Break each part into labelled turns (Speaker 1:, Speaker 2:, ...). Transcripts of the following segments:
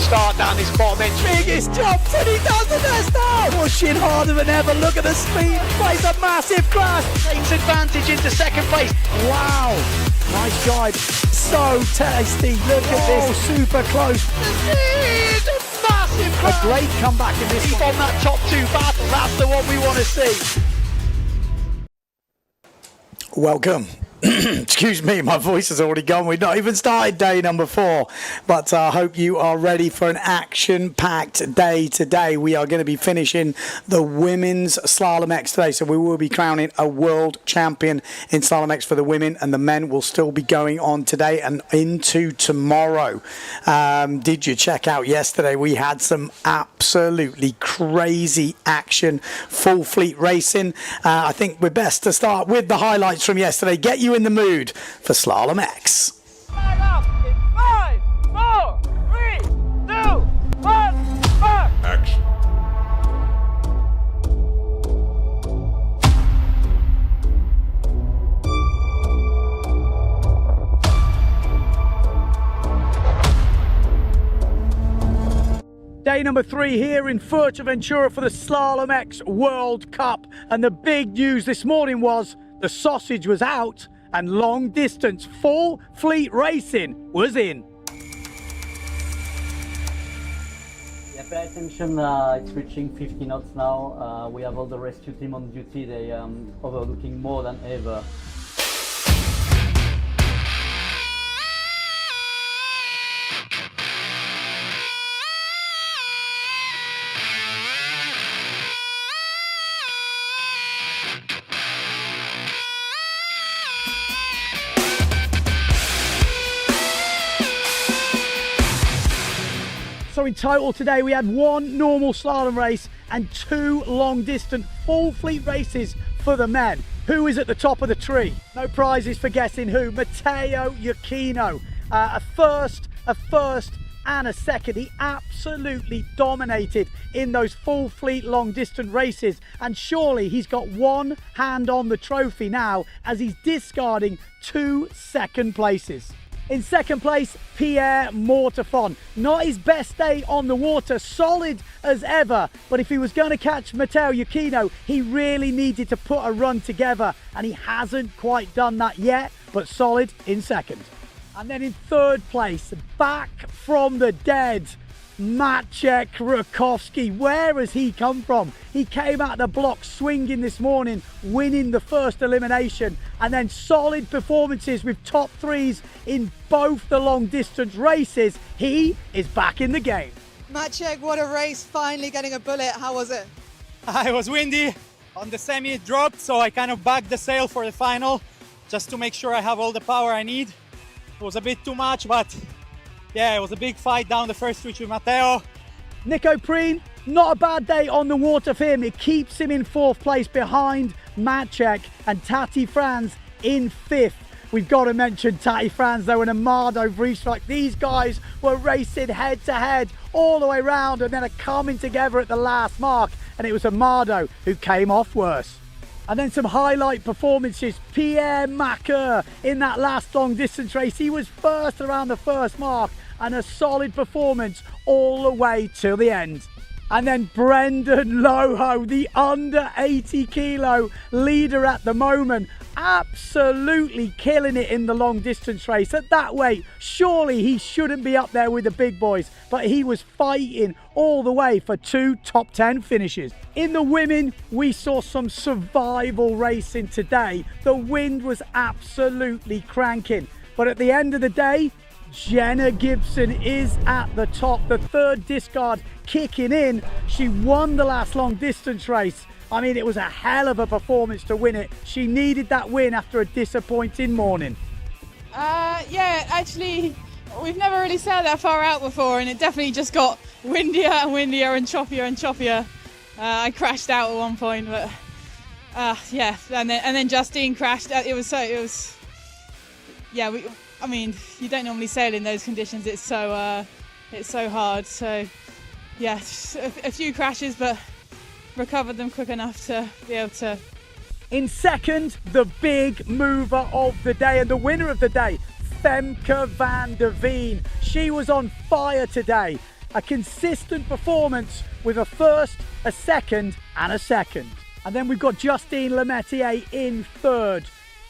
Speaker 1: start down this bottom edge.
Speaker 2: Biggest jumps and he does the best now. Pushing harder than ever. Look at the speed. Plays a massive crash.
Speaker 1: Takes advantage into second place.
Speaker 2: Wow. Nice drive. So tasty. Look at this. Super close.
Speaker 1: It's a massive
Speaker 2: A
Speaker 1: crash.
Speaker 2: great comeback in this
Speaker 1: Keep
Speaker 2: one.
Speaker 1: on that top two battle. That's the one we want to see.
Speaker 2: Welcome. Excuse me, my voice has already gone. We've not even started day number 4, but I hope you are ready for an action-packed day today. We are going to be finishing the women's Slalom-X today, so we will be crowning a world champion in Slalom-X for the women, and the men will still be going on today and into tomorrow. Did you check out yesterday? We had some absolutely crazy action, full fleet racing. I think we're best to start with the highlights from yesterday. Get you in the mood for Slalom-X.
Speaker 3: Flag up in 5, 4, 3, 2, 1, back!
Speaker 4: Action.
Speaker 2: Day number 3 here in Fuerteventura for the Slalom-X World Cup. And the big news this morning was the sausage was out and long distance full fleet racing was in.
Speaker 5: Yeah, pay attention, it's reaching 50 knots now. We have all the rescue team on duty. They are overlooking more than ever.
Speaker 2: So in total today we had 1 normal slalom race and 2 long distance full fleet races for the men. Who is at the top of the tree? No prizes for guessing who. Matteo Iuchino, a first and a second. He absolutely dominated in those full fleet long distance races, and surely he's got one hand on the trophy now as he's discarding 2 second places. In second place, Pierre Mortefon. Not his best day on the water, solid as ever, but if he was going to catch Matteo Iuchino, he really needed to put a run together, and he hasn't quite done that yet, but solid in second. And then in third place, back from the dead, Maciek Rakowski. Where has he come from? He came out the block swinging this morning, winning the first elimination, and then solid performances with top 3s in both the long distance races. He is back in the game.
Speaker 6: Maciek, what a race, finally getting a bullet. How was it?
Speaker 7: It was windy. On the semi it dropped, so I kind of backed the sail for the final just to make sure I have all the power I need. It was a bit too much, but yeah, it was a big fight down the first switch with Matteo.
Speaker 2: Nico Preen, not a bad day on the water for him. It keeps him in 4th place behind Maciek, and Tati Franz in 5th. We've got to mention Tati Franz though and Amado Vreeswijk. These guys were racing head to head all the way round and then are coming together at the last mark, and it was Amado who came off worse. And then some highlight performances. Pierre Macker in that last long distance race. He was first around the first mark, and a solid performance all the way till the end. And then Brendan Loho, the under 80 kilo leader at the moment, absolutely killing it in the long distance race. At that weight, surely he shouldn't be up there with the big boys, but he was fighting all the way for 2 top 10 finishes. In the women, we saw some survival racing today. The wind was absolutely cranking, but at the end of the day, Jenna Gibson is at the top. The 3rd discard kicking in. She won the last long distance race. I mean, it was a hell of a performance to win it. She needed that win after a disappointing morning.
Speaker 6: Yeah, actually, we've never really sailed that far out before, and it definitely just got windier and windier and choppier. I crashed out at one point, but yeah, and then Justine crashed. I mean, you don't normally sail in those conditions. It's so hard. So yeah, a few crashes, but recovered them quick enough to be able to.
Speaker 2: In second, the big mover of the day and the winner of the day, Femke van der Veen. She was on fire today. A consistent performance with a first, a second and a second. And then we've got Justine Lemaitre in third.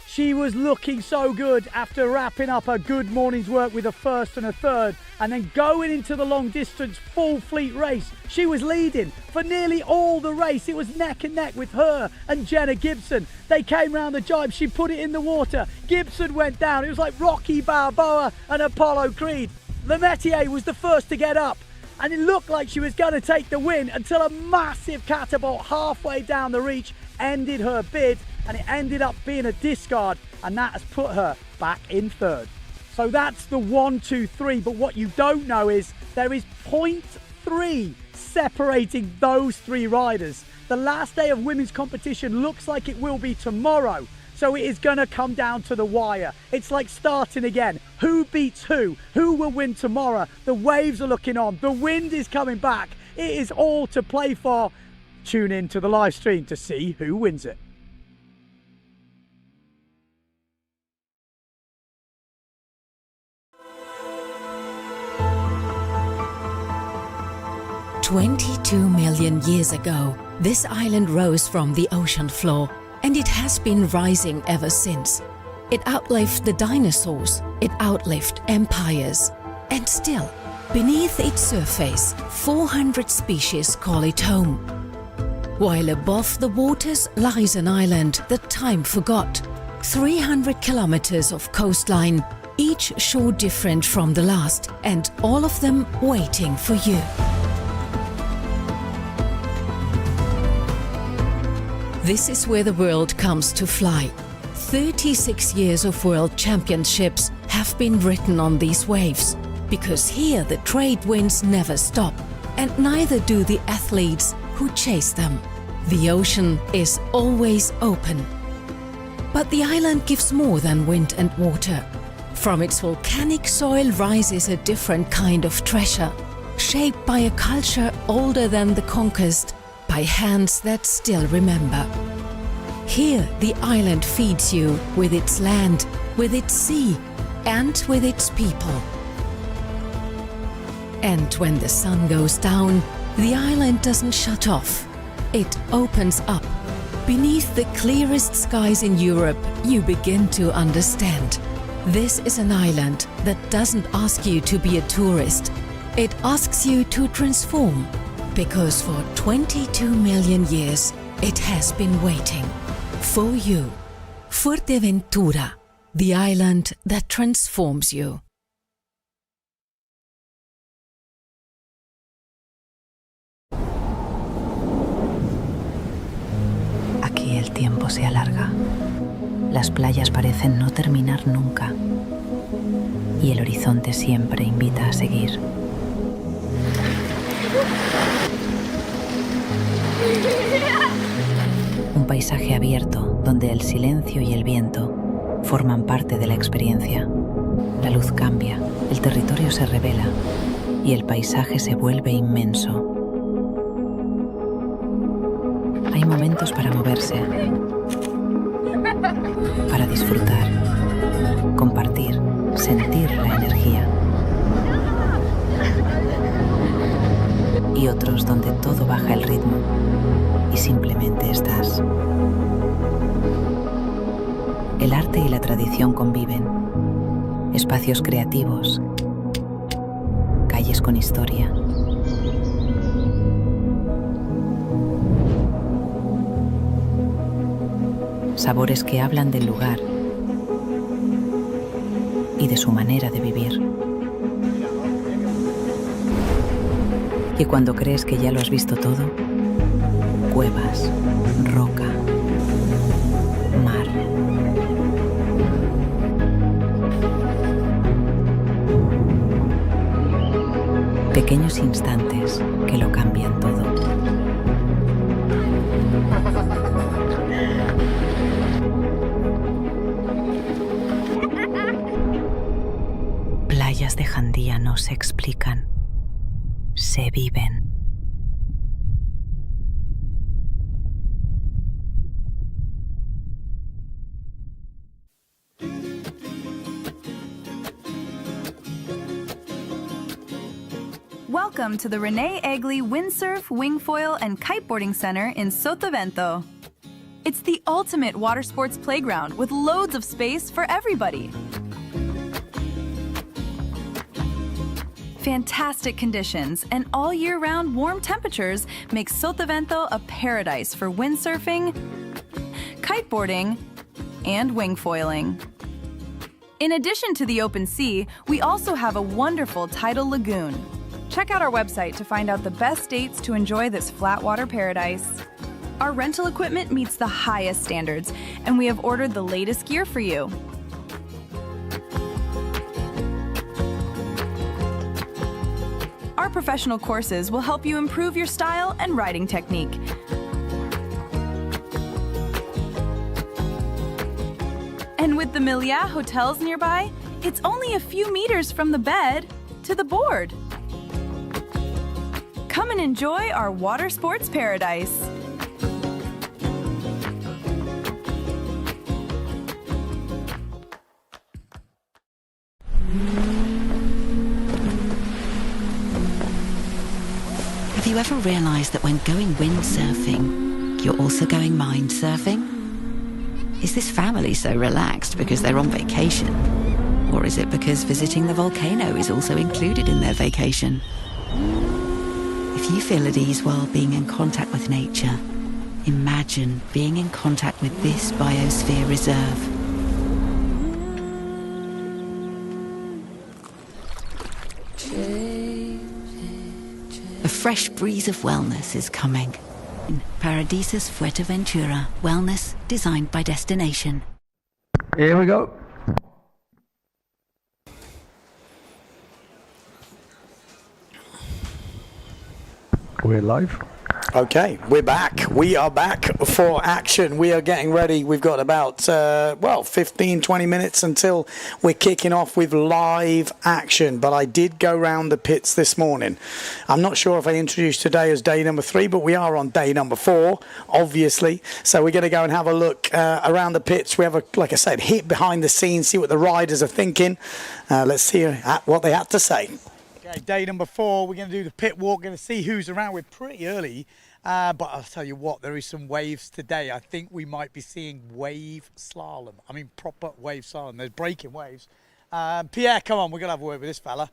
Speaker 2: She was looking so good after wrapping up her good morning's work with a first and a third, and then going into the long distance full fleet race. She was leading for nearly all the race. It was neck and neck with her and Jenna Gibson. They came round the jibe, she put it in the water. Gibson went down. It was like Rocky Balboa and Apollo Creed. Lemaitre was the first to get up, and it looked like she was going to take the win until a massive catapult halfway down the reach ended her bid, and it ended up being a discard, and that has put her back in third. So that's the 1, 2, 3, but what you don't know is there is 0.3 separating those three riders. The last day of women's competition looks like it will be tomorrow, so it is going to come down to the wire. It's like starting again. Who beats who? Who will win tomorrow? The waves are looking on. The wind is coming back. It is all to play for. Tune in to the live stream to see who wins it.
Speaker 4: "22 million years ago, this island rose from the ocean floor, and it has been rising ever since. It outlived the dinosaurs, it outlived empires, and still, beneath its surface, 400 species call it home. While above the waters lies an island that time forgot. 300 kilometers of coastline, each shore different from the last, and all of them waiting for you. This is where the world comes to fly. 36 years of world championships have been written on these waves, because here the trade winds never stop, and neither do the athletes who chase them. The ocean is always open. But the island gives more than wind and water. From its volcanic soil rises a different kind of treasure, shaped by a culture older than the conquest, by hands that still remember. Here the island feeds you with its land, with its sea, and with its people. And when the sun goes down, the island doesn't shut off. It opens up. Beneath the clearest skies in Europe, you begin to understand. This is an island that doesn't ask you to be a tourist. It asks you to transform. Because for 22 million years, it has been waiting for you. Fuerteventura, the island that transforms you.
Speaker 8: Aquí el tiempo se alarga. Las playas parecen no terminar nunca. Y el horizonte siempre invita a seguir. Un paisaje abierto donde el silencio y el viento forman parte de la experiencia. La luz cambia, el territorio se revela y el paisaje se vuelve inmenso. Hay momentos para moverse, para disfrutar, compartir, sentir la energía. Y otros donde todo baja el ritmo y simplemente estás. El arte y la tradición conviven. Espacios creativos, calles con historia. Sabores que hablan del lugar y de su manera de vivir. Y cuando crees que ya lo has visto todo, cuevas, roca, mar. Pequeños instantes que lo cambian todo. Playas de Jandía no se explican. Se viven.
Speaker 9: Welcome to the Rene Egli Windsurf, Wingfoil, and Kiteboarding Center in Sotavento. It's the ultimate water sports playground with loads of space for everybody. Fantastic conditions and all year-round warm temperatures make Sotavento a paradise for windsurfing, kiteboarding, and wingfoiling. In addition to the open sea, we also have a wonderful tidal lagoon. Check out our website to find out the best dates to enjoy this flat water paradise. Our rental equipment meets the highest standards, and we have ordered the latest gear for you. Our professional courses will help you improve your style and riding technique. And with the Meliá hotels nearby, it's only a few meters from the bed to the board. Come and enjoy our water sports paradise.
Speaker 10: Have you ever realised that when going windsurfing, you're also going mind surfing? Is this family so relaxed because they're on vacation? Or is it because visiting the volcano is also included in their vacation? If you feel at ease while being in contact with nature, imagine being in contact with this biosphere reserve. A fresh breeze of wellness is coming. Paradisus Fuerteventura, wellness designed by destination.
Speaker 11: Here we go. We're live.
Speaker 12: Okay, we're back. We are back for action. We are getting ready. We've got about, 15, 20 minutes until we're kicking off with live action. But I did go round the pits this morning. I'm not sure if I introduced today as day number 3, but we are on day number 4, obviously. So we're going to go and have a look around the pits. We have, like I said, hit behind the scenes, see what the riders are thinking. Let's see what they had to say.
Speaker 2: Okay, day number 4, we're going to do the pit walk, going to see who's around. We're pretty early, but I'll tell you what, there is some waves today. I think we might be seeing wave slalom. I mean, proper wave slalom. There's breaking waves. Pierre, come on, we're going to have a word with this fella.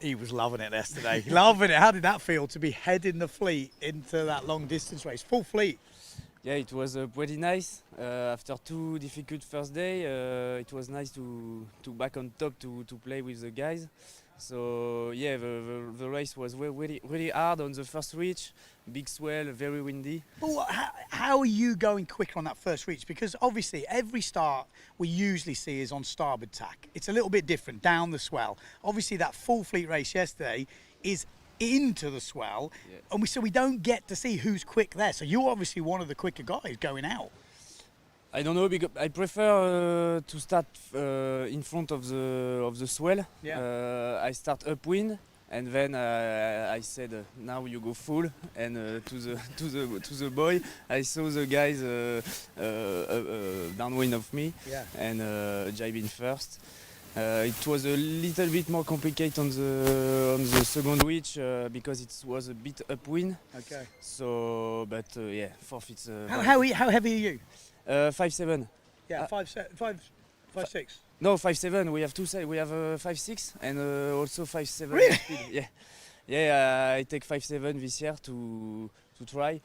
Speaker 2: He was loving it yesterday. Loving it. How did that feel to be heading the fleet into that long distance race? Full fleet.
Speaker 13: Yeah, it was pretty nice. After 2 difficult first day, it was nice to back on top to play with the guys. So yeah, the race was really hard on the first reach. Big swell, very windy.
Speaker 2: Well, how are you going quicker on that first reach? Because obviously every start we usually see is on starboard tack. It's a little bit different down the swell. Obviously that full fleet race yesterday is into the swell, yeah. And so we don't get to see who's quick there. So you're obviously one of the quicker guys going out.
Speaker 13: I don't know, because I prefer to start in front of the swell. Yeah. I start upwind, and then I said, now you go full, and to the boy, I saw the guys downwind of me, yeah. And jibing first. It was a little bit more complicated on the second reach because it was a bit upwind. Okay. So, but yeah, fourth it's.
Speaker 2: How heavy are you?
Speaker 13: 5'7".
Speaker 2: Yeah, 5'6".
Speaker 13: No, 5'7". We have two sides. We have 5'6" and also 5'7".
Speaker 2: Really?
Speaker 13: Speed. Yeah. Yeah. I take 5'7" this year to try.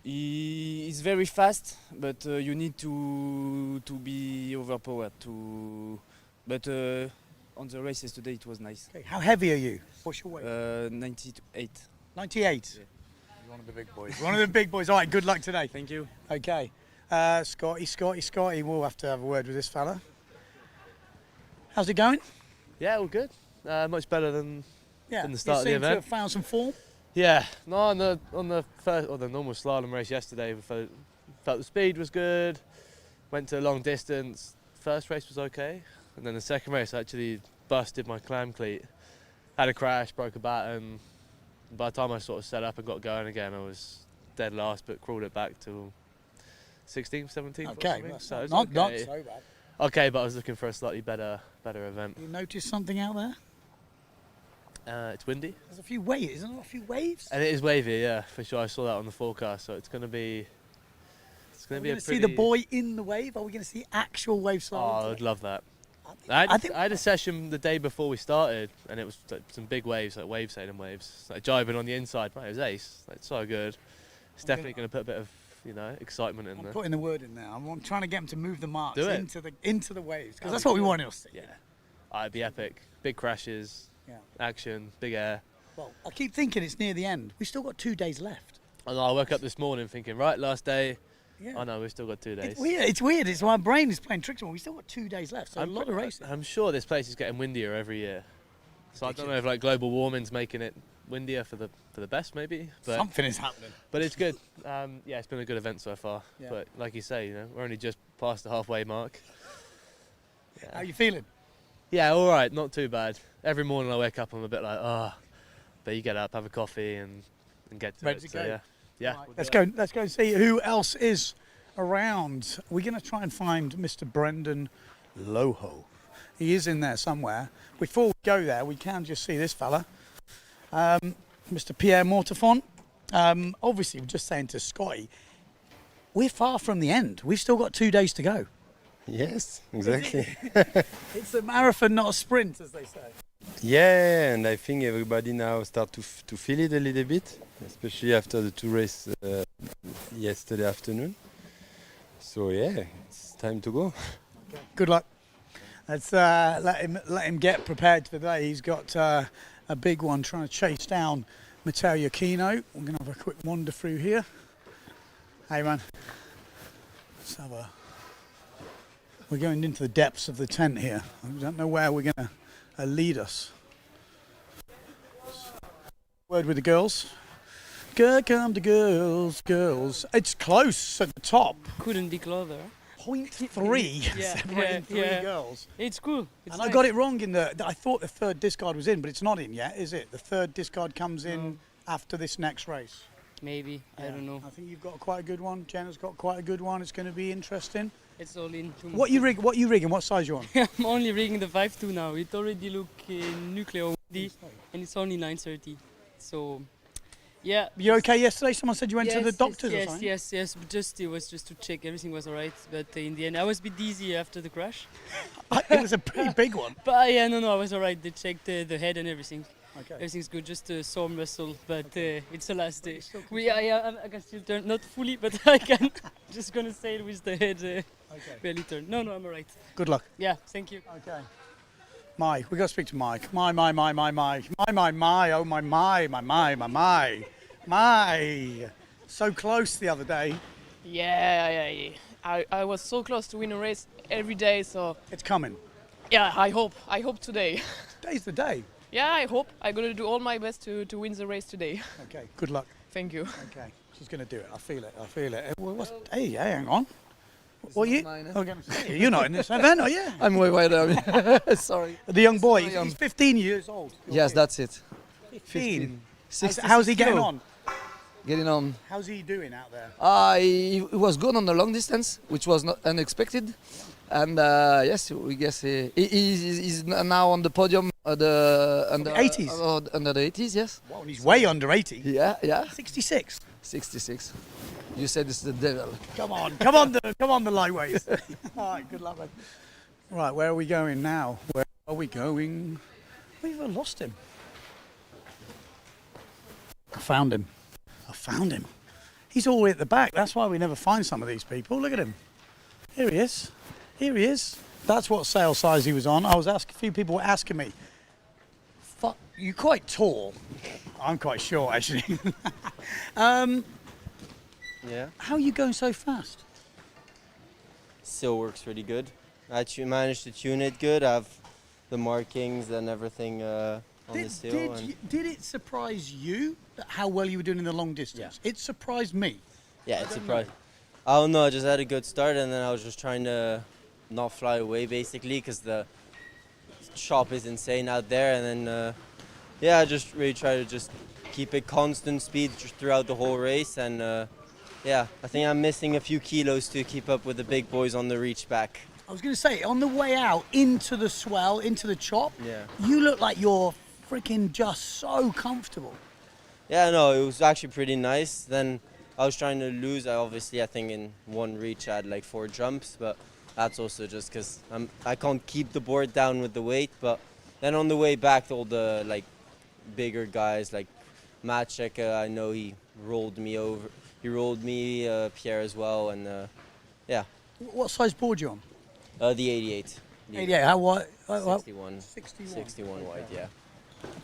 Speaker 13: He's very fast, but you need to be overpowered to. But on the races today, it was nice.
Speaker 2: Okay. How heavy are you? What's your weight?
Speaker 13: 98.
Speaker 2: 98? Yeah. You're one of the big boys. One of the big boys. All right, good luck today.
Speaker 13: Thank you.
Speaker 2: Okay. Scotty. We'll have to have a word with this fella. How's it going?
Speaker 14: Yeah, all good. Much better than the start of the event.
Speaker 2: You seem to have found some form?
Speaker 14: Yeah. No, on the first or the normal slalom race yesterday, we felt the speed was good. Went to a long distance. First race was okay. And then the second race, I actually busted my clam cleat. Had a crash, broke a batten. By the time I sort of set up and got going again, I was dead last, but crawled it back to 16th, 17th.
Speaker 2: Okay,
Speaker 14: so it's
Speaker 2: not
Speaker 14: okay.
Speaker 2: so bad.
Speaker 14: Okay, but I was looking for a slightly better event.
Speaker 2: You noticed something out there?
Speaker 14: It's windy.
Speaker 2: There's a few waves, isn't there? A few waves.
Speaker 14: And it is wavy, yeah, for sure. I saw that on the forecast, so it's going to be. It's going to be a pretty.
Speaker 2: See the boy in the wave? Are we going to see actual wave slalom?
Speaker 14: Oh, I'd love that. I had a session the day before we started, and it was like some big waves, like wave sailing waves, like jibing on the inside. Right, it was ace. Like, so good. It's definitely going to put a bit of excitement in there.
Speaker 2: I'm putting the word in there. I'm trying to get him to move the marks
Speaker 14: Do it.
Speaker 2: into the waves because that's what we want to see.
Speaker 14: Yeah, it'd be epic. Big crashes, action, big air.
Speaker 2: Well, I keep thinking it's near the end. We've still got 2 days left.
Speaker 14: And I woke up this morning thinking, right, last day.
Speaker 2: Yeah.
Speaker 14: Oh no, we've still got 2 days.
Speaker 2: It's weird. It's my brain is playing tricks on me. We've still got 2 days left, so a lot of racing.
Speaker 14: I'm sure this place is getting windier every year. So I don't know if like global warming's making it windier for the best, maybe. But
Speaker 2: something is happening.
Speaker 14: But it's good. Yeah, it's been a good event so far.
Speaker 2: Yeah.
Speaker 14: But like you say, we're only just past the halfway mark.
Speaker 2: Yeah. How are you feeling?
Speaker 14: Yeah, all right, not too bad. Every morning I wake up, I'm a bit like, but you get up, have a coffee, and get to
Speaker 2: Ready
Speaker 14: it.
Speaker 2: to
Speaker 14: So,
Speaker 2: go.
Speaker 14: yeah.
Speaker 2: Right, let's go. Let's go and see who else is around. We're going to try and find Mr. Brendan Loho. He is in there somewhere. Before we go there, we can just see this fella, Mr. Pierre Mortefont. Obviously, we're just saying to Scotty, we're far from the end. We've still got 2 days to go.
Speaker 15: Yes, exactly.
Speaker 2: It's a marathon, not a sprint, as they say.
Speaker 15: Yeah, and I think everybody now start to feel it a little bit, especially after the 2 races yesterday afternoon. So yeah, it's time to go.
Speaker 2: Okay. Good luck. Let's let him get prepared for today. He's got a big one trying to chase down Matteo Iachino. We're going to have a quick wander through here. Hey man, let's have a. We're going into the depths of the tent here. I don't know where we're going to lead us. Word with the girls. Here come the girls, girls. It's close at the top.
Speaker 16: Couldn't be closer.
Speaker 2: 0.3 separating three girls.
Speaker 16: It's cool.
Speaker 2: And I got it wrong in I thought the third discard was in, but it's not in yet, is it? The third discard comes in after this next race.
Speaker 16: Maybe, I don't know.
Speaker 2: I think you've got quite a good one. Jenna's got quite a good one. It's going to be interesting.
Speaker 16: It's all in.
Speaker 2: What you rigging? What size you on?
Speaker 16: I'm only rigging the 5.2 now. It already look nuclear windy, and it's only 9:30. So, yeah.
Speaker 2: You okay yesterday? Someone said you went to the doctors or something?
Speaker 16: Yes. It was just to check everything was alright. But in the end, I was a bit dizzy after the crash.
Speaker 2: It was a pretty big one.
Speaker 16: But yeah, no, I was alright. They checked the head and everything.
Speaker 2: Okay.
Speaker 16: Everything's good, just a sore muscle, but it's the last day. I can still turn, not fully, but I can. Just gonna sail with the head barely turned. No, I'm alright.
Speaker 2: Good luck.
Speaker 16: Yeah, thank you.
Speaker 2: Okay. Mike, we got to speak to Mike. My, oh my. So close the other day.
Speaker 17: Yeah. I was so close to win a race every day, so.
Speaker 2: It's coming.
Speaker 17: Yeah, I hope today.
Speaker 2: Today's the day.
Speaker 17: Yeah, I hope. I'm going to do all my best to win the race today.
Speaker 2: Okay, good luck.
Speaker 17: Thank you.
Speaker 2: Okay, she's going to do it. I feel it. Hey, hang on. What are you? You're not in this event, are you?
Speaker 18: I'm way down. Sorry.
Speaker 2: The young boy, he's 15 years old.
Speaker 18: Yes, that's it.
Speaker 2: 15. How's he getting on?
Speaker 18: Getting on.
Speaker 2: How's he doing out there?
Speaker 18: He was good on the long distance, which was not unexpected. And yes, we guess he's now on the podium under the
Speaker 2: 80s.
Speaker 18: Under the 80s, yes.
Speaker 2: Wow, and he's way under 80.
Speaker 18: Yeah.
Speaker 2: 66.
Speaker 18: 66. You said it's the devil.
Speaker 2: Come on, the lightweights. All right, good luck, mate. Right, where are we going now? Where are we going? We've lost him. I found him. He's all the way at the back. That's why we never find some of these people. Look at him. Here he is. That's what sail size he was on. A few people were asking me, you're quite tall. I'm quite short, actually.
Speaker 19: Yeah.
Speaker 2: How are you going so fast?
Speaker 19: Still works really good. I managed to tune it good. I have the markings and everything on the sail.
Speaker 2: Did it surprise you how well you were doing in the long distance? Yeah. It surprised me.
Speaker 19: Yeah, it surprised. I don't know. I just had a good start, and then I was just trying to not fly away, basically, because the chop is insane out there. And then, I just really try to just keep a constant speed throughout the whole race. And I think I'm missing a few kilos to keep up with the big boys on the reach back.
Speaker 2: I was going to say, on the way out into the swell, into the chop,
Speaker 19: yeah,
Speaker 2: you look like you're
Speaker 12: freaking just so comfortable.
Speaker 19: Yeah, no, it was actually pretty nice. Then I was trying to lose. I think in one reach I had like 4 jumps, but that's also just because I can't keep the board down with the weight. But then on the way back, all the like bigger guys like Maciek, I know he rolled me over. He rolled me, Pierre as well, and yeah.
Speaker 12: What size board you on?
Speaker 19: The 88.
Speaker 12: 88. How wide?
Speaker 19: 61.
Speaker 12: 61.
Speaker 19: 61 wide, yeah.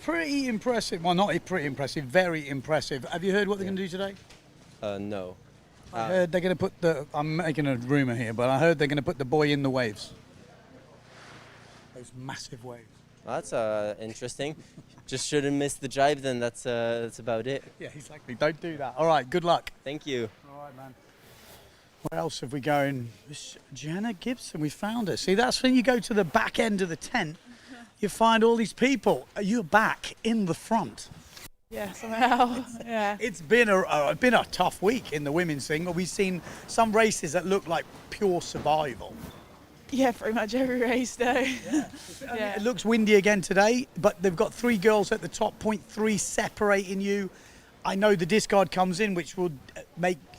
Speaker 12: Pretty impressive. Well, not pretty impressive. Very impressive. Have you heard what they're going to do today?
Speaker 19: No.
Speaker 12: I heard they're going to put the. I'm making a rumor here, but I heard they're going to put the boy in the waves. Those massive waves.
Speaker 19: That's interesting. Just shouldn't miss the jibe then. That's about it.
Speaker 12: Yeah, exactly. Don't do that. All right. Good luck.
Speaker 19: Thank you.
Speaker 12: All right, man. Where else have we going? Jenna Gibson. We found her. See, that's when you go to the back end of the tent. You find all these people. You're back in the front.
Speaker 6: Yeah, somehow. Yeah.
Speaker 12: It's been a tough week in the women's thing. We've seen some races that look like pure survival.
Speaker 6: Yeah, pretty much every race though.
Speaker 12: Yeah.
Speaker 6: Yeah.
Speaker 12: It looks windy again today, but they've got 3 girls at the top, 0.3 separating you. I know the discard comes in, which will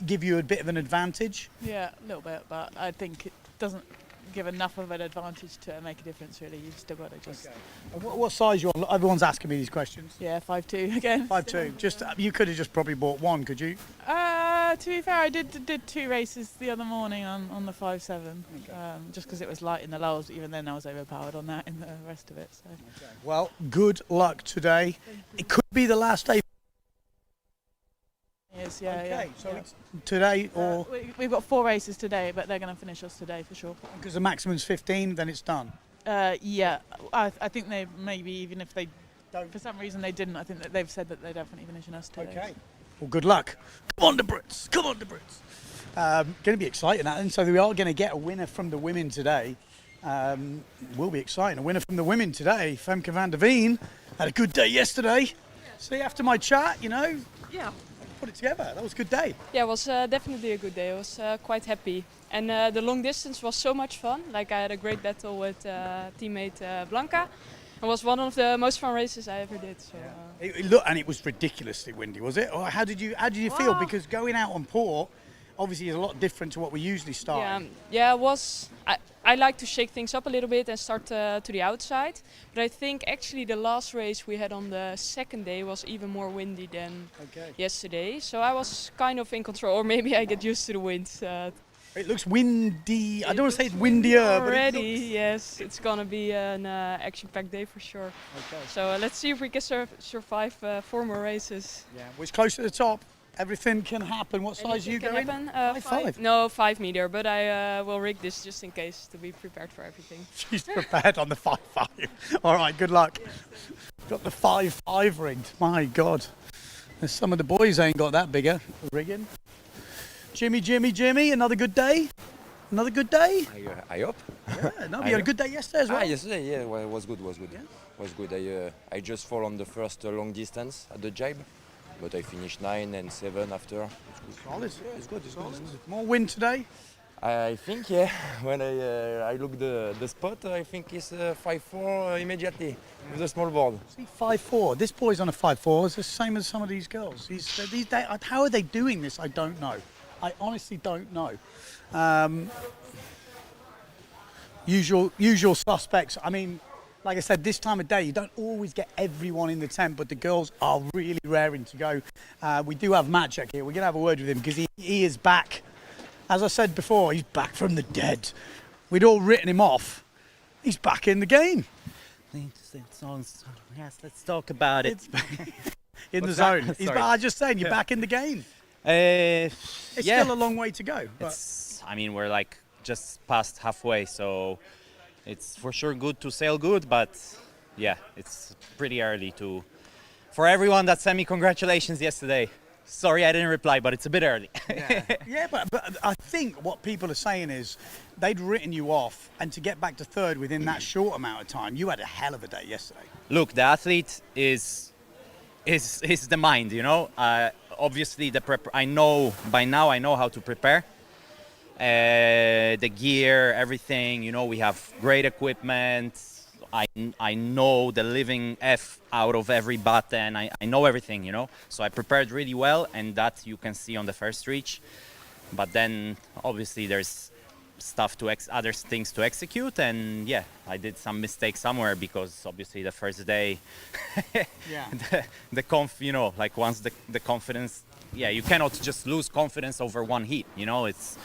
Speaker 12: give you a bit of an advantage.
Speaker 6: Yeah, a little bit, but I think it doesn't give enough of an advantage to make a difference really. You've still got to just...
Speaker 12: Okay. And what size you on? Everyone's asking me these questions.
Speaker 6: Yeah, 5'2" again.
Speaker 12: 5'2". Just you could have just probably bought one, could you?
Speaker 6: To be fair, I did 2 races the other morning on the 5'7", just because it was light in the lulls. Even then, I was overpowered on that in the rest of it. So.
Speaker 12: Okay. Well, good luck today. It could be the last day.
Speaker 6: Yes, yeah,
Speaker 12: okay,
Speaker 6: yeah.
Speaker 12: so it's today or...
Speaker 6: We've got 4 races today, but they're going to finish us today for sure.
Speaker 12: Because the maximum's 15, then it's done?
Speaker 6: Yeah, I think they maybe, even if they don't, for some reason they didn't, I think that they've said that they're definitely finishing us today.
Speaker 12: Okay. Well, good luck. Come on, the Brits. Come on, the Brits. Going to be exciting, and so we are going to get a winner from the women today. Will be exciting. A winner from the women today, Femke van der Veen. Had a good day yesterday. Yeah. See, after my chat, you know.
Speaker 20: Yeah.
Speaker 12: Put it together. That was a good day.
Speaker 20: Yeah, it was definitely a good day. I was quite happy. And the long distance was so much fun. Like I had a great battle with teammate Blanca. It was one of the most fun races I ever did. So,
Speaker 12: And it was ridiculously windy, was it? Or how did you feel? Because going out on port, obviously, is a lot different to what we usually start.
Speaker 20: Yeah, it was. I like to shake things up a little bit and start to the outside. But I think actually the last race we had on the second day was even more windy than yesterday. So I was kind of in control, or maybe I get used to the wind.
Speaker 12: It looks windy. I don't want to say it's windier,
Speaker 20: already,
Speaker 12: but it looks...
Speaker 20: yes, it's gonna be an action-packed day for sure.
Speaker 12: Okay.
Speaker 20: So let's see if we can survive 4 more races.
Speaker 12: Yeah, we're close to the top. Everything can happen. What size are you going?
Speaker 20: Happen.
Speaker 12: 5'5".
Speaker 20: No, 5 meter, but I will rig this just in case to be prepared for everything.
Speaker 12: She's prepared on the 5'5". All right, good luck. Got the 5'5" rigged. My God. There's some of the boys ain't got that bigger rigging. Jimmy, another good day? Another good day?
Speaker 21: I hope.
Speaker 12: Yeah, no, you had a good day yesterday as well?
Speaker 21: Yesterday, yeah, well, it was good,
Speaker 12: Yeah?
Speaker 21: was good. I just fall on the first long distance at the jibe, but I finished 9 and 7 after.
Speaker 12: Solid, yeah, it's good. More wind today?
Speaker 21: I think, yeah. When I look the spot, I think it's 5'4" immediately with a small board.
Speaker 12: See, 5'4". This boy's on a 5'4". It's the same as some of these girls. How are they doing this? I don't know. I honestly don't know. Usual suspects. I mean, like I said, this time of day, you don't always get everyone in the tent, but the girls are really raring to go. We do have Maciek here. We're going to have a word with him because he is back. As I said before, he's back from the dead. We'd all written him off. He's back in the game.
Speaker 22: Yes, let's talk about it.
Speaker 12: In the zone. I'm just saying, you're back in the game. It's still a long way to go.
Speaker 22: I mean, we're like just past halfway, so it's for sure good to sail good, but yeah, it's pretty early for everyone that sent me congratulations yesterday. Sorry I didn't reply, but it's a bit early.
Speaker 12: Yeah, but I think what people are saying is they'd written you off, and to get back to third within that short amount of time, you had a hell of a day yesterday.
Speaker 22: Look, the athlete is the mind, you know. Obviously, I know how to prepare. The gear, everything, you know, we have great equipment. I know the living F out of every butt, and I know everything, you know. So I prepared really well, and that you can see on the first reach. But then obviously there's stuff to other things to execute, and yeah, I did some mistakes somewhere because obviously the first day, you know, like once the confidence, you cannot just lose confidence over one heat, you know. It's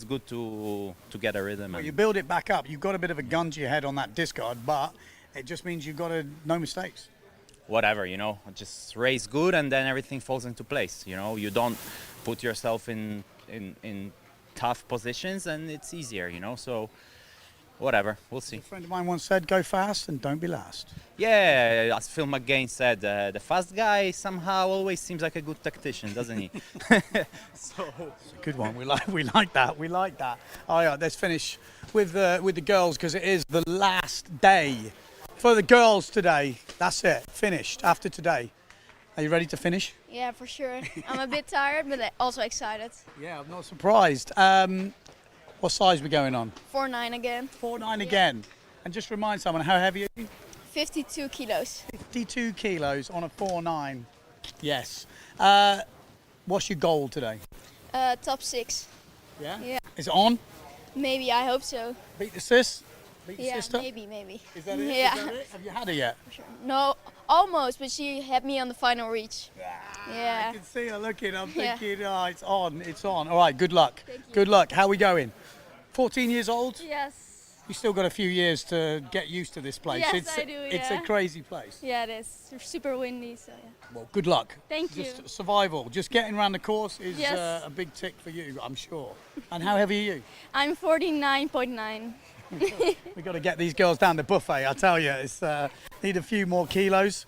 Speaker 22: good to get a rhythm.
Speaker 12: Well, you build it back up. You've got a bit of a gun to your head on that discard, but it just means you've got no mistakes.
Speaker 22: Whatever, you know, just race good, and then everything falls into place. You know, you don't put yourself in tough positions, and it's easier, you know. So whatever, we'll see.
Speaker 12: A friend of mine once said, "Go fast and don't be last."
Speaker 22: Yeah, as Phil McGain said, the fast guy somehow always seems like a good tactician, doesn't he?
Speaker 12: So it's a good one. We like that. We like that. All right, let's finish with the girls, because it is the last day for the girls today. That's it. Finished after today. Are you ready to finish?
Speaker 1: Yeah, for sure. I'm a bit tired, but also excited.
Speaker 12: Yeah, I'm not surprised. What size are we going on?
Speaker 1: 4'9" again.
Speaker 12: 4'9" again. And just remind someone, how heavy are you?
Speaker 1: 52 kilos.
Speaker 12: 52 kilos on a 4'9". Yes. What's your goal today?
Speaker 1: Top 6.
Speaker 12: Yeah?
Speaker 1: Yeah.
Speaker 12: Is it on?
Speaker 1: Maybe, I hope so.
Speaker 12: Beat the sis? Beat the
Speaker 1: Yeah,
Speaker 12: sister?
Speaker 1: maybe.
Speaker 12: Is that it?
Speaker 1: Yeah.
Speaker 12: Is that it? Have you had her yet?
Speaker 1: Sure. No, almost, but she had me on the final reach. Yeah.
Speaker 12: I can see her looking. I'm
Speaker 1: Yeah.
Speaker 12: thinking, oh, it's on, it's on. All right, good luck. Good luck. How are we going? 14 years old?
Speaker 1: Yes.
Speaker 12: You still got a few years to get used to this place.
Speaker 1: Yes, I do,
Speaker 12: It's a
Speaker 1: yeah.
Speaker 12: crazy place.
Speaker 1: Yeah, it is. It's super windy, so yeah.
Speaker 12: Well, good luck.
Speaker 1: Thank you.
Speaker 12: Just survival. Just getting around the course is
Speaker 1: Yes.
Speaker 12: a big tick for you, I'm sure. And how heavy are you?
Speaker 1: I'm 49.9.
Speaker 12: We've got to get these girls down the buffet, I tell you. It's need a few more kilos.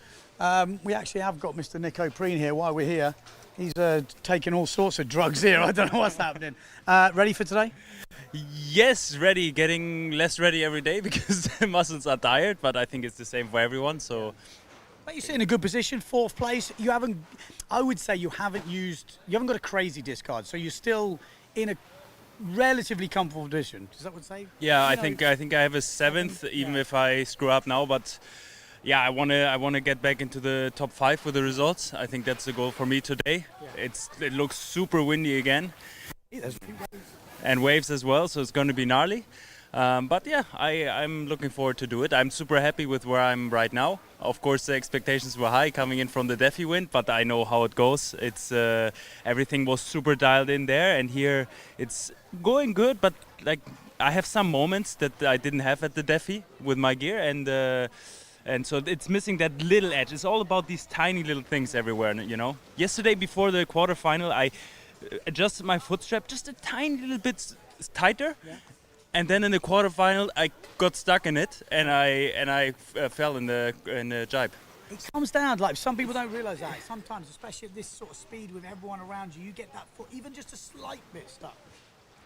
Speaker 12: We actually have got Mr. Nick O'Preen here while we're here. He's taking all sorts of drugs here. I don't know what's happening. Ready for today?
Speaker 3: Yes, ready. Getting less ready every day because the muscles are tired, but I think it's the same for everyone. So,
Speaker 12: But you sit in a good position, 4th place. You haven't, I would say you haven't got a crazy discard, so you're still in a relatively comfortable position. Does that what say?
Speaker 3: yeah, I think I have a 7th, even if I screw up now. But yeah, I wanna get back into the top 5 with the results. I think that's the goal for me today. It looks super windy again.
Speaker 12: There's a few waves.
Speaker 3: And waves as well, so it's going to be gnarly. But yeah, I'm looking forward to do it. I'm super happy with where I'm right now. Of course, the expectations were high coming in from the Defi wind, but I know how it goes. It's everything was super dialed in there, and here it's going good. But like I have some moments that I didn't have at the Defi with my gear, and so it's missing that little edge. It's all about these tiny little things everywhere, you know. Yesterday before the quarterfinal, I adjusted my foot strap just a tiny little bit tighter, and then in the quarterfinal I got stuck in it, and I fell in the jibe.
Speaker 12: It comes down, like some people don't realise that. Sometimes, especially at this sort of speed with everyone around you, you get that foot even just a slight bit stuck.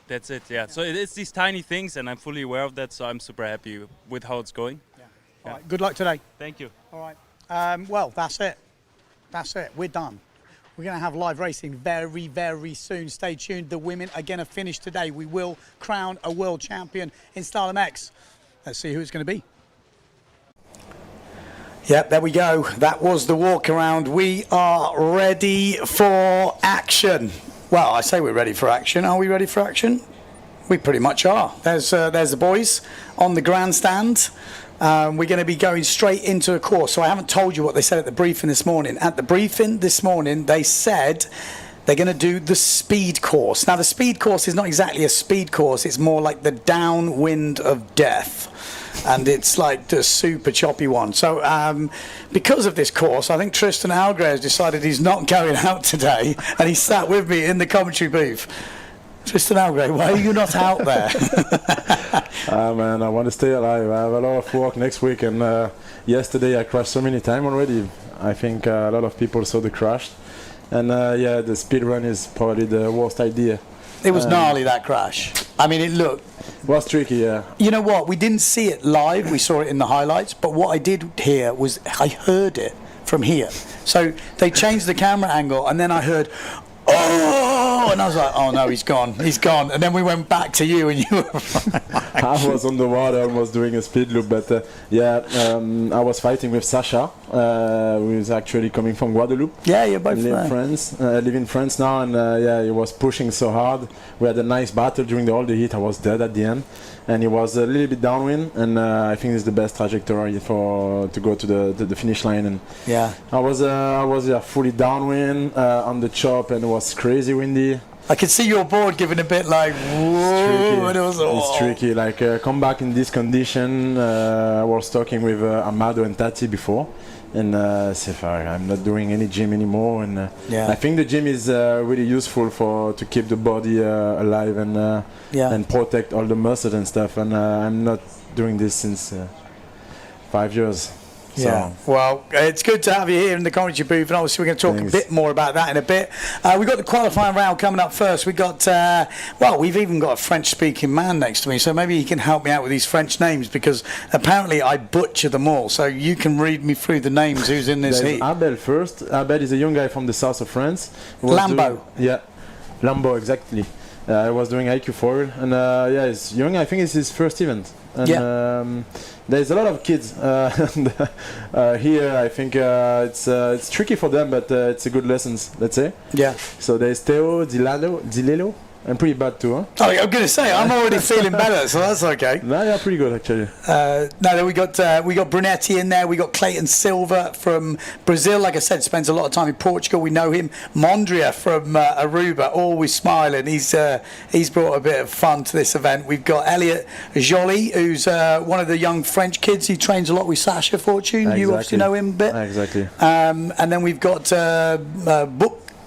Speaker 3: That's it, yeah. So it's these tiny things, and I'm fully aware of that, so I'm super happy with how it's going.
Speaker 12: Yeah. All right, good luck today.
Speaker 3: Thank you.
Speaker 12: All right. Well, that's it. That's it. We're done. We're going to have live racing very, very soon. Stay tuned. The women are going to finish today. We will crown a world champion in Slalom-X. Let's see who it's going to be. Yep, there we go. That was the walk around. We are ready for action. Well, I say we're ready for action. Are we ready for action? We pretty much are. There's the boys on the grandstand. We're going to be going straight into a course. So I haven't told you what they said at the briefing this morning. At the briefing this morning, they said they're going to do the speed course. Now, the speed course is not exactly a speed course. It's more like the downwind of death. And it's like the super choppy one. So because of this course, I think Tristan Algre has decided he's not going out today. And he sat with me in the commentary booth. Tristan Algre, why are you not out there?
Speaker 23: Man, I want to stay alive. I have a lot of work next week, and yesterday I crashed so many times already. I think a lot of people saw the crash, and yeah, the speed run is probably the worst idea.
Speaker 12: It was gnarly, that crash. I mean, it
Speaker 23: was tricky, yeah.
Speaker 12: You know what? We didn't see it live. We saw it in the highlights, but what I did hear was I heard it from here. So they changed the camera angle, and then I heard, oh, and I was like, oh no, he's gone, and then we went back to you, and you were
Speaker 23: I was on the water almost doing a speed loop, but I was fighting with Sasha, who is actually coming from Guadeloupe.
Speaker 12: Yeah, you're both
Speaker 23: live in France now, and he was pushing so hard. We had a nice battle during all the heat. I was dead at the end, and he was a little bit downwind, and I think it's the best trajectory to go to the finish line. And I was fully downwind on the chop, and it was crazy windy.
Speaker 12: I could see your board giving a bit like, whoa, and it was,
Speaker 23: It's tricky, like come back in this condition. I was talking with Amado and Tati before, and I'm not doing any gym anymore, and I think the gym is really useful to keep the body alive and protect all the muscles and stuff, and I'm not doing this since 5 years.
Speaker 12: Yeah, well, it's good to have you here in the commentary booth, and obviously we're going to talk a bit more about that in a bit. We've got the qualifying round coming up first. We've got, we've even got a French-speaking man next to me, so maybe he can help me out with these French names, because apparently I butcher them all. So you can read me through the names who's in this heat.
Speaker 23: Abel first. Abel is a young guy from the south of France.
Speaker 12: Lambeau.
Speaker 23: Lambeau, exactly. I was doing IQ foil, and he's young. I think it's his first event. And there's a lot of kids here. I think it's tricky for them, but it's a good lessons, let's say.
Speaker 12: Yeah.
Speaker 23: So there's Theo, Dilelo. I'm pretty bad too, huh?
Speaker 12: Oh, I'm going to say, I'm already feeling better, so that's okay.
Speaker 23: No, yeah, pretty good actually.
Speaker 12: Then we got Brunetti in there. We got Clayton Silva from Brazil. Like I said, spends a lot of time in Portugal. We know him. Mondria from Aruba, always smiling. He's brought a bit of fun to this event. We've got Elliot Joly, who's one of the young French kids. He trains a lot with Sasha Fortune. Exactly. You obviously know him a bit.
Speaker 23: Exactly.
Speaker 12: And then we've got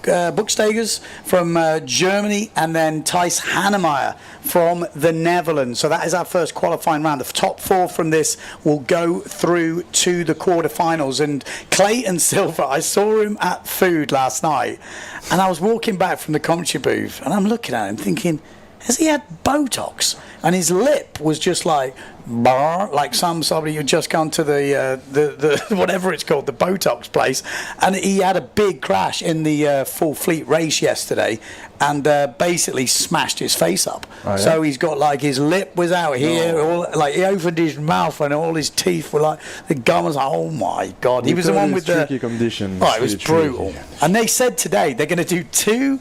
Speaker 12: Bookstagers from Germany, and then Thijs Hannemeyer from the Netherlands. So that is our first qualifying round. The top 4 from this will go through to the quarterfinals. And Clayton Silva, I saw him at food last night, and I was walking back from the commentary booth, and I'm looking at him thinking, has he had Botox? And his lip was just like somebody who just gone to the whatever it's called, the Botox place, and he had a big crash in the full fleet race yesterday, and basically smashed his face up. Oh, yeah? So he's got like his lip was out here, he opened his mouth and all his teeth were like, the gum was like, oh my god. He was the one with the
Speaker 23: tricky condition.
Speaker 12: Oh, it was brutal. And they said today they're going to do 2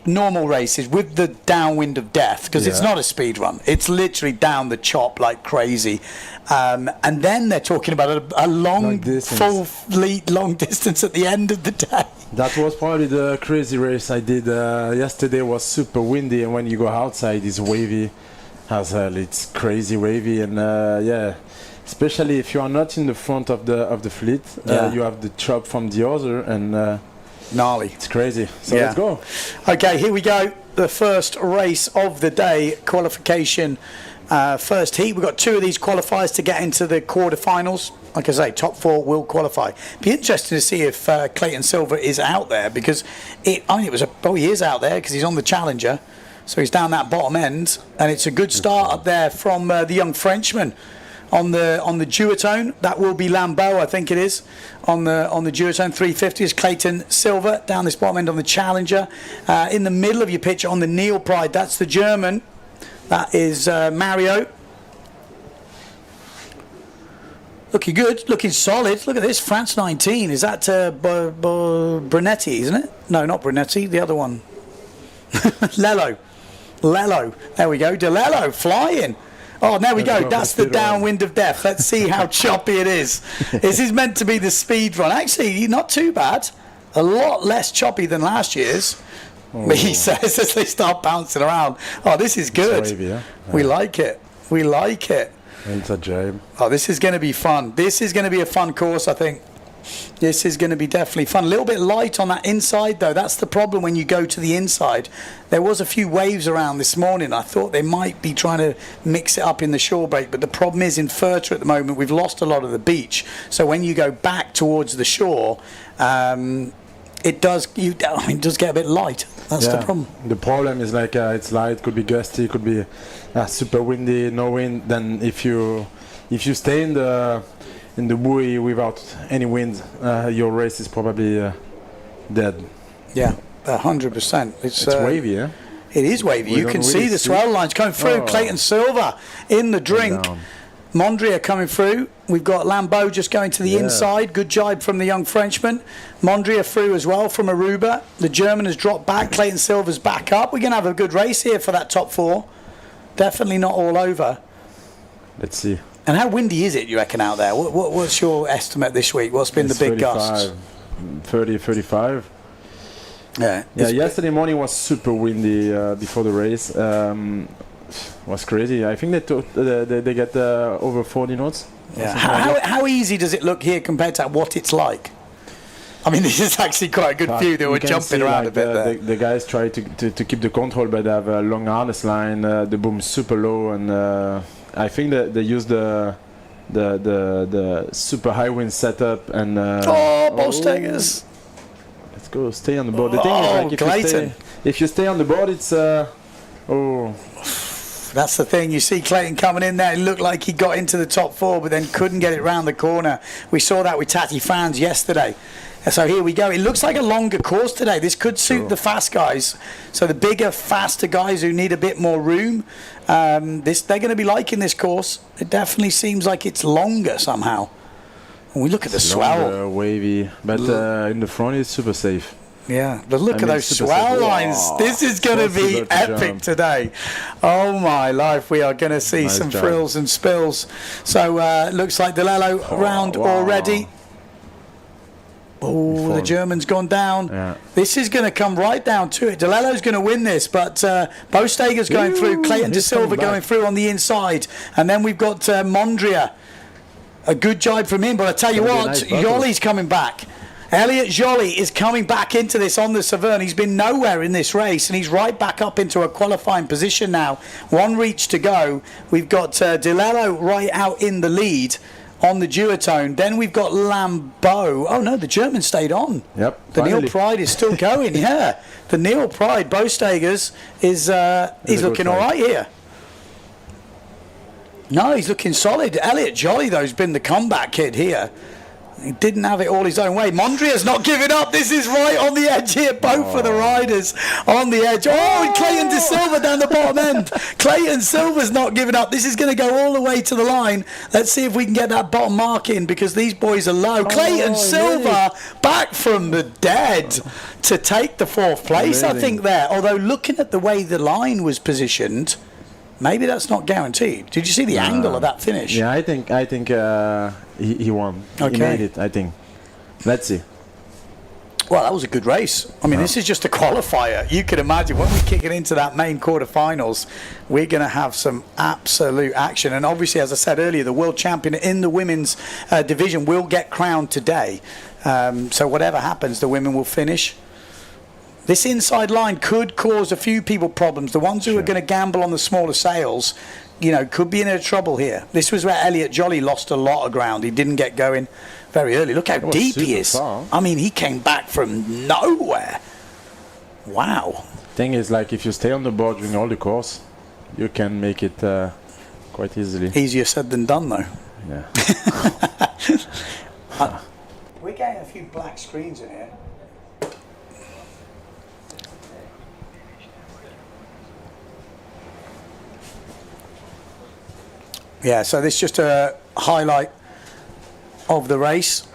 Speaker 12: normal races with the downwind of death, because it's not a speed run, it's literally down the chop like crazy, and then they're talking about a long full fleet long distance at the end of the day.
Speaker 23: That was probably the crazy race I did yesterday. Was super windy, and when you go outside it's wavy as hell. It's crazy wavy, and especially if you are not in the front of the fleet, you have the chop from the other, and
Speaker 12: gnarly.
Speaker 23: It's crazy. So let's go.
Speaker 12: Okay, here we go. The first race of the day, qualification, first heat. We've got 2 of these qualifiers to get into the quarterfinals. Like I say, top 4 will qualify. Be interesting to see if Clayton Silva is out there, because he is out there because he's on the Challenger, so he's down that bottom end, and it's a good start up there from the young Frenchman. On the duotone, that will be Lambeau, I think it is. On the duotone 350 is Clayton Silva down this bottom end on the Challenger. In the middle of your picture on the Neil Pride, that's the German. That is Mario. Looking good, looking solid. Look at this, France 19. Is that Brunetti, isn't it? No, not Brunetti, the other one. Lello. There we go. De Lello flying. Oh, there we go. That's the downwind of death. Let's see how choppy it is. This is meant to be the speed run. Actually, not too bad. A lot less choppy than last year's. He says as they start bouncing around. Oh, this is good.
Speaker 23: Wavy, yeah?
Speaker 12: We like it.
Speaker 23: It's a jam.
Speaker 12: Oh, this is going to be fun. This is going to be a fun course, I think. This is going to be definitely fun. A little bit light on that inside, though. That's the problem when you go to the inside. There was a few waves around this morning. I thought they might be trying to mix it up in the shore break, but the problem is in Furta at the moment, we've lost a lot of the beach. So when you go back towards the shore, it does get a bit light. That's the problem.
Speaker 23: The problem is it's light, could be gusty, could be super windy, no wind. Then if you stay in the buoy without any wind, your race is probably dead.
Speaker 12: Yeah, 100%. It's
Speaker 23: wavy, yeah?
Speaker 12: It is wavy. You can see the swell lines coming through. Clayton Silver in the drink. Mondria coming through. We've got Lambeau just going to the inside. Good jibe from the young Frenchman. Mondria through as well from Aruba. The German has dropped back. Clayton Silver's back up. We're going to have a good race here for that top 4. Definitely not all over.
Speaker 23: Let's see.
Speaker 12: And how windy is it, you reckon, out there? What's your estimate this week? What's been the big gusts?
Speaker 23: 30, 35.
Speaker 12: Yeah.
Speaker 23: Yesterday morning was super windy before the race. Was crazy. I think they get over 40 knots.
Speaker 12: Yeah. How easy does it look here compared to what it's like? I mean, this is actually quite a good view. They were jumping around a bit there.
Speaker 23: The guys try to keep the control, but they have a long harness line. The boom super low, and I think that they use the super high wind setup and.
Speaker 12: Bostegers!
Speaker 23: Let's go. Stay on the board. The thing is, like, if you stay on the board, it's
Speaker 12: That's the thing. You see Clayton coming in there. It looked like he got into the top 4, but then couldn't get it round the corner. We saw that with Tati Franz yesterday. So here we go. It looks like a longer course today. This could suit the fast guys. So the bigger, faster guys who need a bit more room, they're going to be liking this course. It definitely seems like it's longer somehow. When we look at the swell.
Speaker 23: Wavy, but in the front it's super safe.
Speaker 12: Yeah, but look at those swell lines. This is going to be epic today. Oh my life, we are going to see some frills and spills. So looks like Delello round already. Oh, the German's gone down. Yeah. This is going to come right down to it. Delello's going to win this, but Bosteger's going through. Clayton De Silva going through on the inside. And then we've got Mondria. A good jibe from him, but I tell you what, Jolly's coming back. Elliot Joly is coming back into this on the Severn. He's been nowhere in this race, and he's right back up into a qualifying position now. 1 reach to go. We've got Delello right out in the lead on the duotone. Then we've got Lambeau. Oh no, the German stayed on.
Speaker 23: Yep.
Speaker 12: The Neil Pride is still going. Yeah, the Neil Pride Bostegers is looking all right here. No, he's looking solid. Elliot Joly, though, has been the comeback kid here. He didn't have it all his own way. Mondria's not giving up. This is right on the edge here. Both of the riders on the edge. Oh, and Clayton De Silva down the bottom end. Clayton Silva's not giving up. This is going to go all the way to the line. Let's see if we can get that bottom mark in, because these boys are low. Clayton Silva back from the dead to take the 4th place, I think, there. Although looking at the way the line was positioned, maybe that's not guaranteed. Did you see the angle of that finish?
Speaker 23: Yeah, I think he won. Okay. He made it, I think. Let's see.
Speaker 12: Well, that was a good race. I mean, this is just a qualifier. You can imagine when we kick it into that main quarterfinals, we're going to have some absolute action. And obviously, as I said earlier, the world champion in the women's division will get crowned today. So whatever happens, the women will finish. This inside line could cause a few people problems. The ones who are going to gamble on the smaller sails, you know, could be in trouble here. This was where Elliot Joly lost a lot of ground. He didn't get going very early. Look how deep he is. Far. I mean, he came back from nowhere. Wow.
Speaker 23: Thing is, like, if you stay on the board during all the course, you can make it quite easily.
Speaker 12: Easier said than done, though.
Speaker 23: Yeah.
Speaker 12: We're getting a few black screens in here. Yeah, so this is just a highlight of the race.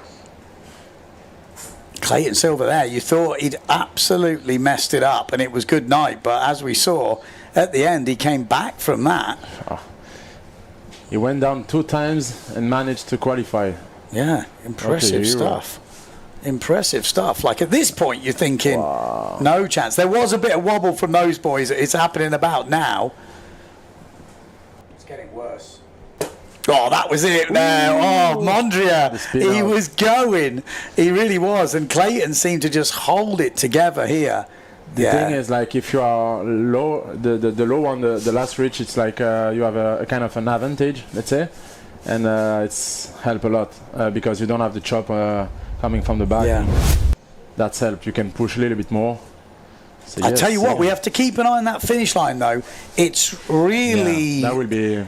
Speaker 12: Clayton Silva there, you thought he'd absolutely messed it up and it was good night, but as we saw at the end, he came back from that.
Speaker 23: He went down 2 times and managed to qualify.
Speaker 12: Yeah, impressive stuff. Impressive stuff. Like, at this point, you're thinking, no chance. There was a bit of wobble from those boys. It's happening about now. It's getting worse. Oh, that was it now. Oh, Mondria. He was going. He really was. And Clayton seemed to just hold it together here.
Speaker 23: The thing is, like, if you are low, the low one, the last reach, it's like you have a kind of an advantage, let's say. And it's helped a lot because you don't have the chop coming from the back. Yeah. That's helped. You can push a little bit more. So
Speaker 12: I tell you what, we have to keep an eye on that finish line, though. It's really
Speaker 23: that will be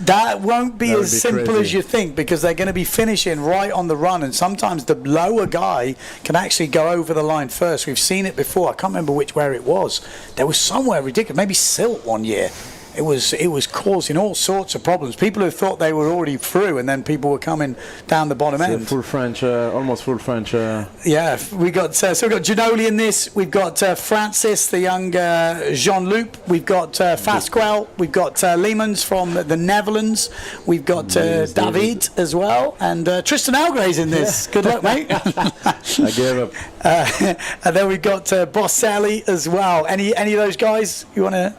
Speaker 12: that won't be as simple
Speaker 23: crazy.
Speaker 12: as you think, because they're going to be finishing right on the run, and sometimes the lower guy can actually go over the line first. We've seen it before. I can't remember where it was. There was somewhere ridiculous, maybe Silt one year. It was causing all sorts of problems. People who thought they were already through, and then people were coming down the bottom end.
Speaker 23: Full French, almost full French.
Speaker 12: Yeah, we got so we've got Ginoli in this. We've got Francis, the young Jean-Luc. We've got Fasquel. We've got Leemans from the Netherlands. We've got David as well, and Tristan Algray's in this. Good luck, mate.
Speaker 23: I gave up.
Speaker 12: And then we've got Bosselli as well. Any of those guys you want to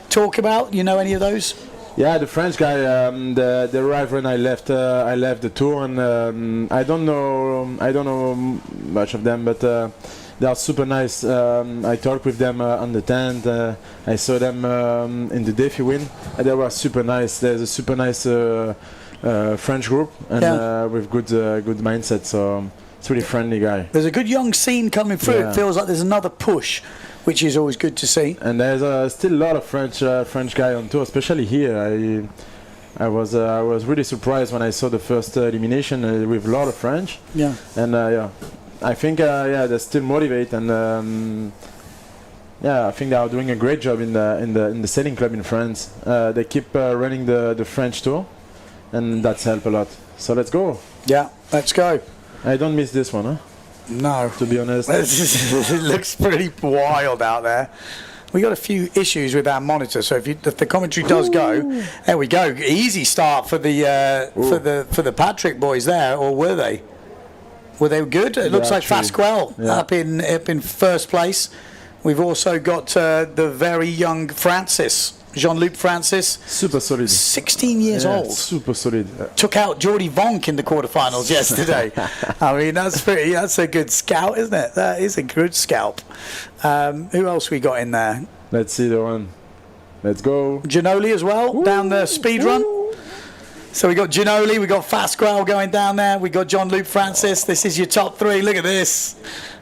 Speaker 12: talk about? You know any of those?
Speaker 23: Yeah, the French guy. They arrived when I left the tour, and I don't know much of them, but they are super nice. I talked with them on the tent. I saw them in the Defi win, and they were super nice. There's a super nice French group, and with good mindset. So it's really friendly guy.
Speaker 12: There's a good young scene coming through.
Speaker 23: Yeah.
Speaker 12: It feels like there's another push, which is always good to see.
Speaker 23: And there's still a lot of French guy on tour, especially here. I was really surprised when I saw the first elimination with a lot of French.
Speaker 12: Yeah.
Speaker 23: And I think they're still motivated, and I think they are doing a great job in the sailing club in France. They keep running the French tour, and that's helped a lot. So let's go.
Speaker 12: Yeah, let's go.
Speaker 23: I don't miss this one, huh?
Speaker 12: No.
Speaker 23: To be honest.
Speaker 12: It looks pretty wild out there. We got a few issues with our monitor, so if the commentary does go, there we go. Easy start for the Patrick boys there, or were they? Were they good? It looks like Fasquel up in first place. We've also got the very young Francis. Jean-Luc Francis.
Speaker 23: Super solid.
Speaker 12: 16 years old.
Speaker 23: Super solid.
Speaker 12: Took out Jordi Vonk in the quarterfinals yesterday. I mean, that's a good scout, isn't it? That is a good scalp. Who else we got in there?
Speaker 23: Let's see the one. Let's go.
Speaker 12: Ginoli as well, down the speed run. So we got Ginoli, we got Fasquel going down there, we got Jean-Luc Francis. This is your top three. Look at this.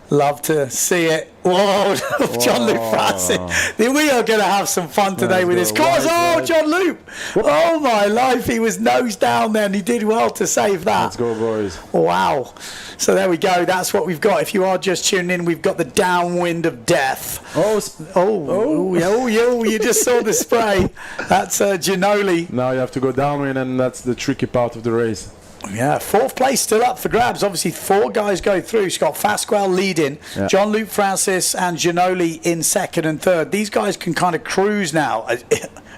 Speaker 12: Love to see it. Whoa, Jean-Luc Francis. We are going to have some fun today with this. Jean-Luc. Oh, my life. He was nose down there, and he did well to save that.
Speaker 23: Let's go, boys.
Speaker 12: Wow. So there we go. That's what we've got. If you are just tuning in, we've got the downwind of death. You just saw the spray. That's Ginoli.
Speaker 23: Now you have to go downwind, and that's the tricky part of the race.
Speaker 12: Yeah, fourth place still up for grabs. Obviously, four guys go through. Scott Fasquel leading, Jean-Luc Francis and Ginoli in second and third. These guys can kind of cruise now.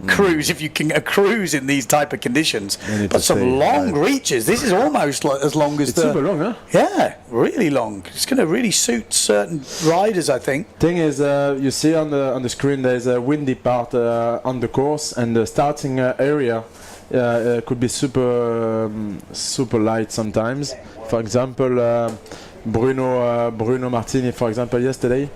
Speaker 12: Cruise, if you can cruise in these type of conditions. But some long reaches. This is almost as long as
Speaker 23: it's super long, huh?
Speaker 12: Yeah, really long. It's going to really suit certain riders, I think.
Speaker 23: Thing is, you see on the screen there's a windy part on the course, and the starting area could be super light sometimes. For example, Bruno Martini, for example, yesterday.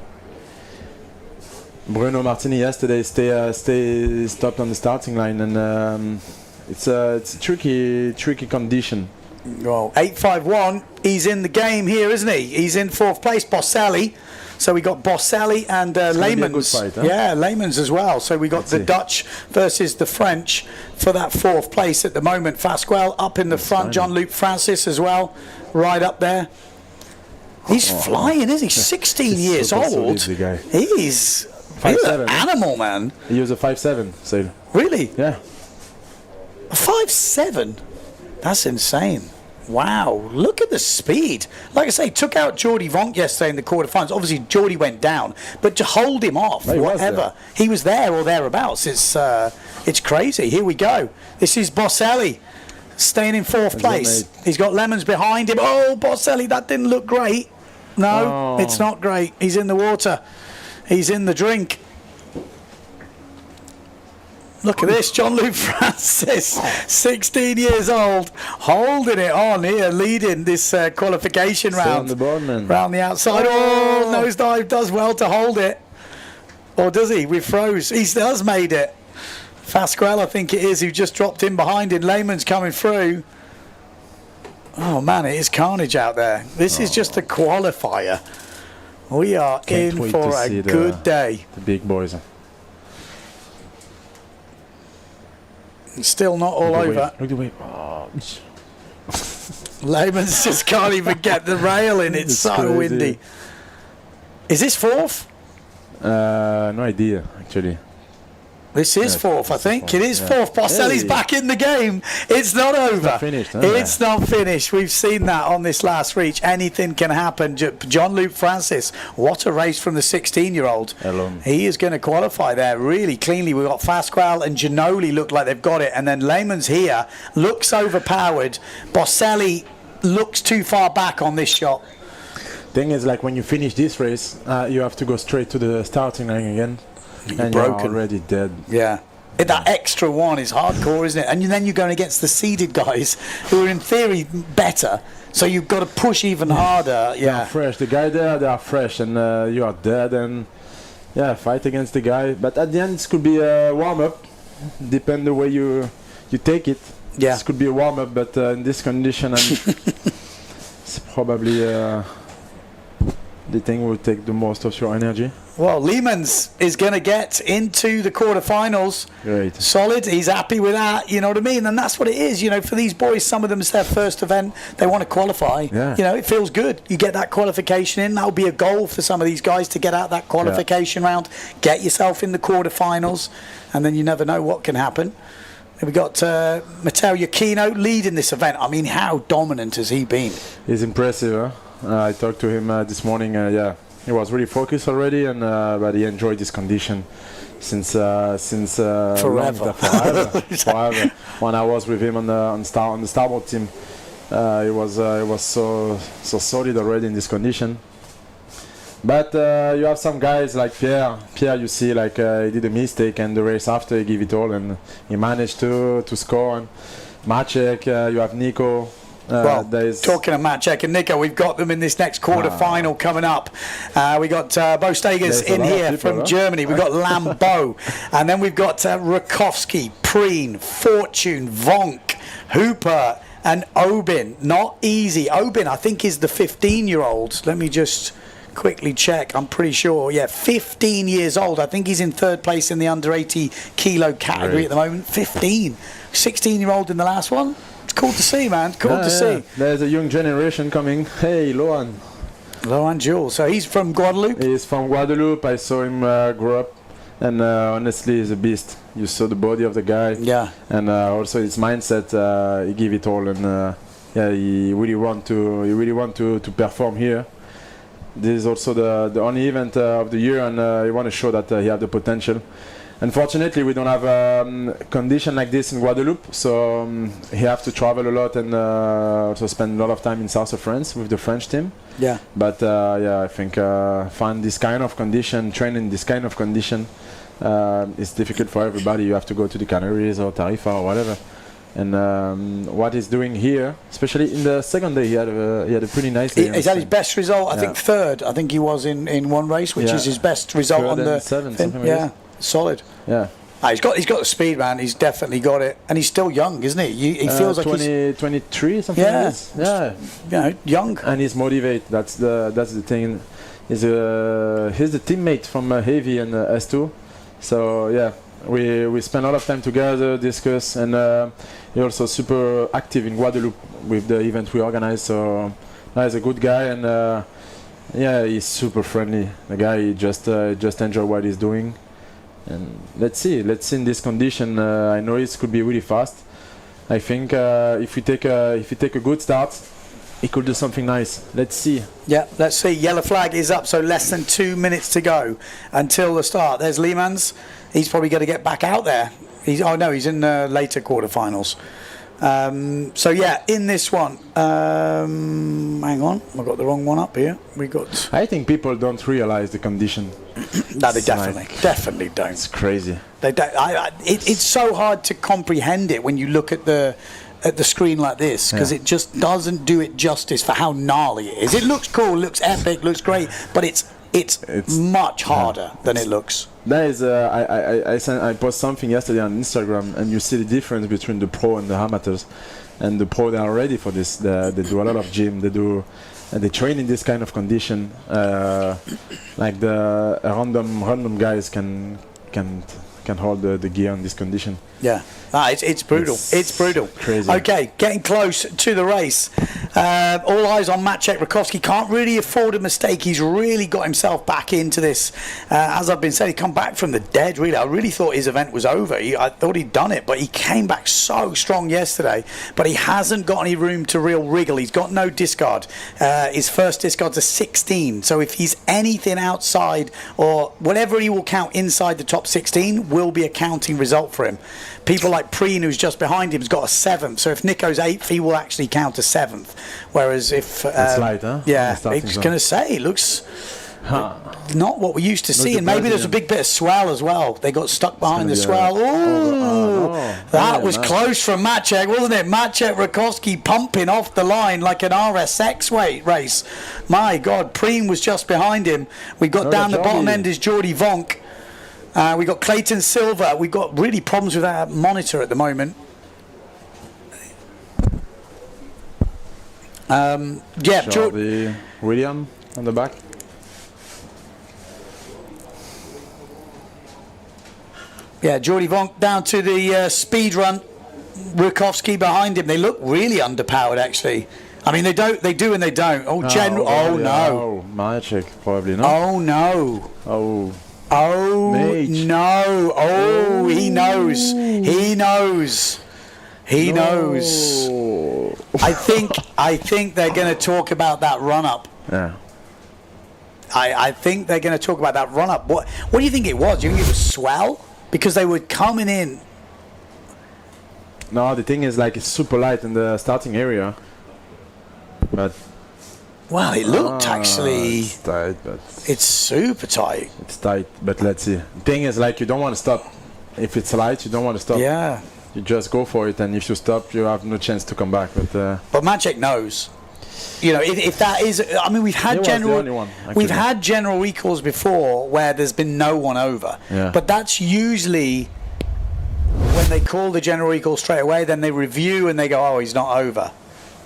Speaker 23: Bruno Martini yesterday stopped on the starting line, and it's a tricky condition.
Speaker 12: Well, 851, he's in the game here, isn't he? He's in fourth place, Bosselli. So we got Bosselli and Leemans.
Speaker 23: Huh?
Speaker 12: Yeah, Leemans as well. So we got the Dutch versus the French for that fourth place at the moment. Fasquel up in the front, Jean-Luc Francis as well, right up there. He's flying, isn't he? 16 years old. He's an animal, man.
Speaker 23: He was a 5'7", so.
Speaker 12: Really?
Speaker 23: Yeah.
Speaker 12: A 5'7"? That's insane. Wow, look at the speed. Like I say, took out Jordi Vonk yesterday in the quarterfinals. Obviously, Jordi went down, but to hold him off, he was there or thereabouts. It's crazy. Here we go. This is Bosselli staying in fourth place. He's got Lemons behind him. Oh, Bosselli, that didn't look great. No, it's not great. He's in the water. He's in the drink. Look at this, Jean-Luc Francis, 16 years old, holding it on here, leading this qualification round. Round the outside. Oh, nosedive does well to hold it. Or does he? With Froze. He has made it. Fasquel, I think it is, who just dropped in behind him. Lehman's coming through. Oh, man, it is carnage out there. This is just a qualifier. We are
Speaker 23: Can't
Speaker 12: in
Speaker 23: wait
Speaker 12: for
Speaker 23: to
Speaker 12: a
Speaker 23: see
Speaker 12: good day.
Speaker 23: The big boys.
Speaker 12: It's still not all
Speaker 23: Look
Speaker 12: over.
Speaker 23: the wave. Oh.
Speaker 12: Lehman's just can't even get the rail in. It's so
Speaker 23: crazy.
Speaker 12: windy. Is this fourth?
Speaker 23: No idea, actually.
Speaker 12: This is fourth, I think. It is fourth. Boselli's
Speaker 23: Hey.
Speaker 12: back in the game. It's not over.
Speaker 23: not finished, huh?
Speaker 12: It's not finished. We've seen that on this last reach. Anything can happen. John-Luke Francis, what a race from the 16-year-old. He is going to qualify there really cleanly. We've got Fasquale and Ginoli look like they've got it. And then Lehman's here, looks overpowered. Boselli looks too far back on this shot.
Speaker 23: Thing is, like when you finish this race, you have to go straight to the starting line again. And
Speaker 12: broken.
Speaker 23: you're already dead.
Speaker 12: Yeah. That extra one is hardcore, isn't it? And then you're going against the seeded guys who are in theory better. So you've got to push even harder.
Speaker 23: They are fresh. The guy there, they are fresh, and you are dead. And yeah, fight against the guy. But at the end, this could be a warm-up. Depend the way you take it.
Speaker 12: Yeah.
Speaker 23: This could be a warm-up, but in this condition, it's probably the thing will take the most of your energy.
Speaker 12: Well, Lehman's is going to get into the quarterfinals.
Speaker 23: Great.
Speaker 12: Solid. He's happy with that. You know what I mean? And that's what it is. You know, for these boys, some of them, it's their first event. They want to qualify.
Speaker 23: Yeah.
Speaker 12: You know, it feels good. You get that qualification in. That'll be a goal for some of these guys to get out that qualification round, get yourself in the quarterfinals, and then you never know what can happen. And we got Matteo Iachino leading this event. I mean, how dominant has he been?
Speaker 23: He's impressive. Huh? I talked to him this morning. Yeah, he was really focused already, and but he enjoyed this condition since
Speaker 12: forever.
Speaker 23: Forever. When I was with him on the starboard team, he was so solid already in this condition. But you have some guys like Pierre. Pierre, you see, like he did a mistake, and the race after he gave it all, and he managed to score. And Maciek, you have Nico.
Speaker 12: Well, talking of Maciek and Nico, we've got them in this next quarter-final coming up. We got Bo Stegers in here from Germany. We've got Lambeau. And then we've got Rakowski, Preen, Fortune, Vonk, Hooper, and Obin. Not easy. Obin, I think, is the 15-year-old. Let me just quickly check. I'm pretty sure. Yeah, 15 years old. I think he's in third place in the under 80 kilo category at the moment. 15. 16-year-old in the last one. It's cool to see, man. Cool to see.
Speaker 23: There's a young generation coming. Hey, Lohan
Speaker 12: Jules. So he's from Guadeloupe?
Speaker 23: He's from Guadeloupe. I saw him grow up. And honestly, he's a beast. You saw the body of the guy.
Speaker 12: Yeah.
Speaker 23: And also his mindset, he gave it all. And yeah, he really want to perform here. This is also the only event of the year, and he want to show that he have the potential. Unfortunately, we don't have a condition like this in Guadeloupe, so he have to travel a lot and also spend a lot of time in south of France with the French team.
Speaker 12: Yeah.
Speaker 23: But yeah, I think find this kind of condition, train in this kind of condition, is difficult for everybody. You have to go to the Canaries or Tarifa or whatever. And what he's doing here, especially in the second day, he had a pretty nice day.
Speaker 12: Is that his best result? I think third. I think he was in one race, which is his best result on the
Speaker 23: seven.
Speaker 12: Solid.
Speaker 23: Yeah.
Speaker 12: He's got the speed, man. He's definitely got it, and he's still young, isn't he? He feels like
Speaker 23: 23, something like this. Yeah,
Speaker 12: you know, young.
Speaker 23: And he's motivated. That's the thing. He's the teammate from Heavy and S2. So yeah, we spend a lot of time together, discuss, and he's also super active in Guadeloupe with the event we organize. So he's a good guy, and yeah, he's super friendly. The guy he just enjoy what he's doing. And let's see in this condition. I know it could be really fast. I think if we take a good start, he could do something nice. Let's see.
Speaker 12: Yeah, let's see. Yellow flag is up, so less than 2 minutes to go until the start. There's Leemans. He's probably going to get back out there. He's in later quarterfinals. So yeah, in this one, hang on, I've got the wrong one up here.
Speaker 23: I think people don't realize the condition.
Speaker 12: No, they definitely don't.
Speaker 23: It's crazy.
Speaker 12: They don't. It's so hard to comprehend it when you look at the screen like this, because it just doesn't do it justice for how gnarly it is. It looks cool, looks epic, looks great, but it's much harder than it looks.
Speaker 23: That is, I posted something yesterday on Instagram, and you see the difference between the pro and the amateurs. And the pro, they are ready for this. They do a lot of gym. They do they train in this kind of condition. Like the random guys can hold the gear in this condition.
Speaker 12: Yeah, it's brutal. It's brutal.
Speaker 23: Crazy.
Speaker 12: Okay, getting close to the race. All eyes on Maciej Rakowski. Can't really afford a mistake. He's really got himself back into this. As I've been saying, he come back from the dead, really. I really thought his event was over. I thought he'd done it, but he came back so strong yesterday. But he hasn't got any room to real wriggle. He's got no discard. His first discard's a 16. So if he's anything outside, or whatever he will count inside the top 16, will be a counting result for him. People like Preen, who's just behind him, has got a 7th. So if Nico's 8th, he will actually count a 7th. Whereas if...
Speaker 23: it's light, huh?
Speaker 12: Yeah, I was going to say, it looks not what we used to see. And maybe there's a big bit of swell as well. They got stuck behind the swell. Ooh, that was close from Maciej, wasn't it? Maciej Rakowski pumping off the line like an RSX race. My God, Preen was just behind him. We got down the bottom end is Jordi Vonk. We got Clayton Silva. We've got really problems with our monitor at the moment.
Speaker 23: Yeah, William on the back.
Speaker 12: Yeah, Jordi Vonk down to the speed run. Rakowski behind him. They look really underpowered, actually. I mean, they do and they don't. Oh, no.
Speaker 23: Oh, Maciej probably not.
Speaker 12: Oh, no.
Speaker 23: Oh,
Speaker 12: no. Oh, he knows. He knows. He knows. I think they're going to talk about that run-up.
Speaker 23: Yeah.
Speaker 12: I think they're going to talk about that run-up. What do you think it was? Do you think it was swell? Because they were coming in.
Speaker 23: No, the thing is, like, it's super light in the starting area. But...
Speaker 12: Well, it looked actually...
Speaker 23: It's tight, but...
Speaker 12: It's super tight.
Speaker 23: It's tight, but let's see. The thing is, like, you don't want to stop. If it's light, you don't want to stop.
Speaker 12: Yeah.
Speaker 23: You just go for it, and if you stop, you have no chance to come back.
Speaker 12: But Maciej knows. You know, if that is... I mean, we've had general recalls before where there's been no one over.
Speaker 23: Yeah.
Speaker 12: But that's usually... When they call the general recall straight away, then they review and they go, oh, he's not over.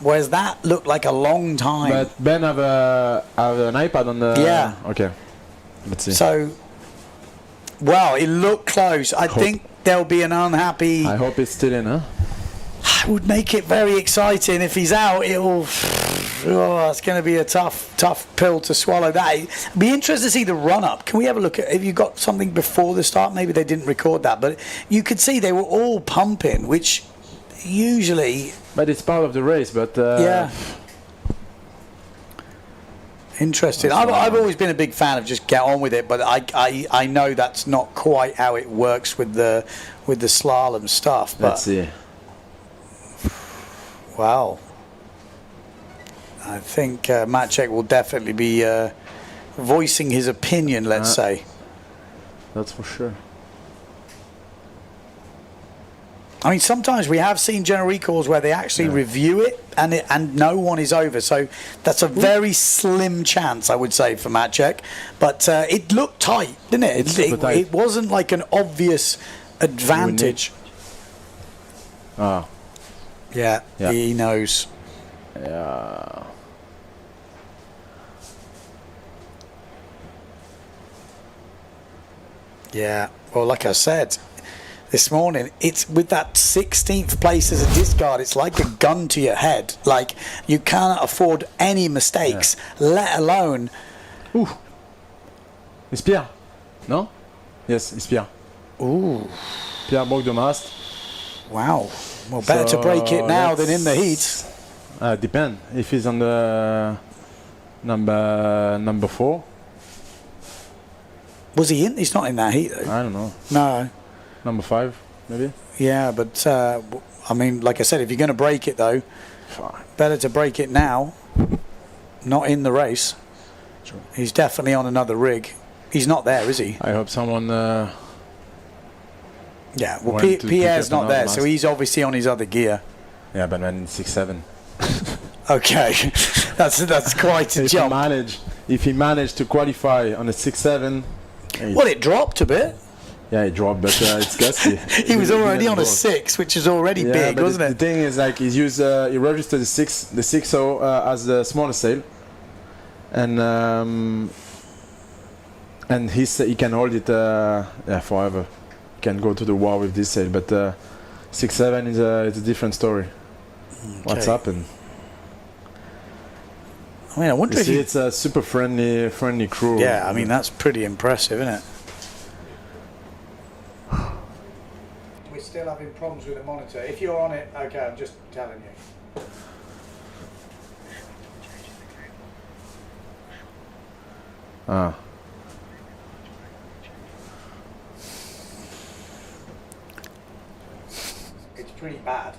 Speaker 12: Whereas that looked like a long time.
Speaker 23: But Ben have an iPad on the...
Speaker 12: Yeah.
Speaker 23: Okay. Let's see.
Speaker 12: So, well, it looked close. I think there'll be an unhappy...
Speaker 23: I hope it's still in, huh?
Speaker 12: I would make it very exciting. If he's out, it'll... Oh, it's going to be a tough pill to swallow. That it'd be interesting to see the run-up. Can we have a look at... Have you got something before the start? Maybe they didn't record that. But you could see they were all pumping, which usually...
Speaker 23: But it's part of the race, but...
Speaker 12: yeah. Interesting. I've always been a big fan of just get on with it, but I know that's not quite how it works with the slalom stuff. But
Speaker 23: let's see.
Speaker 12: Wow. I think Maciej will definitely be voicing his opinion, let's say.
Speaker 23: That's for sure.
Speaker 12: I mean, sometimes we have seen general recalls where they actually review it and no one is over. So that's a very slim chance, I would say, for Maciej. But it looked tight, didn't it? It wasn't like an obvious advantage.
Speaker 23: Ah.
Speaker 12: Yeah, he knows.
Speaker 23: Yeah.
Speaker 12: Yeah. Well, like I said this morning, it's with that 16th place as a discard, it's like a gun to your head. Like, you cannot afford any mistakes, let alone...
Speaker 23: Ooh. It's Pierre. No? Yes, it's Pierre.
Speaker 12: Ooh.
Speaker 23: Pierre broke the mast.
Speaker 12: Wow. Well, better to break it now than in the heat.
Speaker 23: Depend. If he's on the number 4.
Speaker 12: Was he in? He's not in that heat, though.
Speaker 23: I don't know.
Speaker 12: No.
Speaker 23: Number 5, maybe?
Speaker 12: Yeah, but, I mean, like I said, if you're going to break it, though, better to break it now, not in the race.
Speaker 23: True.
Speaker 12: He's definitely on another rig. He's not there, is he?
Speaker 23: I hope someone...
Speaker 12: yeah, well, Pierre's not there, so he's obviously on his other gear.
Speaker 23: Yeah, but then 6-7.
Speaker 12: Okay, that's quite a jump.
Speaker 23: If he managed to qualify on a 6-7...
Speaker 12: Well, it dropped a bit.
Speaker 23: Yeah, it dropped, but it's gusty.
Speaker 12: He was already on a 6, which is already big, wasn't it?
Speaker 23: The thing is, like, he registered the 6-0 as the smallest sail. and he can hold it forever. He can go to the war with this sail, but 6-7 is a different story. What's happened?
Speaker 12: I mean, I wonder if
Speaker 23: it's a super friendly crew.
Speaker 12: Yeah, I mean that's pretty impressive, isn't it? We're still having problems with the monitor. If you're on it, okay, I'm just telling you.
Speaker 23: Ah.
Speaker 12: It's pretty bad.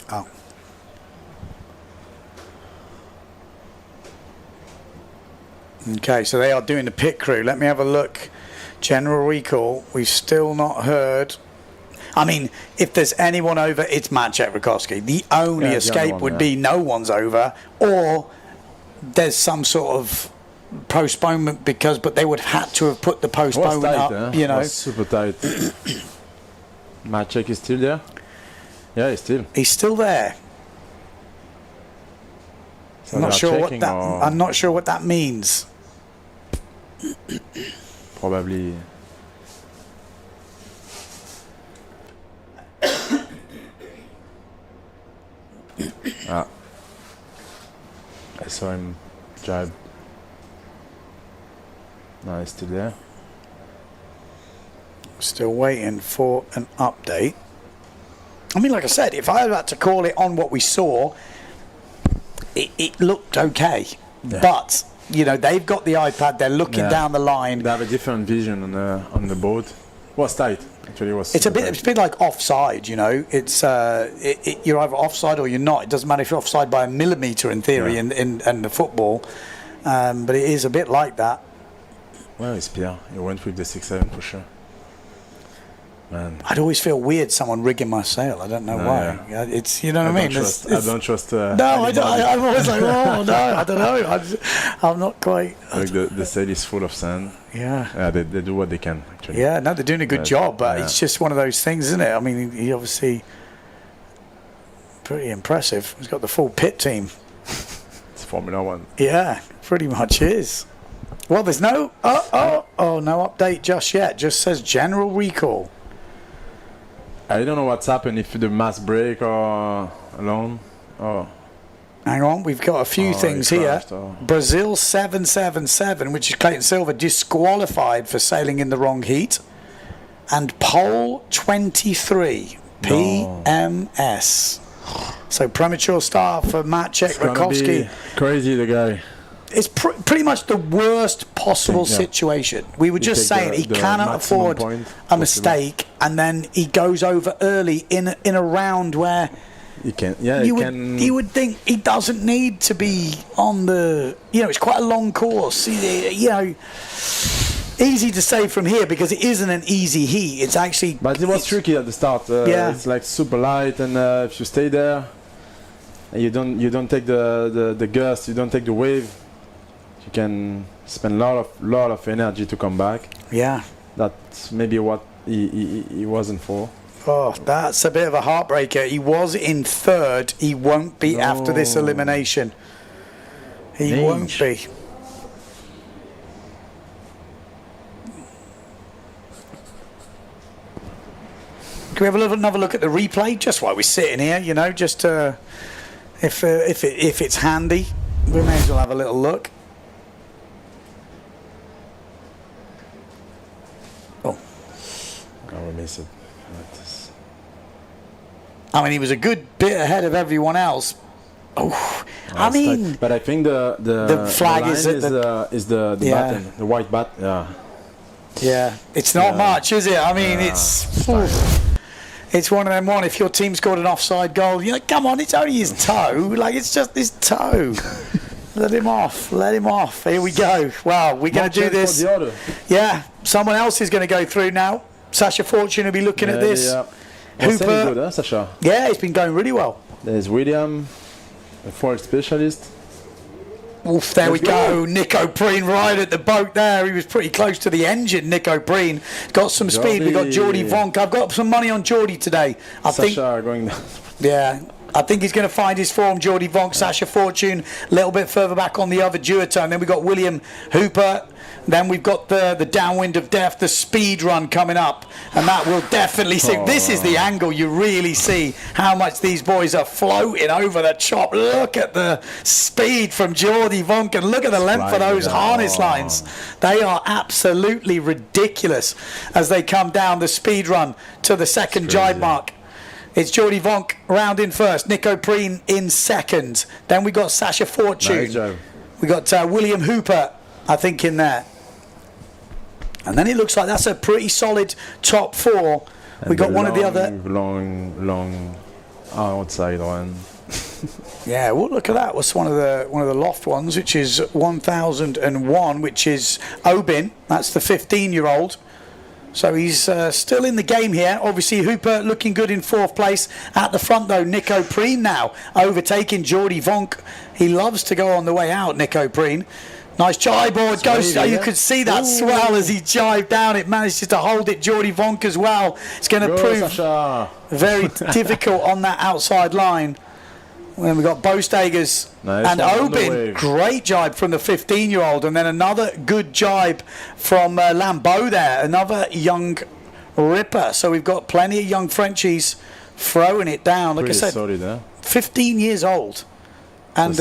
Speaker 12: Oh. Okay, so they are doing the pit crew. Let me have a look. General recall. We've still not heard. I mean, if there's anyone over, it's Maciej Rakowski. The only escape would be no one's over, or there's some sort of postponement but they would have had to have put the postponement
Speaker 23: tight,
Speaker 12: up, you know.
Speaker 23: Was super tight. Maciej is still there? Yeah, he's still there. So
Speaker 12: I'm not sure what that means.
Speaker 23: Probably. I saw him jibe. No, he's still there.
Speaker 12: Still waiting for an update. I mean, like I said, if I had to call it on what we saw, it looked okay. Yeah. But, you know, they've got the iPad, they're looking down the line.
Speaker 23: They have a different vision on the boat. It was tight. Actually,
Speaker 12: it's a bit like offside, you know. It's you're either offside or you're not. It doesn't matter if you're offside by a millimetre in theory in the football, but it is a bit like that.
Speaker 23: Well, it's Pierre. He went with the 6-7 for sure. Man.
Speaker 12: I'd always feel weird someone rigging my sail. I don't know why. Yeah. It's, you know what I mean.
Speaker 23: I don't trust.
Speaker 12: No, I'm always like, oh no, I don't know. I'm not quite.
Speaker 23: Like the sail is full of sand.
Speaker 12: Yeah.
Speaker 23: They do what they can actually.
Speaker 12: Yeah, no, they're doing a good job, but it's just one of those things, isn't it? I mean, he obviously pretty impressive. He's got the full pit team.
Speaker 23: It's Formula One.
Speaker 12: Yeah, pretty much is. Well, there's no no update just yet. Just says general recall.
Speaker 23: I don't know what's happened, if the mass break or alone. Oh.
Speaker 12: Hang on, we've got a few things here. Brazil 777, which is Clayton Silver, disqualified for sailing in the wrong heat. And pole 23, PMS. So premature start for Maciej Rakowski.
Speaker 23: Crazy, the guy.
Speaker 12: It's pretty much the worst possible situation. We were just saying he cannot afford a mistake, and then he goes over early in a round where you would think he doesn't need to be on the. You know, it's quite a long course. You know, easy to say from here because it isn't an easy heat. It's actually.
Speaker 23: But it was tricky at the start. It's like super light, and if you stay there, and you don't take the gust, you don't take the wave. You can spend a lot of energy to come back.
Speaker 12: Yeah.
Speaker 23: That's maybe what he wasn't for.
Speaker 12: Oh, that's a bit of a heartbreaker. He was in third. He won't be after this elimination. He won't be. Can we have another look at the replay just while we're sitting here? You know, just if it's handy, we may as well have a little look.
Speaker 23: I will miss it.
Speaker 12: I mean, he was a good bit ahead of everyone else. Oh, I mean,
Speaker 23: but I think the
Speaker 12: flag is
Speaker 23: the button, the white button. Yeah.
Speaker 12: Yeah, it's not much, is it? I mean, it's one of them. If your team scored an offside goal, you're like, come on, it's only his toe. Like, it's just his toe. Let him off. Let him off. Here we go. Wow, we're going to do this. Yeah, someone else is going to go through now. Sasha Fortune will be looking at this.
Speaker 23: Yeah.
Speaker 12: Hooper.
Speaker 23: Good, huh, Sasha?
Speaker 12: Yeah, it's been going really well.
Speaker 23: There's William, a foil specialist.
Speaker 12: Oof, there we go. Nico Preen right at the boat there. He was pretty close to the engine, Nico Preen. Got some speed. We got Jordi Vonk. I've got some money on Jordi today. I think going down. Yeah. I think he's going to find his form, Jordi Vonk. Sasha Fortune a little bit further back on the other duotone. Then we've got William Hooper. Then we've got the downwind of death, the speed run coming up, and that will definitely see. This is the angle you really see how much these boys are floating over the chop. Look at the speed from Jordi Vonk, and look at the length of those harness lines. They are absolutely ridiculous as they come down the speed run to the second jibe mark. It's Jordi Vonk round in first, Nico Preen in second. Then we got Sasha Fortune. We got William Hooper, I think, in there. And then it looks like that's a pretty solid top four. And we got one of the other
Speaker 23: long outside one.
Speaker 12: Yeah, well, look at that. What's one of the loft ones, which is 1001, which is Obin. That's the 15-year-old. So he's still in the game here. Obviously, Hooper looking good in fourth place. At the front, though, Nico Preen now overtaking Jordi Vonk. He loves to go on the way out, Nico Preen. Nice jibe board goes. You could see that swell as he jibed down. It manages to hold it. Jordi Vonk as well. It's going to prove very difficult on that outside line. Then we got Bostagers and Obin. Great jibe from the 15-year-old, and then another good jibe from Lambeau there. Another young ripper. So we've got plenty of young Frenchies throwing it down. Like I said, 15 years old, and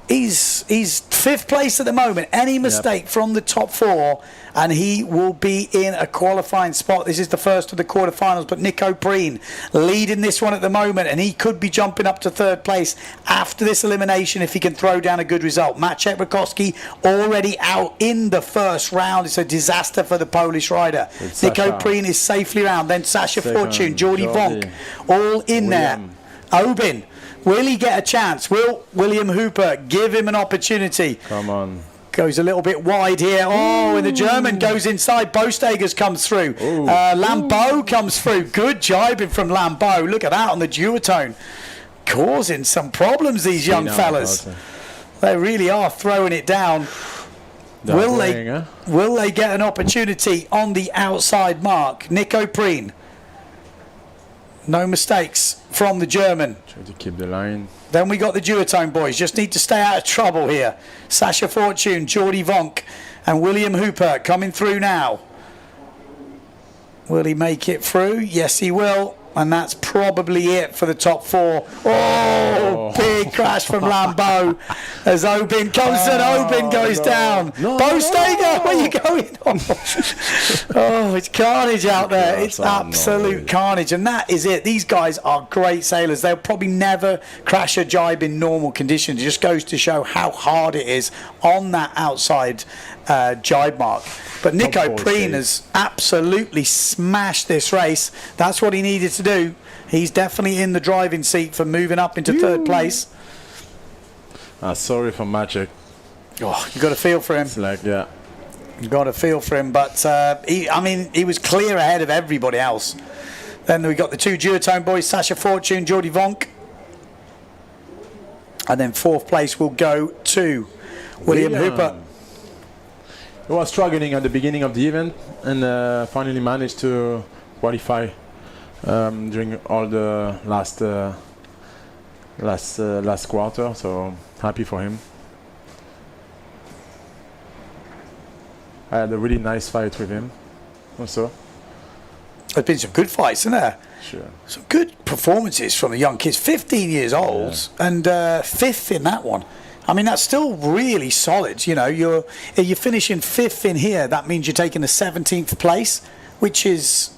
Speaker 12: he's fifth place at the moment. Any mistake from the top four and he will be in a qualifying spot. This is the first of the quarterfinals, but Nico Preen leading this one at the moment, and he could be jumping up to third place after this elimination if he can throw down a good result. Maciej Rakowski already out in the first round. It's a disaster for the Polish rider. Nico Preen is safely round. Then Sasha Fortune, Jordi Vonk, all in there. Obin, will he get a chance? Will William Hooper give him an opportunity?
Speaker 23: Come on.
Speaker 12: Goes a little bit wide here. Oh, and the German goes inside. Bostagers comes through. Lambeau comes through. Good jibing from Lambeau. Look at that on the duotone. Causing some problems, these young fellas. They really are throwing it down. Will they get an opportunity on the outside mark? Nico Preen. No mistakes from the German.
Speaker 23: Try to keep the line.
Speaker 12: Then we got the duotone boys. Just need to stay out of trouble here. Sasha Fortune, Jordi Vonk, and William Hooper coming through now. Will he make it through? Yes, he will. And that's probably it for the top four. Oh, big crash from Lambeau as Obin comes and Obin goes down. Bostager, where are you going? Oh, it's carnage out there. It's absolute carnage. And that is it. These guys are great sailors. They'll probably never crash a jibe in normal conditions. It just goes to show how hard it is on that outside jibe mark. But Nico Preen has absolutely smashed this race. That's what he needed to do. He's definitely in the driving seat for moving up into third place.
Speaker 23: Sorry for Maciej.
Speaker 12: Oh, you got a feel for him.
Speaker 23: It's like, yeah.
Speaker 12: You got a feel for him, but he was clear ahead of everybody else. Then we got the two duotone boys, Sasha Fortune, Jordi Vonk. And then fourth place will go to William Hooper.
Speaker 23: He was struggling at the beginning of the event and finally managed to qualify during all the last quarter. So happy for him. I had a really nice fight with him also.
Speaker 12: There's been some good fights, isn't there?
Speaker 23: Sure.
Speaker 12: Some good performances from the young kids. 15 years old and fifth in that one. I mean, that's still really solid. You know, you're finishing fifth in here. That means you're taking the 17th place, which is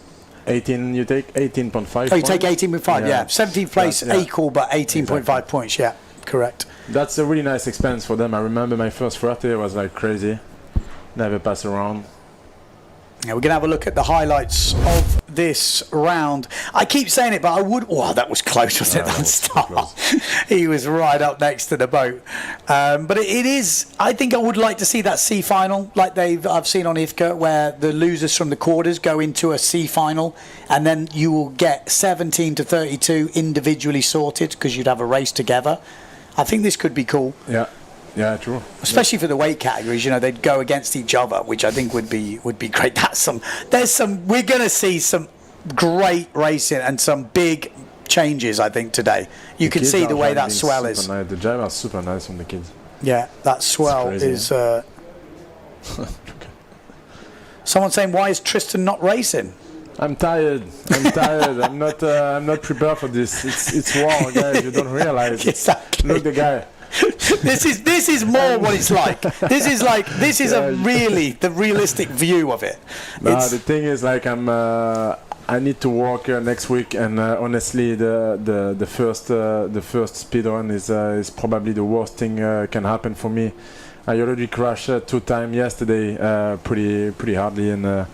Speaker 23: 18. You take 18.5.
Speaker 12: Oh, you take 18.5. Yeah, 17th place, equal, but 18.5 points. Yeah, correct.
Speaker 23: That's a really nice experience for them. I remember my first Fuerte was like crazy. Never pass around.
Speaker 12: Yeah, we're going to have a look at the highlights of this round. I keep saying it, but I would... Oh, that was close, wasn't it, that start? He was right up next to the boat. But it is... I think I would like to see that C final, like I've seen on IFCA, where the losers from the quarters go into a C final, and then you will get 17 to 32 individually sorted, because you'd have a race together. I think this could be cool.
Speaker 23: Yeah. Yeah, true.
Speaker 12: Especially for the weight categories, you know, they'd go against each other, which I think would be great. We're going to see some great racing and some big changes, I think, today. You can see the way that swell is.
Speaker 23: Nice. The drive are super nice from the kids.
Speaker 12: Yeah, that swell is. Someone saying, "Why is Tristan not racing?"
Speaker 23: I'm tired. I'm not prepared for this. It's war, guys. You don't realize.
Speaker 12: Exactly.
Speaker 23: Look, the guy.
Speaker 12: This is more what it's like. This is the realistic view of it.
Speaker 23: No, the thing is, like, I need to work next week, and honestly, the first speed run is probably the worst thing can happen for me. I already crashed 2 times yesterday, pretty hardly, and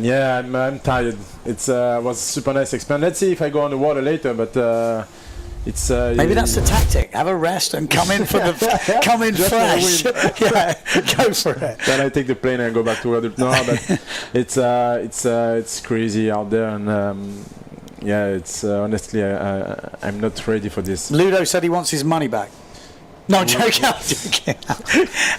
Speaker 23: yeah, I'm tired. It was a super nice experience. Let's see if I go on the water later, but it's
Speaker 12: maybe that's the tactic. Have a rest and come in fresh. Yeah, go for it.
Speaker 23: Then I take the plane and go back to work. No, but it's crazy out there, and yeah, it's honestly I'm not ready for this.
Speaker 12: Ludo said he wants his money back. No, I'm joking.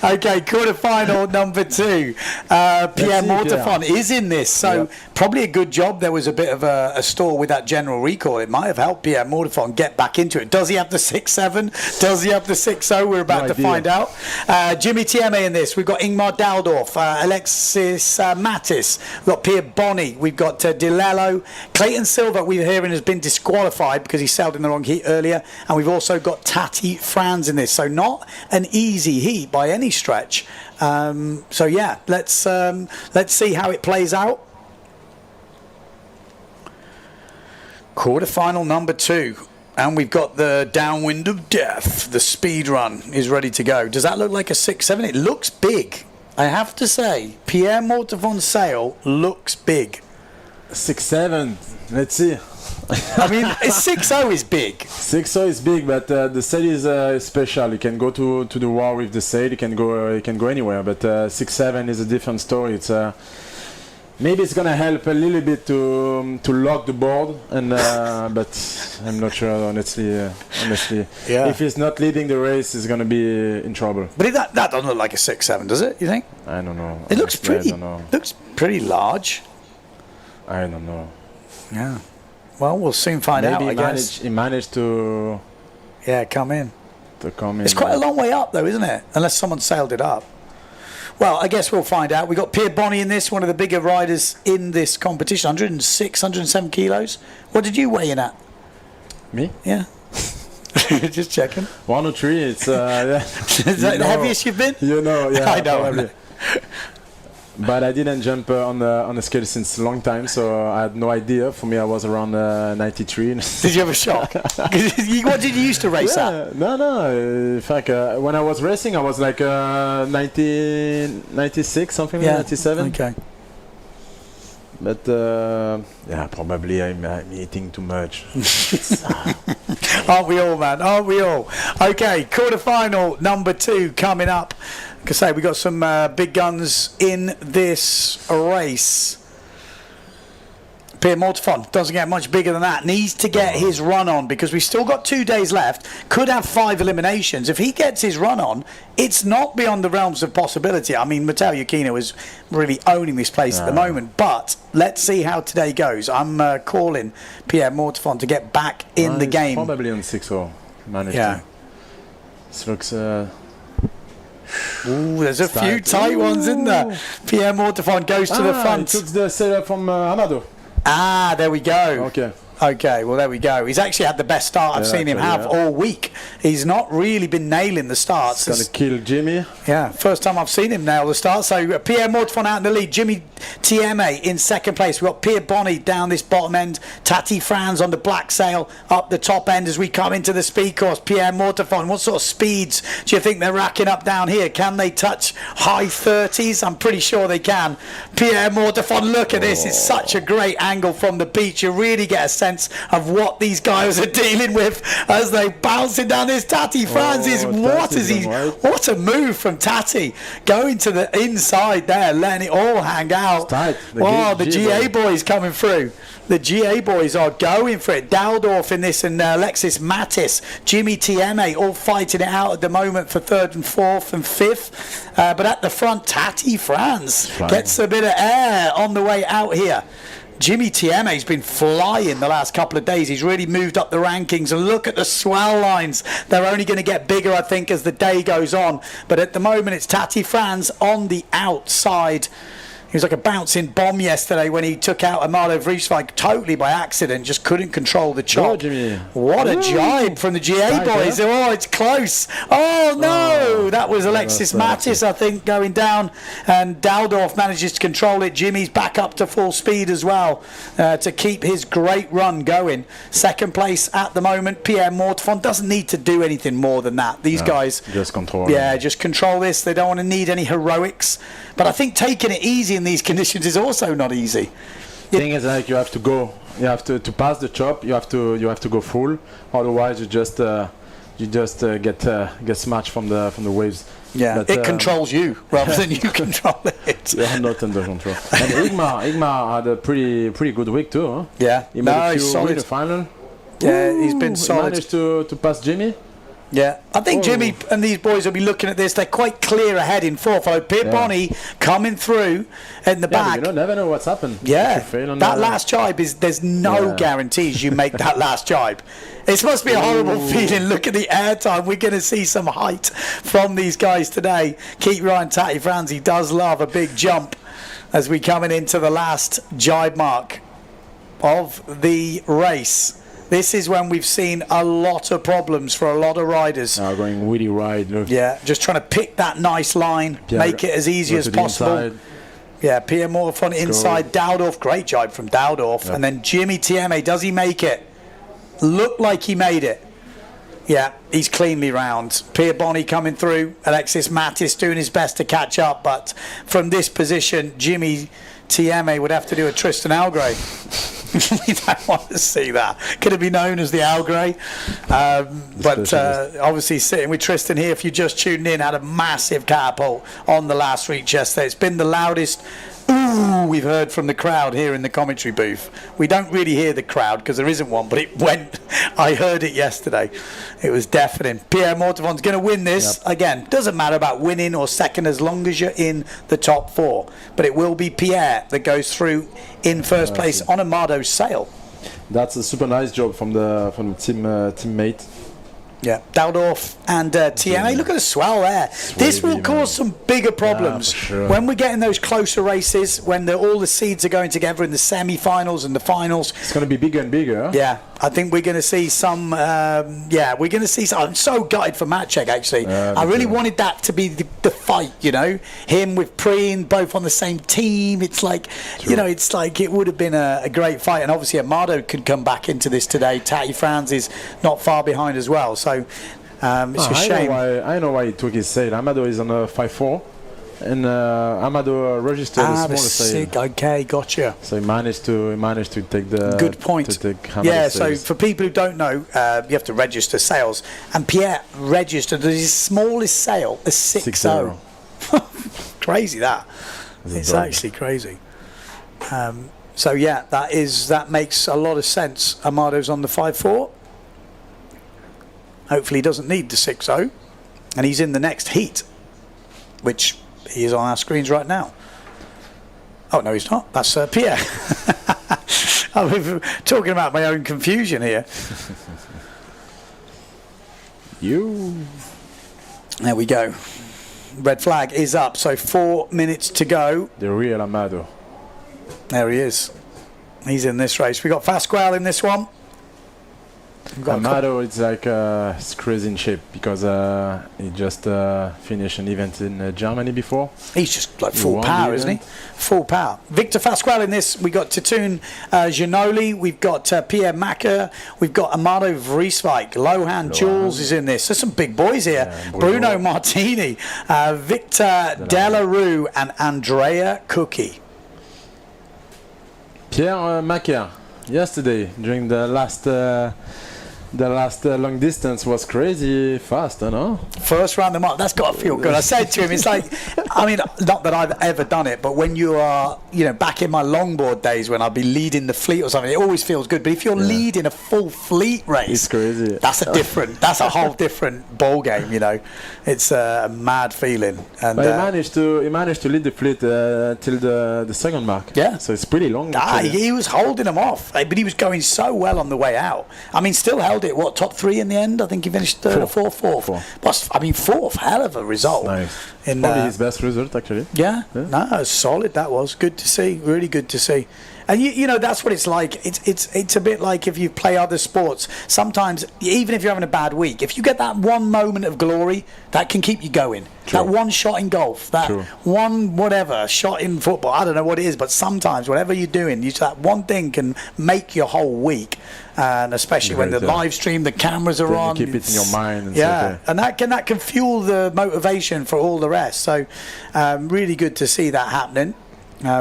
Speaker 12: Okay, quarter-final number 2. Pierre Mortefon is in this, so probably a good job there was a bit of a stall with that general recall. It might have helped Pierre Mortefon get back into it. Does he have the 6.7? Does he have the 6.0? We're about to find out. Jimmy Tieme in this. We've got Ingmar Daldorf, Alexis Mattis. We've got Pierre Bonney. We've got DiLello. Clayton Silva, we're hearing, has been disqualified because he sailed in the wrong heat earlier. And we've also got Tati Franz in this. So not an easy heat by any stretch. So yeah, let's see how it plays out. Quarterfinal number 2, and we've got the downwind of death. The speed run is ready to go. Does that look like a 6.7? It looks big, I have to say. Pierre Mortefon's sail looks big.
Speaker 23: 6.7. Let's see.
Speaker 12: I mean, 6.0 is big.
Speaker 23: 6.0 is big, but the sail is special. You can go to the war with the sail. You can go anywhere. But 6.7 is a different story. It's maybe it's gonna help a little bit to lock the board, and but I'm not sure, honestly.
Speaker 12: Yeah.
Speaker 23: If he's not leading the race, he's gonna be in trouble.
Speaker 12: But that doesn't look like a 6.7, does it? You think?
Speaker 23: I don't know.
Speaker 12: It looks
Speaker 23: Honestly,
Speaker 12: pretty.
Speaker 23: I don't know.
Speaker 12: Looks pretty large.
Speaker 23: I don't know.
Speaker 12: Yeah. Well, we'll soon find out, I guess.
Speaker 23: He managed to
Speaker 12: come in.
Speaker 23: It's
Speaker 12: quite a long way up, though, isn't it? Unless someone sailed it up. Well, I guess we'll find out. We've got Pierre Bonney in this, one of the bigger riders in this competition. 106, 107 kilos. What did you weigh in at?
Speaker 23: Me?
Speaker 12: Yeah. Just checking.
Speaker 23: 103. It's yeah.
Speaker 12: Is that the heaviest you've been?
Speaker 23: You know, yeah.
Speaker 12: I know.
Speaker 23: Probably. But I didn't jump on the scale since a long time, so I had no idea. For me, I was around 93.
Speaker 12: Did you have a shock? What did you used to race at?
Speaker 23: No. In fact, when I was racing, I was like 96, something like 97.
Speaker 12: Okay.
Speaker 23: But yeah, probably I'm eating too much.
Speaker 12: Aren't we all, man? Aren't we all? Okay, quarterfinal number 2 coming up. Like I say, we got some big guns in this race. Pierre Mortefon doesn't get much bigger than that. Needs to get his run on because we've still got 2 days left. Could have 5 eliminations. If he gets his run on, it's not beyond the realms of possibility. I mean, Matteo Iachino is really owning this place at the moment. But let's see how today goes. I'm calling Pierre Mortefon to get back in the game.
Speaker 23: Probably on 6-0. Managed to. This looks...
Speaker 12: Ooh, there's a few tight ones in there. Pierre Mortefon goes to the front.
Speaker 23: He took the sailor from Amado.
Speaker 12: Ah, there we go.
Speaker 23: Okay,
Speaker 12: well, there we go. He's actually had the best start I've seen him have all week. He's not really been nailing the starts.
Speaker 23: He's going to kill Jimmy.
Speaker 12: Yeah, first time I've seen him nail the start. So Pierre Mortefon out in the lead. Jimmy Tieme in second place. We've got Pierre Bonney down this bottom end. Tati Franz on the black sail up the top end as we come into the speed course. Pierre Mortefon, what sort of speeds do you think they're racking up down here? Can they touch high 30s? I'm pretty sure they can. Pierre Mortefon, look at this. It's such a great angle from the beach. You really get a sense of what these guys are dealing with as they bouncing down this. Tati Franz what a move from Tati, going to the inside there, letting it all hang out.
Speaker 23: The
Speaker 12: the GA boys coming through. The GA boys are going for it. Daldorf in this and Alexis Mattis, Jimmy Tieme all fighting it out at the moment for 3rd and 4th and 5th. But at the front, Tati Franz gets a bit of air on the way out here. Jimmy Tieme's been flying the last couple of days. He's really moved up the rankings. And look at the swell lines. They're only going to get bigger, I think, as the day goes on. But at the moment, it's Tati Franz on the outside. He was like a bouncing bomb yesterday when he took out Amado Vrieswijk totally by accident. Just couldn't control the chop. What a jibe from the GA boys. Oh, it's close. Oh, no. That was Alexis Mattis, I think, going down. And Daldorf manages to control it. Jimmy's back up to full speed as well to keep his great run going. Second place at the moment, Pierre Mortefond. Doesn't need to do anything more than that. These guys
Speaker 23: just control.
Speaker 12: Yeah, just control this. They don't want to need any heroics. But I think taking it easy in these conditions is also not easy.
Speaker 23: Thing is, like, you have to go. You have to pass the chop. You have to go full. Otherwise, you just get smashed from the waves.
Speaker 12: Yeah, but, it controls you rather than you control it.
Speaker 23: You're not under control. And Igmar had a pretty good week too. Huh?
Speaker 12: Yeah,
Speaker 23: he made he's solid. The final.
Speaker 12: Yeah, he's been solid.
Speaker 23: He managed to pass Jimmy.
Speaker 12: Yeah, I think Jimmy and these boys will be looking at this. They're quite clear ahead in 4th. Pierre Bonny coming through in the back.
Speaker 23: But you never know what's happened.
Speaker 12: Yeah, that last jibe is. There's no guarantees you make that last jibe. It must be a horrible feeling. Look at the air time. We're going to see some height from these guys today. Keep Ryan Tati Franz. He does love a big jump as we coming into the last jibe mark of the race. This is when we've seen a lot of problems for a lot of riders.
Speaker 23: Going really wide. Look.
Speaker 12: Yeah, just trying to pick that nice line, make it as easy as possible. Yeah, Pierre Mortefond inside. Daldorf, great jibe from Daldorf. And then Jimmy Tieme, does he make it? Looked like he made it. Yeah, he's cleanly round. Pierre Bonny coming through. Alexis Mattis doing his best to catch up. But from this position, Jimmy Tieme would have to do a Tristan Algray. We don't want to see that. Could it be known as the Algray? But obviously sitting with Tristan here, if you just tuned in, had a massive catapult on the last reach yesterday. It's been the loudest ooh we've heard from the crowd here in the commentary booth. We don't really hear the crowd because there isn't one, but it went. I heard it yesterday. It was deafening. Pierre Mortefond's going to win this. Again, doesn't matter about winning or second as long as you're in the top 4. But it will be Pierre that goes through in first place on Amado's sail.
Speaker 23: That's a super nice job from the teammate.
Speaker 12: Yeah, Daldorf and Tieme. Look at the swell there. This will cause some bigger problems when we get in those closer races, when all the seeds are going together in the semi-finals and the finals.
Speaker 23: It's going to be bigger and bigger.
Speaker 12: Yeah, I think we're going to see some. We're going to see some. I'm so gutted for Maciek, actually. I really wanted that to be the fight, you know. Him with Preen, both on the same team. It's like, it's like it would have been a great fight. And obviously, Amado could come back into this today. Tati Franz is not far behind as well. So it's a shame.
Speaker 23: I know why he took his sail. Amado is on a 5-4. And Amado registered a smaller sail.
Speaker 12: Okay, gotcha.
Speaker 23: So he managed to take the.
Speaker 12: Good point. So for people who don't know, you have to register sails, and Pierre registered his smallest sail, a 6-0. Crazy that. It's actually crazy. So yeah, that makes a lot of sense. Amado's on the 5-4. Hopefully he doesn't need the 6-0, and he's in the next heat, which he is on our screens right now. Oh, no, he's not. That's Pierre. I'm talking about my own confusion here. There we go. Red flag is up, so 4 minutes to go.
Speaker 23: The real Amado.
Speaker 12: There he is. He's in this race. We got Pasquale in this one.
Speaker 23: Amado is like crazy in shape because he just finished an event in Germany before.
Speaker 12: He's just like full power, isn't he? Full power. Victor Pasquale in this. We got Titoon Ginoli. We've got Pierre Macker. We've got Amado Vrieswijk. Lohan Jules is in this. There's some big boys here. Yeah, Bruno Martini, Victor Delarue, and Andrea Cookie.
Speaker 23: Pierre Macker yesterday during the last long distance was crazy fast, no?
Speaker 12: First round them up. That's got to feel good. I said to him, it's like, I mean, not that I've ever done it, but when you are, you know, back in my longboard days when I'd be leading the fleet or something, it always feels good. But if you're leading a full fleet race,
Speaker 23: it's crazy.
Speaker 12: That's a whole different ball game, you know. It's a mad feeling. And
Speaker 23: but he managed to lead the fleet till the second mark.
Speaker 12: Yeah.
Speaker 23: So it's pretty long.
Speaker 12: He was holding them off, but he was going so well on the way out. I mean, still held it, top 3 in the end? I think he finished third or fourth. But, I mean, fourth, hell of a result.
Speaker 23: Nice.
Speaker 12: Probably
Speaker 23: his best result, actually.
Speaker 12: Yeah. No, solid that was. Good to see. Really good to see. And you know, that's what it's like. It's a bit like if you play other sports. Sometimes, even if you're having a bad week, if you get that one moment of glory, that can keep you going. True. That one shot in golf, that one whatever shot in football. I don't know what it is, but sometimes whatever you're doing, that one thing can make your whole week. And especially when the live stream, the cameras are on.
Speaker 23: You keep it in your mind. And
Speaker 12: and that can fuel the motivation for all the rest. So, really good to see that happening.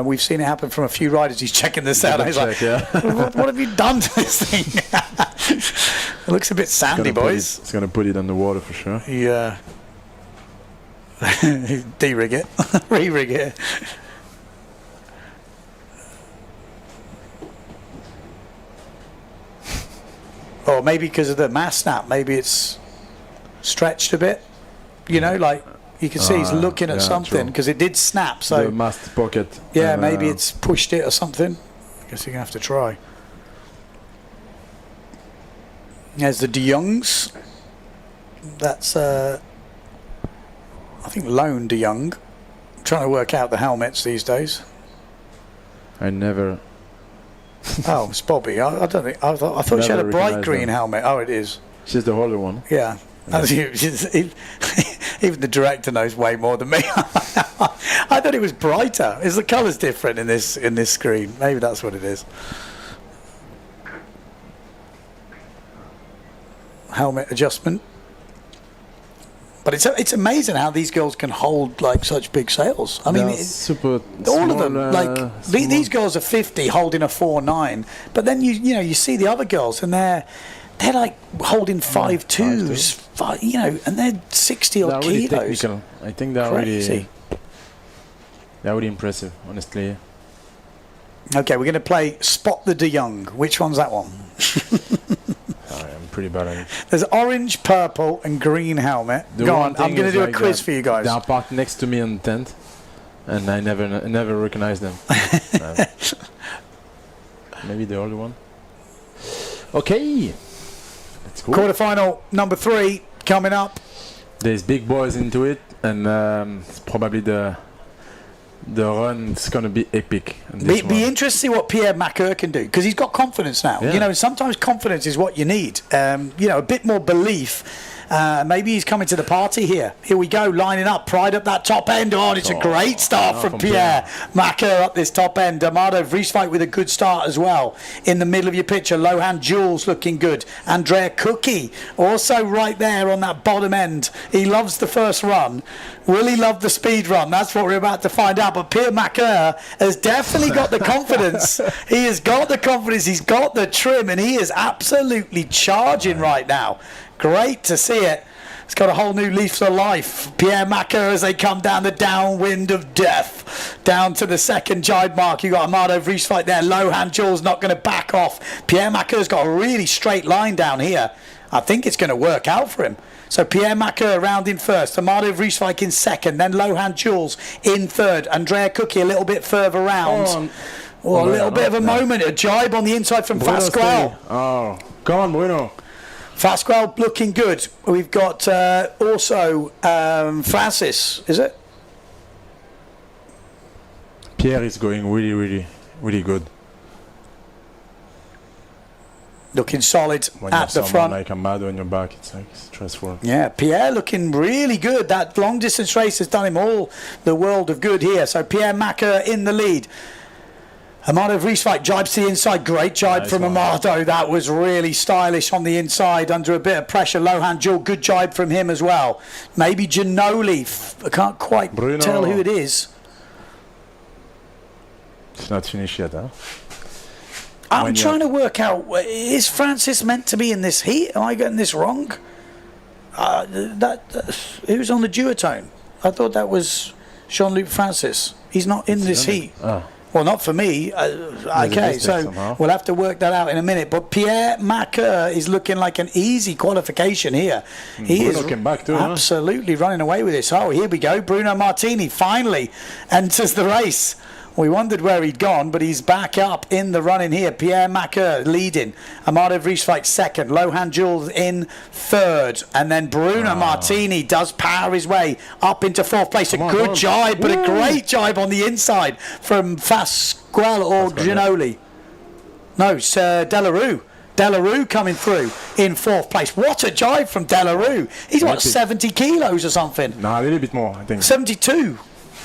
Speaker 12: We've seen it happen from a few riders. He's checking this out. He's like, what have you done to this thing? It looks a bit sandy, boys.
Speaker 23: It's going to put it on the water for sure.
Speaker 12: Yeah. De-rig it. Re-rig it. Or maybe because of the mast snap, maybe it's stretched a bit. You know, like you can see he's looking at something because it did snap. So
Speaker 23: the mast pocket.
Speaker 12: Yeah, maybe it's pushed it or something. I guess you're gonna have to try. There's the De Jongs. That's I think Lone De Jong. I'm trying to work out the helmets these days.
Speaker 23: I never.
Speaker 12: Oh, it's Bobby. I don't think. I thought she had a bright green helmet. Oh, it is.
Speaker 23: She's the older one.
Speaker 12: Yeah. Even the director knows way more than me. I thought it was brighter. Is the colours different in this screen? Maybe that's what it is. Helmet adjustment. But it's amazing how these girls can hold like such big sails. I mean, all of them. Like these girls are 50 holding a 4.9, but then you see the other girls and they're like holding 5.2s, and they're 60 odd
Speaker 23: really
Speaker 12: kilos.
Speaker 23: Technical. I think they're really impressive, honestly.
Speaker 12: Okay, we're going to play Spot the De Jong. Which one's that one?
Speaker 23: I'm pretty bad at it.
Speaker 12: There's orange, purple, and green helmet. Go on, I'm going to do a quiz for you guys.
Speaker 23: They are parked next to me in the tent, and I never recognize them. Maybe the older one. Okay. Let's go.
Speaker 12: Quarterfinal number 3 coming up.
Speaker 23: There's big boys into it, and it's probably the run is going to be epic.
Speaker 12: Be interested to see what Pierre Maqueur can do, because he's got confidence now.
Speaker 23: Yeah.
Speaker 12: Sometimes confidence is what you need. A bit more belief. Maybe he's coming to the party here. Here we go, lining up, pride up that top end. Oh, it's a great start from Pierre Maqueur up this top end. Amado Vrieswijk with a good start as well. In the middle of your picture, Lohan Jules looking good. Andrea Cookie also right there on that bottom end. He loves the first run. Will he love the speed run? That's what we're about to find out. But Pierre Maqueur has definitely got the confidence. He has got the confidence. He's got the trim, and he is absolutely charging right now. Great to see it. It's got a whole new leaf of life. Pierre Maqueur as they come down the downwind of death. Down to the second jibe mark. You got Amado Vrieswijk there. Lohan Jules not going to back off. Pierre Maqueur's got a really straight line down here. I think it's going to work out for him. So Pierre Maqueur round in first. Amado Vrieswijk in second. Then Lohan Jules in third. Andrea Cookie a little bit further round. A little bit of a moment. A jibe on the inside from Pasquale.
Speaker 23: Oh, come on, Bruno.
Speaker 12: Pasquale looking good. We've got also Francis, is it?
Speaker 23: Pierre is going really, really, really good.
Speaker 12: Looking solid
Speaker 23: when
Speaker 12: at the front.
Speaker 23: Like Amado on your back, it's like stressful.
Speaker 12: Yeah, Pierre looking really good. That long distance race has done him all the world of good here. So Pierre Maqueur in the lead. Amado Vrieswijk jibes to the inside. Great jibe from Amado. That was really stylish on the inside under a bit of pressure. Lohan Jules, good jibe from him as well. Maybe Ginoli. I can't quite tell who it is.
Speaker 23: It's not finished yet, huh?
Speaker 12: I'm trying to work out, is Francis meant to be in this heat? Am I getting this wrong? Who's on the duotone? I thought that was Jean-Luc Francis. He's not in this heat. Well, not for me. Okay, so we'll have to work that out in a minute. But Pierre Macker is looking like an easy qualification here. He is
Speaker 23: came back too,
Speaker 12: absolutely running away with this. Oh, here we go. Bruno Martini finally enters the race. We wondered where he'd gone, but he's back up in the running here. Pierre Macker leading. Amado Vrieswijk second. Lohan Jules in third. And then Bruno Martini does power his way up into fourth place. A good jibe, but a great jibe on the inside from Pasquale or Ginoli. No, it's Delarue. Delarue coming through in fourth place. What a jibe from Delarue. He's what, 70 kilos or something?
Speaker 23: No, a little bit more, I think.
Speaker 12: 72.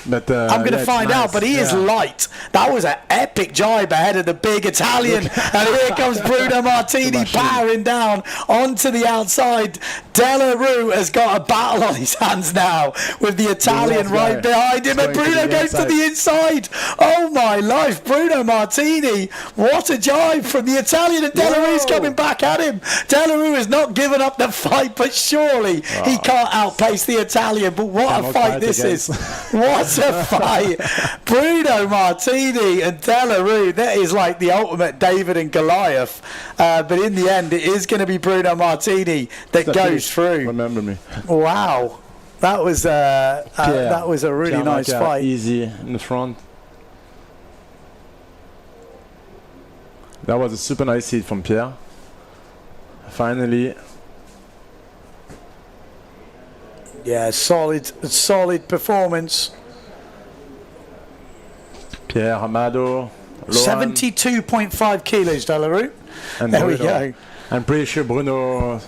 Speaker 23: But,
Speaker 12: I'm going to find out, but he is light. That was an epic jibe ahead of the big Italian. And here comes Bruno Martini powering down onto the outside. Delarue has got a battle on his hands now with the Italian right behind him. And Bruno goes to the inside. Oh, my life. Bruno Martini. What a jibe from the Italian. And Delarue's coming back at him. Delarue has not given up the fight, but surely he can't outpace the Italian. But what a fight this is. What a fight. Bruno Martini and Delarue, that is like the ultimate David and Goliath, but in the end it is going to be Bruno Martini that goes through.
Speaker 23: Remember me.
Speaker 12: Wow, that was a really nice fight.
Speaker 23: Easy in the front. That was a super nice hit from Pierre. Finally.
Speaker 12: Yeah, solid performance.
Speaker 23: Pierre, Amado,
Speaker 12: 72.5 kilos, Delarue.
Speaker 23: And
Speaker 12: there
Speaker 23: Bruno.
Speaker 12: We go.
Speaker 23: I'm pretty sure Bruno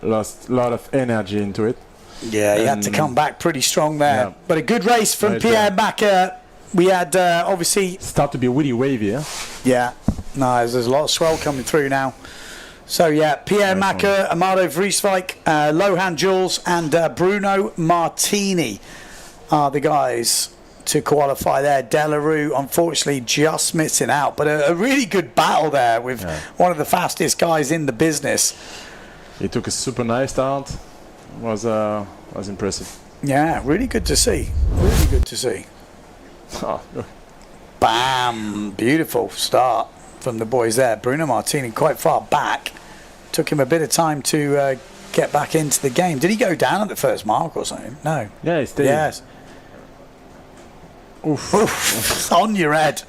Speaker 23: lost a lot of energy into it.
Speaker 12: Yeah, he had to come back pretty strong there. Yeah. But a good race from Pierre Macker. We had obviously...
Speaker 23: Start to be really wavy, eh?
Speaker 12: Yeah. No, there's a lot of swell coming through now. So, yeah, Pierre Macker, Amado Vrieswijk, Lohan Jules and Bruno Martini are the guys to qualify there. Delarue, unfortunately, just missing out. But a really good battle there with one of the fastest guys in the business.
Speaker 23: He took a super nice start. Was impressive.
Speaker 12: Yeah, really good to see. Really good to see. Bam! Beautiful start from the boys there. Bruno Martini quite far back. Took him a bit of time to get back into the game. Did he go down at the first mark or something? No.
Speaker 23: Yeah, he stayed.
Speaker 12: Yes. Oof. Oof. On your head.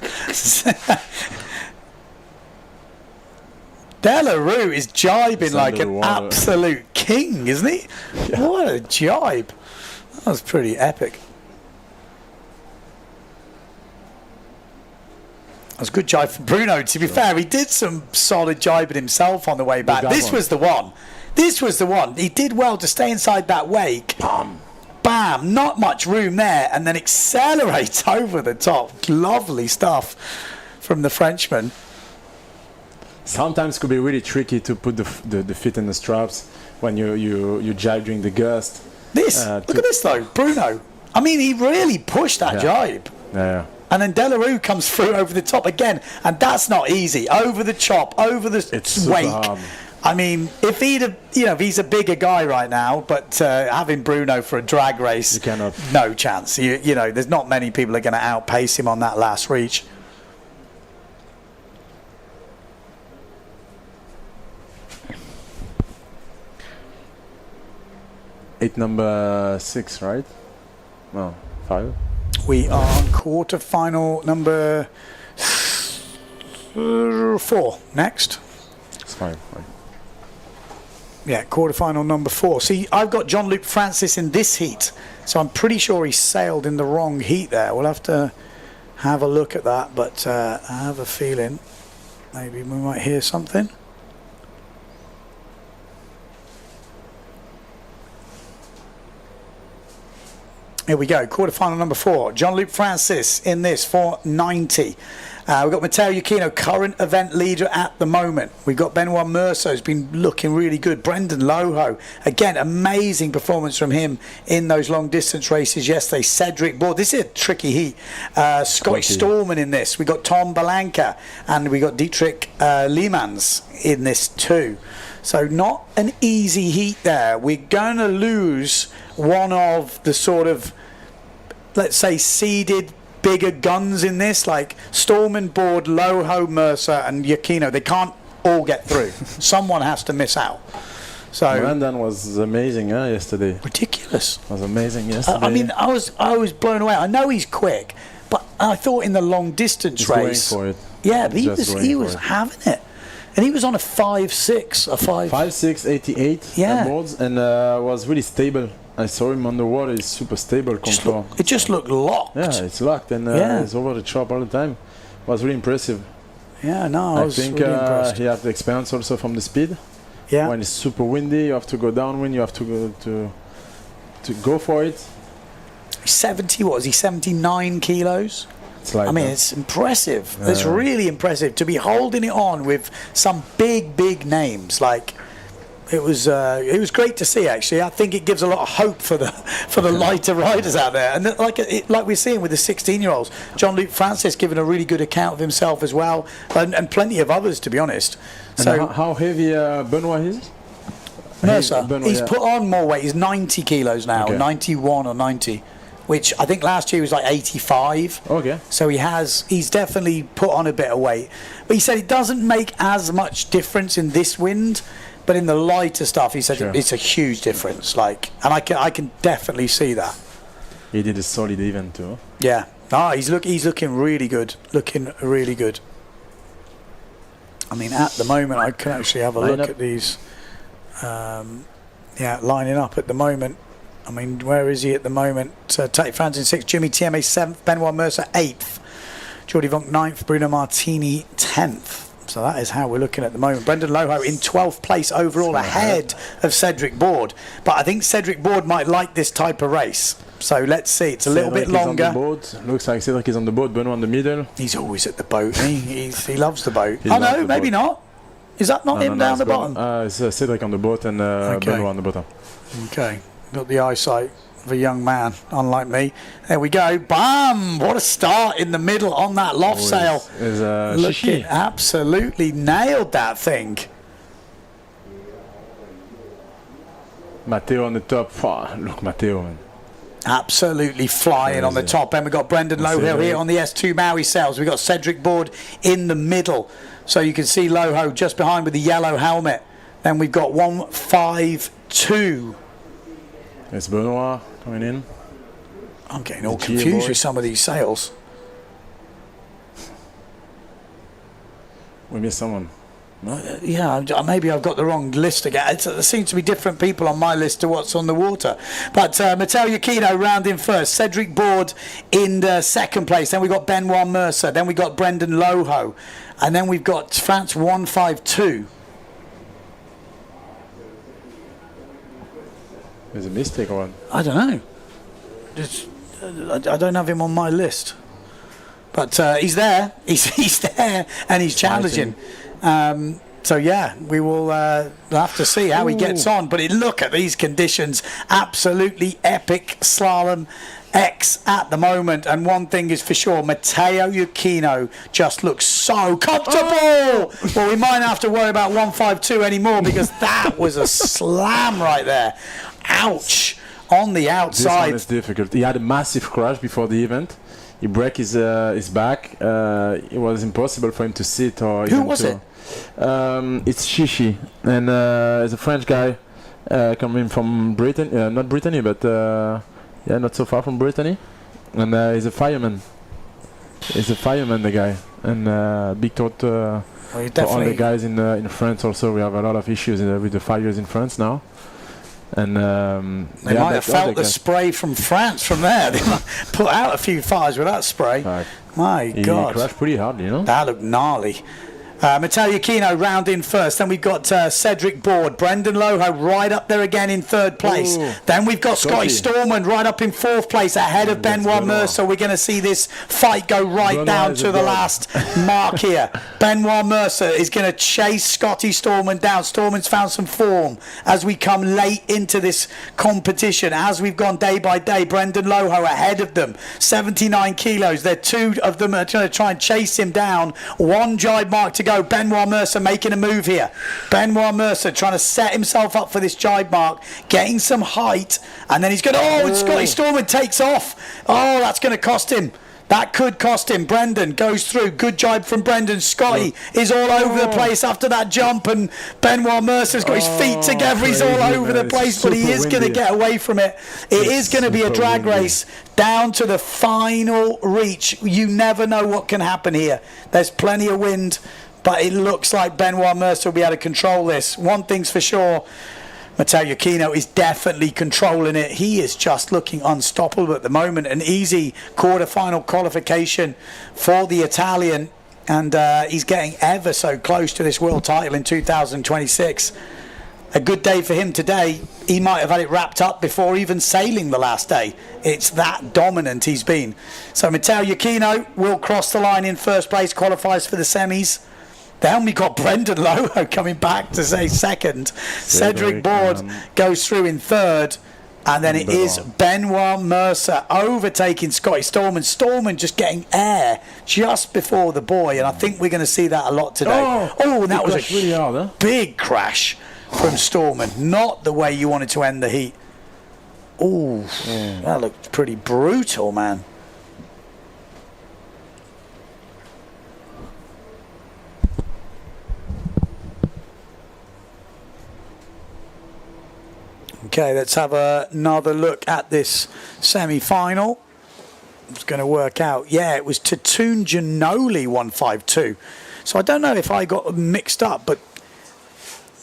Speaker 12: Delarue is jibing like an absolute king, isn't he? Yeah. What a jibe. That was pretty epic. That was a good jibe for Bruno. To be fair, he did some solid jibing himself on the way back. This was the one. This was the one. He did well to stay inside that wake. Bam, not much room there, and then accelerates over the top. Lovely stuff from the Frenchman.
Speaker 23: Sometimes it could be really tricky to put the feet in the straps when you jibe during the gust.
Speaker 12: Look at this though, Bruno. I mean, he really pushed that jibe.
Speaker 23: Yeah.
Speaker 12: And then Delarue comes through over the top again, and that's not easy. Over the chop, over the wake. Hard. I mean, if he's a bigger guy right now, but having Bruno for a drag race,
Speaker 23: you cannot.
Speaker 12: No chance. You know, there's not many people are going to outpace him on that last reach.
Speaker 23: Number 6, right? No, 5.
Speaker 12: We are on quarterfinal number 4 next.
Speaker 23: It's 5. Right.
Speaker 12: Yeah, quarterfinal number 4. See, I've got Jean-Luc Francis in this heat, so I'm pretty sure he sailed in the wrong heat there. We'll have to have a look at that, but I have a feeling maybe we might hear something. Here we go, quarterfinal number 4. Jean-Luc Francis in this for 90. We've got Matteo Iuchino, current event leader at the moment. We've got Benoit Merceau, who's been looking really good. Brendan Loho, again, amazing performance from him in those long distance races yesterday. Cedric Board, this is a tricky heat. Scotty Stallman in this. We've got Tom Balanka, and we got Dietrich Liemans in this too. So not an easy heat there. We're going to lose one of the sort of, let's say, seeded bigger guns in this, like Storman, Board, Loho, Mercer and Giacchino. They can't all get through. Someone has to miss out. So
Speaker 23: Brandon was amazing yesterday.
Speaker 12: Ridiculous.
Speaker 23: Was amazing yesterday.
Speaker 12: I mean, I was blown away. I know he's quick, but I thought in the long distance race,
Speaker 23: going for it.
Speaker 12: Yeah, but he was having it, and he was on a 5.6, a
Speaker 23: 5.6, 88 boards, and was really stable. I saw him on the water. He's super stable.
Speaker 12: It just looked locked.
Speaker 23: Yeah, it's locked, and it's over the chop all the time. It was really impressive.
Speaker 12: Yeah, no, I was
Speaker 23: think
Speaker 12: really impressed.
Speaker 23: he had the experience also from the speed.
Speaker 12: Yeah.
Speaker 23: When it's super windy, you have to go downwind. You have to go for it.
Speaker 12: 70, what was he, 79 kilos?
Speaker 23: It's like
Speaker 12: it's impressive. It's really impressive to be holding it on with some big names. Like, it was great to see, actually. I think it gives a lot of hope for the lighter riders out there. And like we're seeing with the 16-year-olds, Jean-Luc Francis giving a really good account of himself as well, and plenty of others, to be honest.
Speaker 23: And
Speaker 12: So
Speaker 23: how heavy Benoit is?
Speaker 12: Mercer,
Speaker 23: Benoit,
Speaker 12: he's put on more weight. He's 90 kilos now,
Speaker 23: Okay.
Speaker 12: 91 or 90, which I think last year was like 85.
Speaker 23: Okay.
Speaker 12: So he's definitely put on a bit of weight. But he said it doesn't make as much difference in this wind, but in the lighter stuff, he said it's a huge difference. Like, and I can definitely see that.
Speaker 23: He did a solid event too.
Speaker 12: Yeah. He's looking really good. Looking really good. I mean, at the moment, I can actually have a look at these. Lining up at the moment. I mean, where is he at the moment? Tati Franz in 6th, Jimmy TMA 7th, Benoit Mercer 8th, Jordi Vonk 9th, Bruno Martini 10th. So that is how we're looking at the moment. Brendan Loho in 12th place overall, ahead of Cedric Board. But I think Cedric Board might like this type of race. So let's see. It's a little bit longer.
Speaker 23: Is on the boat. Looks like Cedric is on the boat, Benoit in the middle.
Speaker 12: He's always at the boat. He loves the boat.
Speaker 23: He loves the
Speaker 12: maybe
Speaker 23: boat.
Speaker 12: not. Is that not him down the bottom?
Speaker 23: It's Cedric on the boat and Benoit on the bottom.
Speaker 12: Okay. Got the eyesight of a young man, unlike me. There we go. Bam! What a start in the middle on that loft sail. Looking absolutely nailed that thing.
Speaker 23: Matteo on the top. Oh, look, Matteo, man.
Speaker 12: Absolutely flying on the top. And we've got Brendan Loho here on the S2 Maui sails. We've got Cedric Board in the middle. So you can see Loho just behind with the yellow helmet. Then we've got 152.
Speaker 23: It's Benoit coming in.
Speaker 12: I'm getting all confused with some of these sails.
Speaker 23: We missed someone.
Speaker 12: Yeah, maybe I've got the wrong list again. There seems to be different people on my list to what's on the water. But Matteo Giacchino rounding first, Cedric Board in the second place. Then we've got Benoit Mercer. Then we've got Brendan Loho. And then we've got France 152.
Speaker 23: There's a mistake or what?
Speaker 12: I don't know. I don't have him on my list. But he's there. He's there and he's challenging. So yeah, we will have to see how he gets on. But look at these conditions. Absolutely epic Slalom-X at the moment. And one thing is for sure, Matteo Giacchino just looks so comfortable. Well, we might not have to worry about 152 anymore because that was a slam right there. Ouch. On the outside.
Speaker 23: This one is difficult. He had a massive crash before the event. He broke his back. It was impossible for him to sit or.
Speaker 12: Who was it?
Speaker 23: It's Shishi, and it's a French guy coming from Britain, not Brittany, but not so far from Brittany, and he's a fireman. He's a fireman, the guy, and big thought for all the guys in France. Also, we have a lot of issues with the fires in France now. And
Speaker 12: they might have felt the spray from France from there. They might put out a few fires with that spray. My God.
Speaker 23: He crashed pretty hard, you know.
Speaker 12: That looked gnarly. Matteo Giacchino round in first. Then we've got Cedric Board. Brendan Loho right up there again in third place.
Speaker 23: Ooh.
Speaker 12: Then we've got Scotty Storman right up in fourth place ahead of Benoit Mercer. We're going to see this fight go right down to the last mark here. Benoit Mercer is going to chase Scotty Storman down. Storman's found some form as we come late into this competition. As we've gone day by day, Brendan Loho ahead of them. 79 kilos. Two of them are going to try and chase him down. One jibe mark to go go. Benoit Mercer making a move here. Benoit Mercer trying to set himself up for this jibe mark, getting some height, and then he's going to, and Scotty Storman takes off. Oh, that's going to cost him. That could cost him. Brendan goes through. Good jibe from Brendan. Scotty is all over the place after that jump, and Benoit Mercer's got his feet together. He's all over the place, but he is going to get away from it. It is going to be a drag race down to the final reach. You never know what can happen here. There's plenty of wind, but it looks like Benoit Mercer will be able to control this. One thing's for sure, Matteo Iachino is definitely controlling it. He is just looking unstoppable at the moment. An easy quarter-final qualification for the Italian, and he's getting ever so close to this world title in 2026. A good day for him today. He might have had it wrapped up before even sailing the last day. It's that dominant he's been. So Matteo Iachino will cross the line in first place, qualifies for the semis. Then we got Brendan Loho coming back to say second. Cedric Board goes through in third. And then it is Benoit Mercer overtaking Scotty Storman. Storman just getting air just before the boy. And I think we're going to see that a lot today. And that was a really big crash from Storman. Not the way you wanted to end the heat. That looked pretty brutal, man. Okay, let's have another look at this semi-final. It's going to work out. Yeah, it was Tatoon Ginoli 152. So I don't know if I got mixed up, but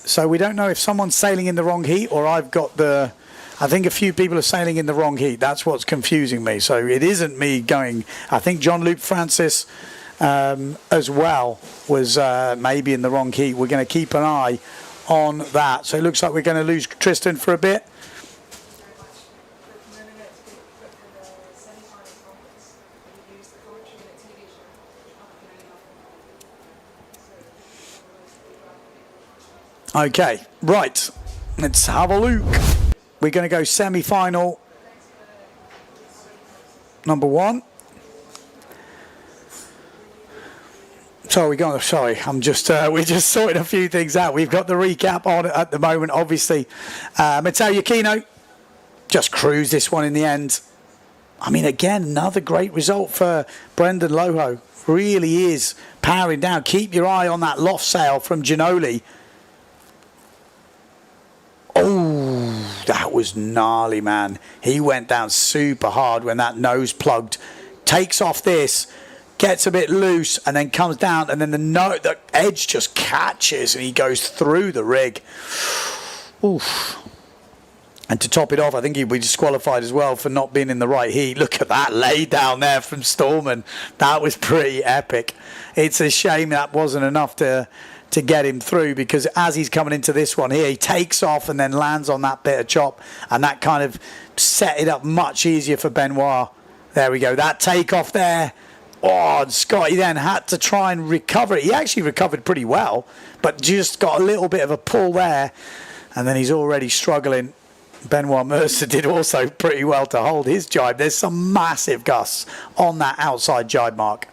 Speaker 12: so we don't know if someone's sailing in the wrong heat or I've got the... I think a few people are sailing in the wrong heat. That's what's confusing me. So it isn't me going... I think John-Luc Francis as well was maybe in the wrong heat. We're going to keep an eye on that. So it looks like we're going to lose Tristan for a bit. Okay, right. Let's have a look. We're going to go semi-final number one. Sorry, I'm just we're just sorting a few things out. We've got the recap on at the moment, obviously. Matteo Iachino just cruised this one in the end. I mean, again, another great result for Brendan Loho. Really is powering down. Keep your eye on that loft sail from Ginoli. Oh, that was gnarly, man. He went down super hard when that nose plugged. Takes off this. Gets a bit loose and then comes down, and then the edge just catches and he goes through the rig. Oof. And to top it off, I think he'd be disqualified as well for not being in the right heat. Look at that lay down there from Storman. That was pretty epic. It's a shame that wasn't enough to get him through, because as he's coming into this one here, he takes off and then lands on that bit of chop, and that kind of set it up much easier for Benoit. There we go. That takeoff there. Oh, and Scotty then had to try and recover it. He actually recovered pretty well, but just got a little bit of a pull there, and then he's already struggling. Benoit Mercer did also pretty well to hold his jibe. There's some massive gusts on that outside jibe mark.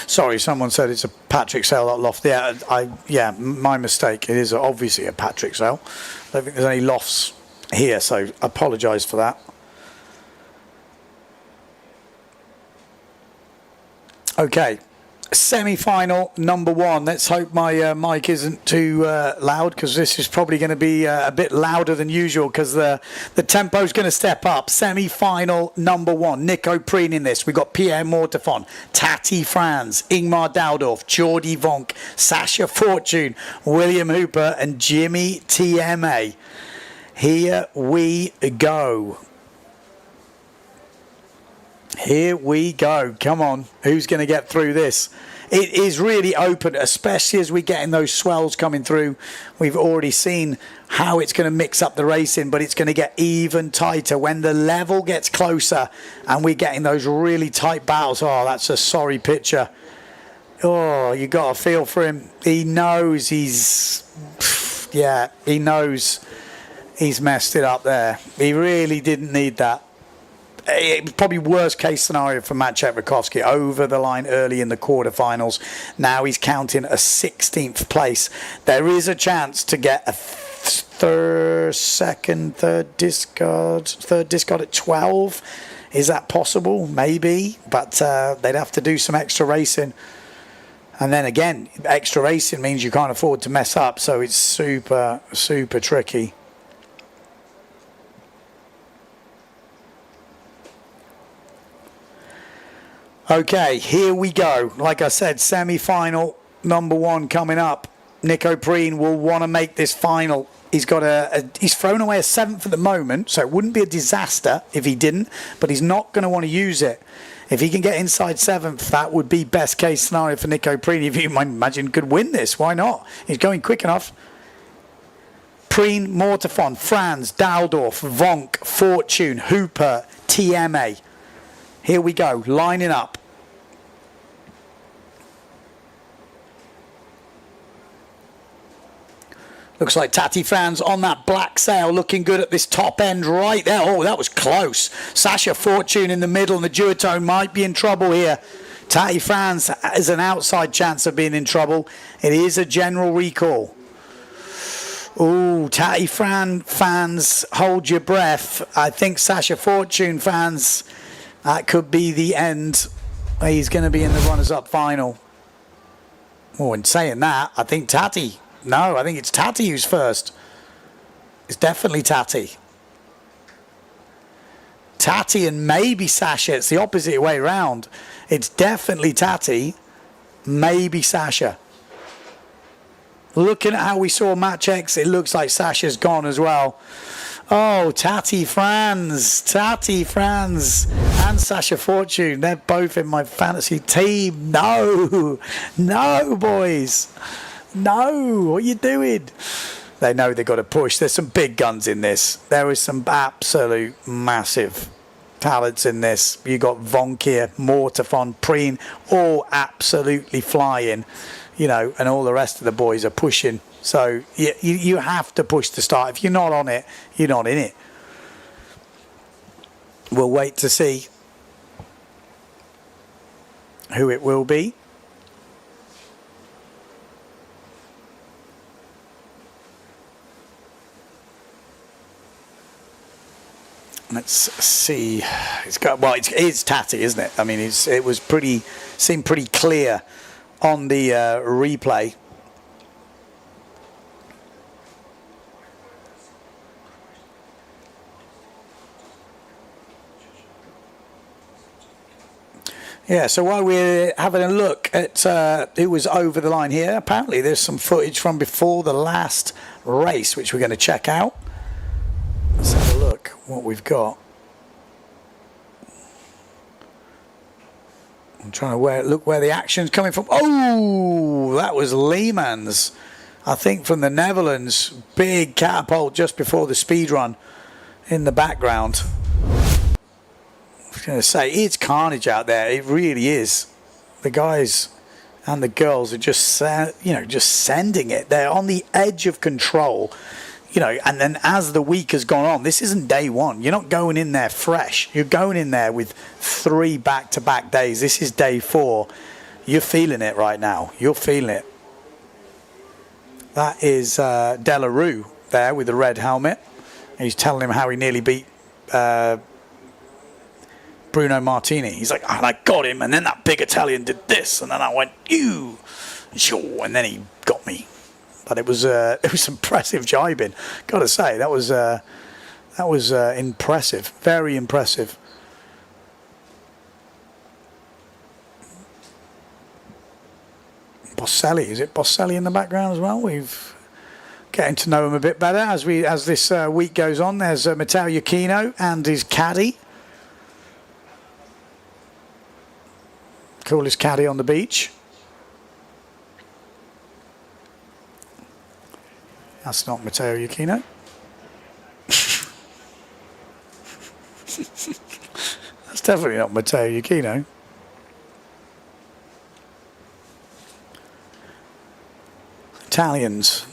Speaker 12: Sorry, someone said it's a Patrick sail that loft. Yeah, my mistake. It is obviously a Patrick sail. I don't think there's any lofts here, so apologise for that. Okay, semi-final number one. Let's hope my mic isn't too loud, because this is probably going to be a bit louder than usual, because the tempo is going to step up. Semi-final number one. Nico Preen in this. We've got Pierre Mortefon, Tati Franz, Ingmar Daudorf, Jordi Vonk, Sasha Fortune, William Hooper and Jimmy TMA. Here we go. Here we go. Come on. Who's going to get through this? it is really open, especially as we get in those swells coming through. We've already seen how it's going to mix up the racing, but it's going to get even tighter when the level gets closer and we're getting those really tight battles. Oh, that's a sorry picture. Oh, you got to feel for him. He knows he knows he's messed it up there. He really didn't need that. Probably worst case scenario for Maciej Rakowski, over the line early in the quarterfinals. Now he's counting a 16th place. There is a chance to get a third discard at 12. Is that possible? Maybe, but they'd have to do some extra racing. And then again, extra racing means you can't afford to mess up, so it's super, super tricky. Okay, here we go. Like I said, semi-final number 1 coming up. Nico Preen will want to make this final. He's got he's thrown away a 7th at the moment, so it wouldn't be a disaster if he didn't, but he's not going to want to use it. If he can get inside 7th, that would be best case scenario for Nico Preen. If you might imagine could win this, why not? He's going quick enough. Preen, Mortefon, Franz, Daldorf, Vonk, Fortune, Hooper, TMA. Here we go, lining up. Looks like Tati Franz on that black sail, looking good at this top end right there. Oh, that was close. Sasha Fortune in the middle, and the duotone might be in trouble here. Tati Franz has an outside chance of being in trouble. It is a general recall. Oh, Tati fans, hold your breath. I think Sasha Fortune fans, that could be the end. He's going to be in the runners-up final. Oh, and saying that, I think Tati. No, I think it's Tati who's first. It's definitely Tati. Tati and maybe Sasha. It's the opposite way round. It's definitely Tati, maybe Sasha. Looking at how we saw Match X, it looks like Sasha's gone as well. Oh, Tati Franz, and Sasha Fortune. They're both in my fantasy team. No, boys. No, what are you doing? They know they've got to push. There's some big guns in this. There is some absolute massive talents in this. You got Vonk here, Mortefon, Preen, all absolutely flying, and all the rest of the boys are pushing. So you have to push to start. If you're not on it, you're not in it. We'll wait to see who it will be. Let's see. It's Tati, isn't it? I mean, it seemed pretty clear on the replay. Yeah, so while we're having a look at who was over the line here, apparently there's some footage from before the last race, which we're going to check out. Let's have a look what we've got. I'm trying to look where the action's coming from. Oh, that was Leemans, I think, from the Netherlands. Big catapult just before the speed run in the background. I was going to say, it's carnage out there. It really is. The guys and the girls are just sending it. They're on the edge of control. And then as the week has gone on, this isn't day one. You're not going in there fresh. You're going in there with 3 back-to-back days. This is day 4. You're feeling it right now. You're feeling it. That is Delarue there with the red helmet. He's telling him how he nearly beat Bruno Martini. He's like, and I got him, and then that big Italian did this, and then I went, and then he got me. But it was impressive jibing. Got to say, that was impressive, very impressive. Bosselli, is it Bosselli in the background as well? We've getting to know him a bit better as this week goes on. There's Matteo Iachino and his caddy, coolest caddy on the beach. That's not Matteo Yukino. That's definitely not Matteo Yukino. Italianos.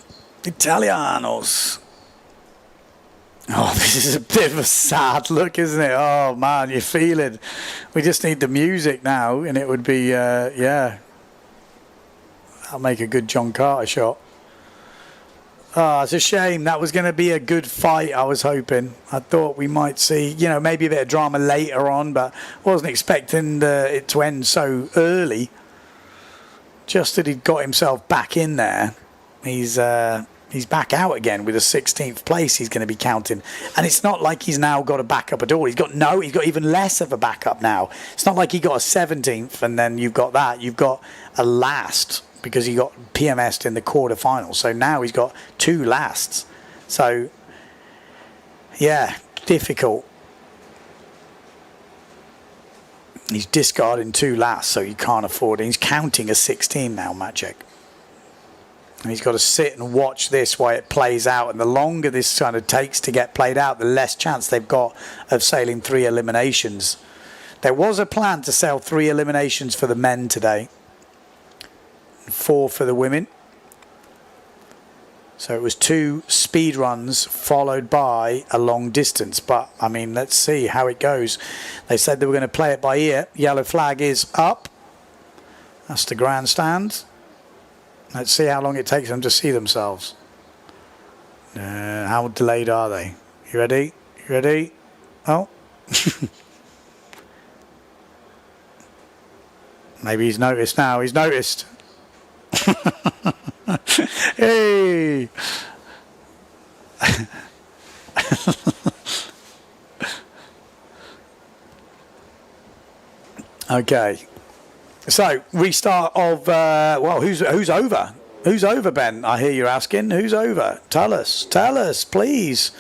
Speaker 12: Oh, this is a bit of a sad look, isn't it? Oh man, you feel it. We just need the music now, and it would be, yeah. That'll make a good John Carter shot. Oh, it's a shame. That was going to be a good fight, I was hoping. I thought we might see, you know, maybe a bit of drama later on, but wasn't expecting it to end so early. Just that he'd got himself back in there. He's back out again with a 16th place he's going to be counting. And it's not like he's now got a backup at all. He's got even less of a backup now. It's not like he got a 17th and then you've got that. You've got a last because he got PMS'd in the quarterfinals. So now he's got 2 lasts. So, yeah, difficult. He's discarding 2 lasts, so he can't afford it. He's counting a 16 now, Maciek. And he's got to sit and watch this while it plays out. And the longer this kind of takes to get played out, the less chance they've got of sailing 3 eliminations. There was a plan to sail 3 eliminations for the men today. 4 for the women. So it was 2 speed runs followed by a long distance. But, I mean, let's see how it goes. They said they were going to play it by ear. Yellow flag is up. That's the grandstand. Let's see how long it takes them to see themselves. How delayed are they? You ready? You ready? Oh. Maybe he's noticed now. He's noticed. Hey. Okay. So, restart of, well, who's over? Who's over, Ben? I hear you asking. Who's over? Tell us, please.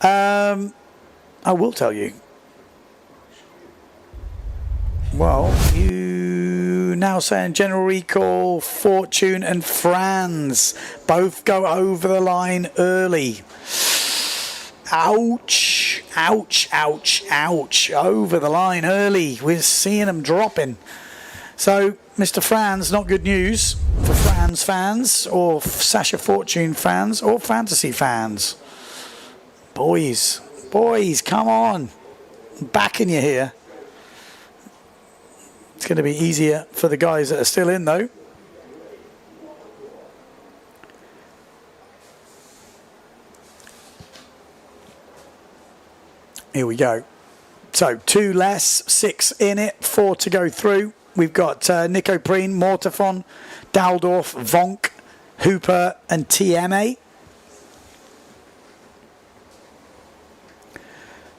Speaker 12: I will tell you. Well, you now saying General Recall, Fortune and Franz both go over the line early. Ouch, ouch, ouch, ouch. Over the line early. We're seeing them dropping. So, Mr. Franz, not good news for Franz fans or Sasha Fortune fans or fantasy fans. Boys, come on. I'm backing you here. It's going to be easier for the guys that are still in, though. Here we go. So 2 less, 6 in it, 4 to go through. We've got Nico Preen, Mortafon, Daldorf, Vonk, Hooper and TMA.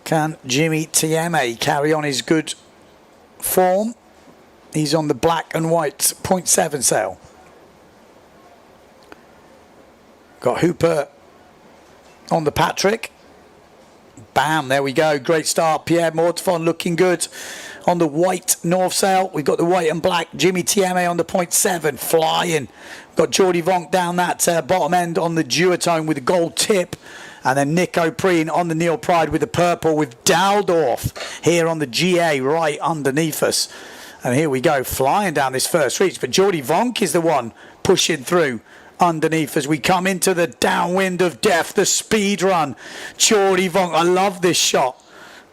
Speaker 12: Can Jimmy TMA carry on his good form? He's on the black and white 0.7 sail. Got Hooper on the Patrick. Bam, there we go. Great start. Pierre Mortafon looking good on the white north sail. We've got the white and black Jimmy TMA on the 0.7 flying. Got Jordy Vonk down that bottom end on the duotone with the gold tip. And then Nico Preen on the Neil Pride with the purple with Daldorf here on the GA right underneath us. And here we go, flying down this first reach. But Jordy Vonk is the one pushing through underneath as we come into the downwind of death, the speed run. Jordy Vonk, I love this shot.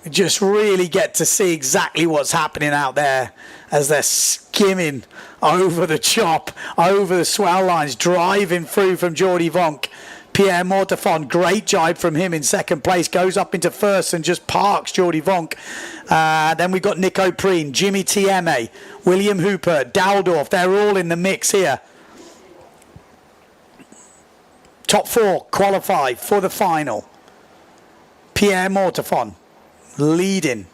Speaker 12: You just really get to see exactly what's happening out there as they're skimming over the chop, over the swell lines, driving through from Jordy Vonk. Pierre Mortafon, great jibe from him in second place, goes up into first and just parks Jordy Vonk. Then we've got Nico Preen, Jimmy TMA, William Hooper, Daldorf, they're all in the mix here. Top 4 qualify for the final. Pierre Mortafon leading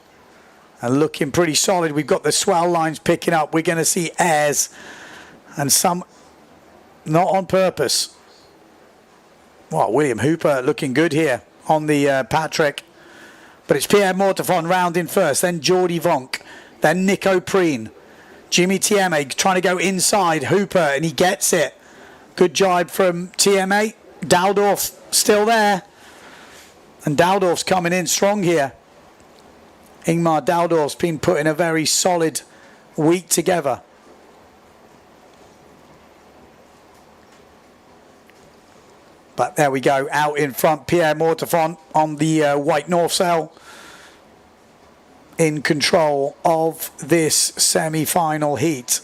Speaker 12: and looking pretty solid. We've got the swell lines picking up. We're going to see airs and some not on purpose. Well, William Hooper looking good here on the Patrick. But it's Pierre Mortafon rounding first, then Jordy Vonk, then Nico Preen. Jimmy TMA trying to go inside Hooper, and he gets it. Good jibe from TMA. Daldorf still there. And Daldorf's coming in strong here. Ingmar Daldorf's been putting a very solid week together. But there we go, out in front, Pierre Mortefont on the white North Sail in control of this semi-final heat.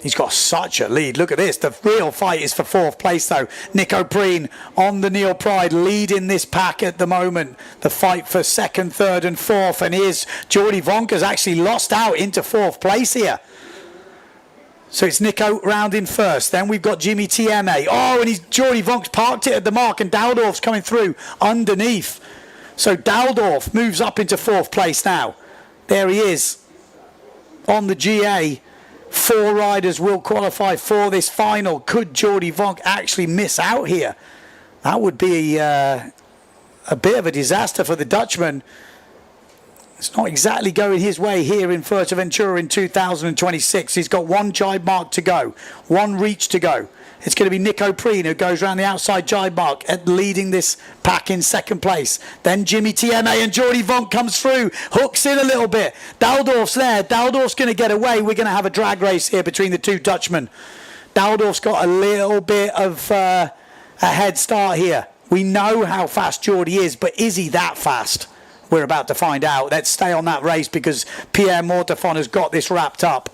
Speaker 12: He's got such a lead. Look at this. The real fight is for 4th place, though. Nico Preen on the Neil Pride leading this pack at the moment. The fight for 2nd, 3rd and 4th. And here's Jordi Vonk has actually lost out into 4th place here. So it's Nico round in 1st. Then we've got Jimmy TMA. Oh, and Jordi Vonk's parked it at the mark, and Daldorf's coming through underneath. So Daldorf moves up into 4th place now. There he is on the GA. 4 riders will qualify for this final. Could Jordi Vonk actually miss out here? That would be a bit of a disaster for the Dutchman. It's not exactly going his way here in Fuerteventura in 2026. He's got 1 jibe mark to go, 1 reach to go. It's going to be Nico Preen who goes around the outside jibe mark at leading this pack in 2nd place. Then Jimmy TMA and Jordi Vonk comes through, hooks in a little bit. Daldorf's there. Daldorf's going to get away. We're going to have a drag race here between the 2 Dutchmen. Daldorf's got a little bit of a head start here. We know how fast Jordi is, but is he that fast? We're about to find out. Let's stay on that race because Pierre Mortefont has got this wrapped up.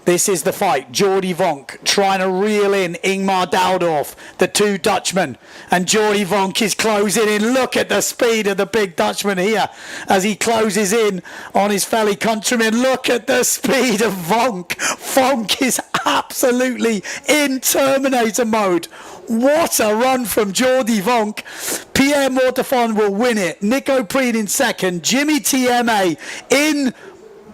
Speaker 12: This is the fight. Jordi Vonk trying to reel in Ingmar Daldorf, the 2 Dutchmen. And Jordi Vonk is closing in. Look at the speed of the big Dutchman here as he closes in on his fellow countrymen. Look at the speed of Vonk. Vonk is absolutely in Terminator mode. What a run from Jordi Vonk. Pierre Mortefont will win it. Nico Preen in 2nd. Jimmy TMA in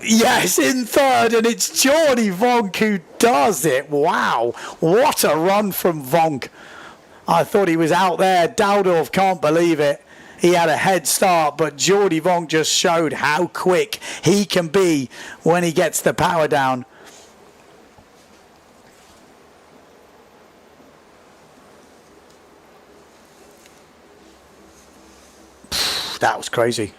Speaker 12: 3rd. And it's Jordi Vonk who does it. Wow. What a run from Vonk. I thought he was out there. Daldorf can't believe it. He had a head start, but Jordi Vonk just showed how quick he can be when he gets the power down. That was crazy.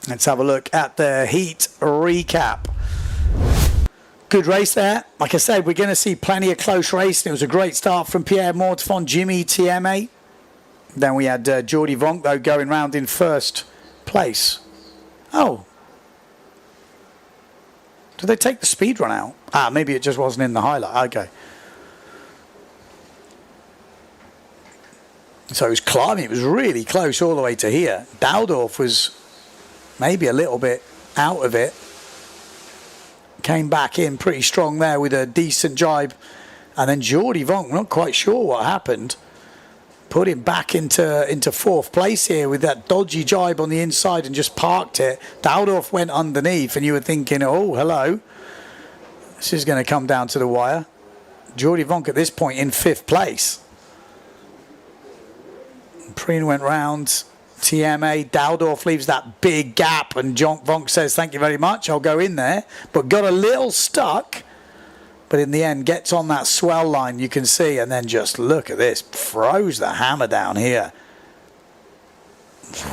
Speaker 12: Let's have a look at the heat recap. Good race there. Like I said, we're going to see plenty of close racing. It was a great start from Pierre Mortefont, Jimmy TMA. Then we had Jordi Vonk, though, going round in 1st place. Oh. Did they take the speed run out? Ah, maybe it just wasn't in the highlight. Okay. So it was climbing. It was really close all the way to here. Daldorf was maybe a little bit out of it. Came back in pretty strong there with a decent jibe. And then Jordi Vonk, not quite sure what happened. Put him back into 4th place here with that dodgy jibe on the inside and just parked it. Daldorf went underneath and you were thinking, oh, hello. This is going to come down to the wire. Jordi Vonk at this point in 5th place. Preen went round. TMA. Daldorf leaves that big gap and Vonk says, thank you very much. I'll go in there. But got a little stuck. But in the end, gets on that swell line, you can see. And then just look at this. Throws the hammer down here.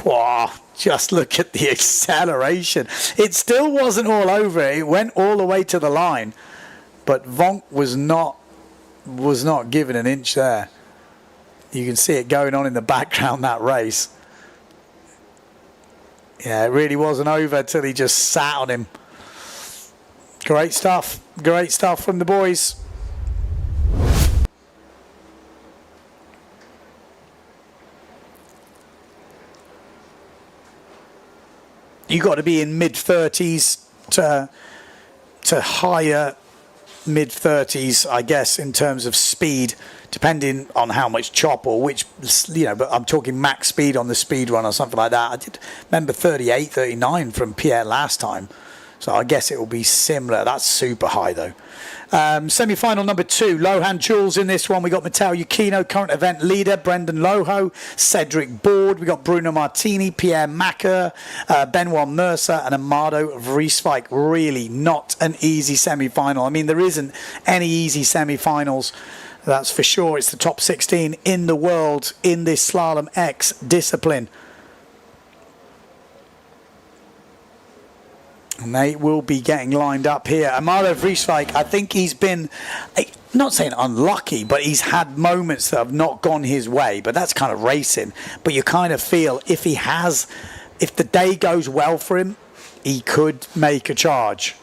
Speaker 12: Wow. Just look at the acceleration. It still wasn't all over. It went all the way to the line. But Vonk was not given an inch there. You can see it going on in the background, that race. Yeah, it really wasn't over till he just sat on him. Great stuff. Great stuff from the boys. You got to be in mid-30s to higher mid-30s, I guess, in terms of speed, depending on how much chop or which, but I'm talking max speed on the speed run or something like that. I did remember 38, 39 from Pierre last time. So I guess it will be similar. That's super high, though. Semi-final number 2, Lohan Jules in this one. We got Matteo Yuchino, current event leader, Brendan Loho, Cedric Board. We got Bruno Martini, Pierre Macker, Benoit Mercer, and Amado Vrieswijk. Really not an easy semi-final. I mean, there isn't any easy semi-finals That's for sure. It's the top 16 in the world in this Slalom-X discipline. And they will be getting lined up here. Amado Vrieswijk, I think he's been, not saying unlucky, but he's had moments that have not gone his way. But that's kind of racing. But you kind of feel if the day goes well for him, he could make a charge.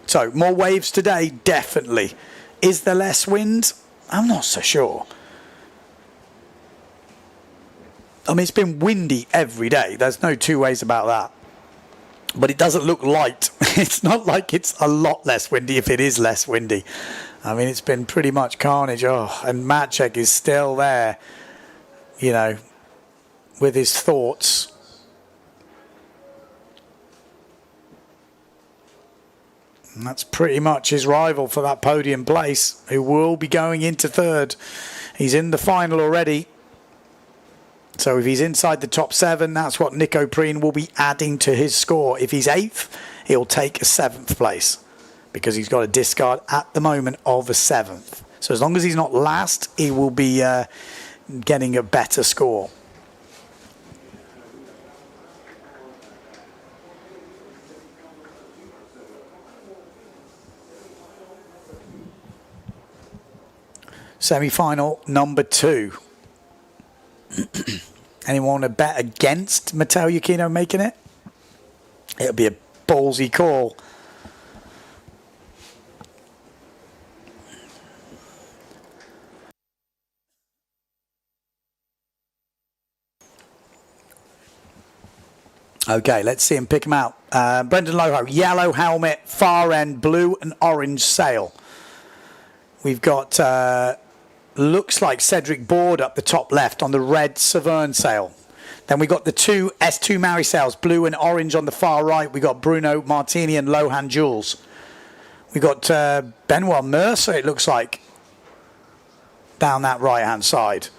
Speaker 12: So, more waves today, definitely. Is there less wind? I'm not so sure. I mean, it's been windy every day. There's no two ways about that. But it doesn't look light. It's not like it's a lot less windy if it is less windy. I mean, it's been pretty much carnage. Oh, and Maciek is still there, you know, with his thoughts. And that's pretty much his rival for that podium place, who will be going into third. He's in the final already. So if he's inside the top 7, that's what Nico Preen will be adding to his score. If he's 8th, he'll take a 7th place, because he's got a discard at the moment of a 7th. So as long as he's not last, he will be getting a better score. Semi-final number 2. Anyone want to bet against Matteo Iuchino making it? It'll be a ballsy call. Okay, let's see him pick him out. Brendan Loho, yellow helmet, far end, blue and orange sail. We've got, looks like Cedric Board up the top left on the red Severn sail. Then we got the two S2 Maori sails, blue and orange on the far right. We got Bruno Martini and Lohan Jules. We got Benoit Mercer, it looks like, down that right-hand side.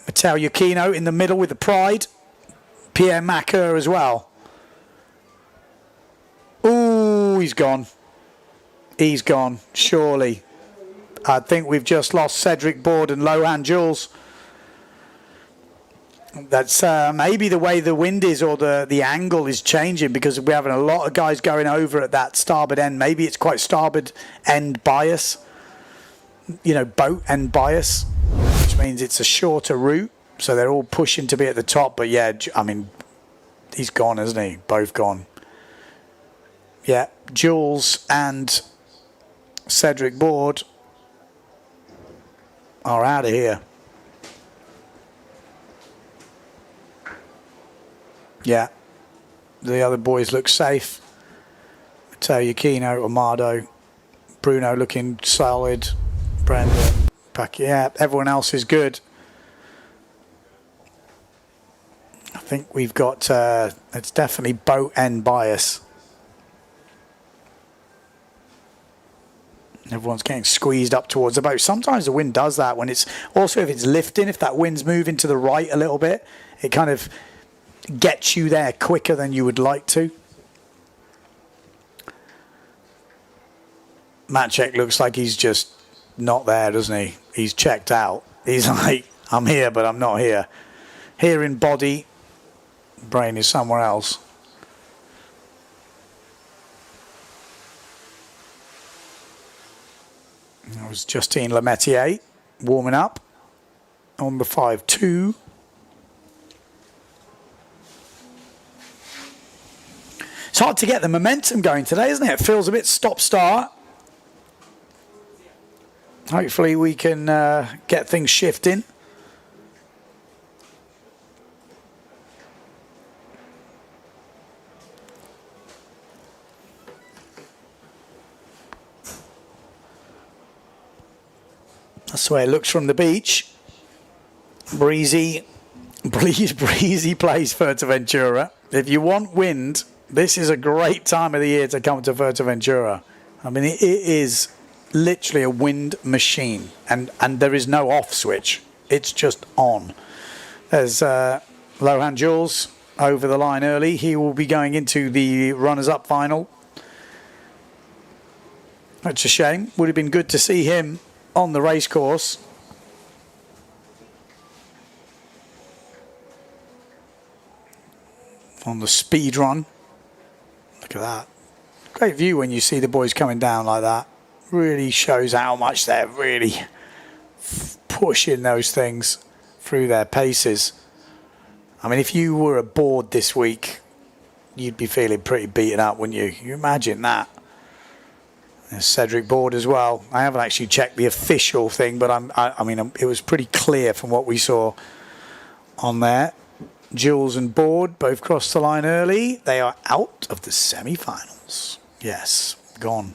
Speaker 12: Matteo Iuchino in the middle with the Pride. Pierre Macker as well. Ooh, he's gone. He's gone, surely. I think we've just lost Cedric Board and Lohan Jules. That's maybe the way the wind is, or the angle is changing, because we're having a lot of guys going over at that starboard end. Maybe it's quite starboard end bias, you know, boat end bias, which means it's a shorter route. So they're all pushing to be at the top. But yeah, I mean, he's gone, isn't he? Both gone. Yeah, Jules and Cedric Board are out of here. Yeah, the other boys look safe. Matteo Iuchino, Amado, Bruno looking solid, Brendan, yeah, everyone else is good. I think we've got, it's definitely boat end bias. Everyone's getting squeezed up towards the boat. Sometimes the wind does that when it's, also if it's lifting, if that wind's moving to the right a little bit, it kind of gets you there quicker than you would like to. Maciek looks like he's just not there, doesn't he? He's checked out. He's like, I'm here, but I'm not here. Here in body, brain is somewhere else. That was Justine Lemaitre warming up on the 5-2. It's hard to get the momentum going today, isn't it? It feels a bit stop-start. Hopefully we can get things shifting. That's the way it looks from the beach. Breezy place, Fuerteventura. If you want wind, this is a great time of the year to come to Fuerteventura. I mean, it is literally a wind machine, and there is no off switch. It's just on. There's Lohan Jules over the line early. He will be going into the runners-up final. That's a shame. Would have been good to see him on the race course. On the speed run. Look at that. Great view when you see the boys coming down like that. Really shows how much they're really pushing those things through their paces. I mean, if you were aboard this week, you'd be feeling pretty beaten up, wouldn't you? You imagine that. There's Cedric Board as well. I haven't actually checked the official thing, but I mean, it was pretty clear from what we saw on there. Jules and Board both crossed the line early. They are out of the semi-finals. Yes, gone.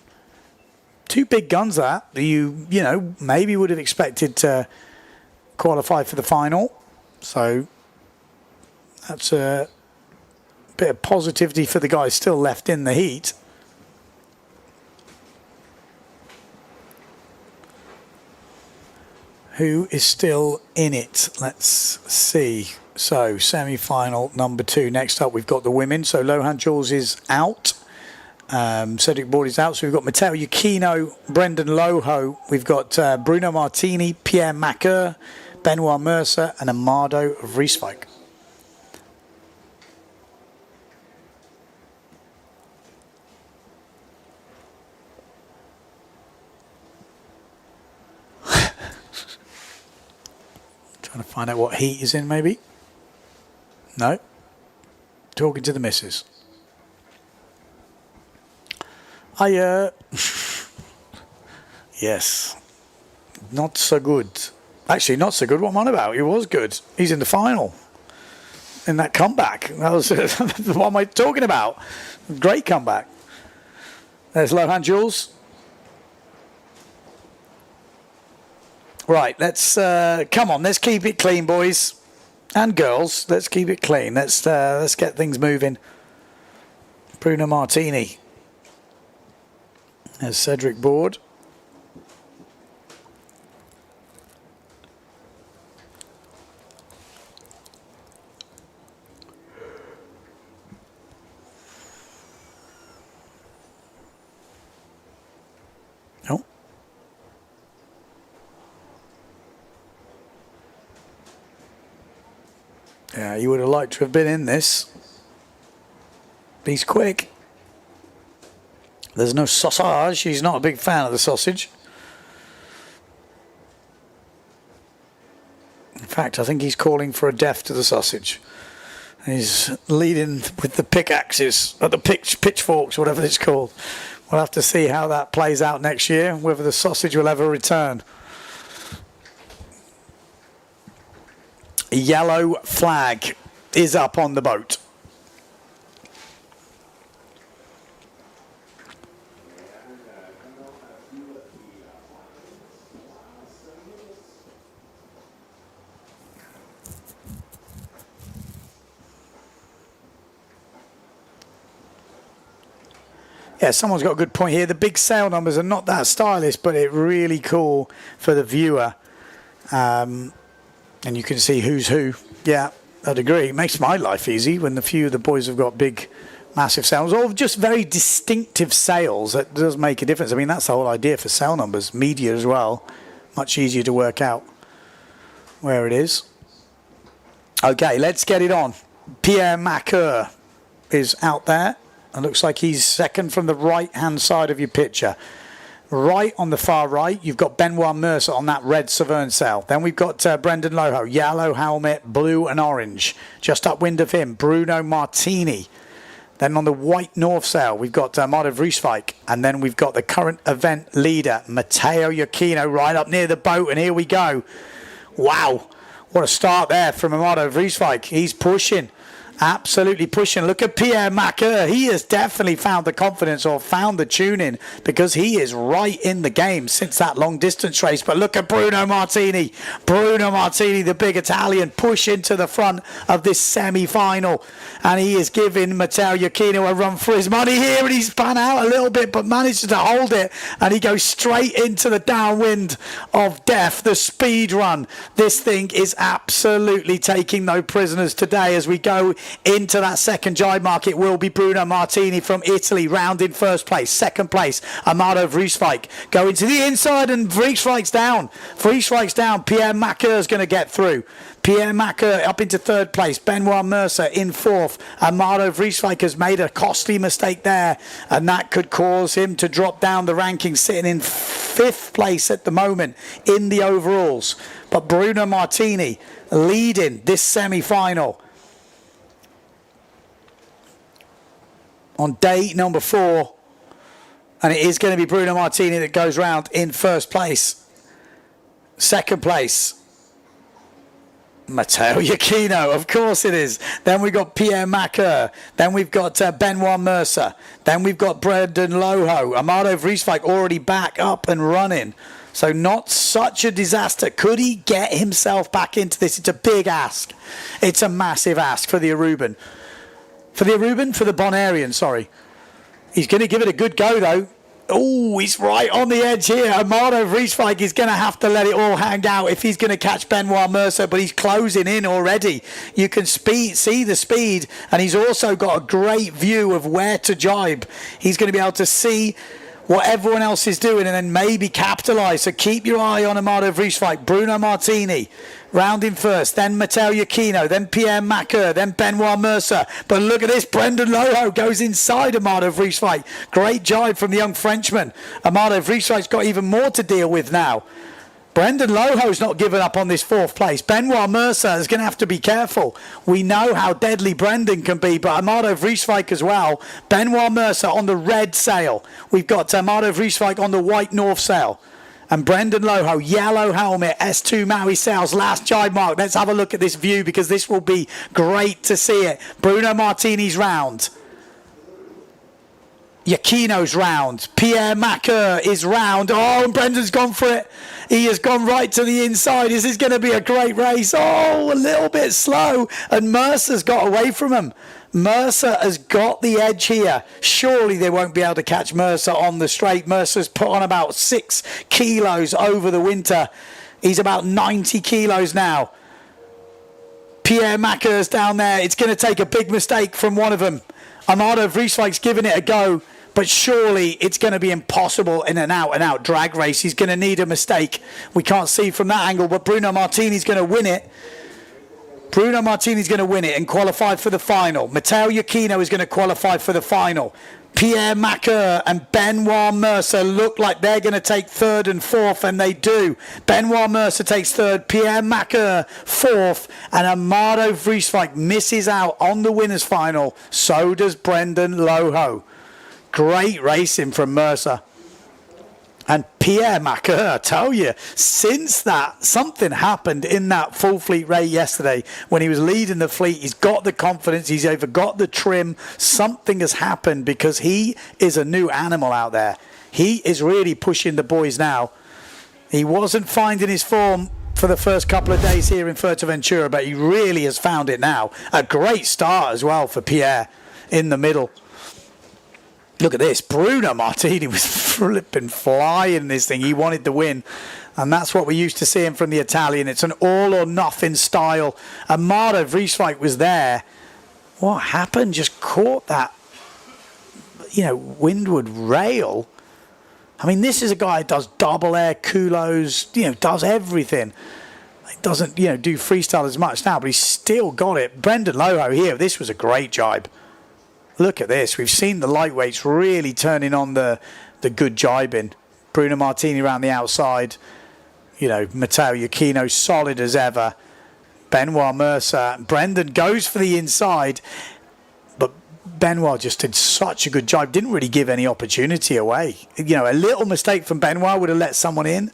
Speaker 12: Two big guns that you know, maybe would have expected to qualify for the final. So that's a bit of positivity for the guys still left in the heat. Who is still in it? Let's see. So semi-final number 2. Next up, we've got the women. So Lohan Jules is out. Cedric Board is out. So we've got Matteo Yukino, Brendan Loho. We've got Bruno Martini, Pierre Macker, Benoit Mercer, and Amado Vrieswijk. Trying to find out what heat is in, maybe. No. Talking to the missus. Yes. Not so good. Actually, not so good. What I'm on about? He was good. He's in the final. In that comeback. That was what am I talking about? Great comeback. There's Lohan Jules. Right, let's come on. Let's keep it clean, boys and girls. Let's keep it clean. Let's get things moving. Bruno Martini. There's Cedric Board. Oh. Yeah, you would have liked to have been in this. He's quick. There's no sausage. He's not a big fan of the sausage. In fact, I think he's calling for a death to the sausage. He's leading with the pickaxes, or the pitchforks, whatever it's called. We'll have to see how that plays out next year, whether the sausage will ever return. A yellow flag is up on the boat. Yeah, someone's got a good point here. The big sail numbers are not that stylish, but it's really cool for the viewer. And you can see who's who. Yeah, I'd agree. It makes my life easy when the few of the boys have got big, massive sails, or just very distinctive sails. That does make a difference. I mean, that's the whole idea for sail numbers. Media as well. Much easier to work out where it is. Okay, let's get it on. Pierre Macker is out there. It looks like he's second from the right-hand side of your picture. Right on the far right, you've got Benoit Mercer on that red Saverne sail. Then we've got Brendan Loho, yellow helmet, blue and orange. Just upwind of him, Bruno Martini. Then on the white north sail, we've got Amado Vrieswijk. And then we've got the current event leader, Matteo Yukino, right up near the boat. And here we go. Wow, what a start there from Amado Vrieswijk. He's pushing. Absolutely pushing. Look at Pierre Macker. He has definitely found the confidence or found the tuning because he is right in the game since that long distance race. But look at Bruno Martini. Bruno Martini, the big Italian, push into the front of this semi-final. And he is giving Matteo Yukino a run for his money here. And he's spun out a little bit but manages to hold it. And he goes straight into the downwind of death, the speed run. This thing is absolutely taking no prisoners today as we go into that second jibe mark. It will be Bruno Martini from Italy, round in first place. Second place, Amado Vreeswijk going to the inside, and Vreeswijk's down. Vreeswijk's down. Pierre Maker's going to get through. Pierre Maker up into third place. Benoit Mercer in fourth. Amado Vreeswijk has made a costly mistake there, and that could cause him to drop down the rankings, sitting in fifth place at the moment in the overalls. But Bruno Martini leading this semi-final on day number 4, and it is going to be Bruno Martini that goes round in first place. Second place, Matteo Iachino, of course it is. Then we've got Pierre Maker. Then we've got Benoit Mercer. Then we've got Brendan Loho. Amado Vreeswijk already back up and running. So not such a disaster. Could he get himself back into this? It's a big ask. It's a massive ask for the Aruban. For the Bonarian, sorry. He's going to give it a good go, though. Oh, he's right on the edge here. Amado Vreeswijk is going to have to let it all hang out if he's going to catch Benoit Mercer, but he's closing in already. You can see the speed, and he's also got a great view of where to jibe. He's going to be able to see what everyone else is doing and then maybe capitalise. So keep your eye on Amado Vreeswijk. Bruno Martini round in first, then Matteo Iachino, then Pierre Maker, then Benoit Mercer. But look at this, Brendan Loho goes inside Amado Vreeswijk. Great jibe from the young Frenchman. Amado Vreeswijk's got even more to deal with now. Brendan Loho's not giving up on this fourth place. Benoit Mercer is going to have to be careful. We know how deadly Brendan can be, but Amado Vreeswijk as well. Benoit Mercer on the red sail. We've got Amado Vreeswijk on the white north sail. And Brendan Loho, yellow helmet, S2 Maui sails, last jibe mark. Let's have a look at this view because this will be great to see it. Bruno Martini's round. Iachino's round. Pierre Maker is round. Oh, and Brendan's gone for it. He has gone right to the inside. This is going to be a great race. Oh, a little bit slow. And Mercer's got away from him. Mercer has got the edge here. Surely they won't be able to catch Mercer on the straight. Mercer's put on about 6 kilos over the winter. He's about 90 kilos now. Pierre Maker's down there. It's going to take a big mistake from one of them. Amado Vreeswijk's giving it a go, but surely it's going to be impossible in an out-and-out drag race. He's going to need a mistake. We can't see from that angle, but Bruno Martini's going to win it. Bruno Martini's going to win it and qualify for the final. Matteo Iachino is going to qualify for the final. Pierre Maker and Benoit Mercer look like they're going to take third and fourth, and they do. Benoit Mercer takes third, Pierre Maker fourth, and Amado Vreeswijk misses out on the winners' final. So does Brendan Loho. Great racing from Mercer. And Pierre Maker, I tell you, since that, something happened in that full fleet race yesterday when he was leading the fleet. He's got the confidence, he's over got the trim. Something has happened because he is a new animal out there. He is really pushing the boys now. He wasn't finding his form for the first couple of days here in Fuerteventura, but he really has found it now. A great start as well for Pierre in the middle. Look at this. Bruno Martini was flipping flying this thing. He wanted to win. And that's what we're used to seeing from the Italian. It's an all or nothing style. Amado Vreeswijk was there. What happened? Just caught that, windward rail. I mean, this is a guy who does double air, culos, does everything. He doesn't, do freestyle as much now, but he's still got it. Brendan Loho here. This was a great jibe. Look at this. We've seen the lightweights really turning on the good jibing. Bruno Martini around the outside. Matteo Iachino solid as ever. Benoit Mercer. Brendan goes for the inside. But Benoit just did such a good jibe. Didn't really give any opportunity away. A little mistake from Benoit would have let someone in.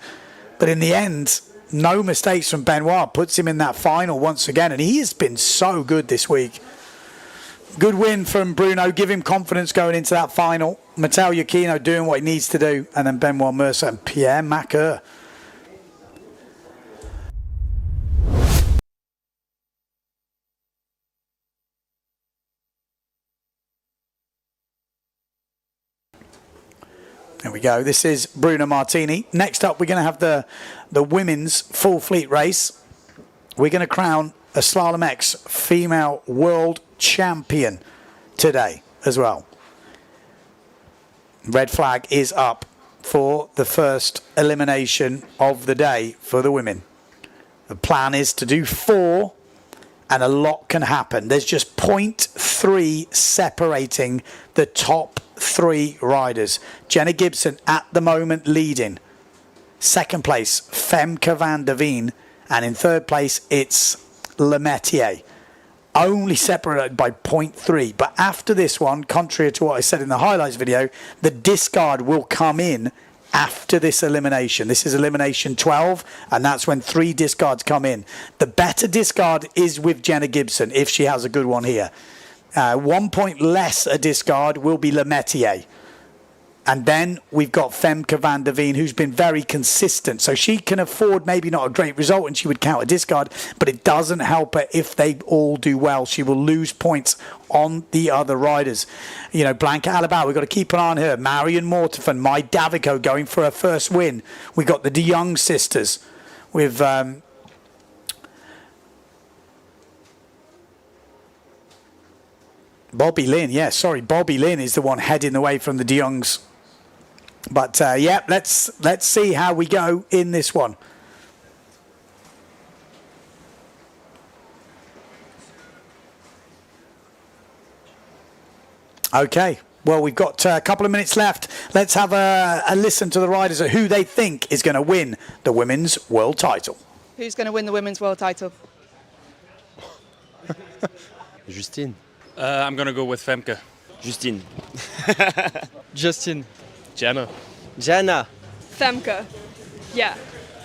Speaker 12: But in the end, no mistakes from Benoit. Puts him in that final once again. And he has been so good this week. Good win from Bruno. Give him confidence going into that final. Matteo Iachino doing what he needs to do. And then Benoit Mercer and Pierre Maker. There we go. This is Bruno Martini. Next up, we're going to have the women's full fleet race. We're going to crown a Slalom-X female world champion today as well. Red flag is up for the first elimination of the day for the women. The plan is to do 4, and a lot can happen. There's just 0.3 separating the top 3 riders. Jenna Gibson at the moment leading. Second place, Femke van der Veen. And in third place, it's Lemaitre. Only separated by 0.3. But after this one, contrary to what I said in the highlights video, the discard will come in after this elimination. This is elimination 12, and that's when 3 discards come in. The better discard is with Jenna Gibson, if she has a good one here. 1 point less a discard will be Lemaitre. And then we've got Femke van der Veen, who's been very consistent. So she can afford maybe not a great result, and she would count a discard, but it doesn't help her if they all do well. She will lose points on the other riders. You know, Blanca Alabau, we've got to keep an eye on her. Marion Mortefen, Mai Davico going for her first win. We've got the De Jong sisters with... Bobby Lynn, yeah, sorry, Bobby Lynn is the one heading the way from the De Jongs. But yeah, let's see how we go in this one. Okay, well, we've got a couple of minutes left. Let's have a listen to the riders at who they think is going to win the women's world title.
Speaker 4: Who's going to win the women's world title?
Speaker 3: Justine. I'm going to go with Femke.
Speaker 5: Justine.
Speaker 7: Justin.
Speaker 5: Jenna. Jenna.
Speaker 24: Femke. Yeah.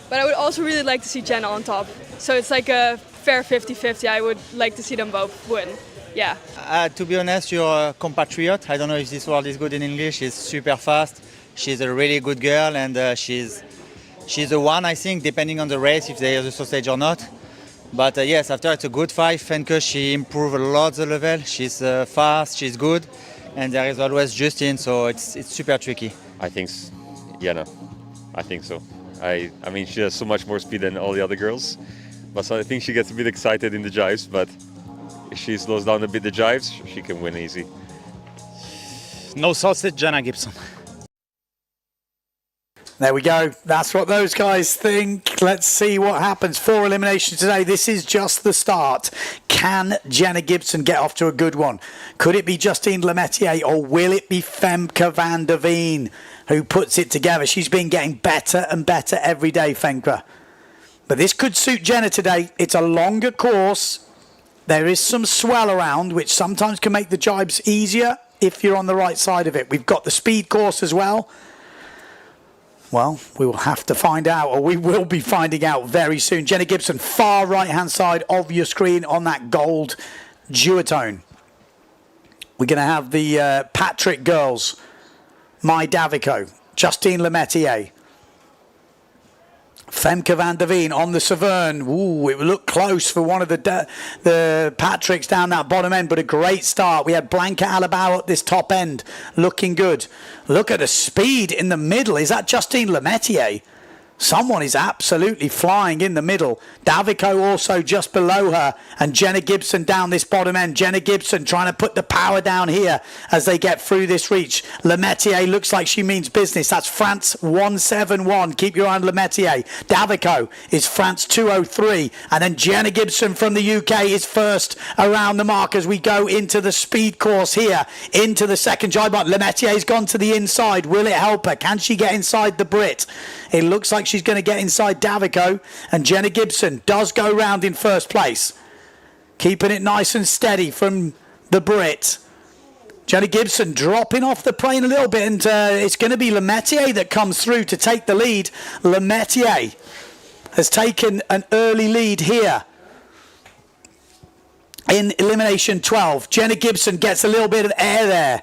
Speaker 24: But I would also really like to see Jenna on top. So it's like a fair 50-50. I would like to see them both win. Yeah.
Speaker 25: To be honest, you're a compatriot. I don't know if this word is good in English. She's super fast. She's a really good girl, and she's the one, I think, depending on the race, if there's a sausage or not. But yes, after it's a good fight. Femke, she improved a lot the level. She's fast, she's good, and there is always Justine, so it's super tricky.
Speaker 26: I think Jenna. I think so. I mean, she has so much more speed than all the other girls, but so I think she gets a bit excited in the jives, but if she slows down a bit the jives, she can win easy.
Speaker 5: No sausage, Jenna Gibson.
Speaker 12: There we go. That's what those guys think. Let's see what happens. 4 eliminations today. This is just the start. Can Jenna Gibson get off to a good one? Could it be Justine Lemaitre, or will it be Femke van der Veen who puts it together? She's been getting better and better every day, Femke. But this could suit Jenna today. It's a longer course. There is some swell around, which sometimes can make the jibes easier if you're on the right side of it. We've got the speed course as well. Well, we will have to find out, or we will be finding out very soon. Jenna Gibson, far right-hand side of your screen on that gold duotone. We're going to have the Patrick girls, Mai Davico, Justine Lemaitre, Femke van der Veen on the Severn. Ooh, it looked close for one of the Patricks down that bottom end, but a great start. We had Blanca Alabau at this top end, looking good. Look at the speed in the middle. Is that Justine Lemaitre? Someone is absolutely flying in the middle. Davico also just below her, and Jenna Gibson down this bottom end. Jenna Gibson trying to put the power down here as they get through this reach. Lemaitre looks like she means business. That's France 171. Keep your eye on Lemaitre. Davico is France 203, and then Jenna Gibson from the UK is first around the mark as we go into the speed course here, into the second jibe. Lemaitr's gone to the inside. Will it help her? Can she get inside the Brit? It looks like she's going to get inside Davico, and Jenna Gibson does go round in first place. Keeping it nice and steady from the Brit. Jenna Gibson dropping off the plane a little bit, and it's going to be Lemaitre that comes through to take the lead. Lemaitre has taken an early lead here in elimination 12. Jenna Gibson gets a little bit of air there.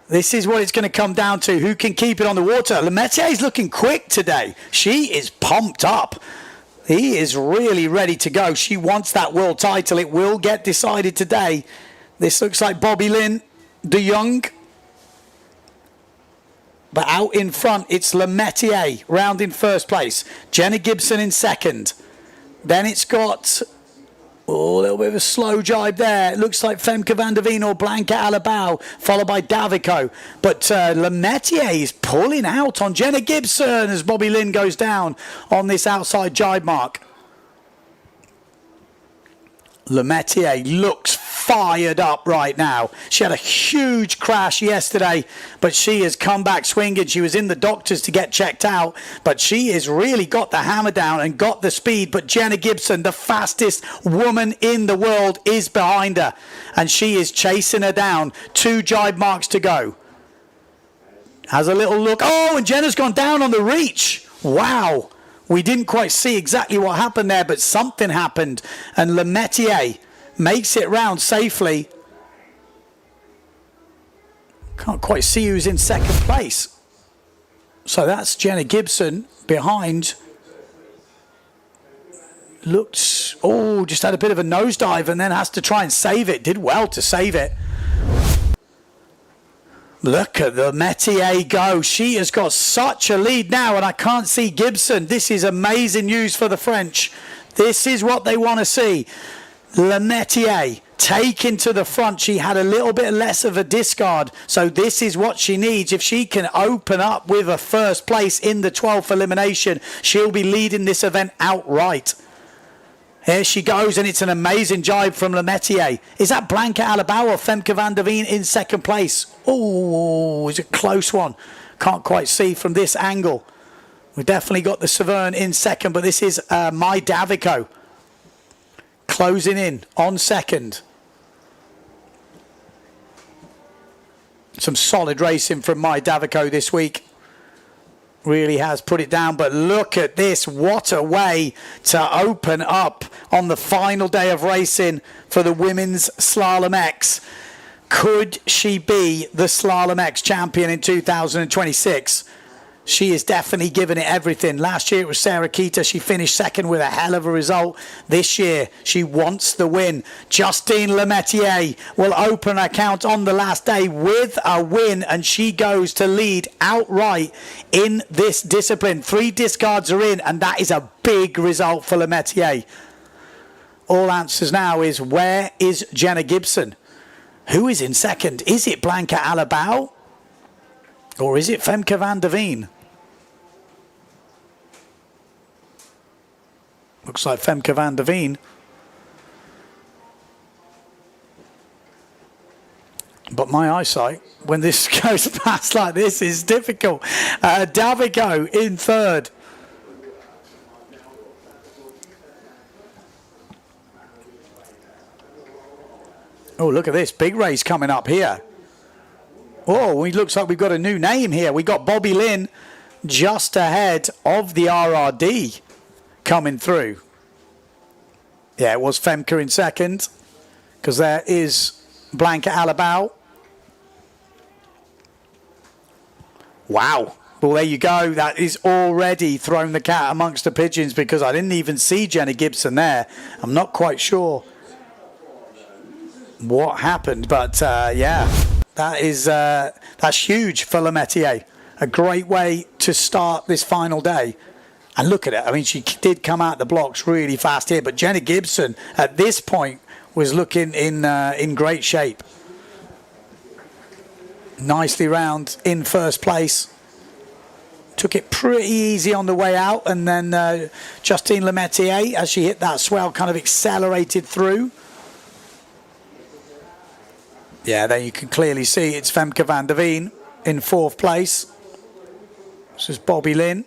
Speaker 12: This is what it's going to come down to. Who can keep it on the water? Lemaitre is looking quick today. She is pumped up. He is really ready to go. She wants that world title. It will get decided today. This looks like Bobby Lynn, De Jong. But out in front, it's Lemaitre round in first place. Jenna Gibson in second. Then it's got Oh, a little bit of a slow jibe there. It looks like Femke van der Veen or Blanca Alabau, followed by Davico. But Lemaitre is pulling out on Jenna Gibson as Bobby Lynn goes down on this outside jibe mark. Lemaitre looks fired up right now. She had a huge crash yesterday, but she has come back swinging. She was in the doctors to get checked out, but she has really got the hammer down and got the speed. But Jenna Gibson, the fastest woman in the world, is behind her, and she is chasing her down. 2 jibe marks to go. Has a little look. Oh, and Jenna's gone down on the reach. Wow. We didn't quite see exactly what happened there, but something happened. And Lemaitre makes it round safely. Can't quite see who's in second place. So that's Jenna Gibson behind. Looked, oh, just had a bit of a nosedive and then has to try and save it. Did well to save it. Look at the Lemaitre go. She has got such a lead now, and I can't see Gibson. This is amazing news for the French. This is what they want to see. Lemaitre taken to the front. She had a little bit less of a discard, so this is what she needs. If she can open up with a first place in the 12th elimination, she'll be leading this event outright. Here she goes, and it's an amazing jibe from Lemaitre. Is that Blanca Alabau or Femke van der Veen in second place? Oh, it's a close one. Can't quite see from this angle. We've definitely got the Severn in second, but this is My Davico closing in on second. Some solid racing from My Davico this week. Really has put it down, but look at this. What a way to open up on the final day of racing for the women's Slalom-X. Could she be the Slalom-X champion in 2026? She is definitely giving it everything. Last year it was Sarah Keita. She finished second with a hell of a result. This year she wants the win. Justine Lemaitre will open her account on the last day with a win, and she goes to lead outright in this discipline. 3 discards are in, and that is a big result for Lemaitre. All answers now is, where is Jenna Gibson? Who is in second? Is it Blanca Alabau? Or is it Femke van der Veen? Looks like Femke van der Veen. But my eyesight, when this goes past like this, is difficult. Davico in third. Oh, look at this. Big race coming up here. Oh, it looks like we've got a new name here. We got Bobby Lynn just ahead of the RRD coming through. Yeah, it was Femke in second, because there is Blanca Alabau. Wow. Well, there you go. That is already thrown the cat amongst the pigeons, because I didn't even see Jenna Gibson there. I'm not quite sure what happened, but yeah. That's huge for Lemaitre. A great way to start this final day. And look at it. I mean, she did come out the blocks really fast here, but Jenna Gibson at this point was looking in great shape. Nicely round in first place. Took it pretty easy on the way out, and then Justine Lemaitre, as she hit that swell, kind of accelerated through. Yeah, there you can clearly see it's Femke van der Veen in fourth place. This is Bobby Lynn.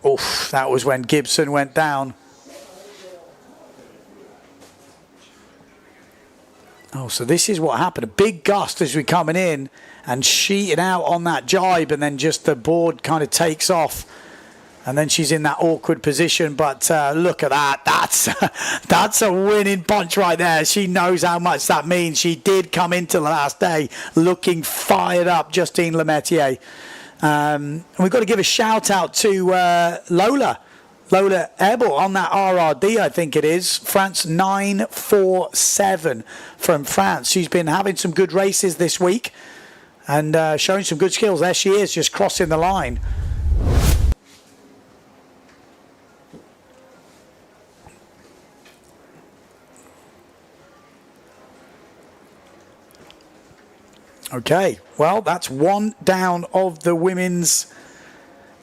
Speaker 12: Oof, that was when Gibson went down. Oh, so this is what happened. A big gust as we're coming in and sheeting out on that jibe, and then just the board kind of takes off. And then she's in that awkward position, but look at that. That's a winning punch right there. She knows how much that means. She did come into the last day looking fired up, Justine Lemaitre. And we've got to give a shout out to Lola Ebel on that RRD, I think it is. France 947 from France. She's been having some good races this week. and showing some good skills. There she is, just crossing the line. Okay, well, that's one down of the women's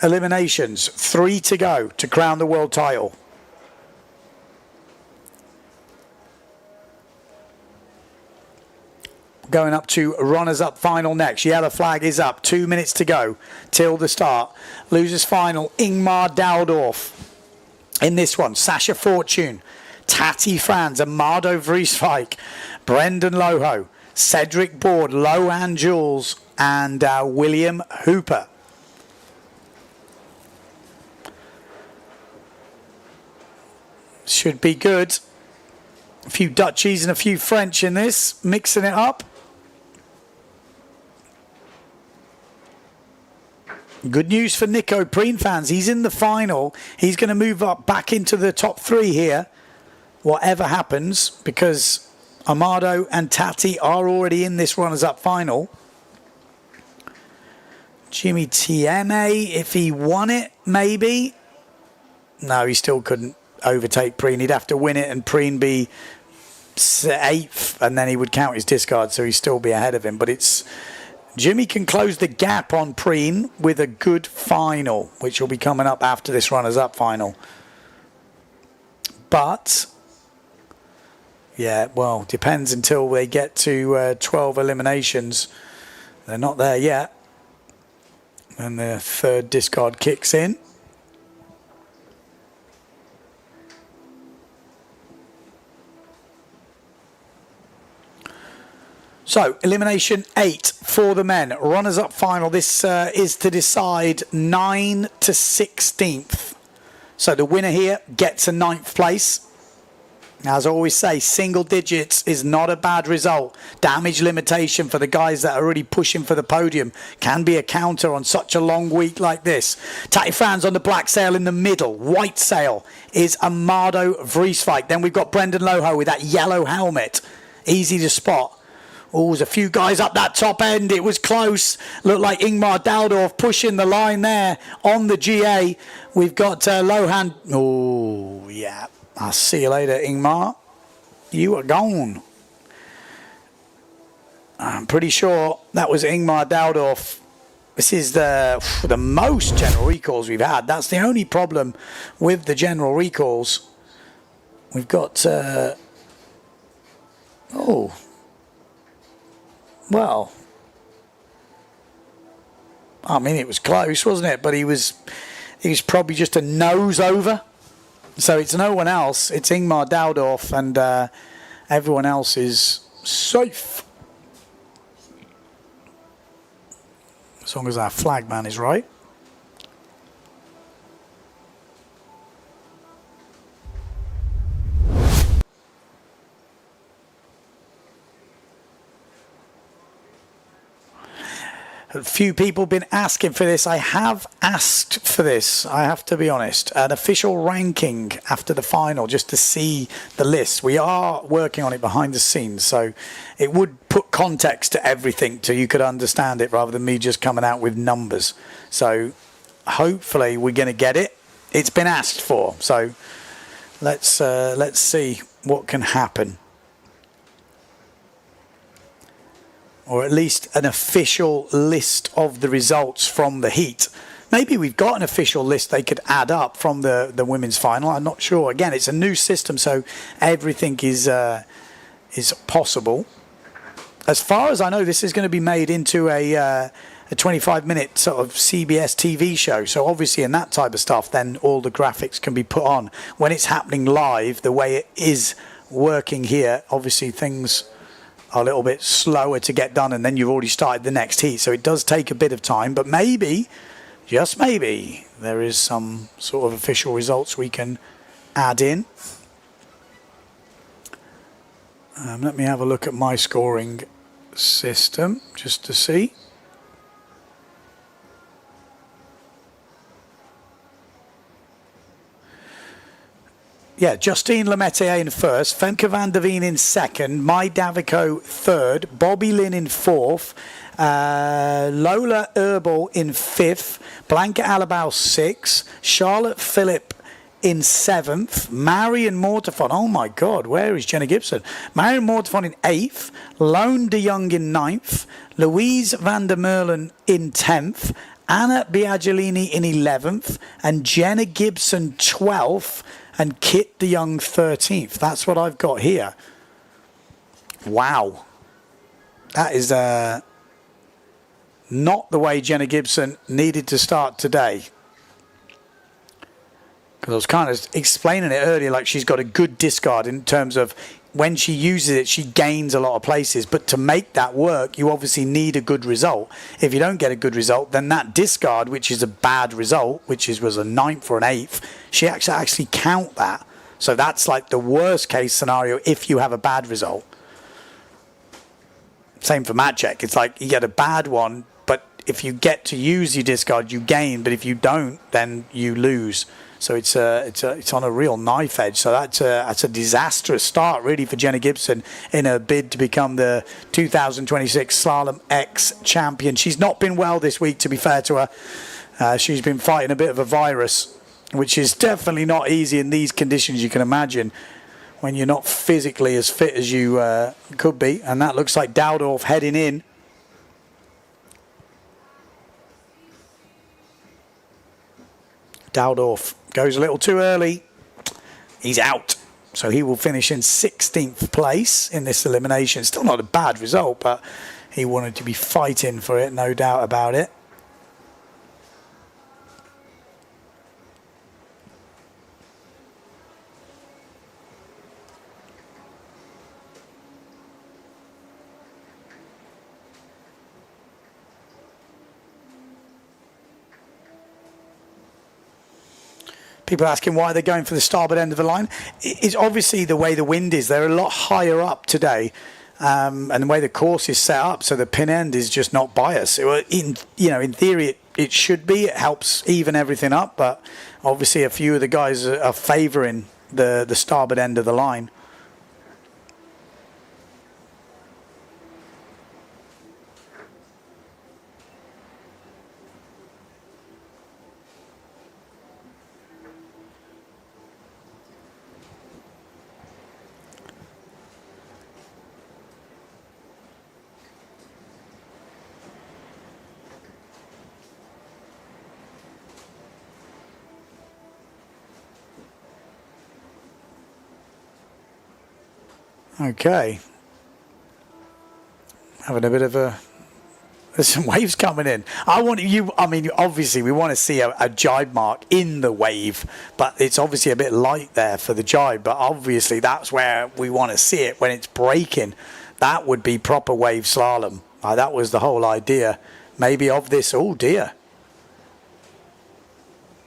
Speaker 12: eliminations. 3 to go to crown the world title. Going up to runners-up final next. Yellow flag is up. 2 minutes to go till the start. Losers final, Ingmar Daldorf. In this one, Sasha Fortune, Tati Franz, Amado Vrieswijk, Brendan Loho, Cedric Board, Lohan Jules, and William Hooper. Should be good. A few Dutchies and a few French in this, mixing it up. Good news for Nico Preen fans. He's in the final. He's going to move up back into the top 3 here, whatever happens, because Amado and Tati are already in this runners-up final. Jimmy Tieme, if he won it, maybe. No, he still couldn't overtake Preen. He'd have to win it and Preen be 8th, and then he would count his discard, so he'd still be ahead of him. But it's Jimmy can close the gap on Preen with a good final, which will be coming up after this runners-up final. But yeah, well, depends until they get to 12 eliminations. They're not there yet. And the 3rd discard kicks in. So, elimination 8 for the men. Runners-up final. This is to decide 9 to 16th. So the winner here gets a 9th place. As I always say, single digits is not a bad result. Damage limitation for the guys that are already pushing for the podium can be a counter on such a long week like this. Tati Franz on the black sail in the middle. White sail is Amado Vrieswijk. Then we've got Brendan Loho with that yellow helmet. Easy to spot. Oh, there's a few guys up that top end. It was close. Looked like Ingmar Daldorf pushing the line there on the GA. We've got Lohan. Oh, yeah. I'll see you later, Ingmar. You are gone. I'm pretty sure that was Ingmar Daldorf. This is the most general recalls we've had. That's the only problem with the general recalls. We've got... oh... Well, I mean, it was close, wasn't it? But he was probably just a nose over. So it's no one else. It's Ingmar Daldorf, and everyone else is safe. As long as our flag man is right. A few people have been asking for this. I have asked for this, I have to be honest. An official ranking after the final, just to see the list. We are working on it behind the scenes, so it would put context to everything so you could understand it rather than me just coming out with numbers. So hopefully we're going to get it. It's been asked for, so let's see what can happen. Or at least an official list of the results from the heat. Maybe we've got an official list they could add up from the women's final. I'm not sure. Again, it's a new system, so everything is possible. As far as I know, this is going to be made into a 25-minute sort of CBS TV show. So obviously in that type of stuff, then all the graphics can be put on. When it's happening live, the way it is working here, obviously things a little bit slower to get done, and then you've already started the next heat, so it does take a bit of time, but maybe, just maybe, there is some sort of official results we can add in. Let me have a look at my scoring system just to see. yeah, Justine Lemaitre in first, Femke van der Veen in second, Mai Davico third, Bobby Lynn in fourth, Lola Herbal in fifth, Blanca Alabau sixth, Charlotte Phillip in seventh, Marion Mortefon, oh my God, where is Jenna Gibson? Marion Mortefon in eighth, Lone de Jong in ninth, Louise van der Merlen in 10th, Anna Biagilini in 11th, and Jenna Gibson 12th, and Kit de Jong 13th. That's what I've got here. Wow. That is not the way Jenna Gibson needed to start today. Because I was kind of explaining it earlier, like she's got a good discard in terms of when she uses it, she gains a lot of places. But to make that work, you obviously need a good result. If you don't get a good result, then that discard, which is a bad result, which was a 9th or an 8th, she actually count that. So that's like the worst case scenario if you have a bad result. Same for mat check. It's like you get a bad one, but if you get to use your discard, you gain. But if you don't, then you lose. So it's on a real knife edge. So that's a disastrous start really for Jenna Gibson in her bid to become the 2026 Slalom-X champion. She's not been well this week, to be fair to her. She's been fighting a bit of a virus, which is definitely not easy in these conditions, you can imagine, when you're not physically as fit as you could be. And that looks like Dowdorf heading in. Dowdorf goes a little too early. He's out. So he will finish in 16th place in this elimination. Still not a bad result, but he wanted to be fighting for it, no doubt about it. People asking why they're going for the starboard end of the line. It's obviously the way the wind is. They're a lot higher up today, and the way the course is set up, so the pin end is just not biased. In theory, it should be. It helps even everything up, but obviously a few of the guys are favouring the starboard end of the line. Okay. Having a bit of a... There's some waves coming in. Obviously we want to see a jibe mark in the wave, but it's obviously a bit light there for the jibe, but obviously that's where we want to see it when it's breaking. That would be proper wave slalom. That was the whole idea. Maybe of this... Oh, dear.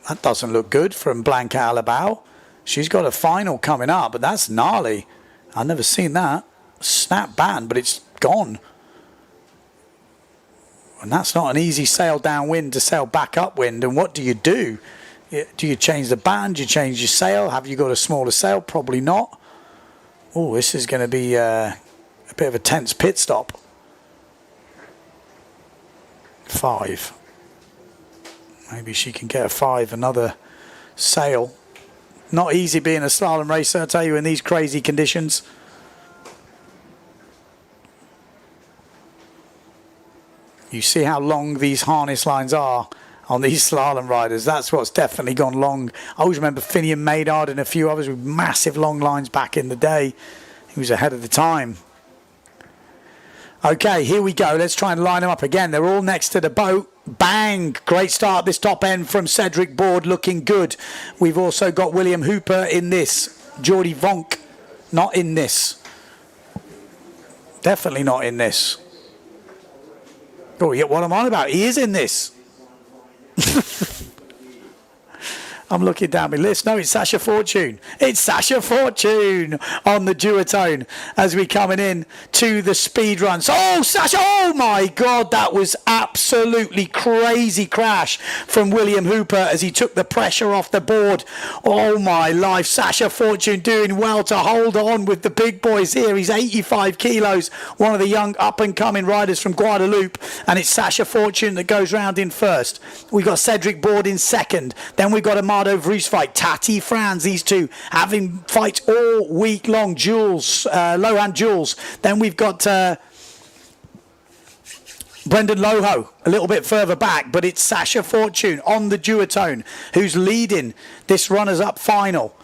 Speaker 12: That doesn't look good from Blanca Alabau. She's got a final coming up, but that's gnarly. I've never seen that. Snap band, but it's gone. And that's not an easy sail downwind to sail back upwind. And what do? Do you change the band? Do you change your sail? Have you got a smaller sail? Probably not. Oh, this is going to be a bit of a tense pit stop. 5. Maybe she can get a 5, another sail. Not easy being a slalom racer, I tell you, in these crazy conditions. You see how long these harness lines are on these slalom riders. That's what's definitely gone long. I always remember Finian Maynard and a few others with massive long lines back in the day. He was ahead of the time. Okay, here we go. Let's try and line them up again. They're all next to the boat. Bang! Great start this top end from Cedric Board, looking good. We've also got William Hooper in this. Jordi Vonk not in this. Definitely not in this. Oh, yeah, what am I on about? He is in this. I'm looking down my list. No, it's Sasha Fortune. It's Sasha Fortune on the duotone as we coming in to the speed runs. Oh, Sasha! Oh my God, that was absolutely crazy crash from William Hooper as he took the pressure off the board. Oh my life, Sasha Fortune doing well to hold on with the big boys here. He's 85 kilos, one of the young up-and-coming riders from Guadeloupe, and it's Sasha Fortune that goes round in first. We've got Cedric Board in second. Then we've got Amado Vrieswijk, Tati Franz, these two having fights all week long. Jules, Lohan Jules. Then we've got Brendan Loho a little bit further back, but it's Sasha Fortune on the duotone who's leading this runners-up final.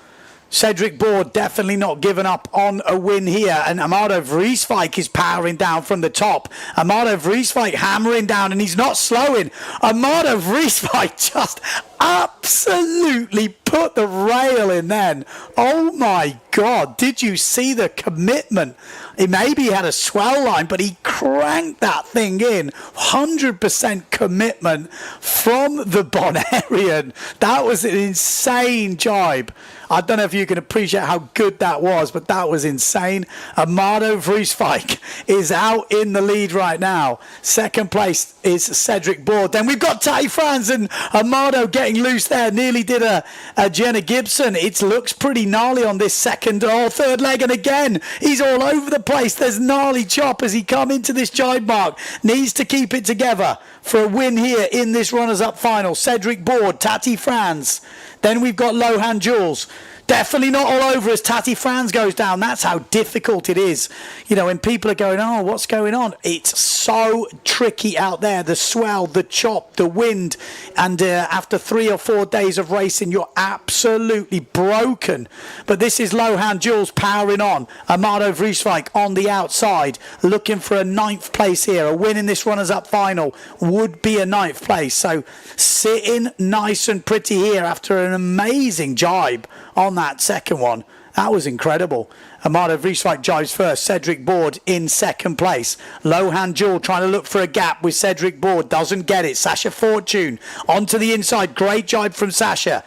Speaker 12: Cedric Board definitely not giving up on a win here, and Amado Vrieswijk is powering down from the top. Amado Vrieswijk hammering down, and he's not slowing. Amado Vrieswijk just absolutely put the rail in then. Oh my God, did you see the commitment? Maybe he had a swell line, but he cranked that thing in. 100% commitment from the Bonarian. That was an insane jibe. I don't know if you can appreciate how good that was, but that was insane. Amado Vrieswijk is out in the lead right now. Second place is Cedric Board. Then we've got Tati Franz and Amado getting loose there. Nearly did a Jenna Gibson. It looks pretty gnarly on this second or third leg. And again, he's all over the place. There's gnarly chop as he come into this jibe mark. Needs to keep it together for a win here in this runners-up final. Cedric Board, Tati Franz. Then we've got Lohan Jules. Definitely not all over as Tati Franz goes down. That's how difficult it is. You know, when people are going, oh, what's going on? It's so tricky out there. The swell, the chop, the wind. And after 3 or 4 days of racing, you're absolutely broken. But this is Lohan Jules powering on. Amado Vrieswijk on the outside, looking for a 9th place here. A win in this runners-up final would be a 9th place. So sitting nice and pretty here after an amazing jibe on that second one. That was incredible. Amado Vrieswijk jives first. Cedric Board in second place. Lohan Jules trying to look for a gap with Cedric Board. Doesn't get it. Sasha Fortune onto the inside. Great jibe from Sasha.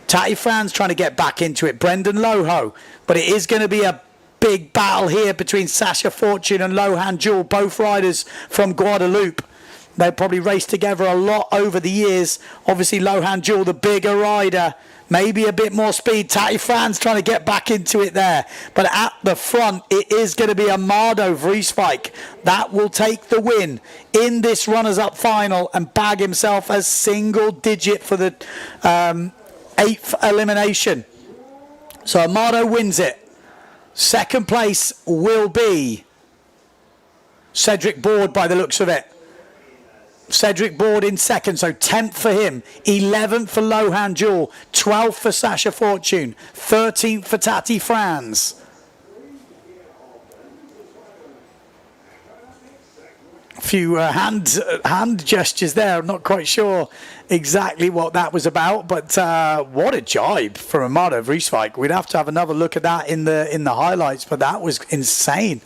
Speaker 12: Tati Franz trying to get back into it. Brendan Loho. But it is going to be a big battle here between Sasha Fortune and Lohan Jules. Both riders from Guadeloupe. They've probably raced together a lot over the years. Obviously Lohan Jules, the bigger rider. Maybe a bit more speed. Tati Franz trying to get back into it there. But at the front, it is going to be Amado Vrieswijk. That will take the win in this runners-up final and bag himself a single digit for the 8th elimination. So Amado wins it. Second place will be Cedric Board by the looks of it. Cedric Board in second, so 10th for him, 11th for Lohan Jules, 12th for Sasha Fortune, 13th for Tati Franz. A few hand gestures there. I'm not quite sure exactly what that was about, but what a jibe from Amado Vrieswijk. We'd have to have another look at that in the highlights, but that was insane.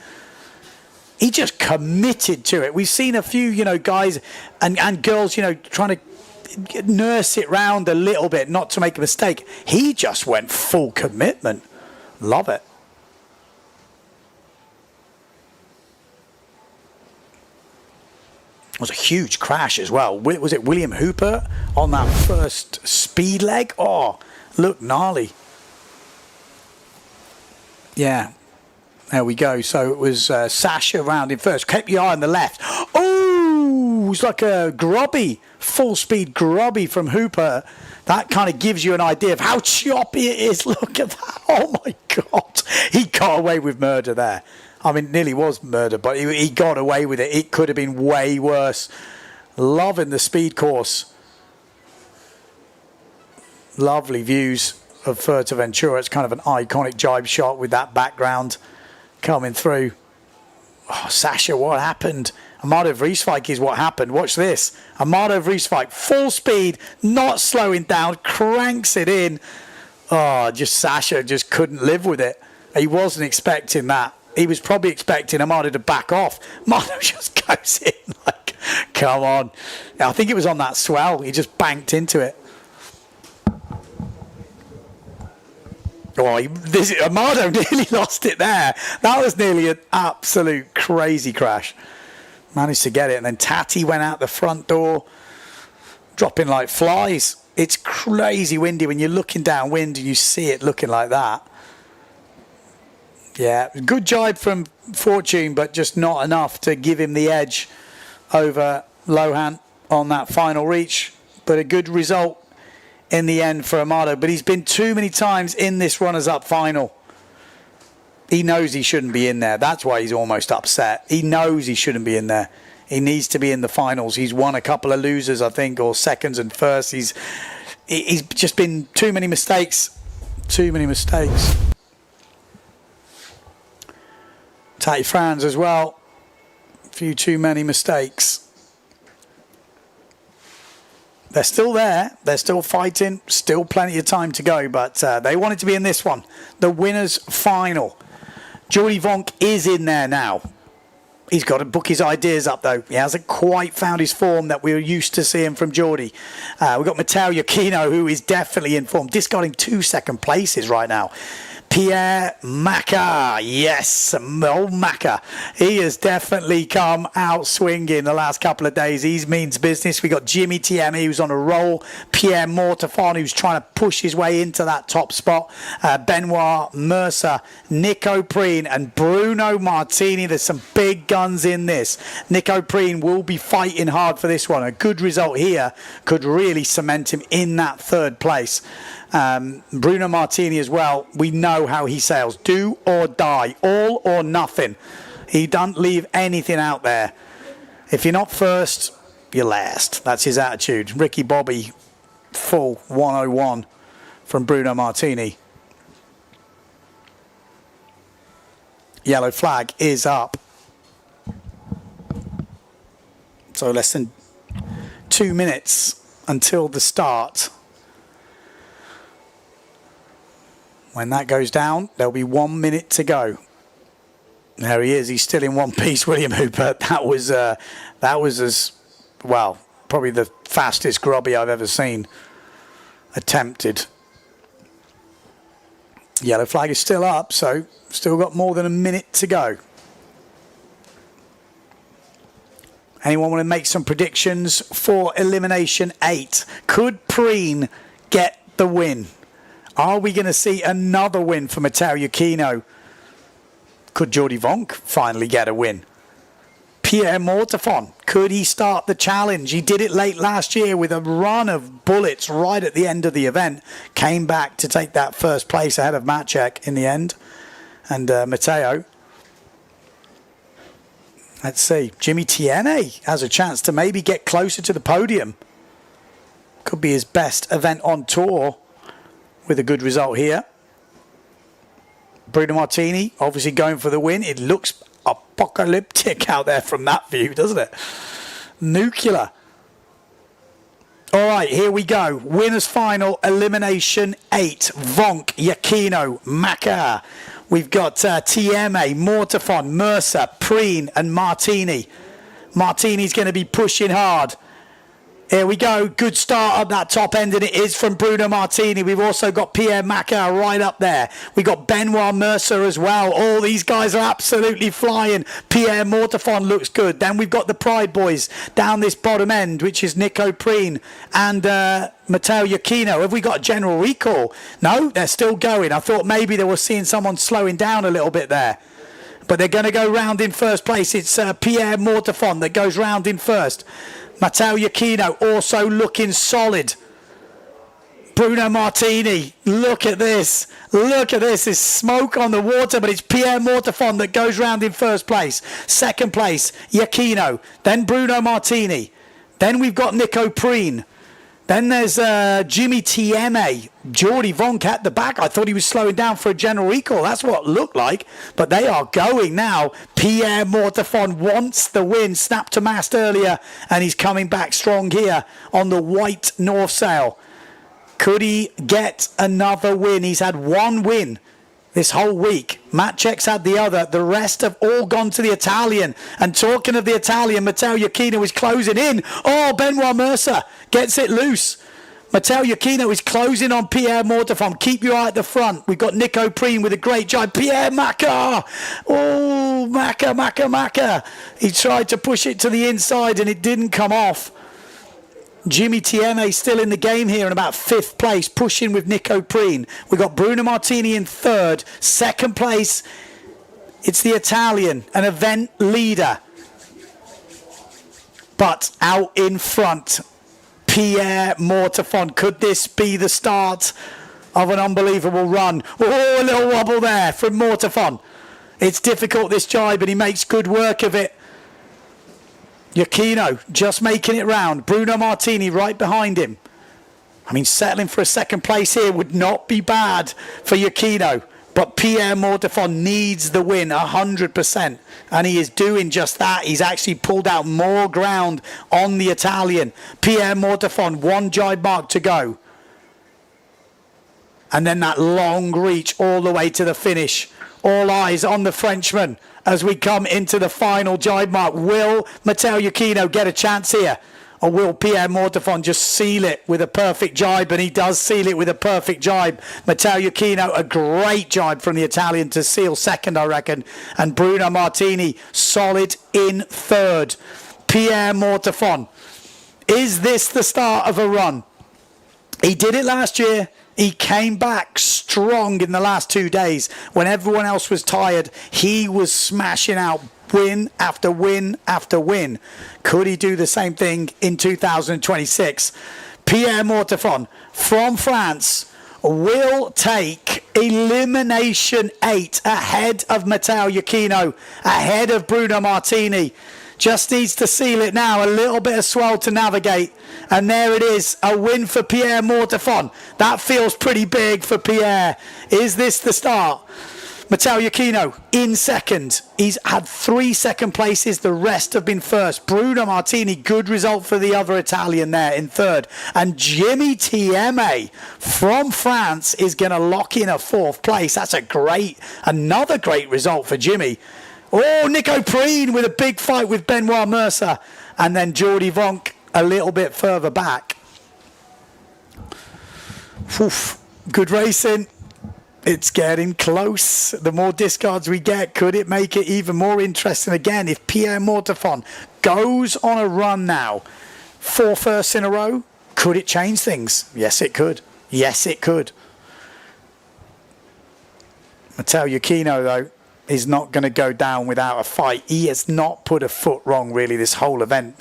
Speaker 12: He just committed to it. We've seen a few, you know, guys and girls, you know, trying to nurse it round a little bit, not to make a mistake. He just went full commitment. Love it. It was a huge crash as well. Was it William Hooper on that first speed leg? Oh, look gnarly. Yeah. There we go. So it was Sasha round in first. Kept your eye on the left. Oh, it was like a grubby, full speed grubby from Hooper. That kind of gives you an idea of how choppy it is. Look at that. Oh my God. He got away with murder there. I mean, it nearly was murder, but he got away with it. It could have been way worse. Loving the speed course. Lovely views of Fuerteventura. It's kind of an iconic jibe shot with that background coming through. Oh, Sasha, what happened? Amado Vrieswijk is what happened. Watch this. Amado Vrieswijk, full speed, not slowing down, cranks it in. Oh, just Sasha just couldn't live with it. He wasn't expecting that. He was probably expecting Amado to back off. Amado just goes in like, come on. I think it was on that swell. He just banked into it. Amado nearly lost it there. That was nearly an absolute crazy crash. Managed to get it, and then Tati went out the front door, dropping like flies. It's crazy windy when you're looking downwind and you see it looking like that. Yeah, good jibe from Fortune, but just not enough to give him the edge over Lohan on that final reach. But a good result in the end for Amado. But he's been too many times in this runners-up final. He knows he shouldn't be in there. That's why he's almost upset. He knows he shouldn't be in there. He needs to be in the finals. He's won a couple of losers, I think, or seconds and firsts. He's just been too many mistakes. Too many mistakes. Tati Franz as well. A few too many mistakes. They're still there. They're still fighting. Still plenty of time to go. But they wanted to be in this one. The winners' final. Jordi Vonk is in there now. He's got to book his ideas up, though. He hasn't quite found his form that we're used to seeing from Jordi. We've got Matteo Iachino, who is definitely in form. Discarding 2 second places right now. Pierre Macca, yes, old Macca. He has definitely come out swinging the last couple of days. He means business. We got Jimmy Tiemi, who's on a roll. Pierre Mortefon, who's trying to push his way into that top spot. Benoit Mercer, Nico Preen, and Bruno Martini. There's some big guns in this. Nico Preen will be fighting hard for this one. A good result here could really cement him in that third place. Bruno Martini as well. We know how he sails. Do or die. All or nothing. He doesn't leave anything out there. If you're not first, you're last. That's his attitude. Ricky Bobby, full 101 from Bruno Martini. Yellow flag is up. So less than 2 minutes until the start. When that goes down, there'll be 1 minute to go. There he is. He's still in one piece, William Hooper. That was as well, probably the fastest grobby I've ever seen attempted. Yellow flag is still up, so still got more than a minute to go. Anyone want to make some predictions for Elimination 8? Could Preen get the win? Are we going to see another win for Matteo Iachino? Could Jordi Vonk finally get a win? Pierre Mortefon, could he start the challenge? He did it late last year with a run of bullets right at the end of the event. Came back to take that first place ahead of Maciek in the end. And Matteo. Let's see. Jimmy Tiene has a chance to maybe get closer to the podium. Could be his best event on tour with a good result here. Bruno Martini obviously going for the win. It looks apocalyptic out there from that view, doesn't it? Nuclear. All right, here we go. Winners final, Elimination 8. Vonk, Iachino, Macca. We've got TMA, Mortefon, Mercer, Preen, and Martini. Martini's going to be pushing hard. Here we go. Good start at that top end, and it is from Bruno Martini. We've also got Pierre Macca right up there. We've got Benoit Mercer as well. All these guys are absolutely flying. Pierre Mortefon looks good. Then we've got the Pride boys down this bottom end, which is Nico Preen and Matteo Iachino. Have we got a general recall? No, they're still going. I thought maybe they were seeing someone slowing down a little bit there. But they're going to go round in first place. It's Pierre Mortefon that goes round in first. Matteo Iachino also looking solid. Bruno Martini, look at this. Look at this. There's smoke on the water, but it's Pierre Mortefon that goes round in first place. Second place, Iachino. Then Bruno Martini. Then we've got Nico Preen. Then there's Jimmy Tieme. Jordi Vonk at the back. I thought he was slowing down for a general recall. That's what it looked like. But they are going now. Pierre Mortefon wants the win. Snapped to mast earlier. And he's coming back strong here on the white North Sail. Could he get another win? He's had one win this whole week. Maciek's had the other. The rest have all gone to the Italian. And talking of the Italian, Matteo Iachino is closing in. Oh, Benoit Mercer gets it loose. Matteo Iachino is closing on Pierre Mortefon. Keep your eye at the front. We've got Nico Preen with a great jibe. Pierre Macca. Oh, Macca. He tried to push it to the inside and it didn't come off. Jimmy Tieme still in the game here in about 5th place, pushing with Nico Preen. We've got Bruno Martini in 3rd. 2nd place, it's the Italian, an event leader. But out in front, Pierre Mortefon. Could this be the start of an unbelievable run? Oh, a little wobble there from Mortefon. It's difficult, this jibe, and he makes good work of it. Iachino just making it round. Bruno Martini right behind him. I mean, settling for a 2nd place here would not be bad for Iachino. But Pierre Mortefon needs the win 100%. And he is doing just that. He's actually pulled out more ground on the Italian. Pierre Mortefon, 1 jibe mark to go. And then that long reach all the way to the finish. All eyes on the Frenchman as we come into the final jibe mark. Will Matteo Iachino get a chance here? Or will Pierre Mortefon just seal it with a perfect jibe? And he does seal it with a perfect jibe. Matteo Iachino, a great jibe from the Italian to seal 2nd, I reckon. And Bruno Martini, solid in 3rd. Pierre Mortefon, is this the start of a run? He did it last year. He came back strong in the last 2 days. When everyone else was tired, he was smashing out win after win after win. Could he do the same thing in 2026? Pierre Mortefon from France will take Elimination 8 ahead of Matteo Iachino, ahead of Bruno Martini. Just needs to seal it now. A little bit of swell to navigate. And there it is. A win for Pierre Mortefon. That feels pretty big for Pierre. Is this the start? Matteo Iachino in 2nd. He's had 3 2nd places. The rest have been 1st. Bruno Martini, good result for the other Italian there in 3rd. And Jimmy Tieme from France is going to lock in a 4th place. That's another great result for Jimmy. Oh, Nico Preen with a big fight with Benoit Mercer. And then Jordi Vonk a little bit further back. Oof, good racing. It's getting close. The more discards we get, could it make it even more interesting again if Pierre Mortefon goes on a run now? 4 firsts in a row. Could it change things? Yes, it could. Yes, it could. Matteo Iachino, though, is not going to go down without a fight. He has not put a foot wrong, really, this whole event,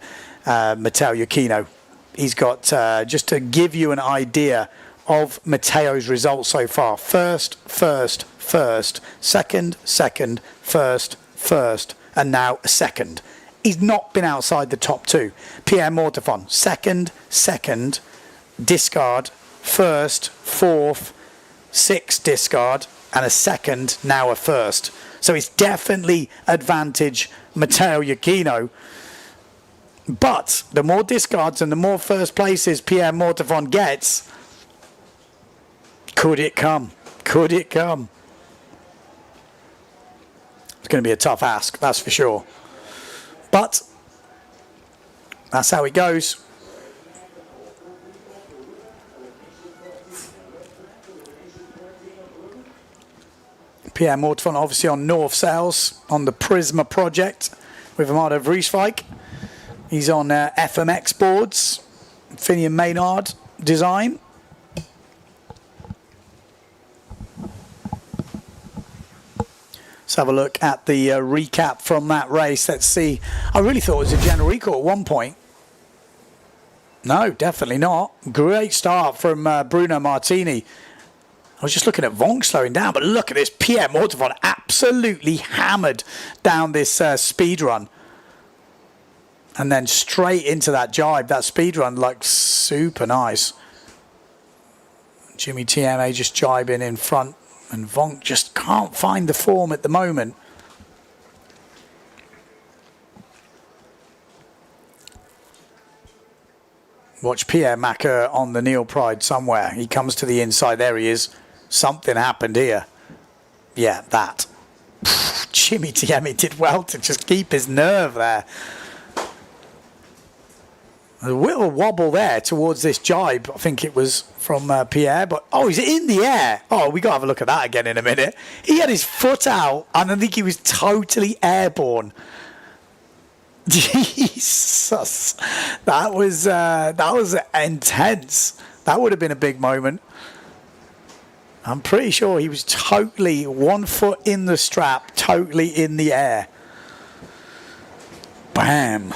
Speaker 12: Matteo Iachino. He's got, just to give you an idea of Matteo's results so far. First, 2nd, 1st, and now a 2nd. He's not been outside the top 2. Pierre Mortefon, 2nd, discard, 1st, 4th, 6th discard, and a 2nd, now a 1st. So it's definitely advantage Matteo Iachino. But the more discards and the more 1st places Pierre Mortefon gets, could it come? Could it come? It's going to be a tough ask, that's for sure. But that's how it goes. Pierre Mortefon obviously on North Sales on the Prisma project with Amado Vrieswijk. He's on FMX boards, Finian Maynard design. Let's have a look at the recap from that race. Let's see. I really thought it was a general recall at one point. No, definitely not. Great start from Bruno Martini. I was just looking at Vonk slowing down, but look at this. Pierre Mortefon absolutely hammered down this speed run. And then straight into that jibe. That speed run looked super nice. Jimmy Tieme just jibing in front. And Vonk just can't find the form at the moment. Watch Pierre Macca on the Neil Pride somewhere. He comes to the inside. There he is. Something happened here. Yeah, that. Jimmy Tieme did well to just keep his nerve there. A little wobble there towards this jibe. I think it was from Pierre, but he's in the air. Oh, we got to have a look at that again in a minute. He had his foot out, and I think he was totally airborne. Jesus, that was intense. That would have been a big moment. I'm pretty sure he was totally 1 foot in the strap, totally in the air. Bam.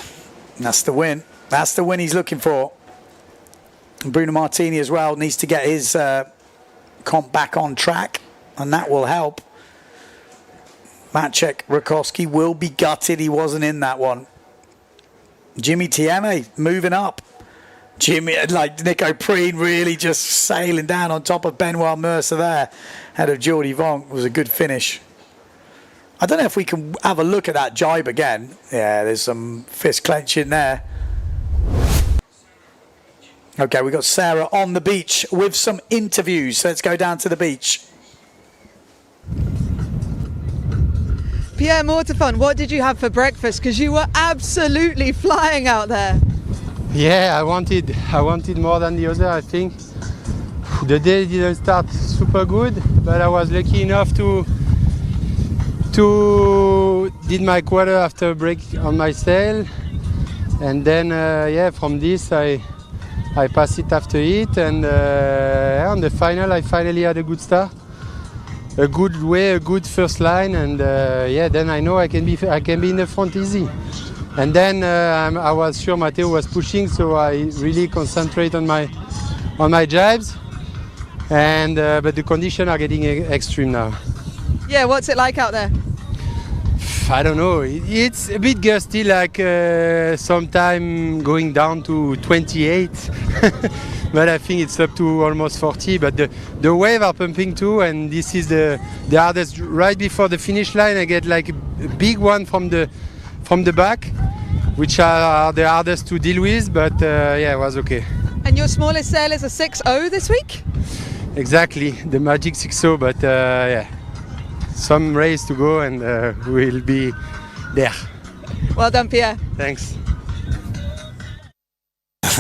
Speaker 12: That's the win. That's the win he's looking for. And Bruno Martini as well needs to get his comp back on track, and that will help. Maciek Rakowski will be gutted he wasn't in that one. Jimmy Tieme moving up. Jimmy, like Nico Preen, really just sailing down on top of Benoit Mercer there. Head of Jordi Vonk was a good finish. I don't know if we can have a look at that jibe again. Yeah, there's some fist clenching there. Okay, we've got Sarah on the beach with some interviews. So let's go down to the beach.
Speaker 4: Pierre Mortefon, what did you have for breakfast? Because you were absolutely flying out there.
Speaker 15: Yeah, I wanted more than the other, I think. The day didn't start super good, but I was lucky enough to did my quarter after a break on my sail, and then from this I passed it after it, and on the final I finally had a good start, a good way, a good first line, and then I know I can be in the front easy. And then I was sure Matteo was pushing, so I really concentrate on my jibes, and but the conditions are getting extreme now.
Speaker 4: Yeah, what's it like out there?
Speaker 15: I don't know. It's a bit gusty, like sometime going down to 28, but I think it's up to almost 40. But the wave are pumping too, and this is the hardest. Right before the finish line, I get like a big one from the back, which are the hardest to deal with. But it was okay.
Speaker 4: And your smallest sail is a 6.0 this week?
Speaker 15: Exactly, the magic 6.0. But some race to go, and we'll be there.
Speaker 4: Well done, Pierre.
Speaker 15: Thanks.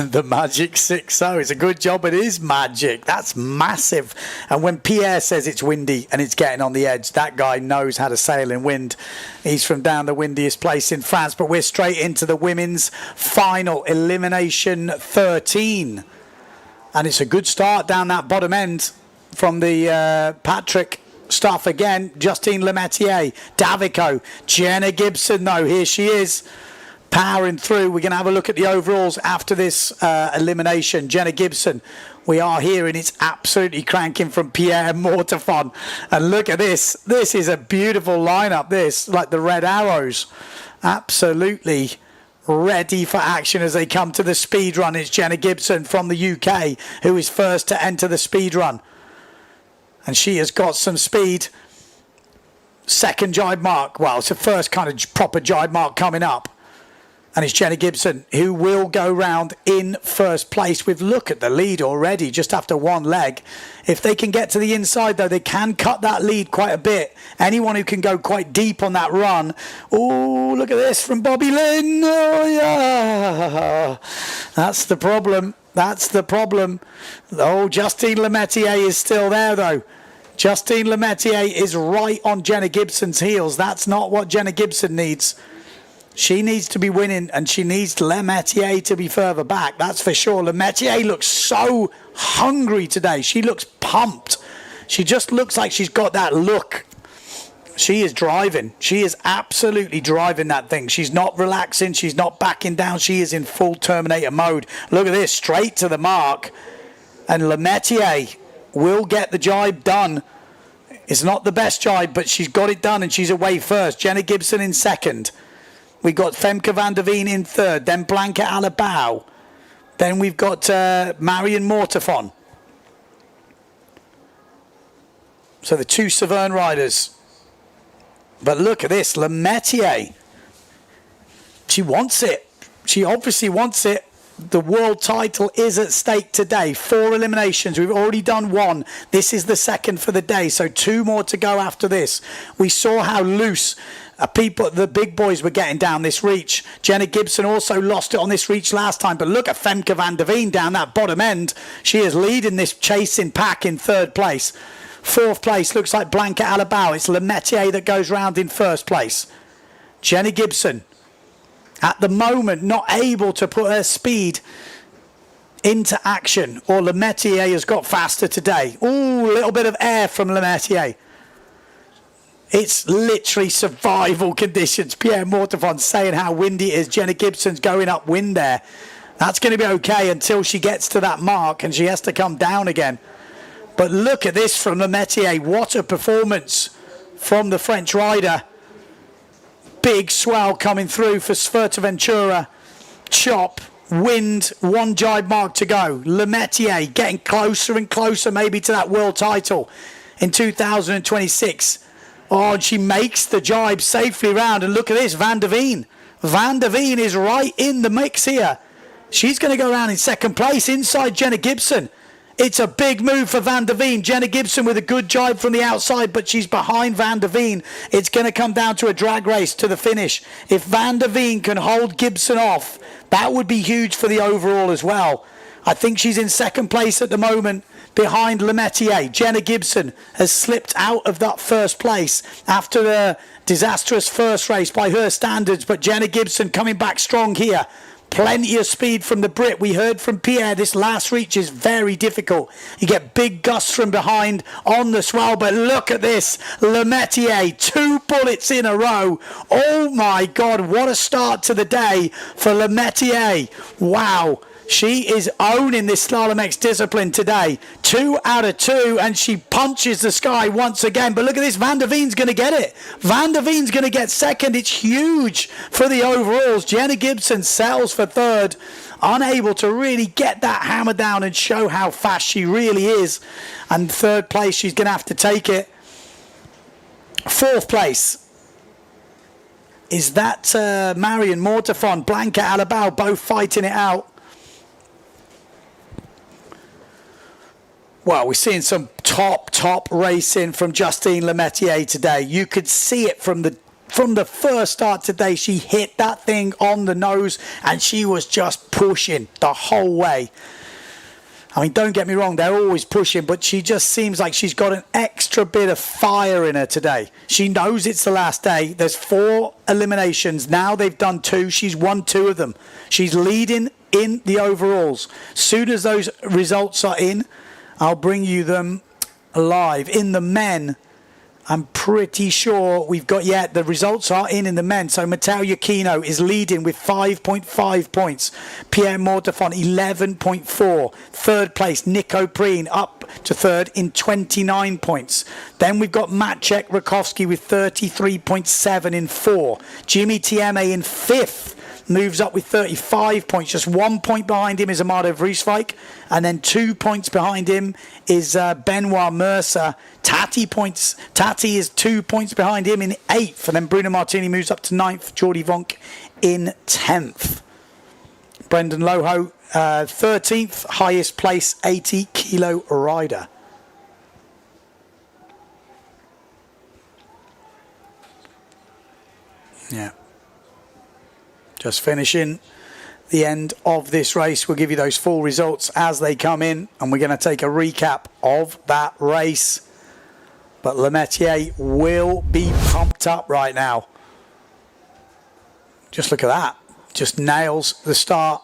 Speaker 12: The magic 6.0. It's a good job. It is magic. That's massive. And when Pierre says it's windy and it's getting on the edge, that guy knows how to sail in wind. He's from down the windiest place in France. But we're straight into the women's final, Elimination 13. And it's a good start down that bottom end from the Patrick stuff again. Justine Lemaitre, Davico, Jenna Gibson, though, here she is, powering through. We're going to have a look at the overalls after this elimination. Jenna Gibson, we are hearing it's absolutely cranking from Pierre Mortefon. And look at this. This is a beautiful lineup, this, like the Red Arrows. Absolutely ready for action as they come to the speed run. It's Jenna Gibson from the UK who is first to enter the speed run. And she has got some speed. Second jibe mark. Well, it's the first kind of proper jibe mark coming up. And it's Jenna Gibson who will go round in first place. We've looked at the lead already just after one leg. If they can get to the inside, though, they can cut that lead quite a bit. Anyone who can go quite deep on that run. Oh, look at this from Bobby Lynn. Oh, yeah. That's the problem. That's the problem. Oh, Justine Lemaitre is still there, though. Justine Lemaitre is right on Jenna Gibson's heels. That's not what Jenna Gibson needs. She needs to be winning, and she needs Lemaitre to be further back. That's for sure. Lemaitre looks so hungry today. She looks pumped. She just looks like she's got that look. She is driving. She is absolutely driving that thing. She's not relaxing. She's not backing down. She is in full Terminator mode. Look at this, straight to the mark. And Lemaitre will get the jibe done. It's not the best jibe, but she's got it done, and she's away first. Jenna Gibson in second. We've got Femke van der Veen in third. Then Blanca Alabau. Then we've got Marion Mortefon. So the two Severn riders. But look at this, Lemaitre. She wants it. She obviously wants it. The world title is at stake today. 4 eliminations. We've already done 1. This is the second for the day. So 2 more to go after this. We saw how loose the big boys were getting down this reach. Jenna Gibson also lost it on this reach last time, but look at Femke van der Veen down that bottom end. She is leading this chasing pack in third place. Fourth place looks like Blanca Alabau. It's Lemaitre that goes round in first place. Jenna Gibson, at the moment, not able to put her speed into action, or Lemaitre has got faster today. Ooh, a little bit of air from Lemaitre. It's literally survival conditions. Pierre Mortefon saying how windy it is. Jenna Gibson's going upwind there. That's going to be okay until she gets to that mark and she has to come down again. But look at this from Lemaitre. What a performance from the French rider. Big swell coming through for Fuerteventura. Chop, wind, one jibe mark to go. Lemaitre getting closer and closer maybe to that world title in 2026. Oh, and she makes the jibe safely round. And look at this, Van der Veen. Van der Veen is right in the mix here. She's going to go around in second place inside Jenna Gibson. It's a big move for Van der Veen. Jenna Gibson with a good jibe from the outside, but she's behind Van der Veen. It's going to come down to a drag race to the finish. If Van der Veen can hold Gibson off, that would be huge for the overall as well. I think she's in second place at the moment behind Lemaitre. Jenna Gibson has slipped out of that first place after the disastrous first race by her standards, but Jenna Gibson coming back strong here. Plenty of speed from the Brit. We heard from Pierre this last reach is very difficult. You get big gusts from behind on the swell, but look at this. Lemaitre, 2 bullets in a row. Oh my God, what a start to the day for Lemaitre. Wow. She is owning this Slalom-X discipline today. 2 out of 2, and she punches the sky once again. But look at this, Van der Veen's going to get it. Van der Veen's going to get second. It's huge for the overalls. Jenna Gibson settles for third, unable to really get that hammer down and show how fast she really is. And third place, she's going to have to take it. Fourth place is that Marion Mortefon, Blanca Alabau, both fighting it out. Well, we're seeing some top racing from Justine Lemaitre today. You could see it from the first start today. She hit that thing on the nose and she was just pushing the whole way. I mean, don't get me wrong, they're always pushing, but she just seems like she's got an extra bit of fire in her today. She knows it's the last day. There's 4 eliminations. Now they've done 2. She's won 2 of them. She's leading in the overalls. Soon as those results are in, I'll bring you them live. In the men, I'm pretty sure we've got, the results are in the men. So Matteo Iachino is leading with 5.5 points. Pierre Mortefon, 11.4. Third place, Nico Preen up to third in 29 points. Then we've got Maciek Rakowski with 33.7 in 4. Jimmy Tieme in 5th. Moves up with 35 points. Just 1 point behind him is Amado Vrieswijk. And then 2 points behind him is Benoit Mercer. Tati is 2 points behind him in 8th. And then Bruno Martini moves up to 9th. Jordi Vonk in 10th. Brendan Loho, 13th. Highest place 80 kilo rider. Yeah. Just finishing the end of this race. We'll give you those full results as they come in, and we're going to take a recap of that race. But Lemaitre will be pumped up right now. Just look at that. Just nails the start.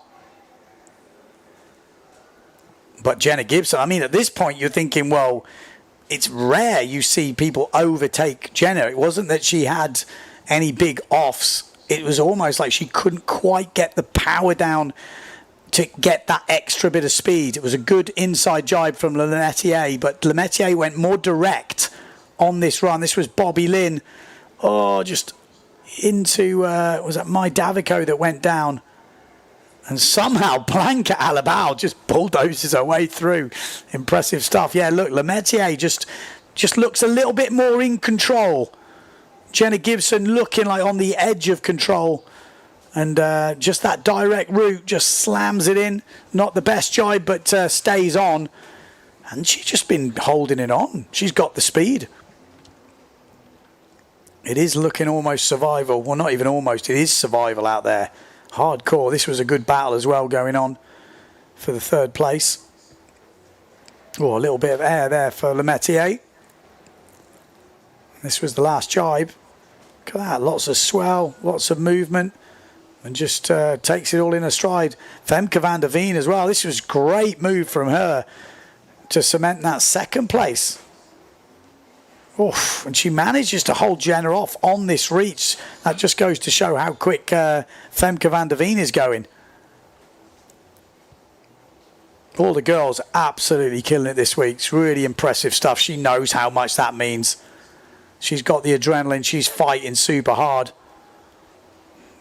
Speaker 12: But Jenna Gibson, I mean, at this point, you're thinking, well, it's rare you see people overtake Jenna. It wasn't that she had any big offs. It was almost like she couldn't quite get the power down to get that extra bit of speed. It was a good inside jibe from Lemaitre, but Lemaitre went more direct on this run. This was Bobby Lynn. Oh, just into, was that My Davico that went down? And somehow Blanca Alabau just bulldozes her way through. Impressive stuff. Yeah, look, Lemaitre just looks a little bit more in control. Jenna Gibson looking like on the edge of control. And just that direct route just slams it in. Not the best jibe, but stays on. And she's just been holding it on. She's got the speed. It is looking almost survival. Well, not even almost. It is survival out there. Hardcore. This was a good battle as well going on for the third place. Oh, a little bit of air there for Lemaitre. This was the last jibe. Look at that. Lots of swell, lots of movement. And just takes it all in a stride. Femke van der Veen as well. This was a great move from her to cement that second place. Oof, and she manages to hold Jenna off on this reach. That just goes to show how quick Femke van der Veen is going. All the girls absolutely killing it this week. It's really impressive stuff. She knows how much that means. She's got the adrenaline. She's fighting super hard.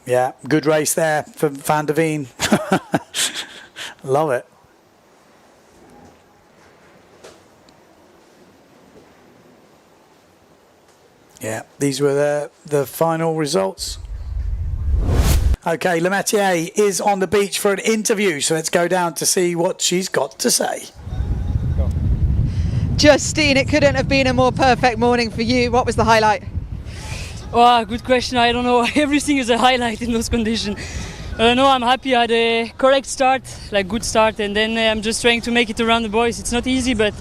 Speaker 12: Yeah, good race there for Van der Veen. Love it. Yeah, these were the final results. Okay, Lemaitre is on the beach for an interview, so let's go down to see what she's got to say.
Speaker 4: Justine, it couldn't have been a more perfect morning for you. What was the highlight?
Speaker 16: Oh, good question. I don't know. Everything is a highlight in those conditions. No, I'm happy. I had a correct start, like good start, and then I'm just trying to make it around the boys. It's not easy, but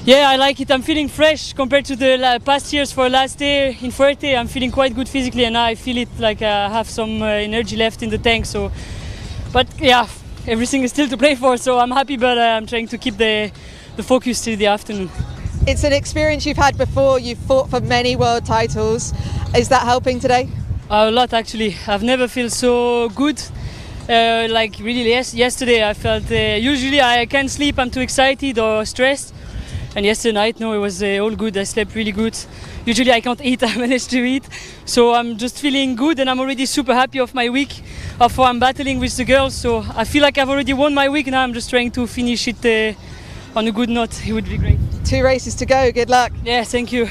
Speaker 16: yeah, I like it. I'm feeling fresh compared to the past years. For last day in Fuerte, I'm feeling quite good physically, and now I feel it like I have some energy left in the tank. So, but yeah, everything is still to play for. So I'm happy, but I'm trying to keep the focus till the afternoon.
Speaker 4: It's an experience you've had before. You've fought for many world titles. Is that helping today?
Speaker 16: A lot, actually. I've never felt so good. Like really yesterday I felt, usually I can't sleep, I'm too excited or stressed. And yesterday night, no, it was all good. I slept really good. Usually I can't eat, I managed to eat. So I'm just feeling good, and I'm already super happy of my week, of how I'm battling with the girls. So I feel like I've already won my week. Now I'm just trying to finish it on a good note. It would be great.
Speaker 4: 2 races to go. Good luck.
Speaker 16: Yeah, thank you.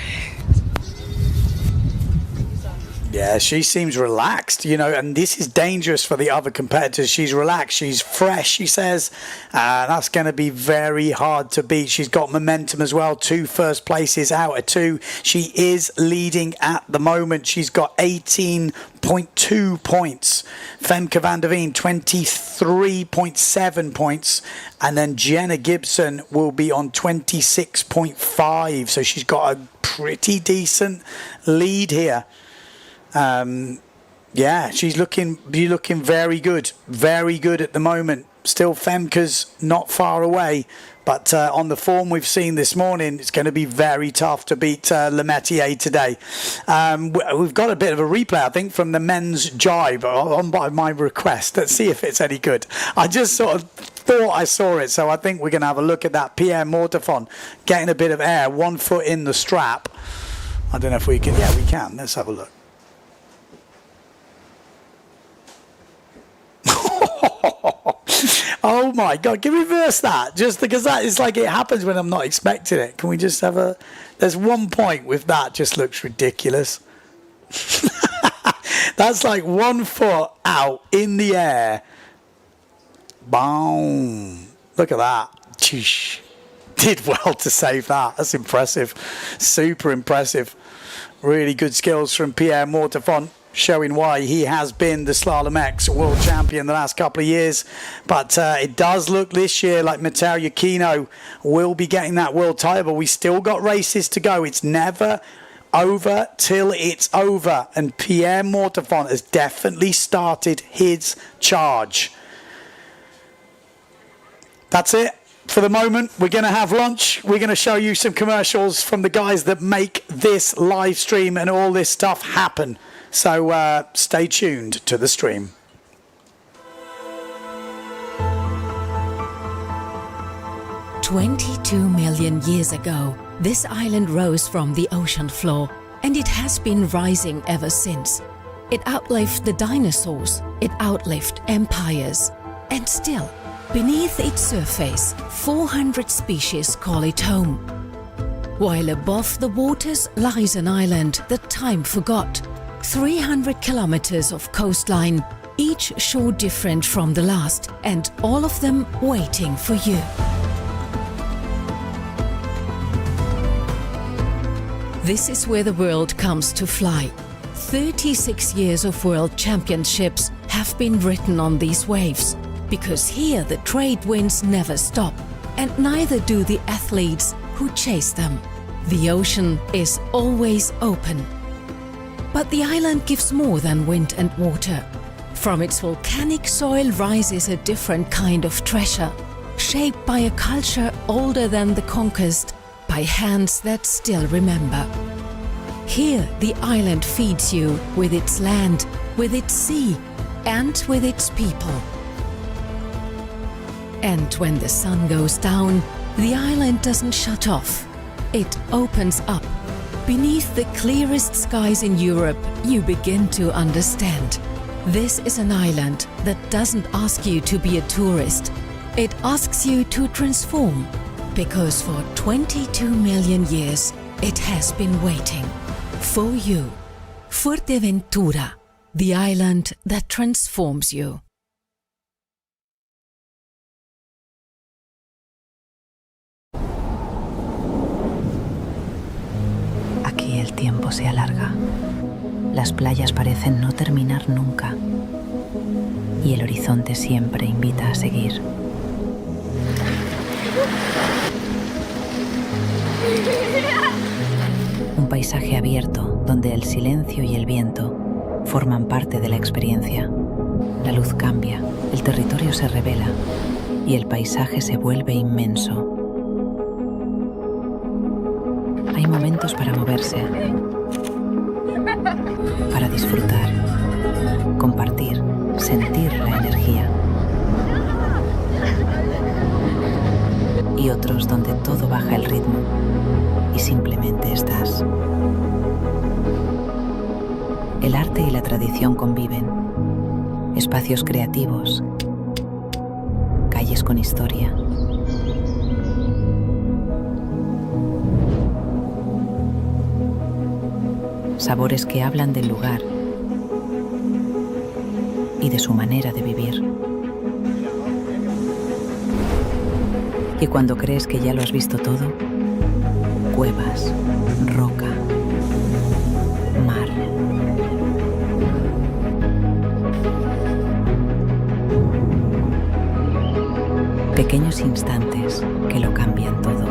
Speaker 12: Yeah, she seems relaxed, you know, and this is dangerous for the other competitors. She's relaxed, she's fresh, she says. That's going to be very hard to beat. She's got momentum as well. 2 first places out of 2. She is leading at the moment. She's got 18.2 points. Femke van der Veen, 23.7 points. And then Jenna Gibson will be on 26.5. So she's got a pretty decent lead here. Yeah, she's looking very good at the moment. Still, Femke's not far away, but on the form we've seen this morning, it's going to be very tough to beat Lemaitre today. We've got a bit of a replay, I think, from the men's jibe on by my request. Let's see if it's any good. I just sort of thought I saw it, so I think we're going to have a look at that. Pierre Mortefon getting a bit of air, 1 foot in the strap. I don't know if we can. Yeah, we can. Let's have a look. Oh my God, can we reverse that? Just because that is like it happens when I'm not expecting it. Can we just have a... There's 1 point with that, just looks ridiculous. That's like 1 foot out in the air. Boom. Look at that. Cheesh. Did well to save that. That's impressive. Super impressive. Really good skills from Pierre Mortefon, showing why he has been the Slalom-X world champion the last couple of years. But it does look this year like Matteo Iachino will be getting that world title, but we still got races to go. It's never over till it's over, and Pierre Mortefon has definitely started his charge. That's it for the moment. We're going to have lunch. We're going to show you some commercials from the guys that make this live stream and all this stuff happen. So stay tuned to the stream.
Speaker 8: "22 million years ago, this island rose from the ocean floor, and it has been rising ever since. It outlived the dinosaurs, it outlived empires, and still, beneath its surface, 400 species call it home. While above the waters lies an island that time forgot. 300 kilometers of coastline, each shore different from the last, and all of them waiting for you. This is where the world comes to fly. 36 years of world championships have been written on these waves, because here the trade winds never stop, and neither do the athletes who chase them. The ocean is always open. But the island gives more than wind and water. From its volcanic soil rises a different kind of treasure, shaped by a culture older than the conquest, by hands that still remember. Here the island feeds you with its land, with its sea, and with its people. And when the sun goes down, the island doesn't shut off. It opens up. Beneath the clearest skies in Europe, you begin to understand. This is an island that doesn't ask you to be a tourist. It asks you to transform, because for 22 million years, it has been waiting. For you, Fuerteventura, the island that transforms you.
Speaker 9: Aquí el tiempo se alarga. Las playas parecen no terminar nunca. Y el horizonte siempre invita a seguir. Un paisaje abierto donde el silencio y el viento forman parte de la experiencia. La luz cambia, el territorio se revela y el paisaje se vuelve inmenso. Hay momentos para moverse, para disfrutar, compartir, sentir la energía. Y otros donde todo baja el ritmo y simplemente estás. El arte y la tradición conviven. Espacios creativos, calles con historia. Sabores que hablan del lugar y de su manera de vivir. Y cuando crees que ya lo has visto todo, cuevas, roca, mar. Pequeños instantes que lo cambian todo.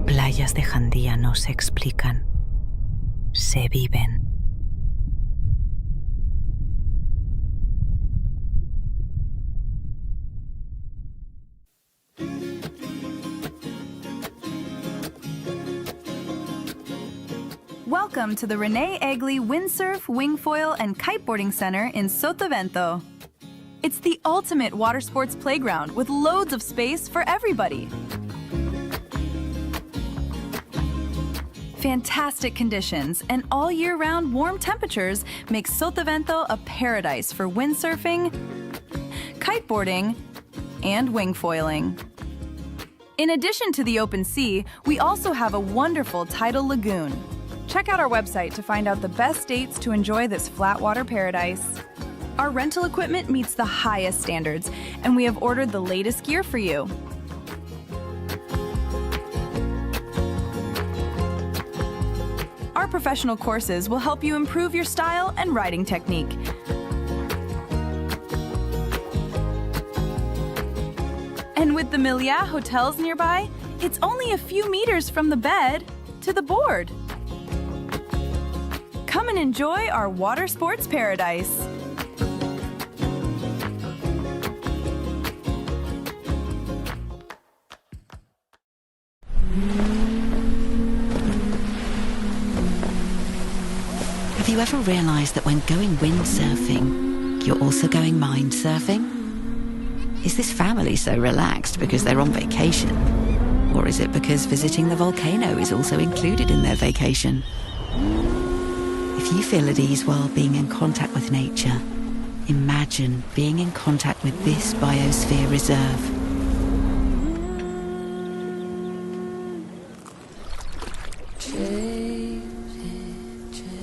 Speaker 9: Playas de Jandía no se explican, se viven.
Speaker 10: Welcome to the Rene, Egli Windsurf, Wingfoil, and Kiteboarding Center in Sotavento. It's the ultimate water sports playground with loads of space for everybody. Fantastic conditions and all year-round warm temperatures make Sotavento a paradise for windsurfing, kiteboarding, and wingfoiling. In addition to the open sea, we also have a wonderful tidal lagoon. Check out our website to find out the best dates to enjoy this flat water paradise. Our rental equipment meets the highest standards, and we have ordered the latest gear for you. Our professional courses will help you improve your style and riding technique. And with the Milieu hotels nearby, it's only a few meters from the bed to the board. Come and enjoy our water sports paradise.
Speaker 11: Have you ever realised that when going windsurfing, you're also going mind surfing? Is this family so relaxed because they're on vacation? Or is it because visiting the volcano is also included in their vacation? If you feel at ease while being in contact with nature, imagine being in contact with this biosphere reserve.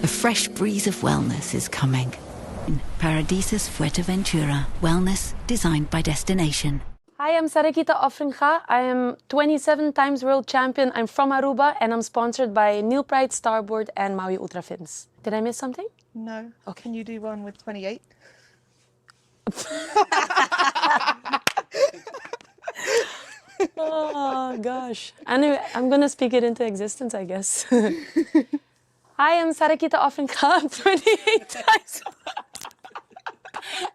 Speaker 11: A fresh breeze of wellness is coming. Paradisus Fuerteventura, wellness designed by destination.
Speaker 2: Hi, I'm Sarakita Ofringa. I am 27 times world champion. I'm from Aruba and I'm sponsored by Neil Pride, Starboard and Maui Ultra Fins. Did I miss something?
Speaker 4: No. Okay. Can you do one with 28?
Speaker 2: Oh gosh. Anyway, I'm gonna speak it into existence, I guess. Hi, I'm Sarakita Ofringa. 28 times.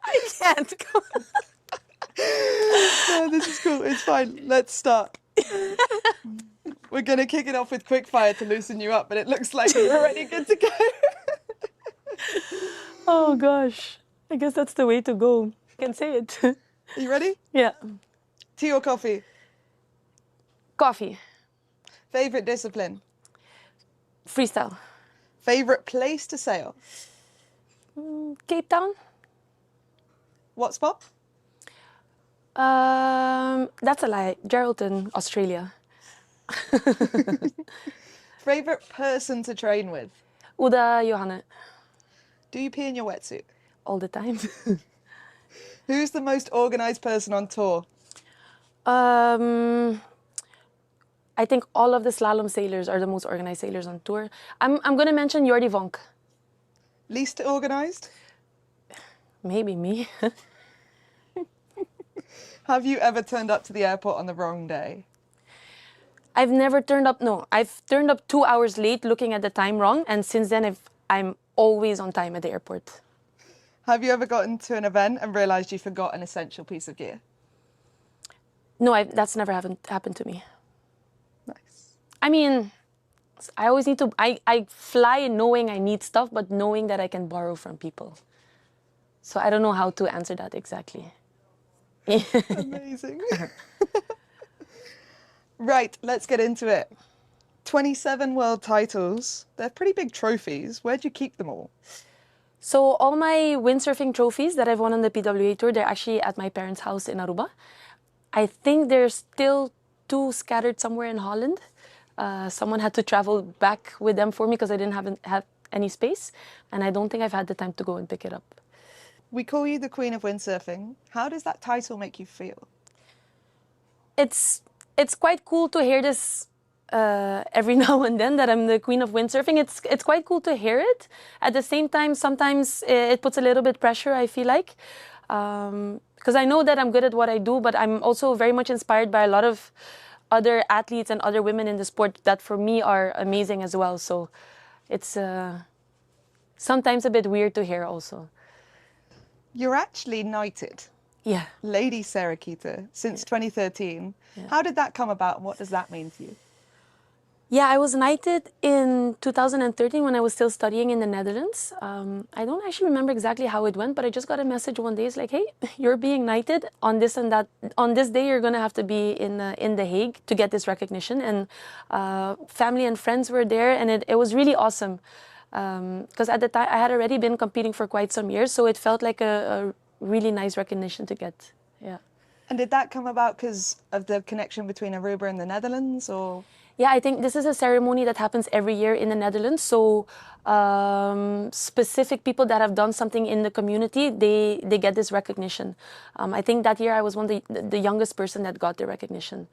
Speaker 2: I can't go.
Speaker 4: No, this is cool. It's fine. Let's start. We're going to kick it off with quickfire to loosen you up, but it looks like you're already good to go.
Speaker 2: Oh gosh. I guess that's the way to go. I can say it.
Speaker 4: Are you ready?
Speaker 2: Yeah.
Speaker 4: Tea or coffee?
Speaker 2: Coffee.
Speaker 4: Favorite discipline?
Speaker 2: Freestyle.
Speaker 4: Favorite place to sail?
Speaker 2: Cape Town.
Speaker 4: What spot?
Speaker 2: That's a lie. Geraldton, Australia.
Speaker 4: Favorite person to train with?
Speaker 2: Uda Johanne.
Speaker 4: Do you pee in your wetsuit?
Speaker 2: All the time.
Speaker 4: Who's the most organised person on tour?
Speaker 2: I think all of the slalom sailors are the most organised sailors on tour. I'm going to mention Jordi Vonk.
Speaker 4: Least organised?
Speaker 2: Maybe me.
Speaker 4: Have you ever turned up to the airport on the wrong day?
Speaker 2: I've never turned up, no. I've turned up 2 hours late looking at the time wrong, and since then I'm always on time at the airport.
Speaker 4: Have you ever gotten to an event and realised you forgot an essential piece of gear?
Speaker 2: No, that's never happened to me.
Speaker 4: Nice.
Speaker 2: I mean, I always need to, I fly knowing I need stuff, but knowing that I can borrow from people. So I don't know how to answer that exactly.
Speaker 4: Amazing. Right, let's get into it. 27 world titles. They're pretty big trophies. Where'd you keep them all?
Speaker 2: So all my windsurfing trophies that I've won on the PWA Tour, they're actually at my parents' house in Aruba. I think there's still 2 scattered somewhere in Holland. Someone had to travel back with them for me because I didn't have any space. And I don't think I've had the time to go and pick it up.
Speaker 4: We call you the Queen of Windsurfing. How does that title make you feel?
Speaker 2: It's quite cool to hear this every now and then, that I'm the Queen of Windsurfing. It's quite cool to hear it. At the same time, sometimes it puts a little bit pressure, I feel like. Because I know that I'm good at what I do, but I'm also very much inspired by a lot of other athletes and other women in the sport that for me are amazing as well. So it's sometimes a bit weird to hear also.
Speaker 4: You're actually knighted.
Speaker 2: Yeah.
Speaker 4: Lady Sarakita since 2013.
Speaker 2: Yeah.
Speaker 4: How did that come about and what does that mean to you?
Speaker 2: Yeah, I was knighted in 2013 when I was still studying in the Netherlands. I don't actually remember exactly how it went, but I just got a message one day. It's like, hey, you're being knighted on this and that. On this day, you're going to have to be in The Hague to get this recognition. And family and friends were there, and it was really awesome. Because at the time, I had already been competing for quite some years, so it felt like a really nice recognition to get. Yeah.
Speaker 4: And did that come about because of the connection between Aruba and the Netherlands, or?
Speaker 2: Yeah, I think this is a ceremony that happens every year in the Netherlands. So specific people that have done something in the community, they get this recognition. I think that year I was one of the youngest person that got the recognition.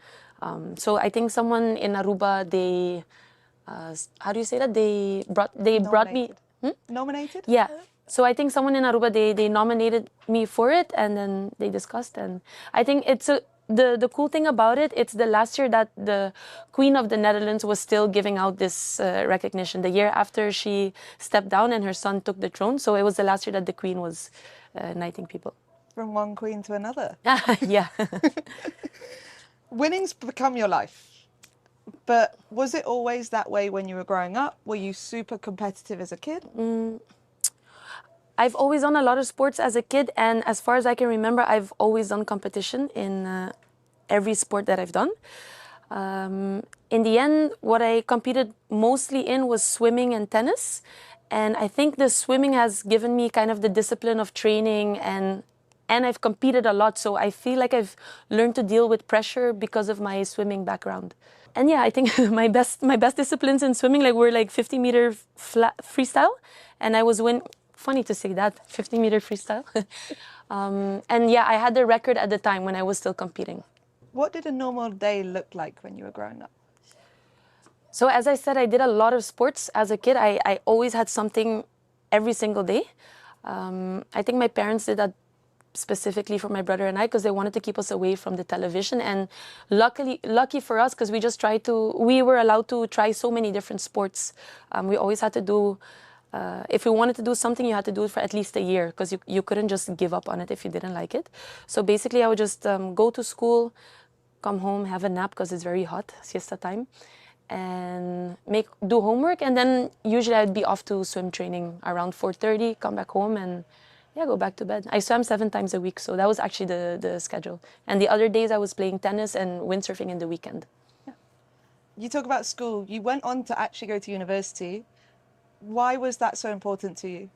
Speaker 2: So I think someone in Aruba, they, how do you say that? They brought me.
Speaker 4: Nominated?
Speaker 2: Yeah. So I think someone in Aruba, they nominated me for it, and then they discussed. And I think it's the cool thing about it, it's the last year that the Queen of the Netherlands was still giving out this recognition. The year after she stepped down and her son took the throne. So it was the last year that the Queen was knighting people.
Speaker 4: From one queen to another.
Speaker 2: Yeah.
Speaker 4: Winning's become your life. But was it always that way when you were growing up? Were you super competitive as a kid?
Speaker 2: I've always done a lot of sports as a kid, and as far as I can remember, I've always done competition in every sport that I've done. In the end, what I competed mostly in was swimming and tennis, and I think the swimming has given me kind of the discipline of training, and I've competed a lot, so I feel like I've learned to deal with pressure because of my swimming background. And yeah, I think my best disciplines in swimming were like 50-meter freestyle, and I was funny to say that, 50-meter freestyle. And yeah, I had the record at the time when I was still competing.
Speaker 4: What did a normal day look like when you were growing up?
Speaker 2: So as I said, I did a lot of sports as a kid. I always had something every single day. I think my parents did that specifically for my brother and I because they wanted to keep us away from the television. And lucky for us, because we were allowed to try so many different sports. We always had to do, if we wanted to do something, you had to do it for at least a year because you couldn't just give up on it if you didn't like it. So basically I would just go to school, come home, have a nap because it's very hot, siesta time, and do homework. And then usually I'd be off to swim training around 4:30, come back home and yeah, go back to bed. I swam 7 times a week, so that was actually the schedule. And the other days I was playing tennis and windsurfing in the weekend.
Speaker 4: Yeah. You talk about school. You went on to actually go to university. Why was that so important to you?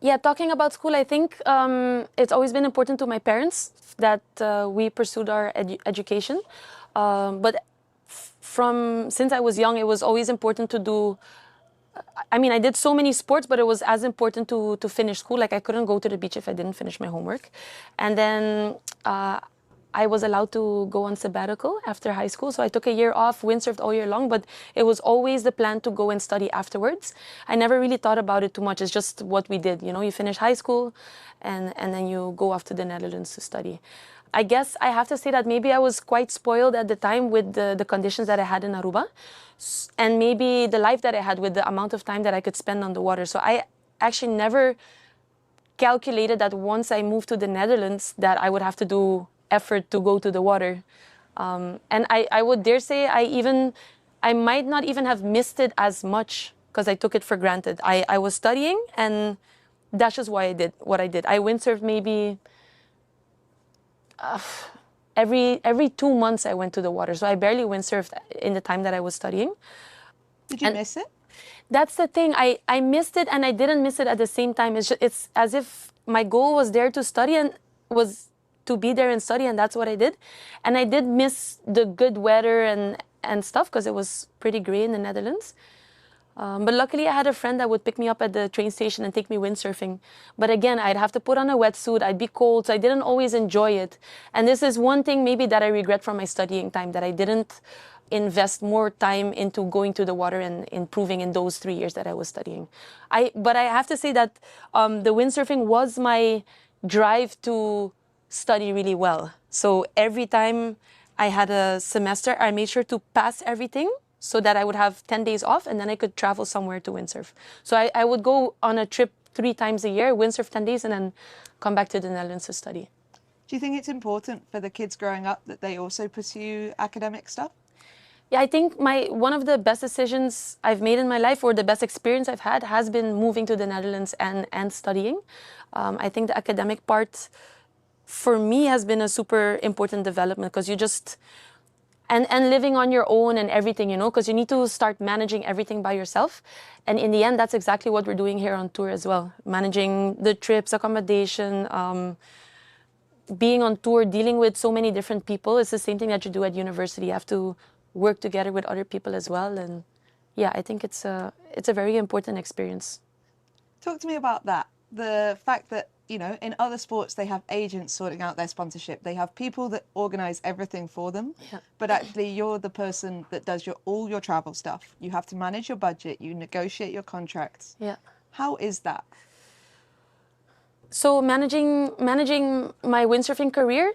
Speaker 2: Yeah, talking about school, I think it's always been important to my parents that we pursued our education. But since I was young, it was always important to do. I mean, I did so many sports, but it was as important to finish school. Like I couldn't go to the beach if I didn't finish my homework. And then I was allowed to go on sabbatical after high school. So I took a year off, windsurfed all year long, but it was always the plan to go and study afterwards. I never really thought about it too much. It's just what we did. You know, you finish high school and then you go off to the Netherlands to study. I guess I have to say that maybe I was quite spoiled at the time with the conditions that I had in Aruba and maybe the life that I had with the amount of time that I could spend on the water. So I actually never calculated that once I moved to the Netherlands that I would have to do effort to go to the water. And I would dare say I might not even have missed it as much because I took it for granted. I was studying and that's just why I did what I did. I windsurfed maybe every 2 months I went to the water. So I barely windsurfed in the time that I was studying.
Speaker 4: Did you miss it?
Speaker 2: That's the thing. I missed it and I didn't miss it at the same time. It's as if my goal was there to study and was to be there and study, and that's what I did. And I did miss the good weather and stuff because it was pretty gray in the Netherlands. But luckily I had a friend that would pick me up at the train station and take me windsurfing. But again, I'd have to put on a wetsuit, I'd be cold, so I didn't always enjoy it. And this is one thing maybe that I regret from my studying time, that I didn't invest more time into going to the water and improving in those 3 years that I was studying. But I have to say that the windsurfing was my drive to study really well. So every time I had a semester, I made sure to pass everything so that I would have 10 days off and then I could travel somewhere to windsurf. So I would go on a trip 3 times a year, windsurf 10 days, and then come back to the Netherlands to study.
Speaker 4: Do you think it's important for the kids growing up that they also pursue academic stuff?
Speaker 2: Yeah, I think one of the best decisions I've made in my life, or the best experience I've had, has been moving to the Netherlands and studying. I think the academic part, for me, has been a super important development because you just... And living on your own and everything, you know, because you need to start managing everything by yourself. And in the end, that's exactly what we're doing here on tour as well. Managing the trips, accommodation, being on tour, dealing with so many different people. It's the same thing that you do at university. You have to work together with other people as well. And yeah, I think it's a very important experience.
Speaker 4: Talk to me about that. The fact that, you know, in other sports, they have agents sorting out their sponsorship. They have people that organize everything for them. Yeah. But actually, you're the person that does all your travel stuff. You have to manage your budget. You negotiate your contracts.
Speaker 2: Yeah.
Speaker 4: How is that?
Speaker 2: So managing my windsurfing career,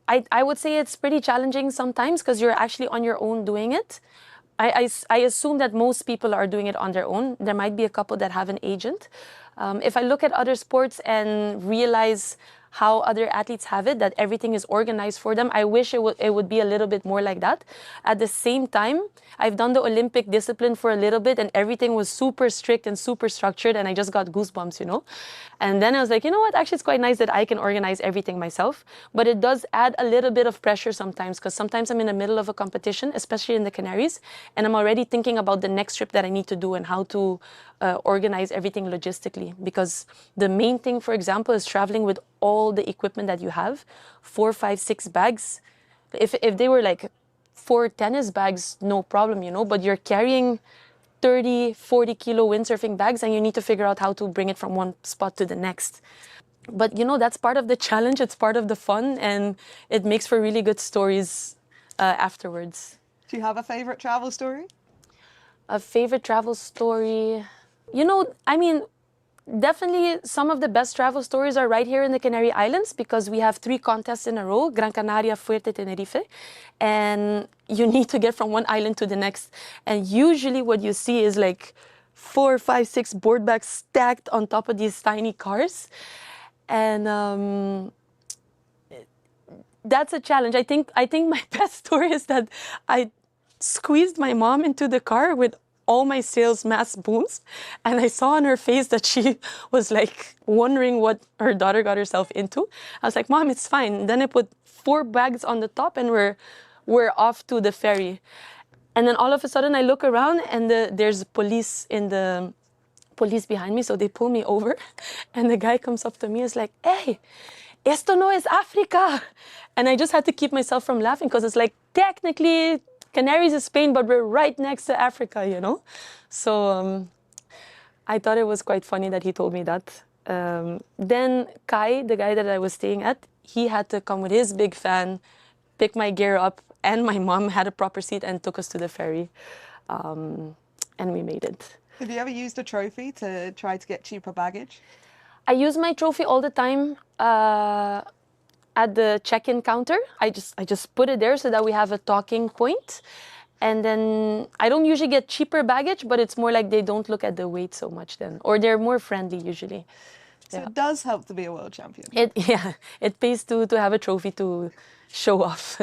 Speaker 2: I would say it's pretty challenging sometimes because you're actually on your own doing it. I assume that most people are doing it on their own. There might be a couple that have an agent. If I look at other sports and realize how other athletes have it, that everything is organized for them, I wish it would be a little bit more like that. At the same time, I've done the Olympic discipline for a little bit and everything was super strict and super structured and I just got goosebumps, you know? And then I was like, you know what, actually it's quite nice that I can organize everything myself, but it does add a little bit of pressure sometimes because sometimes I'm in the middle of a competition, especially in the Canaries, and I'm already thinking about the next trip that I need to do and how to organize everything logistically, because the main thing, for example, is traveling with all the equipment that you have, 4, 5, 6 bags. If they were like 4 tennis bags, no problem, you know, but you're carrying 30, 40 kilo windsurfing bags, and you need to figure out how to bring it from one spot to the next. But you know, that's part of the challenge, it's part of the fun, and it makes for really good stories afterwards.
Speaker 4: Do you have a favorite travel story?
Speaker 2: A favorite travel story? You know, I mean, definitely some of the best travel stories are right here in the Canary Islands, because we have 3 contests in a row, Gran Canaria, Fuerte, Tenerife, and you need to get from one island to the next. And usually what you see is like 4, 5, 6 board bags stacked on top of these tiny cars. And that's a challenge. I think my best story is that I squeezed my mom into the car with all my sails mast booms, and I saw on her face that she was like wondering what her daughter got herself into. I was like, Mom, it's fine. Then I put 4 bags on the top, and we're off to the ferry. And then all of a sudden I look around, and there's police behind me, so they pull me over, and the guy comes up to me and is like, hey, esto no es Africa. And I just had to keep myself from laughing, because it's like, technically Canaries is Spain, but we're right next to Africa, you know? So I thought it was quite funny that he told me that. Then Kai, the guy that I was staying at, he had to come with his big fan, pick my gear up, and my mom had a proper seat and took us to the ferry. And we made it.
Speaker 4: Have you ever used a trophy to try to get cheaper baggage?
Speaker 2: I use my trophy all the time at the check-in counter. I just put it there so that we have a talking point. And then I don't usually get cheaper baggage, but it's more like they don't look at the weight so much then. Or they're more friendly usually.
Speaker 4: So it does help to be a world champion.
Speaker 2: It pays to have a trophy to show off.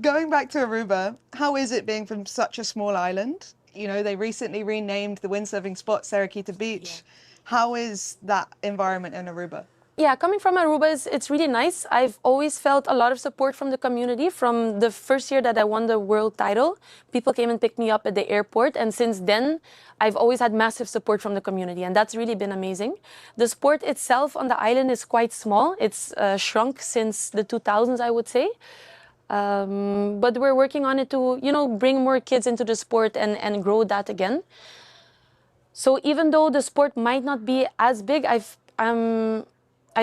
Speaker 4: Going back to Aruba, how is it being from such a small island? You know, they recently renamed the windsurfing spot Serikita Beach. Yeah. How is that environment in Aruba?
Speaker 2: Yeah, coming from Aruba, it's really nice. I've always felt a lot of support from the community. From the first year that I won the world title, people came and picked me up at the airport. And since then, I've always had massive support from the community. And that's really been amazing. The sport itself on the island is quite small. It's shrunk since the 2000s, I would say. But we're working on it to, you know, bring more kids into the sport and grow that again. So even though the sport might not be as big, I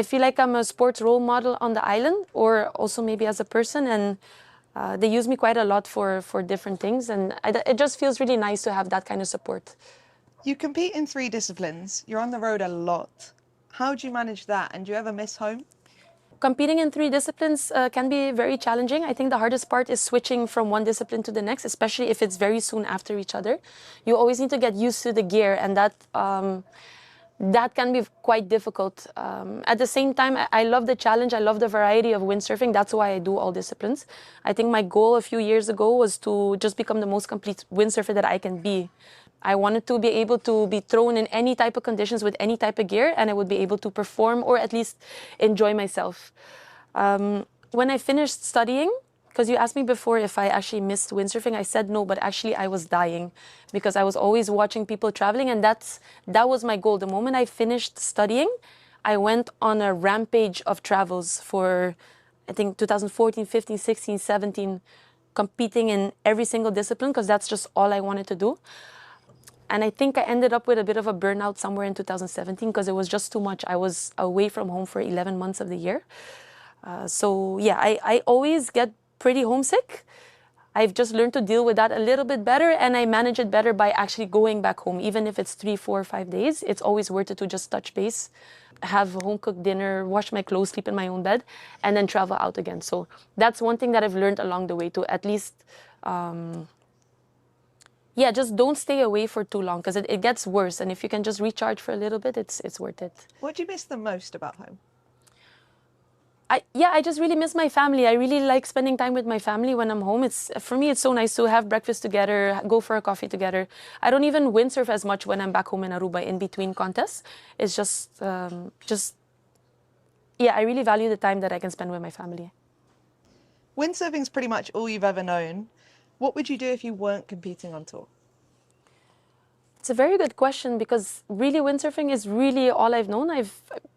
Speaker 2: feel like I'm a sports role model on the island, or also maybe as a person, and they use me quite a lot for different things, and it just feels really nice to have that kind of support.
Speaker 4: You compete in 3 disciplines. You're on the road a lot. How do you manage that, and do you ever miss home?
Speaker 2: Competing in 3 disciplines can be very challenging. I think the hardest part is switching from one discipline to the next, especially if it's very soon after each other. You always need to get used to the gear, and that can be quite difficult. At the same time, I love the challenge. I love the variety of windsurfing. That's why I do all disciplines. I think my goal a few years ago was to just become the most complete windsurfer that I can be. I wanted to be able to be thrown in any type of conditions with any type of gear, and I would be able to perform or at least enjoy myself. When I finished studying, because you asked me before if I actually missed windsurfing, I said no, but actually I was dying because I was always watching people traveling, and that was my goal. The moment I finished studying, I went on a rampage of travels for, I think, 2014, 15, 16, 17, competing in every single discipline, because that's just all I wanted to do. And I think I ended up with a bit of a burnout somewhere in 2017 because it was just too much. I was away from home for 11 months of the year. So yeah, I always get pretty homesick. I've just learned to deal with that a little bit better, and I manage it better by actually going back home. Even if it's 3, 4, 5 days, it's always worth it to just touch base, have home-cooked dinner, wash my clothes, sleep in my own bed, and then travel out again. So that's one thing that I've learned along the way, to at least... yeah, just don't stay away for too long, because it gets worse. And if you can just recharge for a little bit, it's worth it.
Speaker 4: What do you miss the most about home?
Speaker 2: I just really miss my family. I really like spending time with my family when I'm home. For me, it's so nice to have breakfast together, go for a coffee together. I don't even windsurf as much when I'm back home in Aruba in between contests. It's just yeah, I really value the time that I can spend with my family.
Speaker 4: Windsurfing's pretty much all you've ever known. What would you do if you weren't competing on tour?
Speaker 2: It's a very good question, because really windsurfing is really all I've known.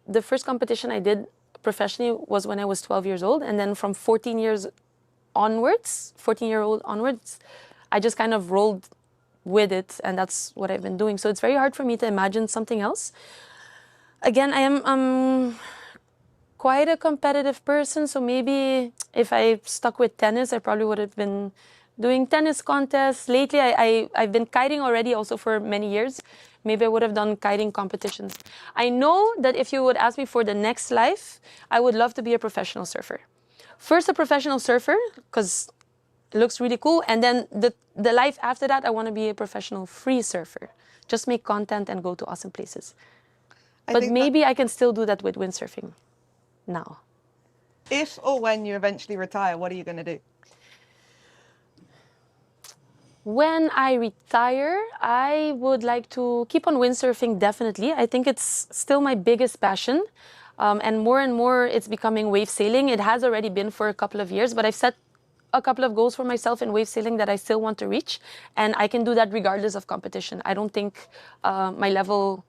Speaker 2: The first competition I did professionally was when I was 12 years old, and then from 14-year-old onwards, I just kind of rolled with it, and that's what I've been doing. So it's very hard for me to imagine something else. Again, I'm quite a competitive person, so maybe if I stuck with tennis, I probably would have been doing tennis contests. Lately, I've been kiting already also for many years. Maybe I would have done kiting competitions. I know that if you would ask me for the next life, I would love to be a professional surfer. First a professional surfer, because it looks really cool, and then the life after that, I want to be a professional free surfer. Just make content and go to awesome places. But maybe I can still do that with windsurfing now.
Speaker 4: If or when you eventually retire, what are you going to do?
Speaker 2: When I retire, I would like to keep on windsurfing, definitely. I think it's still my biggest passion. And more it's becoming wave sailing. It has already been for a couple of years, but I've set a couple of goals for myself in wave sailing that I still want to reach. And I can do that regardless of competition. I don't think my level...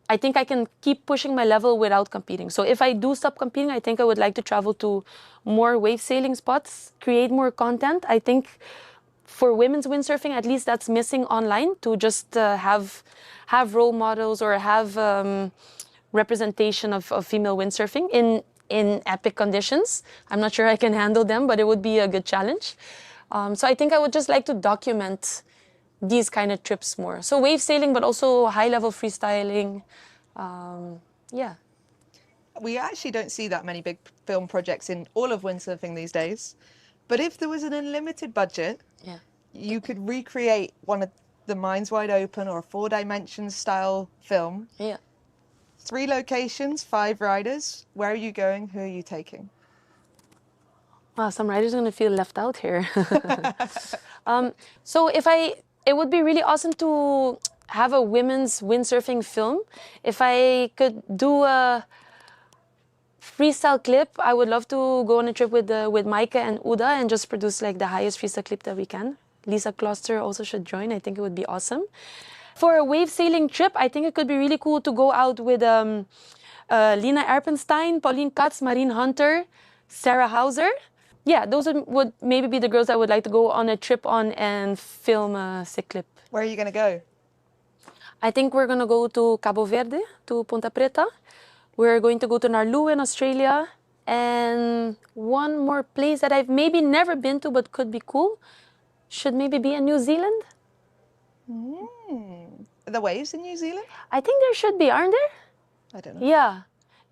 Speaker 2: I think I can keep pushing my level without competing. So if I do stop competing, I think I would like to travel to more wave sailing spots, create more content. I think for women's windsurfing, at least that's missing online, to just have role models or have representation of female windsurfing in epic conditions. I'm not sure I can handle them, but it would be a good challenge. So I think I would just like to document these kind of trips more. So wave sailing, but also high-level freestyling. Yeah.
Speaker 4: We actually don't see that many big film projects in all of windsurfing these days. But if there was an unlimited budget, you could recreate one of the Minds Wide Open or a 4-dimension style film.
Speaker 2: Yeah.
Speaker 4: 3 locations, 5 riders. Where are you going? Who are you taking?
Speaker 2: Wow, some riders are going to feel left out here. So it would be really awesome to have a women's windsurfing film. If I could do a freestyle clip, I would love to go on a trip with Maaike and Uda and just produce like the highest freestyle clip that we can. Lisa Kloster also should join. I think it would be awesome. For a wave sailing trip, I think it could be really cool to go out with Lina Erpenstein, Pauline Katz, Marine Hunter, Sarah Hauser. Yeah, those would maybe be the girls I would like to go on a trip on and film a sick clip.
Speaker 4: Where are you going to go?
Speaker 2: I think we're going to go to Cabo Verde, to Punta Preta. We're going to go to Nauru in Australia. And one more place that I've maybe never been to but could be cool should maybe be in New Zealand.
Speaker 4: Are there waves in New Zealand?
Speaker 2: I think there should be, aren't there?
Speaker 4: I don't know.
Speaker 2: Yeah.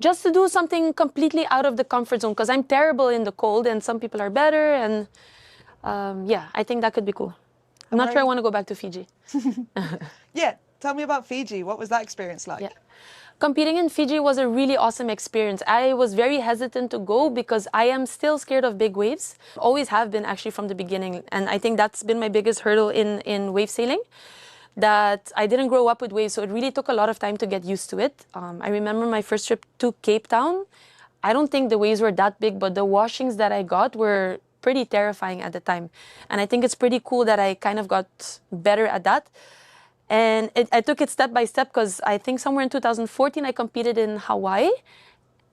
Speaker 2: Just to do something completely out of the comfort zone, because I'm terrible in the cold and some people are better. And yeah, I think that could be cool. I'm not sure I want to go back to Fiji.
Speaker 4: Yeah, tell me about Fiji. What was that experience like?
Speaker 2: Yeah. Competing in Fiji was a really awesome experience. I was very hesitant to go because I am still scared of big waves. Always have been actually from the beginning. And I think that's been my biggest hurdle in wave sailing. That I didn't grow up with waves, so it really took a lot of time to get used to it. I remember my first trip to Cape Town. I don't think the waves were that big, but the washings that I got were pretty terrifying at the time. And I think it's pretty cool that I kind of got better at that. And I took it step by step because I think somewhere in 2014 I competed in Hawaii.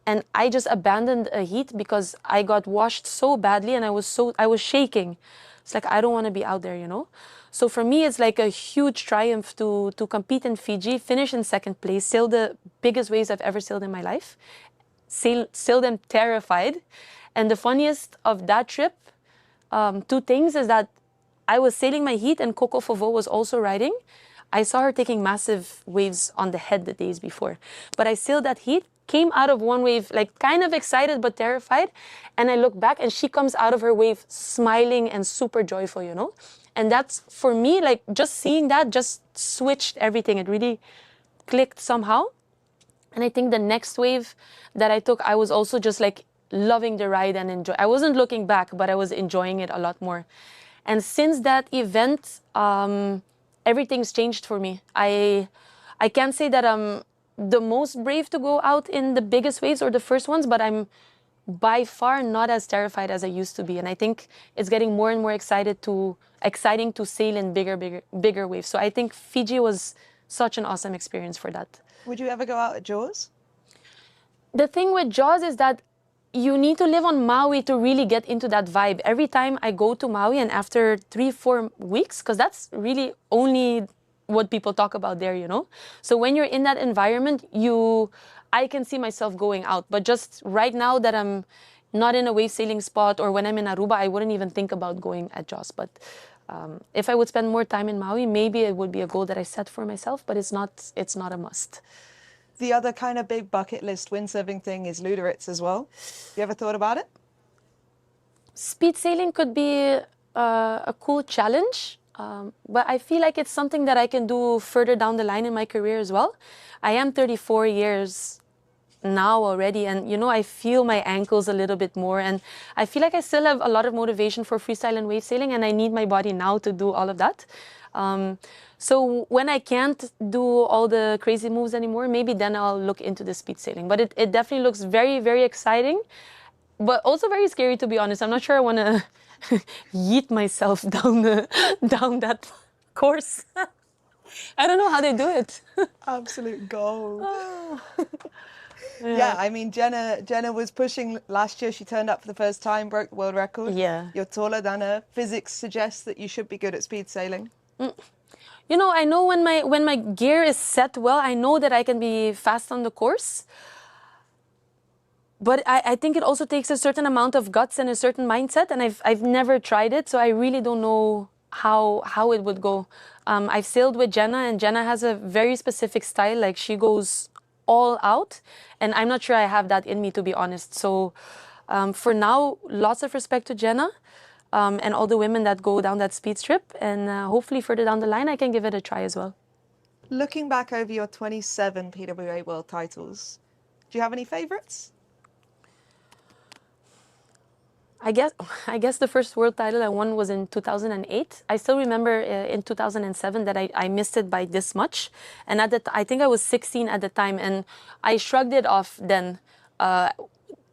Speaker 2: And I just abandoned a heat because I got washed so badly and I was shaking. It's like, I don't want to be out there, you know? So for me, it's like a huge triumph to compete in Fiji, finish in second place, sail the biggest waves I've ever sailed in my life, sail them terrified. And the funniest of that trip, 2 things, is that I was sailing my heat and Coco Fauveau was also riding. I saw her taking massive waves on the head the days before. But I sailed that heat, came out of one wave, like kind of excited but terrified. And I look back and she comes out of her wave smiling and super joyful, you know? And that's, for me, like just seeing that just switched everything. It really clicked somehow. And I think the next wave that I took, I was also just like loving the ride and enjoy. I wasn't looking back, but I was enjoying it a lot more. And since that event, everything's changed for me. I can't say that I'm the most brave to go out in the biggest waves or the first ones, but I'm by far not as terrified as I used to be. And I think it's getting more and more exciting to sail in bigger waves. So I think Fiji was such an awesome experience for that.
Speaker 4: Would you ever go out at Jaws?
Speaker 2: The thing with Jaws is that you need to live on Maui to really get into that vibe. Every time I go to Maui, and after 3-4 weeks, because that's really only what people talk about there, you know? So when you're in that environment, I can see myself going out. But just right now that I'm not in a wave sailing spot, or when I'm in Aruba, I wouldn't even think about going at Jaws. But if I would spend more time in Maui, maybe it would be a goal that I set for myself, but it's not a must.
Speaker 4: The other kind of big bucket list windsurfing thing is Luderitz as well. You ever thought about it?
Speaker 2: Speed sailing could be a cool challenge, but I feel like it's something that I can do further down the line in my career as well. I am 34 years now already, and you know, I feel my ankles a little bit more, and I feel like I still have a lot of motivation for freestyle and wave sailing, and I need my body now to do all of that. So when I can't do all the crazy moves anymore, maybe then I'll look into the speed sailing. But it definitely looks very, very exciting, but also very scary, to be honest. I'm not sure I want to yeet myself down that course. I don't know how they do it.
Speaker 4: Absolute gold. Yeah, I mean, Jenna was pushing last year. She turned up for the first time, broke the world record.
Speaker 2: Yeah.
Speaker 4: You're taller than her. Physics suggests that you should be good at speed sailing.
Speaker 2: You know, I know when my gear is set well, I know that I can be fast on the course. But I think it also takes a certain amount of guts and a certain mindset, and I've never tried it, so I really don't know how it would go. I've sailed with Jenna, and Jenna has a very specific style. Like, she goes all out, and I'm not sure I have that in me, to be honest. So for now, lots of respect to Jenna. And all the women that go down that speed strip, and hopefully further down the line I can give it a try as well.
Speaker 4: Looking back over your 27 PWA world titles, do you have any favorites?
Speaker 2: I guess the first world title I won was in 2008. I still remember in 2007 that I missed it by this much, and I think I was 16 at the time, and I shrugged it off then.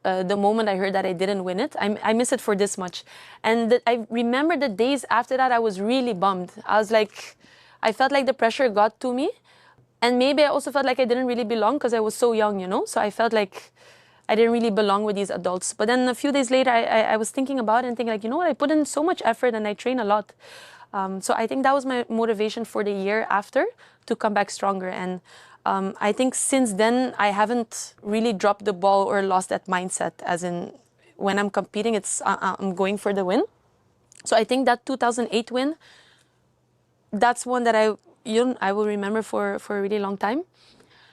Speaker 2: The moment I heard that I didn't win it, I missed it for this much. And I remember the days after that, I was really bummed. I felt like the pressure got to me. And maybe I also felt like I didn't really belong because I was so young, you know? So I felt like I didn't really belong with these adults. But then a few days later, I was thinking about it and thinking like, you know what, I put in so much effort and I train a lot. So I think that was my motivation for the year after, to come back stronger. And I think since then, I haven't really dropped the ball or lost that mindset, as in when I'm competing, I'm going for the win. So I think that 2008 win, that's one that I will remember for a really long time.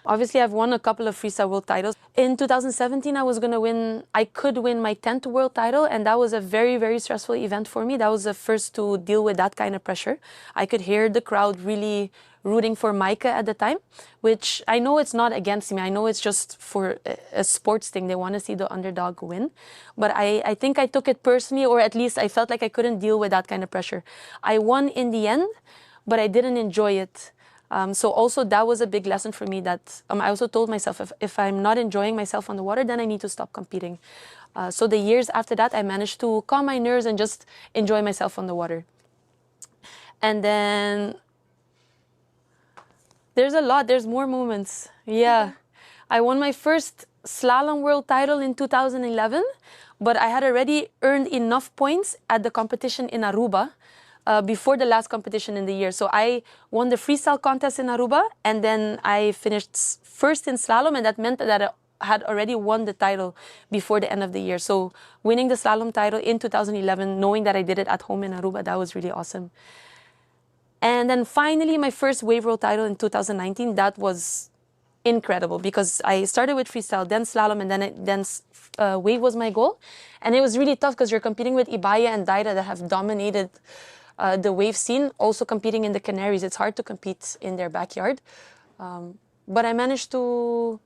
Speaker 2: Obviously, I've won a couple of freestyle world titles. In 2017, I could win my 10th world title, and that was a very, very stressful event for me. That was the first to deal with that kind of pressure. I could hear the crowd really rooting for Micah at the time, which I know it's not against me. I know it's just for a sports thing. They want to see the underdog win. But I think I took it personally, or at least I felt like I couldn't deal with that kind of pressure. I won in the end, but I didn't enjoy it. So also that was a big lesson for me, that I also told myself, if I'm not enjoying myself on the water, then I need to stop competing. So the years after that, I managed to calm my nerves and just enjoy myself on the water. And then there's more moments. Yeah. I won my first slalom world title in 2011, but I had already earned enough points at the competition in Aruba before the last competition in the year. So I won the freestyle contest in Aruba, and then I finished first in slalom, and that meant that I had already won the title before the end of the year. So winning the slalom title in 2011, knowing that I did it at home in Aruba, that was really awesome. And then finally, my first wave world title in 2019, that was incredible, because I started with freestyle, then slalom, and then wave was my goal. And it was really tough because you're competing with Ibaya and Daira that have dominated the wave scene, also competing in the Canaries. It's hard to compete in their backyard. But I managed to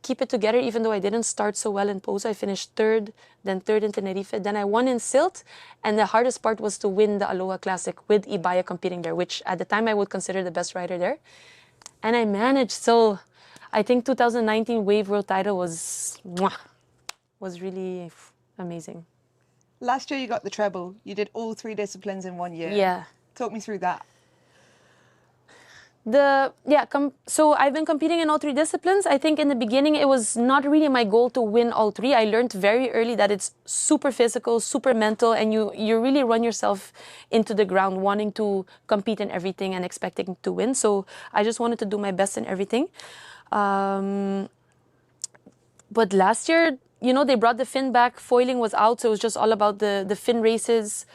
Speaker 2: keep it together, even though I didn't start so well in Pozo. I finished third, then third in Tenerife. Then I won in Silt, and the hardest part was to win the Aloha Classic with Ibaya competing there, which at the time I would consider the best rider there. And I managed. So I think 2019 Wave World title was really amazing.
Speaker 4: Last year you got the treble. You did all 3 disciplines in 1 year.
Speaker 2: Yeah.
Speaker 4: Talk me through that.
Speaker 2: So I've been competing in all three disciplines. I think in the beginning it was not really my goal to win all three. I learned very early that it's super physical, super mental, and you really run yourself into the ground wanting to compete in everything and expecting to win. So I just wanted to do my best in everything. But last year, you know, they brought the fin back. Foiling was out, so it was just all about the fin races.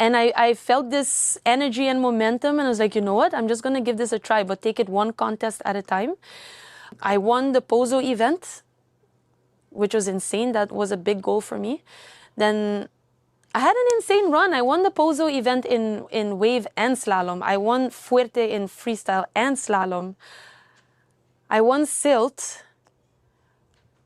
Speaker 2: And I felt this energy and momentum, and I was like, you know what, I'm just going to give this a try, but take it one contest at a time. I won the Pozo event, which was insane. That was a big goal for me. Then I had an insane run. I won the Pozo event in wave and slalom. I won Fuerte in freestyle and slalom. I won Silt,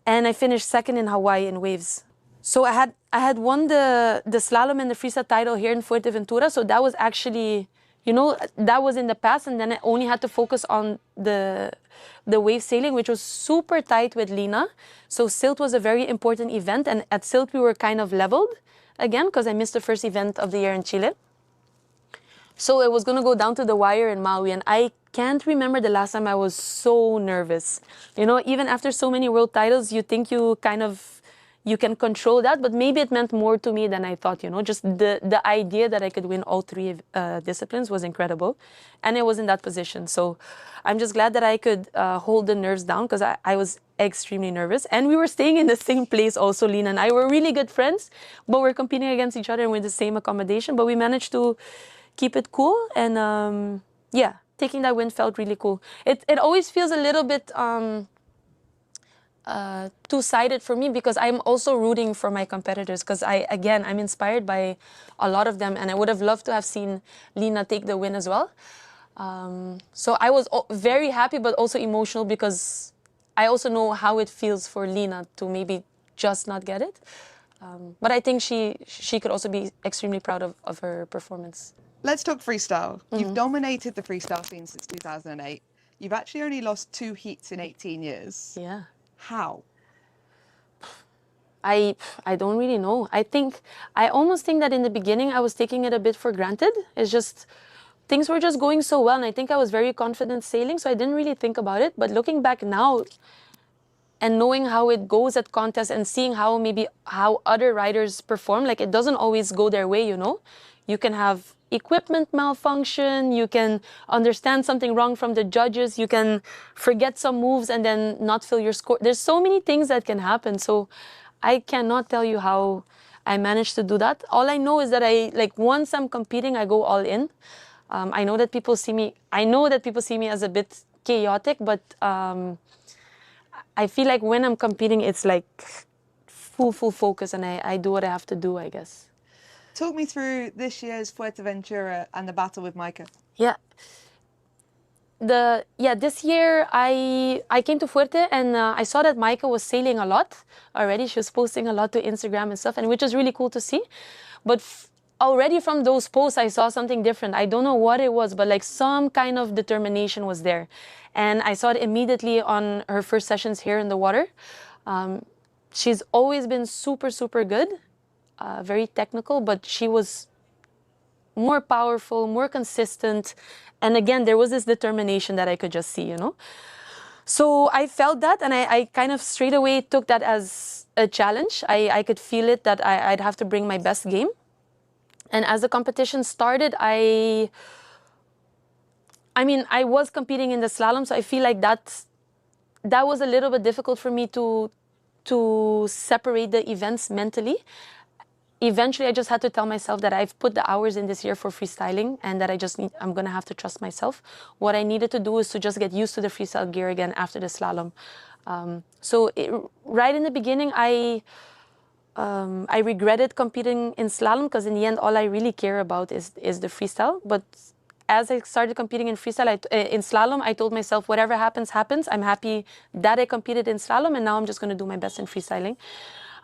Speaker 2: and I finished second in Hawaii in waves. So I had won the slalom and the freestyle title here in Fuerteventura. So that was actually, you know, that was in the past, and then I only had to focus on the wave sailing, which was super tight with Lina. So Silt was a very important event, and at Silt we were kind of leveled again because I missed the first event of the year in Chile. So it was going to go down to the wire in Maui, and I can't remember the last time I was so nervous. You know, even after so many world titles, you think you can control that, but maybe it meant more to me than I thought, you know. Just the idea that I could win all three disciplines was incredible. And I was in that position. So I'm just glad that I could hold the nerves down because I was extremely nervous. And we were staying in the same place also, Lina and I were really good friends, but we're competing against each other and we're in the same accommodation. But we managed to keep it cool. And yeah, taking that win felt really cool. It always feels a little bit two-sided for me because I'm also rooting for my competitors because I'm inspired by a lot of them, and I would have loved to have seen Lina take the win as well. So I was very happy but also emotional because I also know how it feels for Lina to maybe just not get it. But I think she could also be extremely proud of her performance.
Speaker 4: Let's talk freestyle. You've dominated the freestyle scene since 2008. You've actually only lost 2 heats in 18 years.
Speaker 2: Yeah.
Speaker 4: How?
Speaker 2: I don't really know. I almost think that in the beginning I was taking it a bit for granted. It's just things were just going so well, and I think I was very confident sailing, so I didn't really think about it. But looking back now and knowing how it goes at contests and seeing how other riders perform, like it doesn't always go their way, you know. You can have equipment malfunction, you can understand something wrong from the judges, you can forget some moves and then not fill your score. There's so many things that can happen. So I cannot tell you how I managed to do that. All I know is that once I'm competing, I go all in. I know that people see me as a bit chaotic, but I feel like when I'm competing, it's like full focus, and I do what I have to do, I guess.
Speaker 4: Talk me through this year's Fuerteventura and the battle with Micah.
Speaker 2: Yeah. This year I came to Fuerte and I saw that Micah was sailing a lot already. She was posting a lot to Instagram and stuff, and which was really cool to see. But already from those posts, I saw something different. I don't know what it was, but like some kind of determination was there. And I saw it immediately on her first sessions here in the water. She's always been super good. Very technical, but she was more powerful, more consistent. And again, there was this determination that I could just see, you know. So I felt that, and I kind of straight away took that as a challenge. I could feel it that I'd have to bring my best game. And as the competition started, I was competing in the slalom, so I feel like that was a little bit difficult for me to separate the events mentally. Eventually, I just had to tell myself that I've put the hours in this year for freestyling and that I'm going to have to trust myself. What I needed to do is to just get used to the freestyle gear again after the slalom. Right in the beginning, I regretted competing in slalom because in the end, all I really care about is the freestyle. But as I started competing in freestyle, in slalom, I told myself, whatever happens, happens. I'm happy that I competed in slalom, and now I'm just going to do my best in freestyling.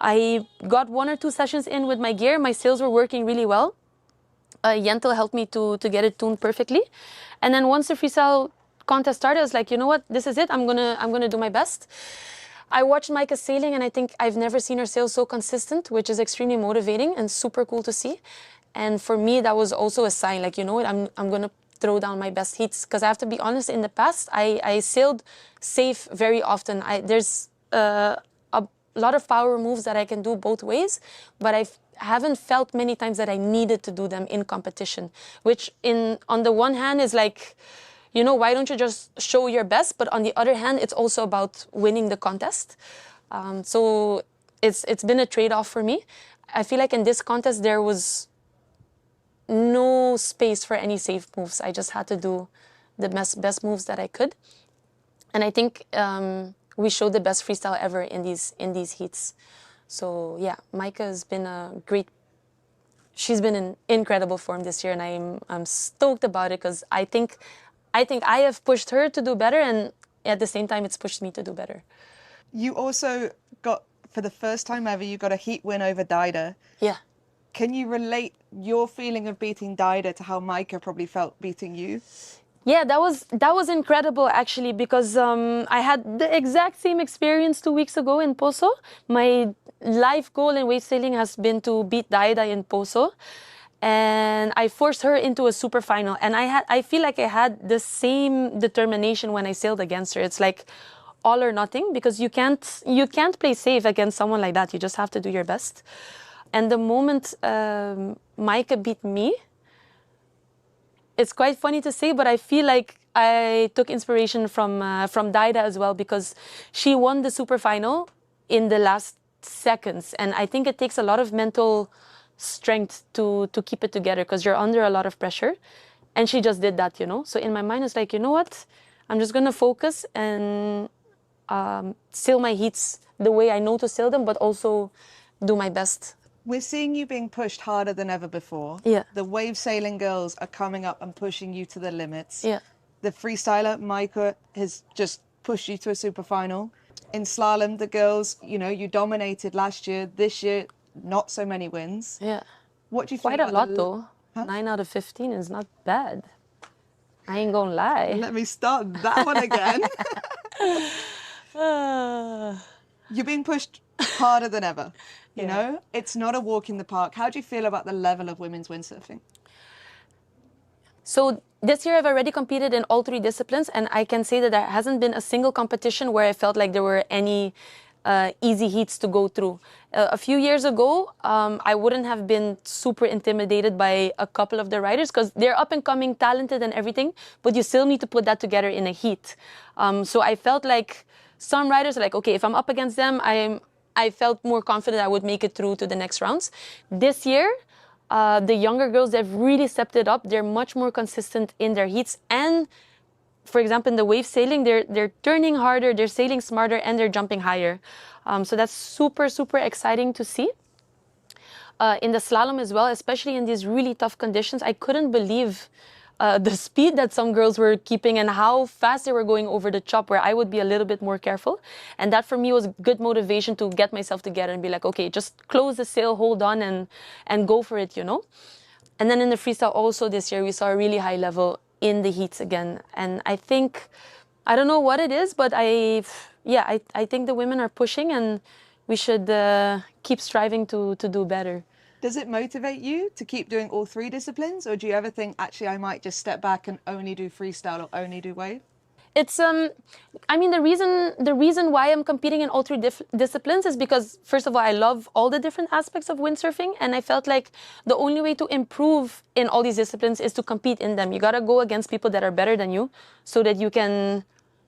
Speaker 2: I got 1 or 2 sessions in with my gear. My sails were working really well. Jentel helped me to get it tuned perfectly. And then once the freestyle contest started, I was like, you know what, this is it. I'm gonna do my best. I watched Micah sailing, and I think I've never seen her sail so consistent, which is extremely motivating and super cool to see. And for me, that was also a sign, like, you know what, I'm gonna throw down my best heats. Because I have to be honest, in the past, I sailed safe very often. There's a lot of power moves that I can do both ways, but I haven't felt many times that I needed to do them in competition, which on the one hand is like, you know, why don't you just show your best? But on the other hand, it's also about winning the contest. So it's been a trade-off for me. I feel like in this contest, there was no space for any safe moves. I just had to do the best moves that I could. And I think we showed the best freestyle ever in these heats. So yeah, Maika has been she's been in incredible form this year, and I'm stoked about it because I think I have pushed her to do better, and at the same time, it's pushed me to do better.
Speaker 4: You also got, for the first time ever, you got a heat win over Daida.
Speaker 2: Yeah.
Speaker 4: Can you relate your feeling of beating Daida to how Maika probably felt beating you?
Speaker 2: Yeah, that was incredible actually, because I had the exact same experience 2 weeks ago in Poso. My life goal in wave sailing has been to beat Daida in Poso, and I forced her into a super final. And I feel like I had the same determination when I sailed against her. It's like all or nothing, because you can't play safe against someone like that. You just have to do your best. And the moment Maika beat me, it's quite funny to say, but I feel like I took inspiration from Daida as well, because she won the super final in the last seconds. And I think it takes a lot of mental strength to keep it together, because you're under a lot of pressure. And she just did that, you know? So in my mind, it's like, you know what? I'm just going to focus and sail my heats the way I know to sail them, but also do my best.
Speaker 4: We're seeing you being pushed harder than ever before.
Speaker 2: Yeah.
Speaker 4: The wave sailing girls are coming up and pushing you to the limits.
Speaker 2: Yeah.
Speaker 4: The freestyler, Maika, has just pushed you to a super final. In slalom, the girls, you know, you dominated last year. This year, not so many wins.
Speaker 2: Yeah.
Speaker 4: What do you think?
Speaker 2: Quite a lot, though. Huh? 9 out of 15 is not bad. I ain't gonna lie.
Speaker 4: Let me start that one again. You're being pushed harder than ever. You know, it's not a walk in the park. How do you feel about the level of women's windsurfing?
Speaker 2: So this year I've already competed in all 3 disciplines, and I can say that there hasn't been a single competition where I felt like there were any easy heats to go through. A few years ago, I wouldn't have been super intimidated by a couple of the riders, because they're up and coming, talented and everything, but you still need to put that together in a heat. So I felt like some riders are like, okay, if I'm up against them, I felt more confident I would make it through to the next rounds. This year, the younger girls, they've really stepped it up. They're much more consistent in their heats. And for example, in the wave sailing, they're turning harder, they're sailing smarter, and they're jumping higher. So that's super, super exciting to see. In the slalom as well, especially in these really tough conditions, I couldn't believe the speed that some girls were keeping and how fast they were going over the chop, where I would be a little bit more careful. And that for me was good motivation to get myself together and be like, okay, just close the sail, hold on, and go for it, you know? And then in the freestyle also this year, we saw a really high level in the heats again. And I think, I don't know what it is, but I think the women are pushing, and we should keep striving to do better.
Speaker 4: Does it motivate you to keep doing all 3 disciplines, or do you ever think, actually, I might just step back and only do freestyle or only do wave?
Speaker 2: It's I mean, the reason why I'm competing in all 3 disciplines is because, first of all, I love all the different aspects of windsurfing, and I felt like the only way to improve in all these disciplines is to compete in them. You gotta go against people that are better than you, so that you can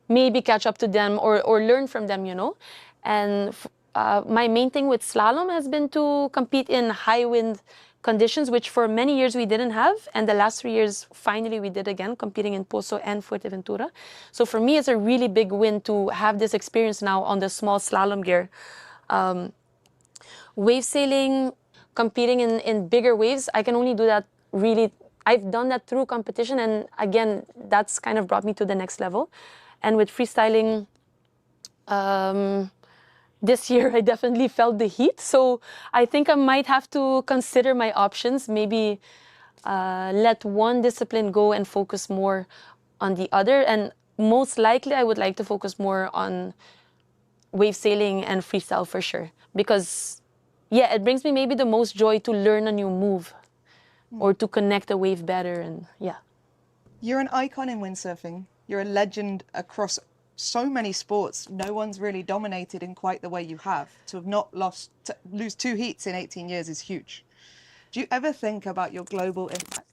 Speaker 2: maybe catch up to them or learn from them, you know. And my main thing with slalom has been to compete in high wind conditions, which for many years we didn't have. And the last 3 years, finally, we did again, competing in Poso and Fuerteventura. So for me, it's a really big win to have this experience now on the small slalom gear. Wave sailing, competing in bigger waves, I can only do that really, I've done that through competition. And again, that's kind of brought me to the next level. And with freestyling, this year, I definitely felt the heat. So I think I might have to consider my options, maybe let one discipline go and focus more on the other. And most likely, I would like to focus more on wave sailing and freestyle for sure. Because, yeah, it brings me maybe the most joy to learn a new move or to connect a wave better. And yeah.
Speaker 4: You're an icon in windsurfing. You're a legend across so many sports. No one's really dominated in quite the way you have. To have not lost, to lose 2 heats in 18 years is huge. Do you ever think about your global impact?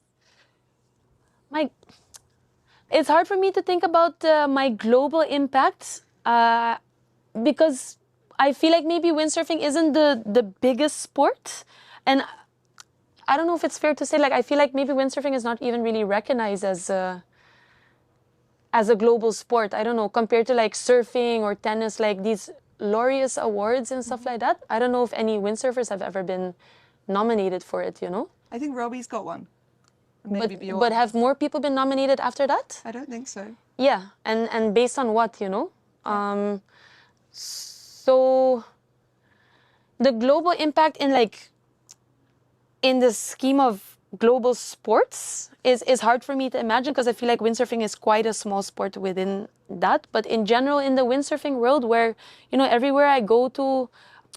Speaker 2: It's hard for me to think about my global impact because I feel like maybe windsurfing isn't the biggest sport. And I don't know if it's fair to say, like, I feel like maybe windsurfing is not even really recognized as a global sport. I don't know, compared to like surfing or tennis, like these Laureus awards and stuff like that. I don't know if any windsurfers have ever been nominated for it, you know?
Speaker 4: I think Robbie's got one.
Speaker 2: But have more people been nominated after that?
Speaker 4: I don't think so.
Speaker 2: Yeah, and based on what, you know? So the global impact in the scheme of global sports is hard for me to imagine, because I feel like windsurfing is quite a small sport within that. But in general, in the windsurfing world, where, you know, everywhere I go to,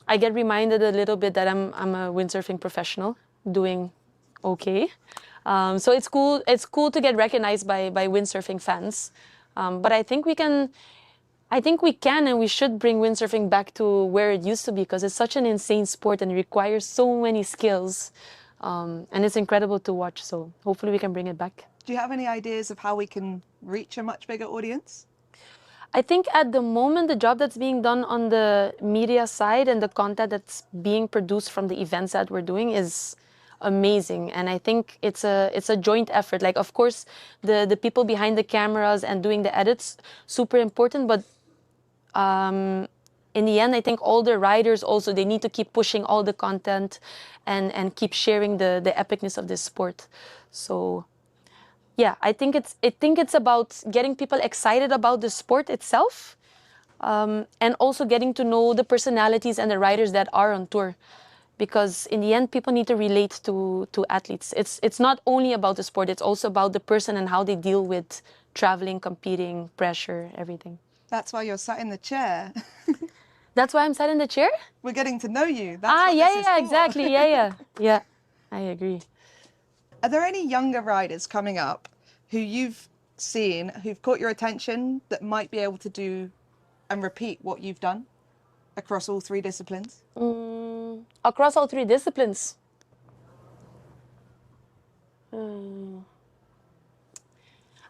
Speaker 2: I get reminded a little bit that I'm a windsurfing professional doing okay. So it's cool. It's cool to get recognized by windsurfing fans. But I think we can and we should bring windsurfing back to where it used to be, because it's such an insane sport and it requires so many skills. And it's incredible to watch. So hopefully we can bring it back.
Speaker 4: Do you have any ideas of how we can reach a much bigger audience?
Speaker 2: I think at the moment, the job that's being done on the media side and the content that's being produced from the events that we're doing is amazing. And I think it's a joint effort. Like, of course, the people behind the cameras and doing the edits, super important. But in the end, I think all the riders also, they need to keep pushing all the content and keep sharing the epicness of this sport. So yeah, I think it's about getting people excited about the sport itself, and also getting to know the personalities and the riders that are on tour. Because in the end, people need to relate to athletes. It's not only about the sport, it's also about the person and how they deal with traveling, competing, pressure, everything.
Speaker 4: That's why you're sat in the chair.
Speaker 2: That's why I'm sat in the chair?
Speaker 4: We're getting to know you. That's
Speaker 2: yeah, exactly. Yeah, I agree.
Speaker 4: Are there any younger riders coming up who you've seen, who've caught your attention, that might be able to do and repeat what you've done across all 3 disciplines?
Speaker 2: Across all 3 disciplines?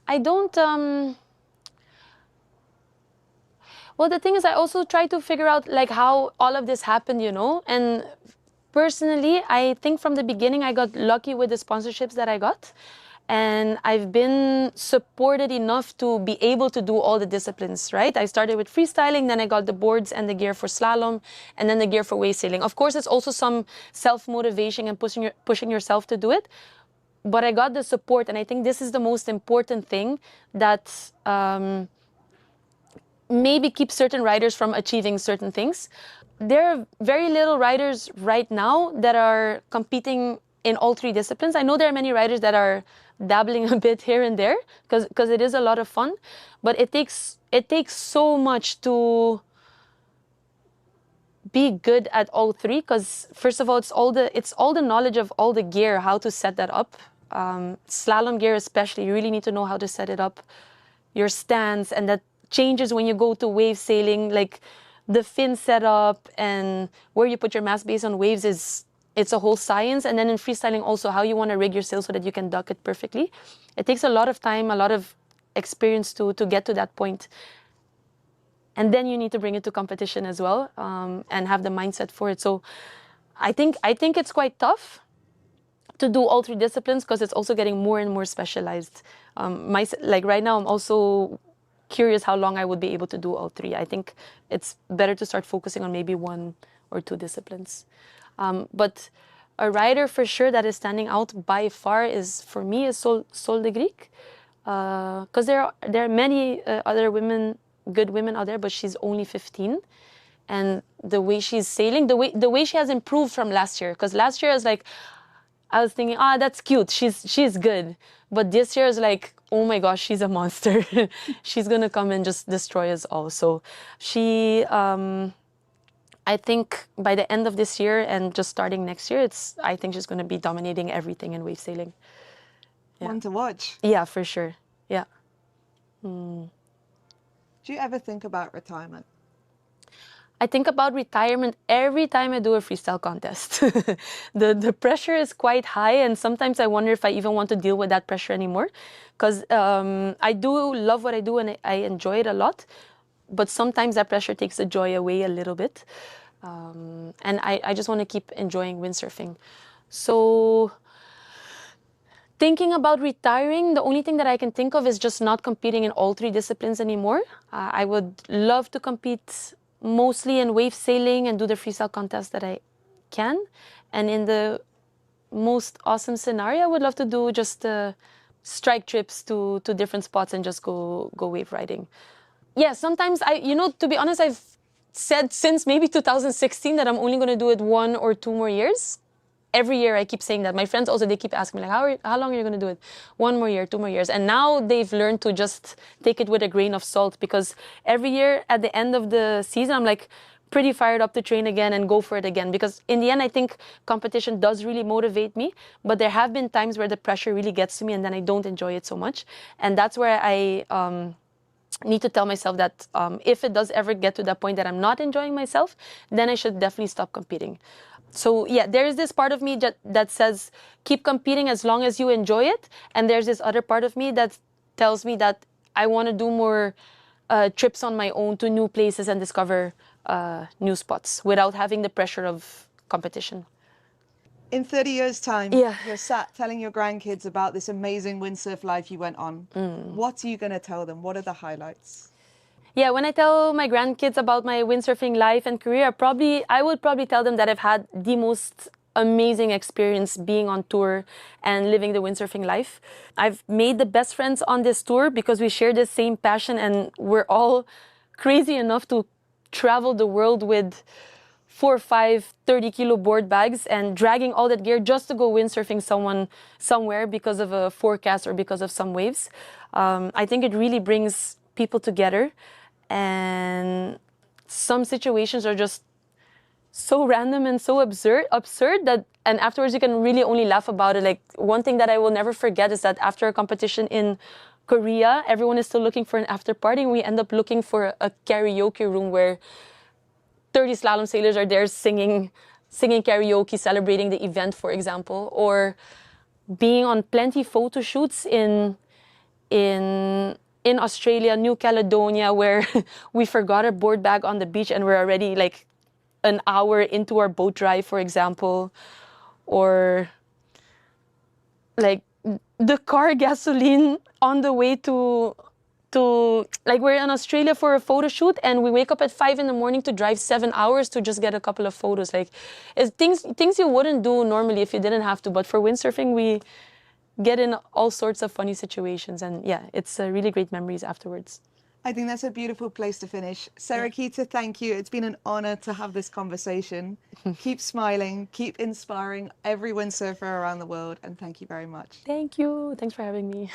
Speaker 2: I don't... Well, the thing is, I also try to figure out like how all of this happened, you know? And personally, I think from the beginning, I got lucky with the sponsorships that I got. And I've been supported enough to be able to do all the disciplines, right? I started with freestyling, then I got the boards and the gear for slalom, and then the gear for wave sailing. Of course, it's also some self-motivation and pushing yourself to do it. But I got the support, and I think this is the most important thing that maybe keeps certain riders from achieving certain things. There are very little riders right now that are competing in all 3 disciplines. I know there are many riders that are dabbling a bit here and there, because it is a lot of fun, but it takes so much to be good at all 3, because first of all, it's all the knowledge of all the gear, how to set that up. Slalom gear especially, you really need to know how to set it up, your stance, and that changes when you go to wave sailing, like the fin setup and where you put your mast base on waves it's a whole science. And then in freestyling also, how you want to rig your sail so that you can duck it perfectly. It takes a lot of time, a lot of experience to get to that point. And then you need to bring it to competition as well, and have the mindset for it. So I think it's quite tough to do all 3 disciplines, because it's also getting more and more specialized. Like right now, I'm also curious how long I would be able to do all 3. I think it's better to start focusing on maybe 1 or 2 disciplines. But a rider for sure that is standing out by far is, for me, is Sol de Greek. Because there are many other good women out there, but she's only 15. And the way she's sailing, the way she has improved from last year. Because last year I was thinking, that's cute, she's good. But this year is like, oh my gosh, she's a monster. She's gonna come and just destroy us all. So she, I think by the end of this year and just starting next year, I think she's gonna be dominating everything in wave sailing. Yeah.
Speaker 4: One to watch.
Speaker 2: Yeah, for sure. Yeah. Mm.
Speaker 4: Do you ever think about retirement?
Speaker 2: I think about retirement every time I do a freestyle contest. The pressure is quite high, and sometimes I wonder if I even want to deal with that pressure anymore. Because I do love what I do and I enjoy it a lot, but sometimes that pressure takes the joy away a little bit. And I just want to keep enjoying windsurfing. So thinking about retiring, the only thing that I can think of is just not competing in all three disciplines anymore. I would love to compete mostly in wave sailing and do the freestyle contest that I can. And in the most awesome scenario, I would love to do just strike trips to different spots and just go wave riding. Yeah, sometimes to be honest, I've said since maybe 2016 that I'm only going to do it 1 or 2 more years. Every year I keep saying that. My friends also, they keep asking me like, how long are you going to do it? 1 more year, 2 more years. And now they've learned to just take it with a grain of salt, because every year at the end of the season, I'm like pretty fired up to train again and go for it again. Because in the end, I think competition does really motivate me. But there have been times where the pressure really gets to me and then I don't enjoy it so much. And that's where I need to tell myself that if it does ever get to that point that I'm not enjoying myself, then I should definitely stop competing. So yeah, there is this part of me that says, keep competing as long as you enjoy it. And there's this other part of me that tells me that I want to do more trips on my own to new places and discover new spots without having the pressure of competition.
Speaker 4: In 30 years' time, you're sat telling your grandkids about this amazing windsurf life you went on. What are you going to tell them? What are the highlights?
Speaker 2: Yeah, when I tell my grandkids about my windsurfing life and career, I would probably tell them that I've had the most amazing experience being on tour and living the windsurfing life. I've made the best friends on this tour because we share the same passion, and we're all crazy enough to travel the world with 4 or 5 30-kilo board bags and dragging all that gear just to go windsurfing somewhere because of a forecast or because of some waves. I think it really brings people together, and some situations are just so random and so absurd that, and afterwards you can really only laugh about it. Like, one thing that I will never forget is that after a competition in Korea, everyone is still looking for an after party, and we end up looking for a karaoke room where 30 slalom sailors are there singing karaoke, celebrating the event, for example, or being on plenty photo shoots in Australia, New Caledonia, where we forgot our board bag on the beach and we're already like an hour into our boat drive, for example, or like the car gasoline on the way to like, we're in Australia for a photo shoot and we wake up at 5 in the morning to drive 7 hours to just get a couple of photos. Like, it's things you wouldn't do normally if you didn't have to. But for windsurfing, we get in all sorts of funny situations, and yeah, it's really great memories afterwards.
Speaker 4: I think that's a beautiful place to finish. Sarah-Keita, thank you. It's been an honor to have this conversation. Keep smiling, keep inspiring every windsurfer around the world, and thank you very much.
Speaker 2: Thank you. Thanks for having me.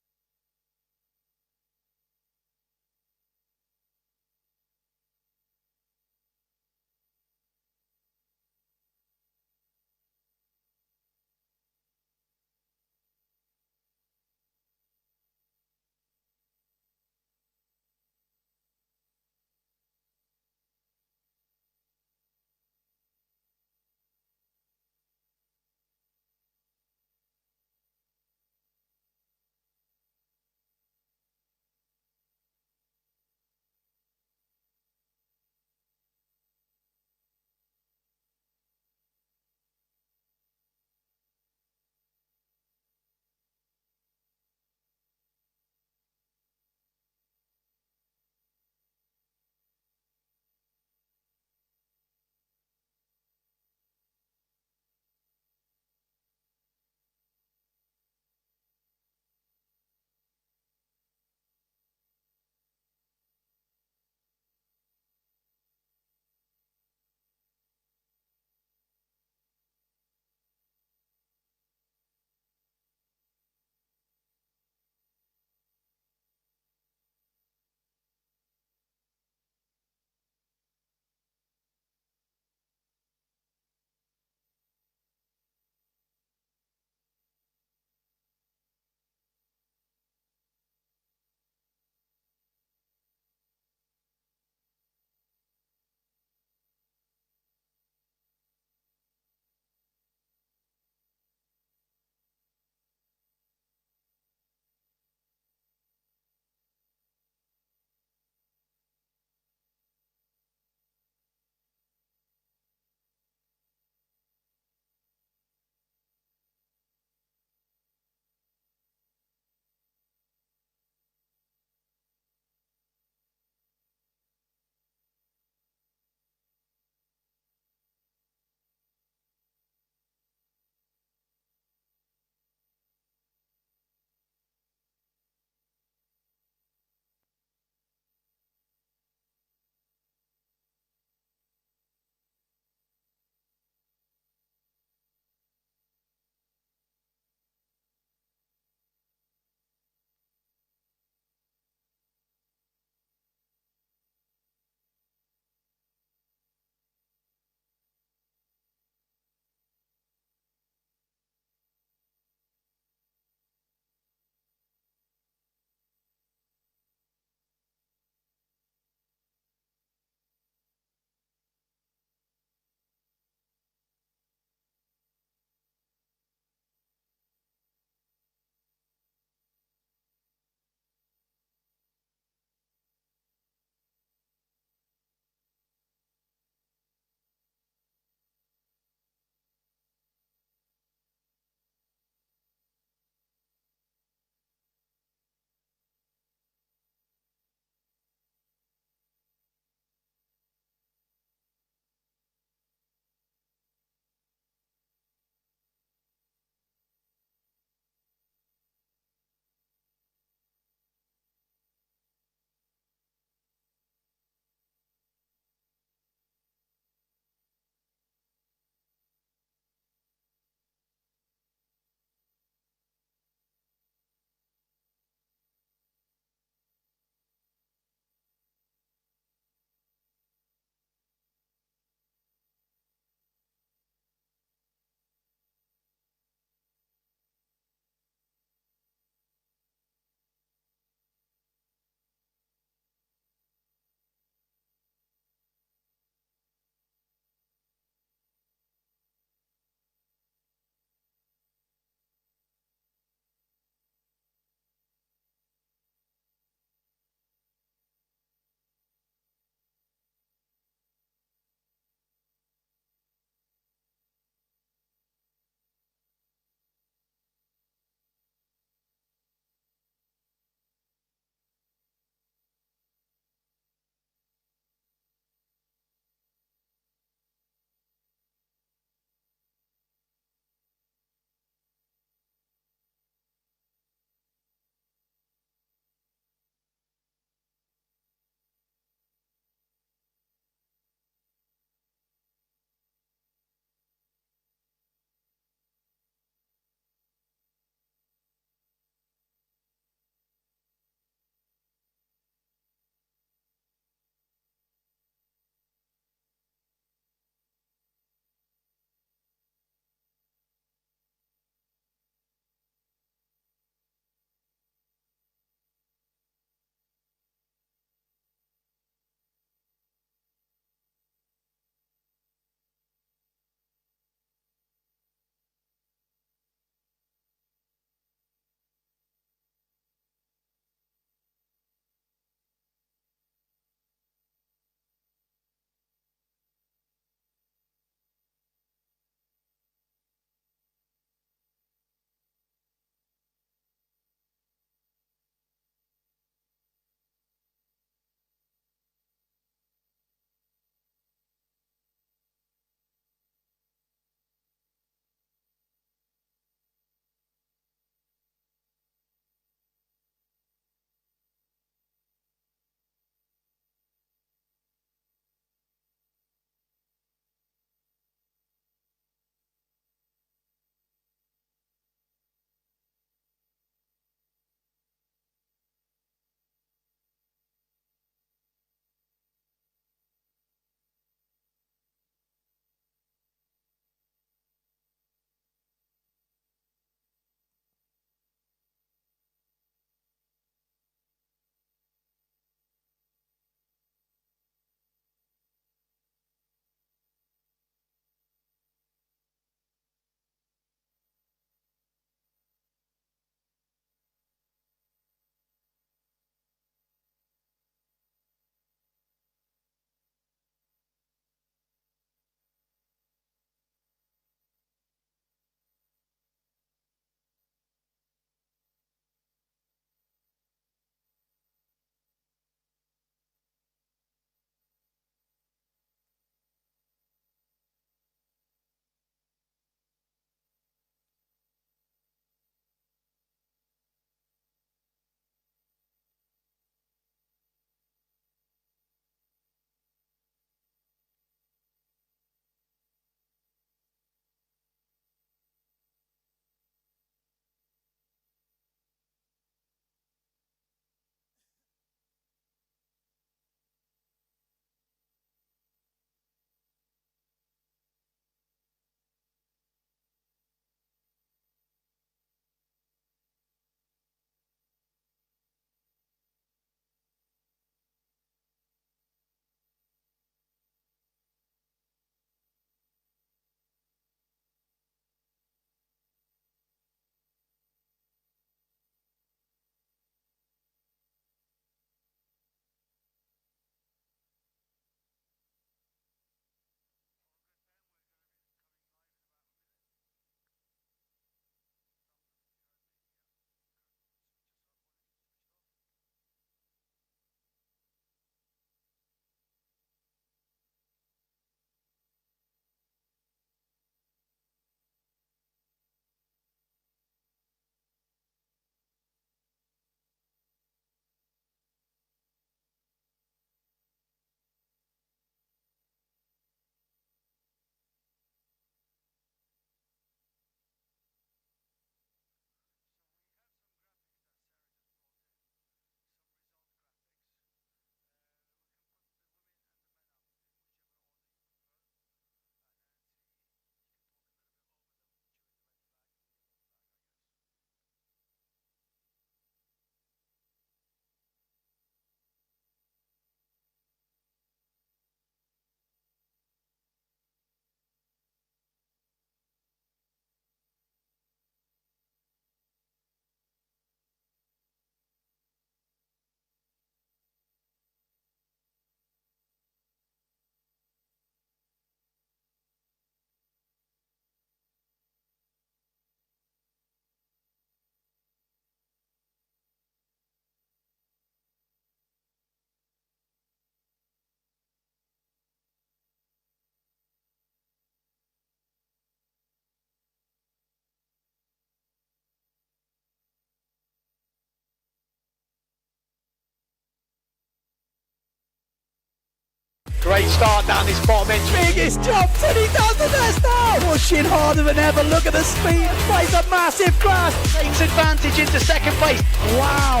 Speaker 12: Great start down this bottom edge. Biggest jumps, and he does the best now. Pushing harder than ever. Look at the speed. Plays a massive crash. Takes advantage into second place. Wow.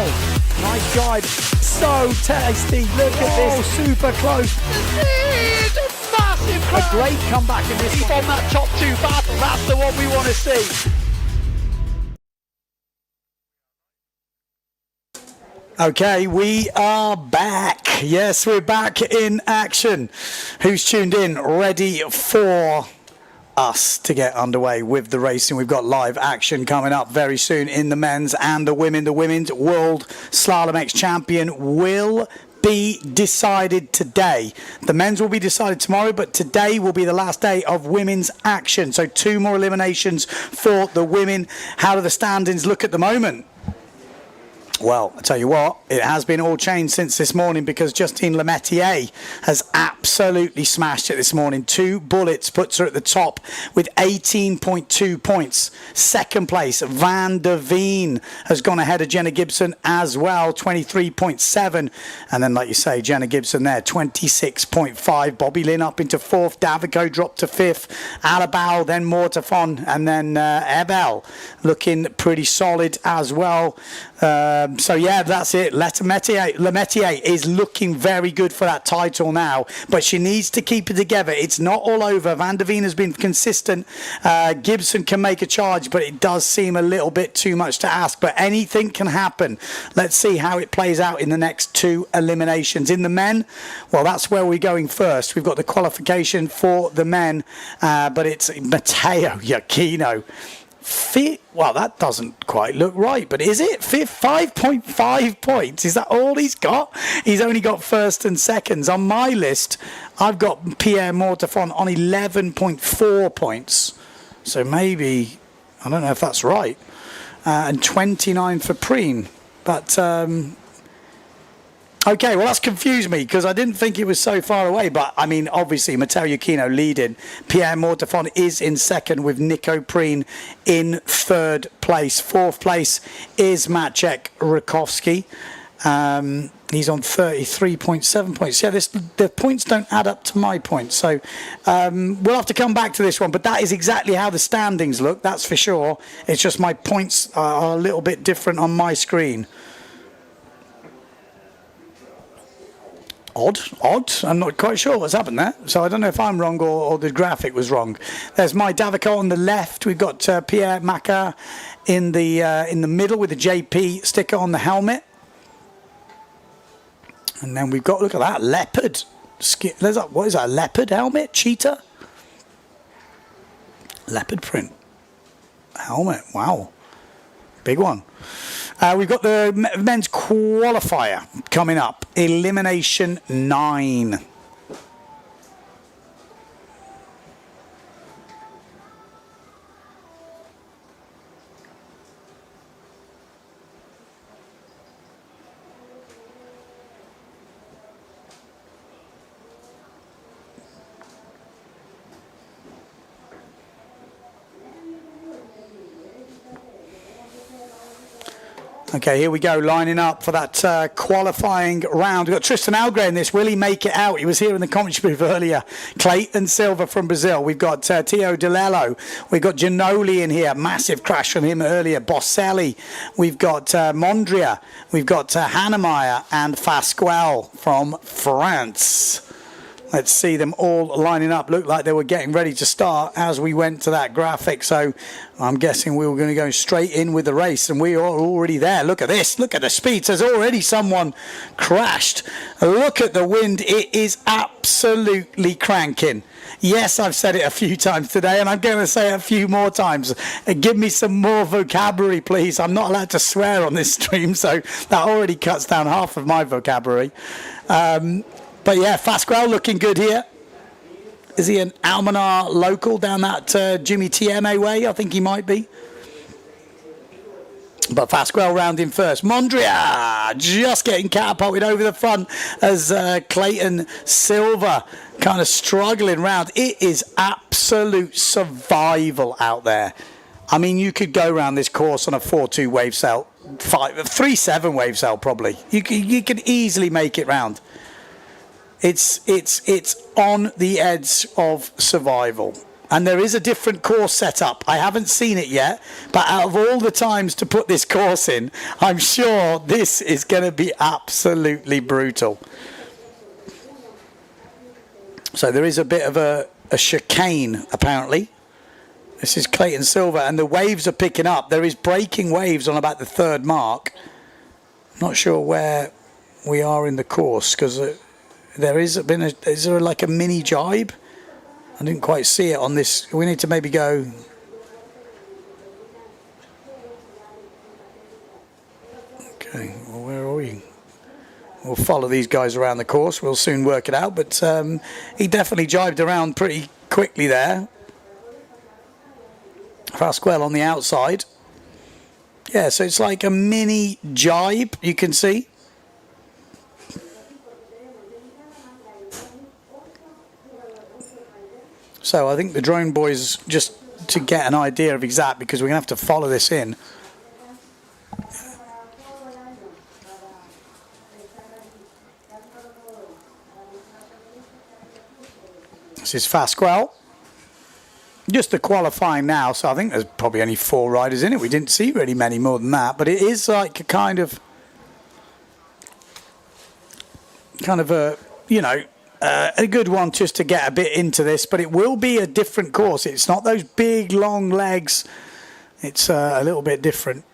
Speaker 12: Nice drive. So tasty. Look at this. Super close. It's a massive crash. A great comeback in this one. On that top two battle. That's the one we want to see. Okay, we are back. Yes, we're back in action. Who's tuned in, ready for us to get underway with the racing? We've got live action coming up very soon in the men's and the women. The women's World Slalom-X champion will be decided today. The men's will be decided tomorrow, but today will be the last day of women's action. So 2 more eliminations for the women. How do the standings look at the moment? Well, I tell you what, it has been all changed since this morning, because Justine Lemaitre has absolutely smashed it this morning. 2 bullets puts her at the top with 18.2 points. Second place, Van der Veen has gone ahead of Jenna Gibson as well, 23.7. And then, like you say, Jenna Gibson there, 26.5. Bobby Lynn up into 4th. Davico dropped to 5th. Alabao, then Mortafon, and then Ebel looking pretty solid as well. So yeah, that's it. Lemaitre is looking very good for that title now, but she needs to keep it together. It's not all over. Van der Veen has been consistent. Gibson can make a charge, but it does seem a little bit too much to ask. But anything can happen. Let's see how it plays out in the next 2 eliminations. In the men, well, that's where we're going first. We've got the qualification for the men, but it's Matteo Giacchino. Well, that doesn't quite look right, but is it? 5.5 points. Is that all he's got? He's only got first and seconds. On my list, I've got Pierre Mortafon on 11.4 points. So maybe, I don't know if that's right. And 29 for Preen. But, okay, well, that's confused me, because I didn't think it was so far away. But, I mean, obviously, Matteo Giacchino leading. Pierre Mortafon is in second, with Nico Preen in 3rd place. 4th place is Maciek Rakowski. He's on 33.7 points. Yeah, the points don't add up to my points. So we'll have to come back to this one. But that is exactly how the standings look, that's for sure. It's just my points are a little bit different on my screen. Odd. I'm not quite sure what's happened there. So I don't know if I'm wrong or the graphic was wrong. There's my Davico on the left. We've got Pierre Maca in the middle with the JP sticker on the helmet. And then we've got, look at that, leopard. What is that, a leopard helmet? Cheetah? Leopard print. Helmet, wow. Big one. We've got the men's qualifier coming up. Elimination 9. Okay, here we go, lining up for that qualifying round. We've got Tristan Algren in this. Will he make it out? He was here in the commentary booth earlier. Clayton Silva from Brazil. We've got Tio DeLello. We've got Ginoli in here. Massive crash from him earlier. Bosselli. We've got Mondria. We've got Hannemeyer and Fasquelle from France. Let's see them all lining up. Looked like they were getting ready to start as we went to that graphic. So I'm guessing we were going to go straight in with the race. And we are already there. Look at this. Look at the speeds. There's already someone crashed. Look at the wind. It is absolutely cranking. Yes, I've said it a few times today, and I'm going to say it a few more times. Give me some more vocabulary, please. I'm not allowed to swear on this stream, so that already cuts down half of my vocabulary. But yeah, Fasquelle looking good here. Is he an Almanar local down that Jimmy TMA way? I think he might be. But Fasquelle round in first. Mondria just getting catapulted over the front as Clayton Silva kind of struggling round. It is absolute survival out there. I mean, you could go around this course on a 4.2 wave sail, 3.7 wave sail probably. You could easily make it round. It's on the edge of survival. And there is a different course set up. I haven't seen it yet, but out of all the times to put this course in, I'm sure this is going to be absolutely brutal. So there is a bit of a chicane, apparently. This is Clayton Silver, and the waves are picking up. There is breaking waves on about the third mark. Not sure where we are in the course, because there is there like a mini jibe? I didn't quite see it on this. We need to maybe go. Okay, well, where are we? We'll follow these guys around the course. We'll soon work it out. But he definitely jibed around pretty quickly there. Pasquale on the outside. Yeah, so it's like a mini jibe, you can see. So I think the drone boys, just to get an idea of exact, because we're going to have to follow this in. This is Pasquale. Just the qualifying now, so I think there's probably only 4 riders in it. We didn't see really many more than that, but it is like a kind of a, you know, a good one just to get a bit into this, but it will be a different course. It's not those big long legs. It's a little bit different.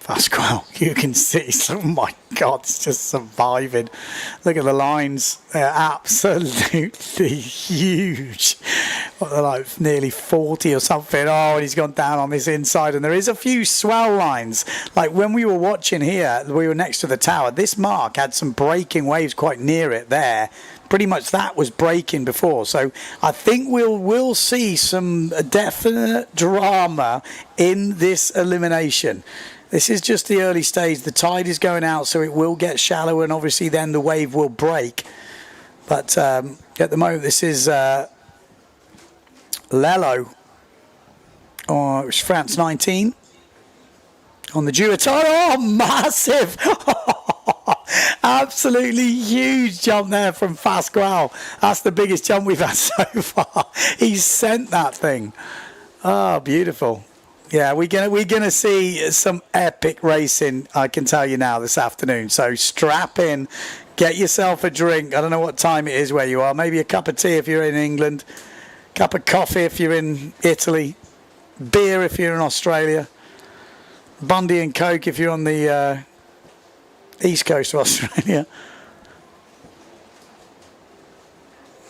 Speaker 12: Pasquale, you can see, oh my God, it's just surviving. Look at the lines, they're absolutely huge. What, they're like nearly 40 or something. Oh, and he's gone down on this inside, and there is a few swell lines. Like when we were watching here, we were next to the tower, this mark had some breaking waves quite near it there. Pretty much that was breaking before, so I think we'll see some definite drama in this elimination. This is just the early stage. The tide is going out, so it will get shallower, and obviously then the wave will break. But at the moment, this is Lello, or France 19, on the duotone. Oh, massive! Absolutely huge jump there from Pasquale. That's the biggest jump we've had so far. He's sent that thing. Oh, beautiful. Yeah, we're gonna see some epic racing, I can tell you now, this afternoon. So strap in, get yourself a drink. I don't know what time it is where you are. Maybe a cup of tea if you're in England, cup of coffee if you're in Italy, beer if you're in Australia, Bundy and Coke if you're on the east coast of Australia.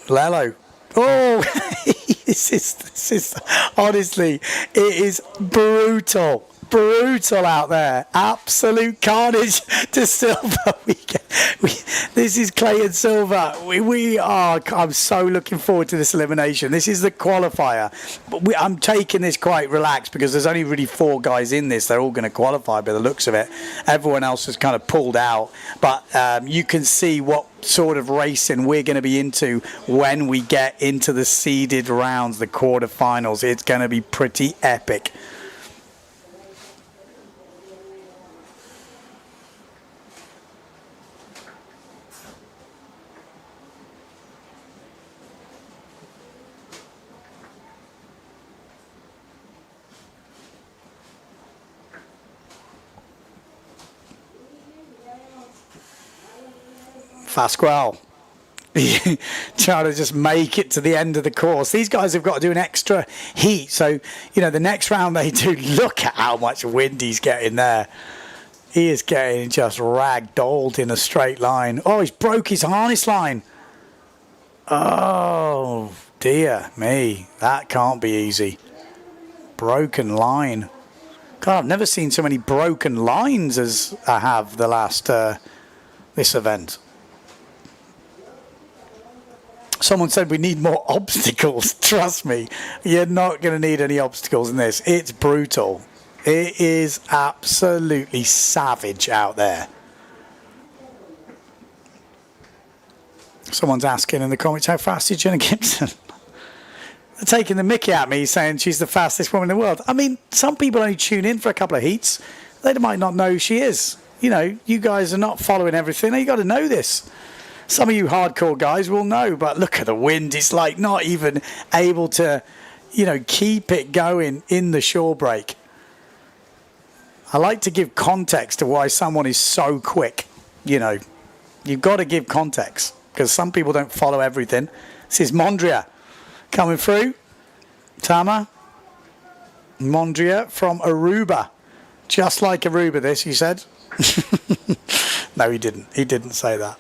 Speaker 12: Lello. Oh, this is honestly, it is brutal out there. Absolute carnage to Silver. This is Clayton Silver. I'm so looking forward to this elimination. This is the qualifier. But I'm taking this quite relaxed because there's only really 4 guys in this. They're all going to qualify by the looks of it. Everyone else has kind of pulled out. But you can see what sort of racing we're going to be into when we get into the seeded rounds, the quarterfinals. It's going to be pretty epic. Pasquale trying to just make it to the end of the course. These guys have got to do an extra heat, so you know the next round they do. Look at how much wind he's getting there. He is getting just ragdolled in a straight line. Oh, he's broke his harness line. Oh dear me, that can't be easy. Broken line. God, I've never seen so many broken lines as I have the last this event. Someone said we need more obstacles. Trust me, you're not going to need any obstacles in this. It's brutal. It is absolutely savage out there. Someone's asking in the comments, how fast is Jenna Gibson? taking the mickey at me, saying she's the fastest woman in the world. I mean, some people only tune in for a couple of heats. They might not know who she is. You know, you guys are not following everything. You got to know this. Some of you hardcore guys will know, but look at the wind. It's like not even able to, you know, keep it going in the shore break. I like to give context to why someone is so quick. You know, you've got to give context because some people don't follow everything. This is Mondria coming through. Tama. Mondria from Aruba. Just like Aruba, this, he said. No, he didn't. He didn't say that.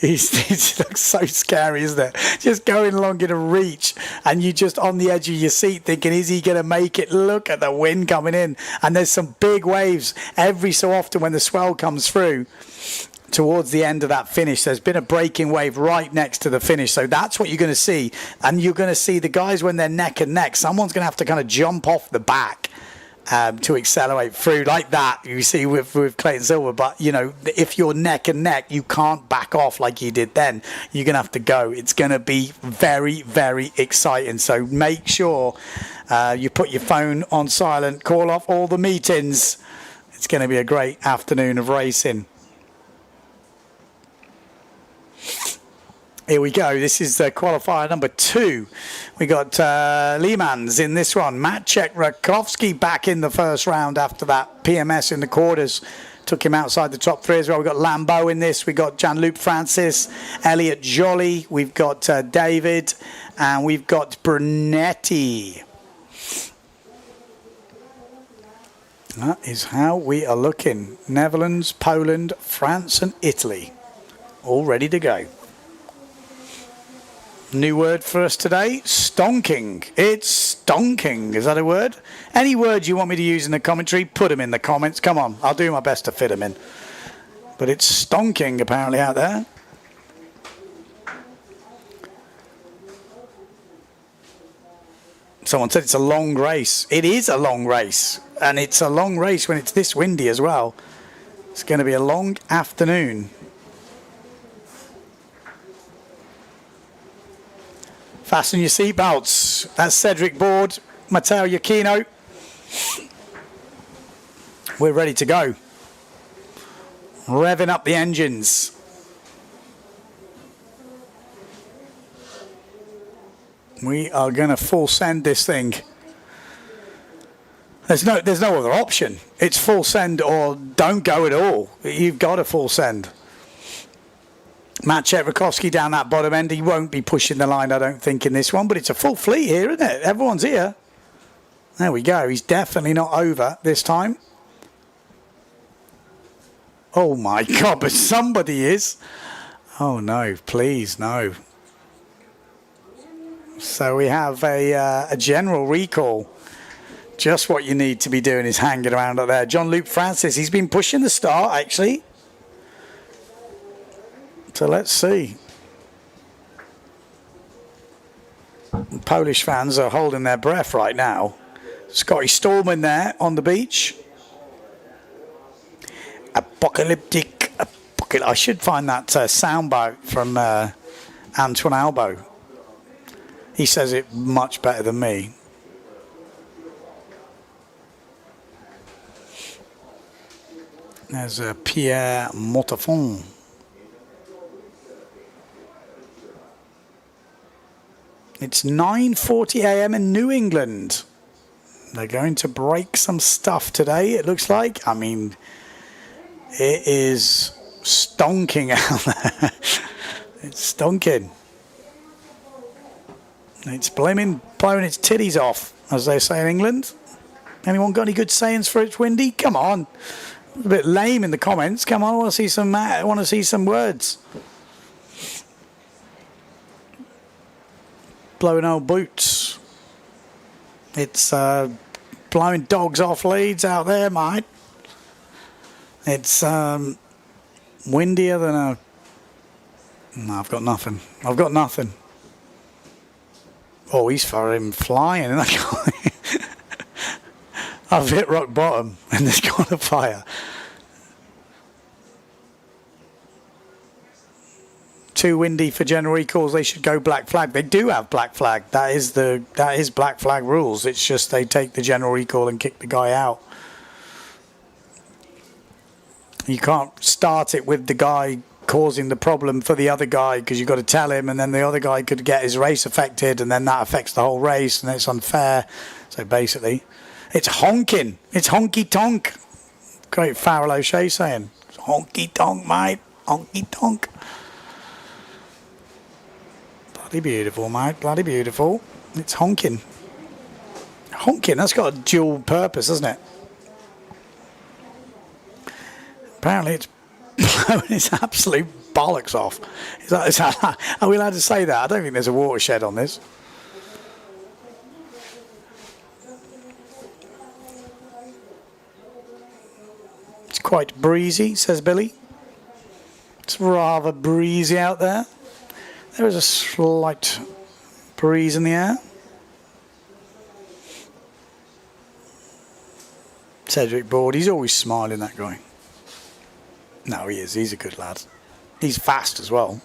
Speaker 12: He looks so scary, isn't it? Just going along in a reach and you're just on the edge of your seat thinking, is he going to make it? Look at the wind coming in. And there's some big waves every so often when the swell comes through towards the end of that finish. There's been a breaking wave right next to the finish. So that's what you're going to see. And you're going to see the guys when they're neck and neck. Someone's going to have to kind of jump off the back to accelerate through like that. You see with Clayton Silver, but you know, if you're neck and neck, you can't back off like you did then. You're gonna have to go. It's gonna be very, very exciting. So make sure you put your phone on silent, call off all the meetings. It's gonna be a great afternoon of racing. Here we go. This is qualifier number 2. We got Leemans in this one. Maciek Rakowski back in the first round after that PMS in the quarters. Took him outside the top 3 as well. We've got Lambeau in this. We've got Jean-Luc Francis, Elliot Joly. We've got David. And we've got Brunetti. That is how we are looking. Netherlands, Poland, France and Italy. All ready to go. New word for us today, stonking. It's stonking. Is that a word? Any words you want me to use in the commentary, put them in the comments. Come on, I'll do my best to fit them in. But it's stonking apparently out there. Someone said it's a long race. It is a long race. And it's a long race when it's this windy as well. It's going to be a long afternoon. Fasten your seatbelts. That's Cedric Board, Matteo Iachino. We're ready to go. Revving up the engines. We are going to full send this thing. There's no other option. It's full send or don't go at all. You've got to full send. Maciek Rakowski down that bottom end. He won't be pushing the line, I don't think, in this one. But it's a full fleet here, isn't it? Everyone's here. There we go. He's definitely not over this time. Oh, my God. But somebody is. Oh, no. Please, no. So we have a general recall. Just what you need to be doing is hanging around up there. Jean-Luc Francis, he's been pushing the start, actually. So let's see. Polish fans are holding their breath right now. Scotty Stallman there on the beach. Apocalyptic. I should find that soundbite from Antoine Albo. He says it much better than me. There's Pierre Montafon. It's 9:40 a.m. in New England. They're going to break some stuff today, it looks like. I mean, it is stonking out there. It's stonking. It's blowing its titties off, as they say in England. Anyone got any good sayings for it's windy? Come on. A bit lame in the comments. Come on, I want to see some words. Blowing old boots. It's blowing dogs off leads out there, mate. It's windier than a... No, I've got nothing. Oh, he's for him flying. I've hit rock bottom in this qualifier. too windy for general recalls, they should go black flag. They do have black flag. That is black flag rules. It's just they take the general recall and kick the guy out. You can't start it with the guy causing the problem for the other guy, because you've got to tell him, and then the other guy could get his race affected, and then that affects the whole race, and it's unfair. So basically, it's honking. It's honky tonk. Great Farrell O'Shea saying, honky tonk, mate. Honky tonk. Bloody beautiful, mate. Bloody beautiful. It's honking. Honking, that's got a dual purpose, hasn't it? Apparently it's blowing its absolute bollocks off. Are we allowed to say that? I don't think there's a watershed on this. It's quite breezy, says Billy. It's rather breezy out there. There is a slight breeze in the air. Cedric Board, he's always smiling, that guy. No, he is. He's a good lad. He's fast as well.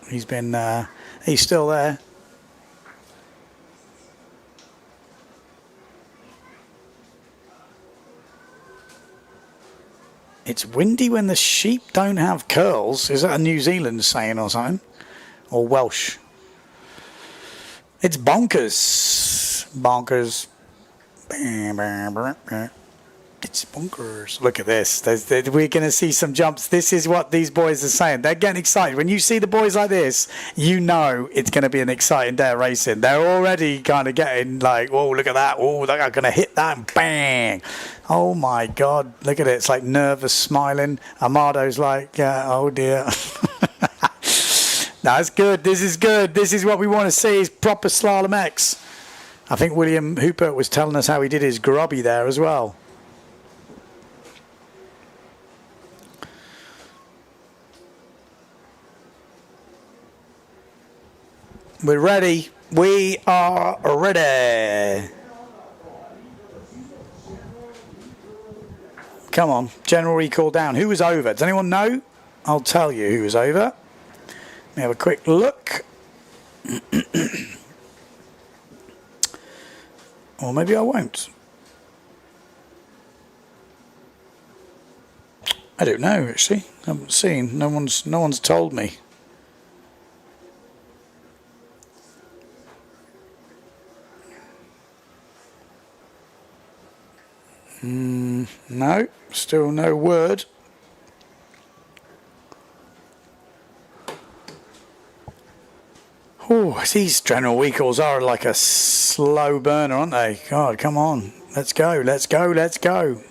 Speaker 12: He's still there. It's windy when the sheep don't have curls. Is that a New Zealand saying or something? Or Welsh? It's bonkers. Bonkers. It's bonkers. Look at this. We're going to see some jumps. This is what these boys are saying. They're getting excited. When you see the boys like this, you know it's going to be an exciting day of racing. They're already kind of getting like, whoa, look at that. Oh, they're going to hit that and bang. Oh, my God. Look at it. It's like nervous smiling. Amado's like, oh, dear. That's good. This is good. This is what we want to see, is proper Slalom-X. I think William Hooper was telling us how he did his grubby there as well. We're ready. We are ready. Come on. General recall down. Who was over? Does anyone know? I'll tell you who was over. Let me have a quick look. Or maybe I won't. I don't know, actually. I haven't seen. No one's told me. No, still no word. Oh, these general recalls are like a slow burner, aren't they? God, come on. Let's go, let's go, let's go.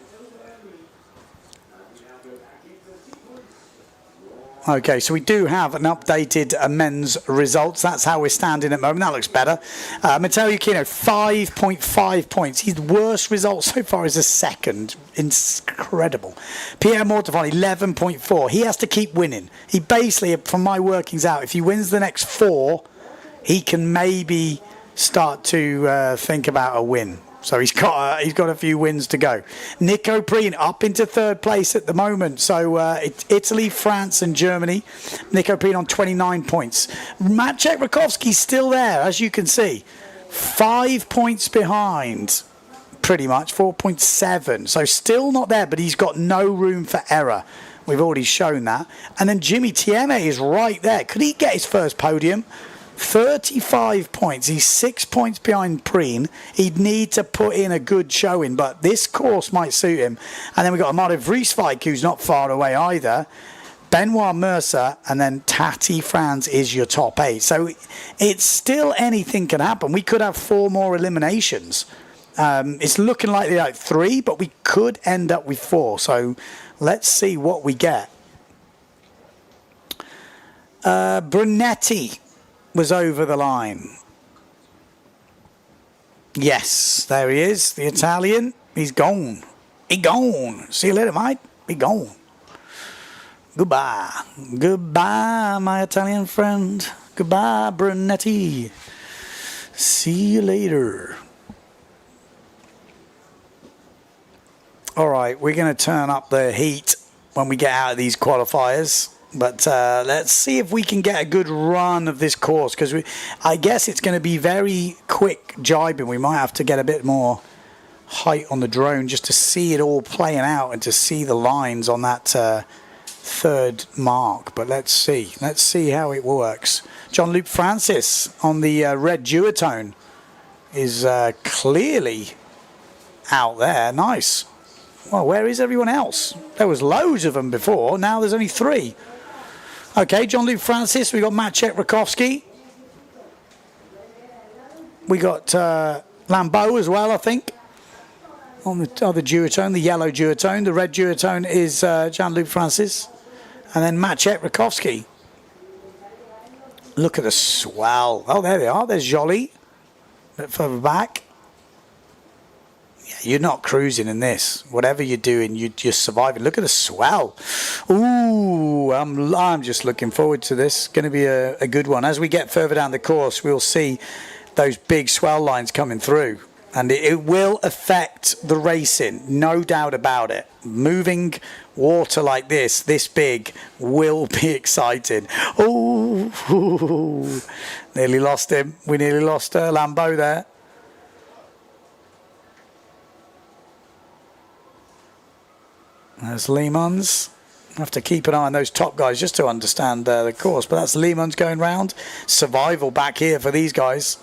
Speaker 12: Okay, so we do have an updated men's results. That's how we're standing at the moment. That looks better. Matteo Iuchino, 5.5 points. His worst result so far is a second. Incredible. Pierre Mortafon, 11.4. He has to keep winning. He basically, from my workings out, if he wins the next 4, he can maybe start to think about a win. So he's got a few wins to go. Nico Preen up into 3rd place at the moment. So it's Italy, France and Germany. Nico Preen on 29 points. Maciej Rakowski's still there, as you can see. 5 points behind, pretty much, 4.7. So still not there, but he's got no room for error. We've already shown that. And then Jimmy Tieme is right there. Could he get his first podium? 35 points. He's 6 points behind Preen. He'd need to put in a good showing, but this course might suit him. And then we've got Amado Vrieswijk, who's not far away either. Benoit Mercer, and then Tati Franz is your top 8. So it's still anything can happen. We could have 4 more eliminations. It's looking like they're like 3, but we could end up with 4. So let's see what we get. Brunetti was over the line. Yes, there he is, the Italian. He's gone. He gone. See you later, mate. He gone. Goodbye. Goodbye, my Italian friend. Goodbye, Brunetti. See you later. All right, we're going to turn up the heat when we get out of these qualifiers. But let's see if we can get a good run of this course, because I guess it's going to be very quick jibing. We might have to get a bit more height on the drone just to see it all playing out and to see the lines on that third mark. But let's see how it works. Jean-Luc Francis on the red duotone is clearly out there. Nice. Well, where is everyone else? There was loads of them before. Now there's only 3. Okay, Jean-Luc Francis. We got Maciek Rakowski. We got Lambeau as well, I think, on the other duotone, the yellow duotone. The red duotone is Jean-Luc Francis. And then Maciek Rakowski. Look at the swell. Oh, there they are. There's Jolie. A bit further back. Yeah, you're not cruising in this. Whatever you're doing, you're surviving. Look at the swell. Ooh, I'm just looking forward to this. Going to be a good one. As we get further down the course, we'll see those big swell lines coming through. And it will affect the racing, no doubt about it. Moving water like this big, will be exciting. Oh, nearly lost him. We nearly lost Lambeau there. There's Lemons. I have to keep an eye on those top guys just to understand the course. But that's Lemons going round. Survival back here for these guys.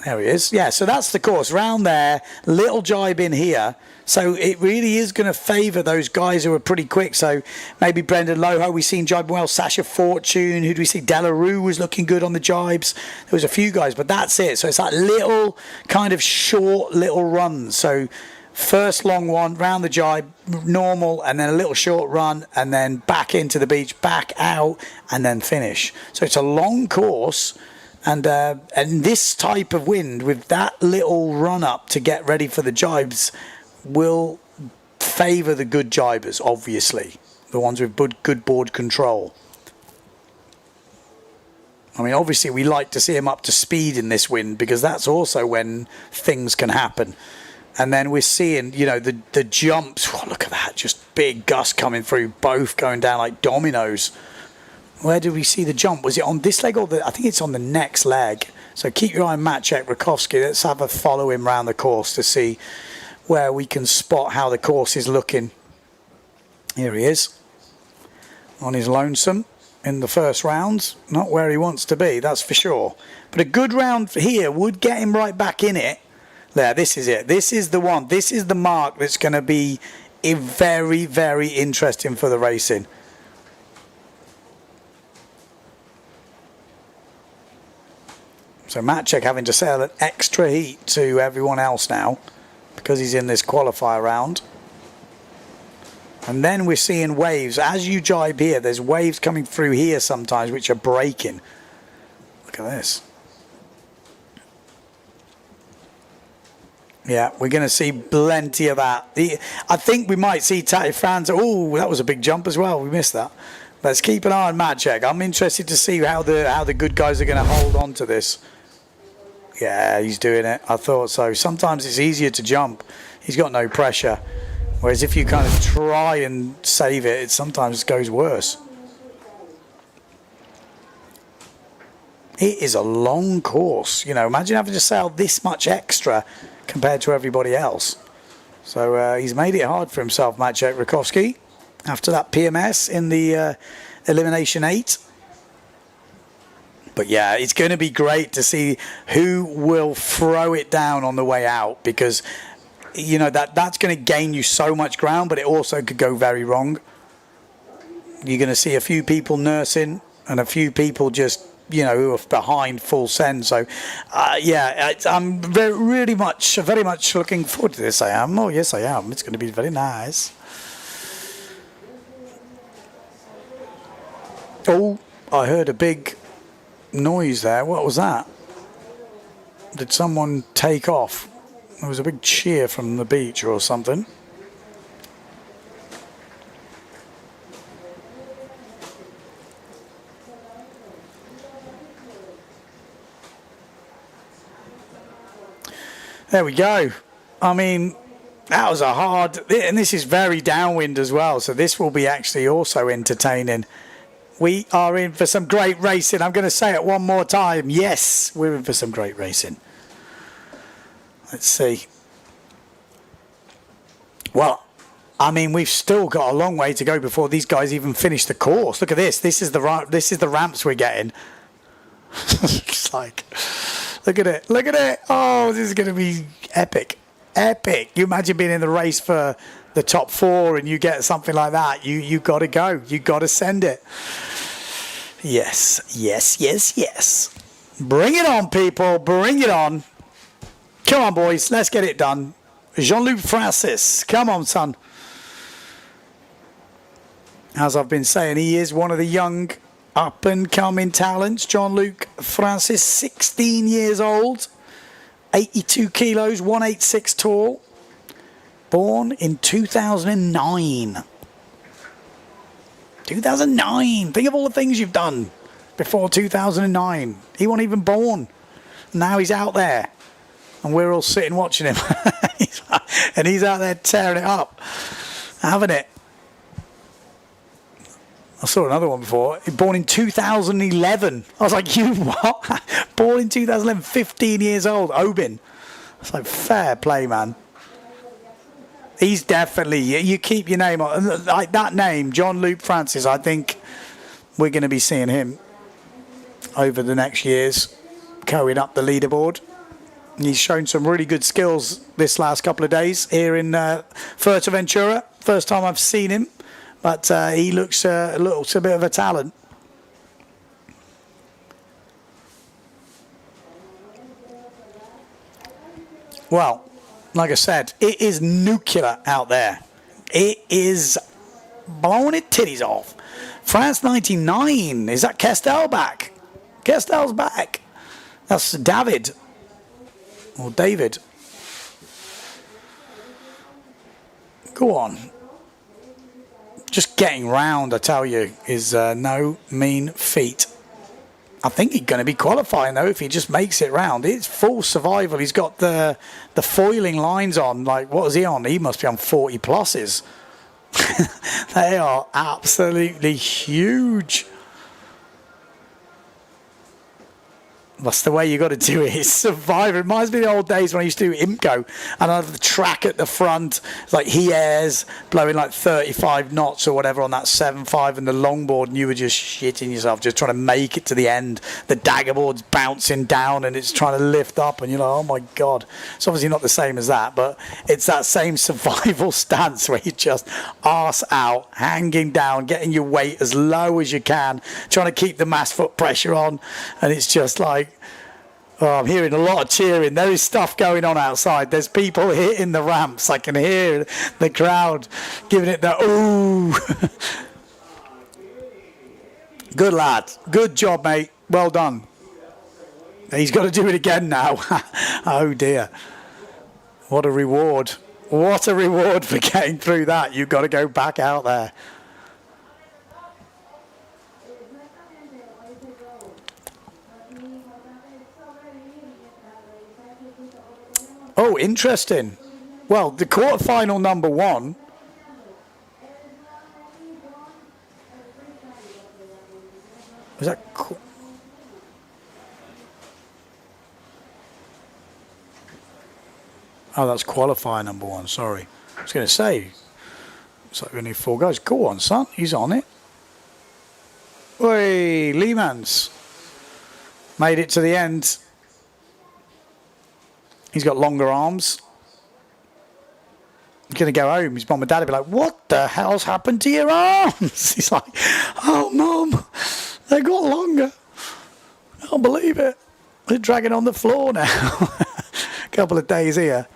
Speaker 12: There he is. Yeah, so that's the course. Round there, little jibe in here. So it really is going to favour those guys who are pretty quick. So maybe Brendan Loho, we've seen jibing well. Sasha Fortune, who do we see? Delarue was looking good on the jibes. There was a few guys, but that's it. So it's that little kind of short little run. So first long one, round the jibe, normal, and then a little short run, and then back into the beach, back out, and then finish. So it's a long course. And this type of wind with that little run up to get ready for the jibes will favour the good jibers, obviously. The ones with good board control. I mean, obviously we like to see them up to speed in this wind because that's also when things can happen. And then we're seeing, you know, the jumps. Oh, look at that, just big gusts coming through, both going down like dominoes. Where did we see the jump? Was it on this leg or I think it's on the next leg. So keep your eye on Maciek Rakowski. Let's have a follow him around the course to see where we can spot how the course is looking. Here he is. On his lonesome in the first round. Not where he wants to be, that's for sure. But a good round here would get him right back in it. There, this is it. This is the one. This is the mark that's going to be very, very interesting for the racing. So Maciek having to sail an extra heat to everyone else now because he's in this qualifier round. And then we're seeing waves. As you jibe here, there's waves coming through here sometimes which are breaking. Look at this. Yeah, we're going to see plenty of that. I think we might see Tati Franz. Oh, that was a big jump as well. We missed that. Let's keep an eye on Maciek. I'm interested to see how the good guys are going to hold on to this. Yeah, he's doing it. I thought so. Sometimes it's easier to jump. He's got no pressure. Whereas if you kind of try and save it, it sometimes goes worse. It is a long course. You know, imagine having to sail this much extra compared to everybody else. So he's made it hard for himself, Maciek Rakowski, after that PMS in the Elimination 8. But yeah, it's going to be great to see who will throw it down on the way out because, you know, that's going to gain you so much ground, but it also could go very wrong. You're going to see a few people nursing and a few people just, you know, who are behind full send. So, yeah, I'm very much looking forward to this. I am. Oh, yes, I am. It's going to be very nice. Oh, I heard a big noise there. What was that? Did someone take off? There was a big cheer from the beach or something. There we go. I mean, That was a hard, and this is very downwind as well, so this will be actually also entertaining. We are in for some great racing. I'm going to say it one more time. Yes, we're in for some great racing. Let's see. Well, I mean, we've still got a long way to go before these guys even finish the course. Look at this. This is the ramps we're getting. It's like, look at it. Look at it. Oh, this is going to be epic. Epic. You imagine being in the race for the top 4 and you get something like that. You got to go. You got to send it. Yes, yes, yes, yes. Bring it on, people. Bring it on. Come on, boys. Let's get it done. Jean-Luc Francis. Come on, son. As I've been saying, he is one of the young up-and-coming talents. Jean-Luc Francis, 16 years old. 82 kilos, 186 tall. Born in 2009. 2009. Think of all the things you've done before 2009. He wasn't even born. Now he's out there. And we're all sitting watching him. And he's out there tearing it up. Having it. I saw another one before. Born in 2011. I was like, you what? Born in 2011, 15 years old. Obin. It's like, fair play, man. He's definitely, you keep your name on. Like that name, Jean-Luc Francis, I think we're going to be seeing him over the next years going up the leaderboard. He's shown some really good skills this last couple of days here in Fuerteventura. First time I've seen him, but he looks a bit of a talent. Well, like I said, it is nuclear out there. It is blowing its titties off. France 99. Is that Kestel back? Kestel's back. That's David. Or David. Go on. Just getting round, I tell you, is no mean feat. I think he's going to be qualifying, though, if he just makes it round. It's full survival. He's got the foiling lines on. Like, what is he on? He must be on 40 pluses. They are absolutely huge. That's the way you got to do it. It's survive. It reminds me of the old days when I used to do IMCO and I had the track at the front. It's like he airs blowing like 35 knots or whatever on that 7.5 and the longboard, and you were just shitting yourself, just trying to make it to the end. The daggerboard's bouncing down and it's trying to lift up, and you're like, oh my God. It's obviously not the same as that, but it's that same survival stance where you just arse out, hanging down, getting your weight as low as you can, trying to keep the mass foot pressure on, and it's just like, oh, I'm hearing a lot of cheering. There is stuff going on outside. There's people hitting the ramps. I can hear the crowd giving it the ooh. Good lad. Good job, mate. Well done. He's got to do it again now. Oh, dear. What a reward. What a reward for getting through that. You've got to go back out there. Oh, interesting. Well, the quarterfinal number one. Was that? Oh, that's qualifier number one. Sorry. I was going to say. It's like we need 4 guys. Go on, son. He's on it. Oi, Leemans. Made it to the end. He's got longer arms. He's going to go home. His mum and dad will be like, what the hell's happened to your arms? He's like, oh, Mum, they got longer. I can't believe it. They're dragging on the floor now. A couple of days here.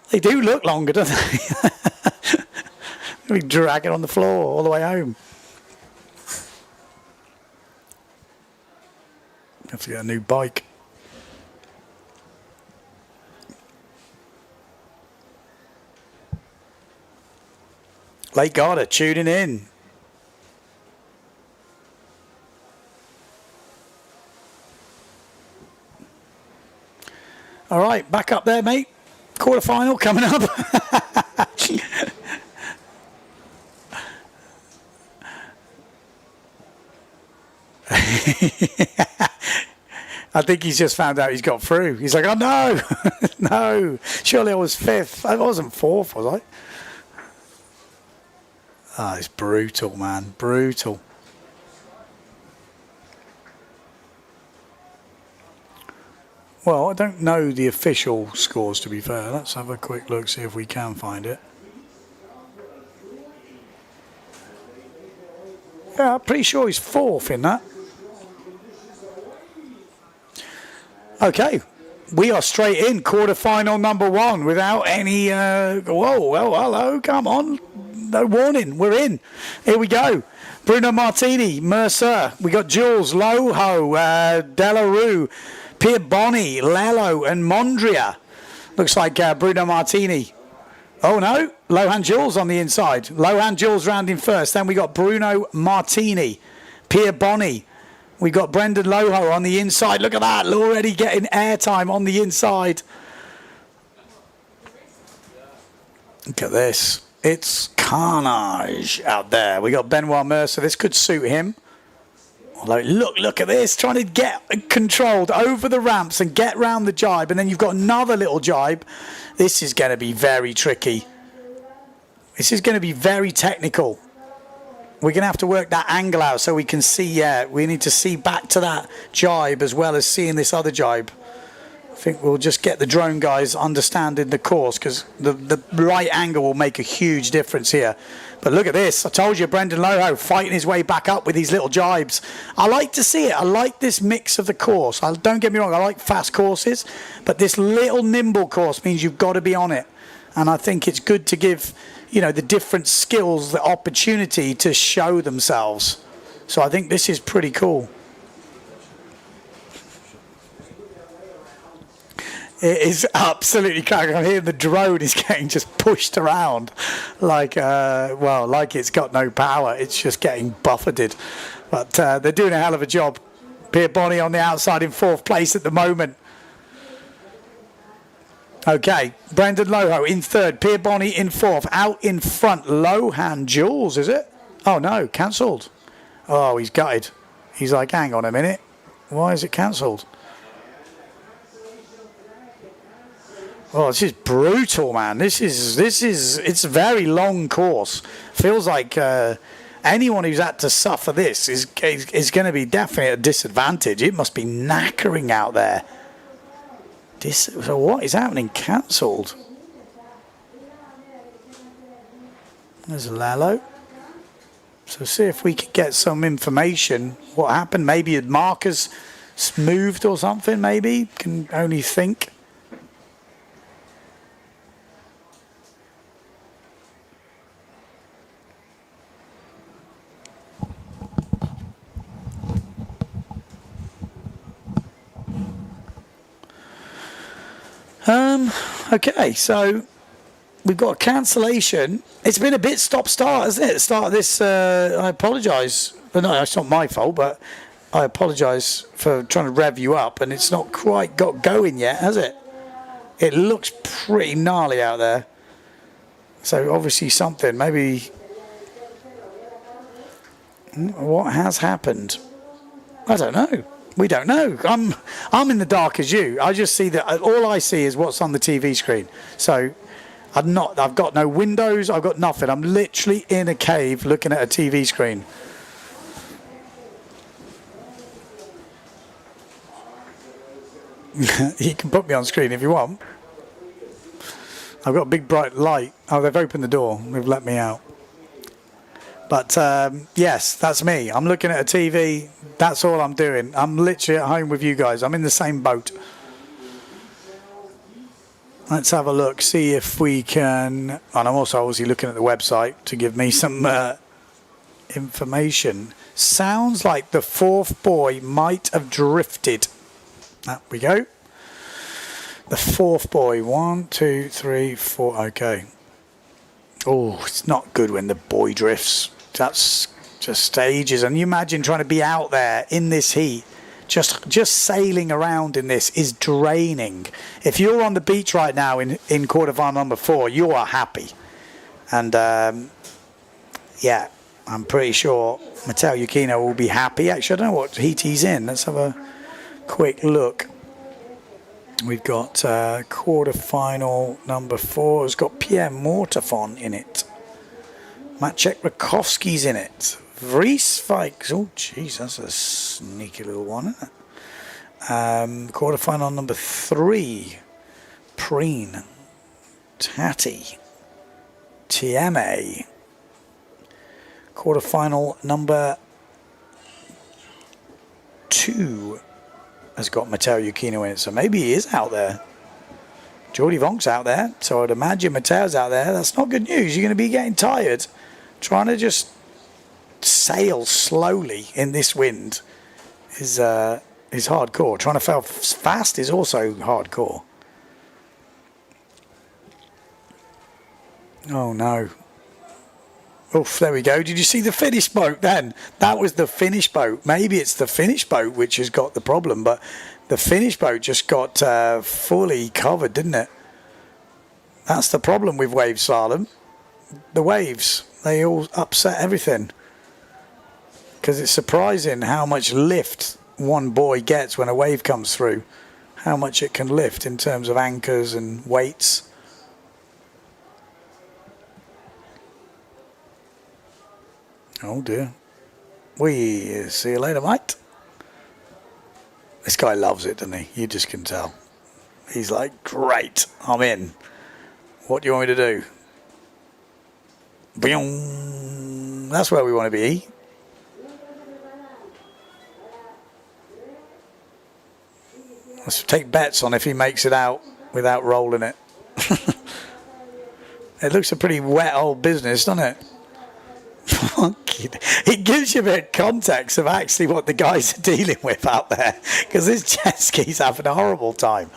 Speaker 12: They do look longer, don't they? They'll be dragging on the floor all the way home. Have to get a new bike. Lake Garda tuning in. All right, back up there, mate. quarterfinal coming up. I think he's just found out he's got through. He's like, oh no, no, surely I was 5th. I wasn't 4th, was I? Ah, it's brutal, man, brutal. Well, I don't know the official scores, to be fair. Let's have a quick look, see if we can find it. Yeah, I'm pretty sure he's 4th in that. Okay, we are straight in quarterfinal number 1 without any, whoa, well, hello, come on. No warning, we're in. Here we go. Bruno Martini, Mercer. We got Jules, Loho, Delarue, Pierre Bonny, Lello, and Mondria. Looks like Bruno Martini. Oh no, Lohan Jules on the inside. Lohan Jules rounding first. Then we got Bruno Martini, Pierre Bonny. We got Brendan Loho on the inside. Look at that, already getting airtime on the inside. Look at this. It's carnage out there. We got Benoit Mercer. This could suit him. Although, look at this. Trying to get controlled over the ramps and get round the jibe. And then you've got another little jibe. This is going to be very tricky. This is going to be very technical. We're going to have to work that angle out so we can see. Yeah, we need to see back to that jibe as well as seeing this other jibe. I think we'll just get the drone guys understanding the course, because the right angle will make a huge difference here. But look at this. I told you, Brendan Loho fighting his way back up with these little jibes. I like to see it. I like this mix of the course. Don't get me wrong, I like fast courses, but this little nimble course means you've got to be on it. And I think it's good to give, you know, the different skills the opportunity to show themselves. So I think this is pretty cool. It is absolutely cracking. I'm hearing the drone is getting just pushed around like, well, like it's got no power. It's just getting buffeted. But they're doing a hell of a job. Pierre Bonny on the outside in 4th place at the moment. Okay, Brendan Loho in 3rd. Pierre Bonny in 4th. Out in front, Lohan Jules, is it? Oh, no, cancelled. Oh, he's gutted. He's like, hang on a minute. Why is it cancelled? Oh, this is brutal, man. This is it's a very long course. Feels like anyone who's had to suffer this is going to be definitely at a disadvantage. It must be knackering out there. So what is happening? Cancelled. There's Lalo. So see if we can get some information. What happened? Maybe a marker's moved or something, maybe? Can only think. Okay, so we've got a cancellation. It's been a bit stop-start, hasn't it? The start of this, I apologise. No, it's not my fault, but I apologise for trying to rev you up, and it's not quite got going yet, has it? It looks pretty gnarly out there. So obviously something, maybe... What has happened? I don't know. We don't know. I'm in the dark as you. I just see that all I see is what's on the TV screen. So I've got no windows. I've got nothing. I'm literally in a cave looking at a TV screen. You can put me on screen if you want. I've got a big bright light. Oh, they've opened the door. They've let me out. But yes, that's me. I'm looking at a TV. That's all I'm doing. I'm literally at home with you guys. I'm in the same boat. Let's have a look, see if we can... And I'm also obviously looking at the website to give me some information. Sounds like the 4th boy might have drifted. There we go. The 4th boy. 1, 2, 3, 4. Okay. Oh, it's not good when the boy drifts. That's just stages. And you imagine trying to be out there in this heat, Just sailing around in this is draining. If you're on the beach right now in quarterfinal number 4, you are happy. And yeah, I'm pretty sure Matteo Iuchino will be happy. Actually, I don't know what heat he's in. Let's have a quick look. We've got quarterfinal number 4. It's got Pierre Mortafon in it. Maciek Rakowski's in it. Vries Fikes. Oh, jeez, that's a sneaky little one, isn't it? Quarterfinal number 3. Preen. Tati. Tieme. Quarterfinal number 2 has got Matteo Iuchino in it, so maybe he is out there. Jordi Vonk's out there, so I'd imagine Matteo's out there. That's not good news. You're going to be getting tired. Trying to just sail slowly in this wind is hardcore. Trying to sail fast is also hardcore. Oh no. Oof, there we go. Did you see the finish boat then? That was the finish boat. Maybe it's the finish boat which has got the problem, but the finish boat just got fully covered, didn't it? That's the problem with wave slalom. The waves, they all upset everything. Because it's surprising how much lift one boy gets when a wave comes through. How much it can lift in terms of anchors and weights. Oh dear. We see you later, mate. This guy loves it, doesn't he? You just can tell. He's like, great, I'm in. What do you want me to do? Boom. That's where we want to be. Let's take bets on if he makes it out without rolling it. It looks a pretty wet old business, doesn't it? It gives you a bit of context of actually what the guys are dealing with out there, because this jet ski's having a horrible time.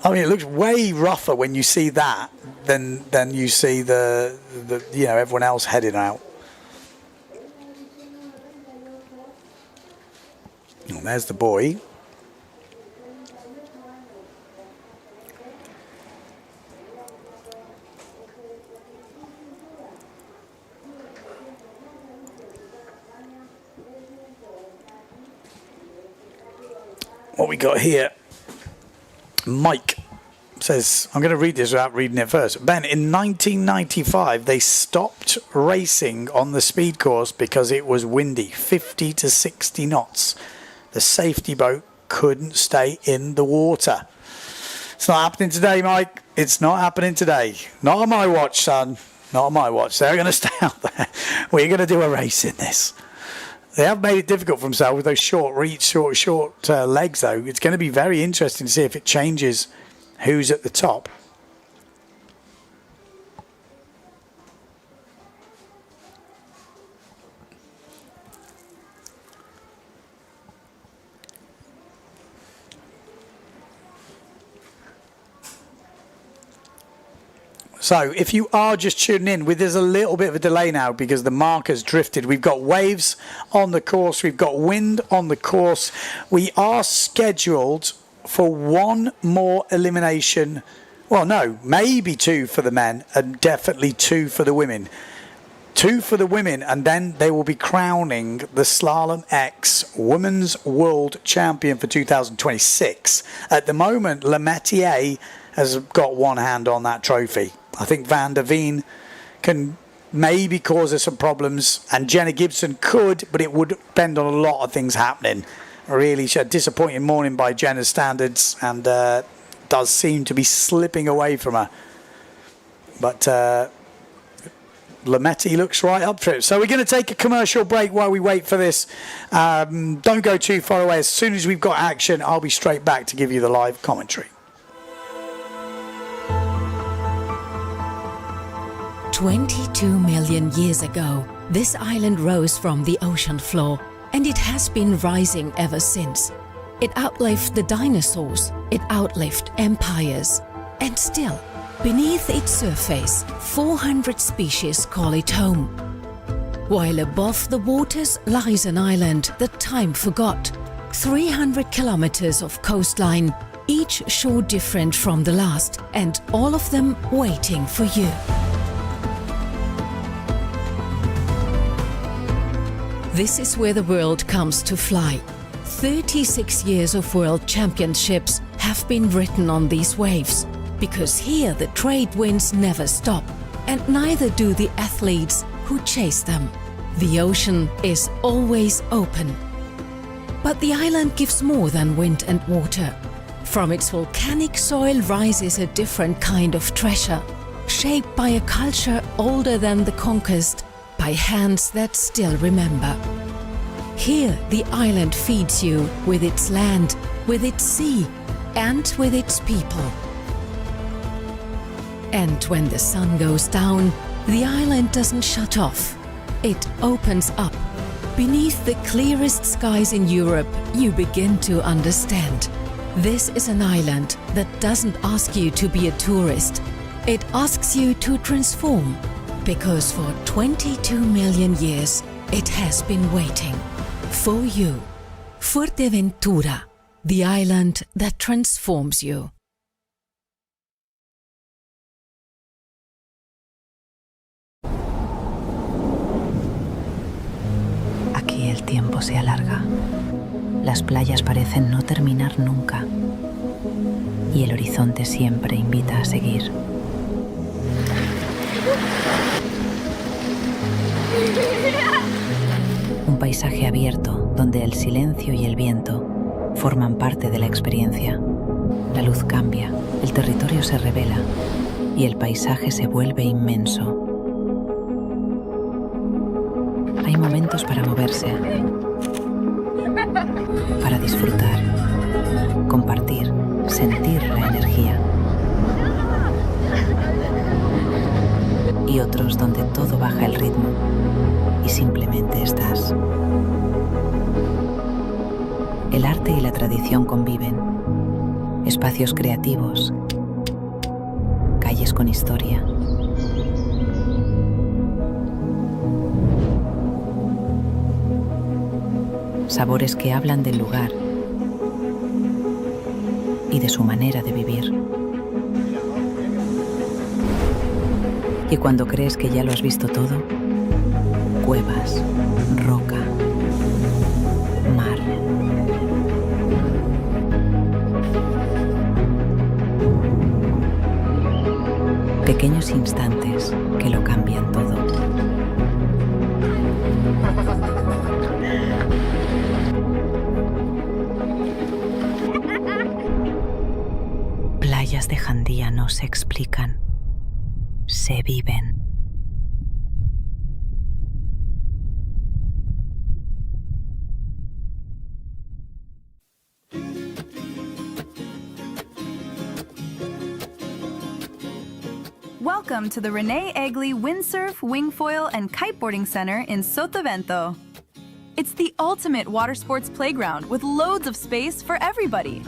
Speaker 12: I mean, it looks way rougher when you see that than you see the you know, everyone else heading out. Oh, there's the boy. What we got here, Mike says, I'm going to read this without reading it first. Ben, in 1995, they stopped racing on the speed course because it was windy, 50 to 60 knots. The safety boat couldn't stay in the water. It's not happening today, Mike. It's not happening today. Not on my watch, son. Not on my watch. They're going to stay out there. We're going to do a race in this. They have made it difficult for themselves with those short legs, though. It's going to be very interesting to see if it changes who's at the top. So if you are just tuning in, there's a little bit of a delay now because the marker's drifted. We've got waves on the course. We've got wind on the course. We are scheduled for one more elimination. Well, no, maybe 2 for the men and definitely 2 for the women. 2 for the women, and then they will be crowning the Slalom-X Women's World Champion for 2026. At the moment, Le Métier has got one hand on that trophy. I think Van der Veen can maybe cause us some problems, and Jenna Gibson could, but it would depend on a lot of things happening. Really, she had a disappointing morning by Jenna's standards, and does seem to be slipping away from her. But Lamette looks right up for it. So we're going to take a commercial break while we wait for this. Don't go too far away. As soon as we've got action, I'll be straight back to give you the live commentary.
Speaker 8: 22 million years ago, this island rose from the ocean floor, and it has been rising ever since. It outlived the dinosaurs, it outlived empires, and still, beneath its surface, 400 species call it home. while above the waters lies an island that time forgot. 300 kilometers of coastline, each shore different from the last, and all of them waiting for you. This is where the world comes to fly. 36 years of world championships have been written on these waves, because here the trade winds never stop, and neither do the athletes who chase them. The ocean is always open. But the island gives more than wind and water. From its volcanic soil rises a different kind of treasure, shaped by a culture older than the conquest, by hands that still remember. Here the island feeds you with its land, with its sea, and with its people. And when the sun goes down, the island doesn't shut off. It opens up. Beneath the clearest skies in Europe, you begin to understand. This is an island that doesn't ask you to be a tourist. It asks you to transform, because for 22 million years, it has been waiting for you. Fuerteventura, the island that transforms you.
Speaker 9: Aquí el tiempo se alarga. Las playas parecen no terminar nunca. Y el horizonte siempre invita a seguir. Un paisaje abierto donde el silencio y el viento forman parte de la experiencia. La luz cambia, el territorio se revela y el paisaje se vuelve inmenso. Hay momentos para moverse, para disfrutar, compartir, sentir la energía. Y otros donde todo baja el ritmo y simplemente estás. El arte y la tradición conviven. Espacios creativos, calles con historia. Sabores que hablan del lugar y de su manera de vivir. Y cuando crees que ya lo has visto todo, cuevas, roca, mar. Pequeños instantes que lo cambian todo. Playas de Jandía no se explican, se viven.
Speaker 10: Welcome to the Rene, Egli Windsurf, Wingfoil, and Kiteboarding Center in Sotavento. It's the ultimate water sports playground with loads of space for everybody.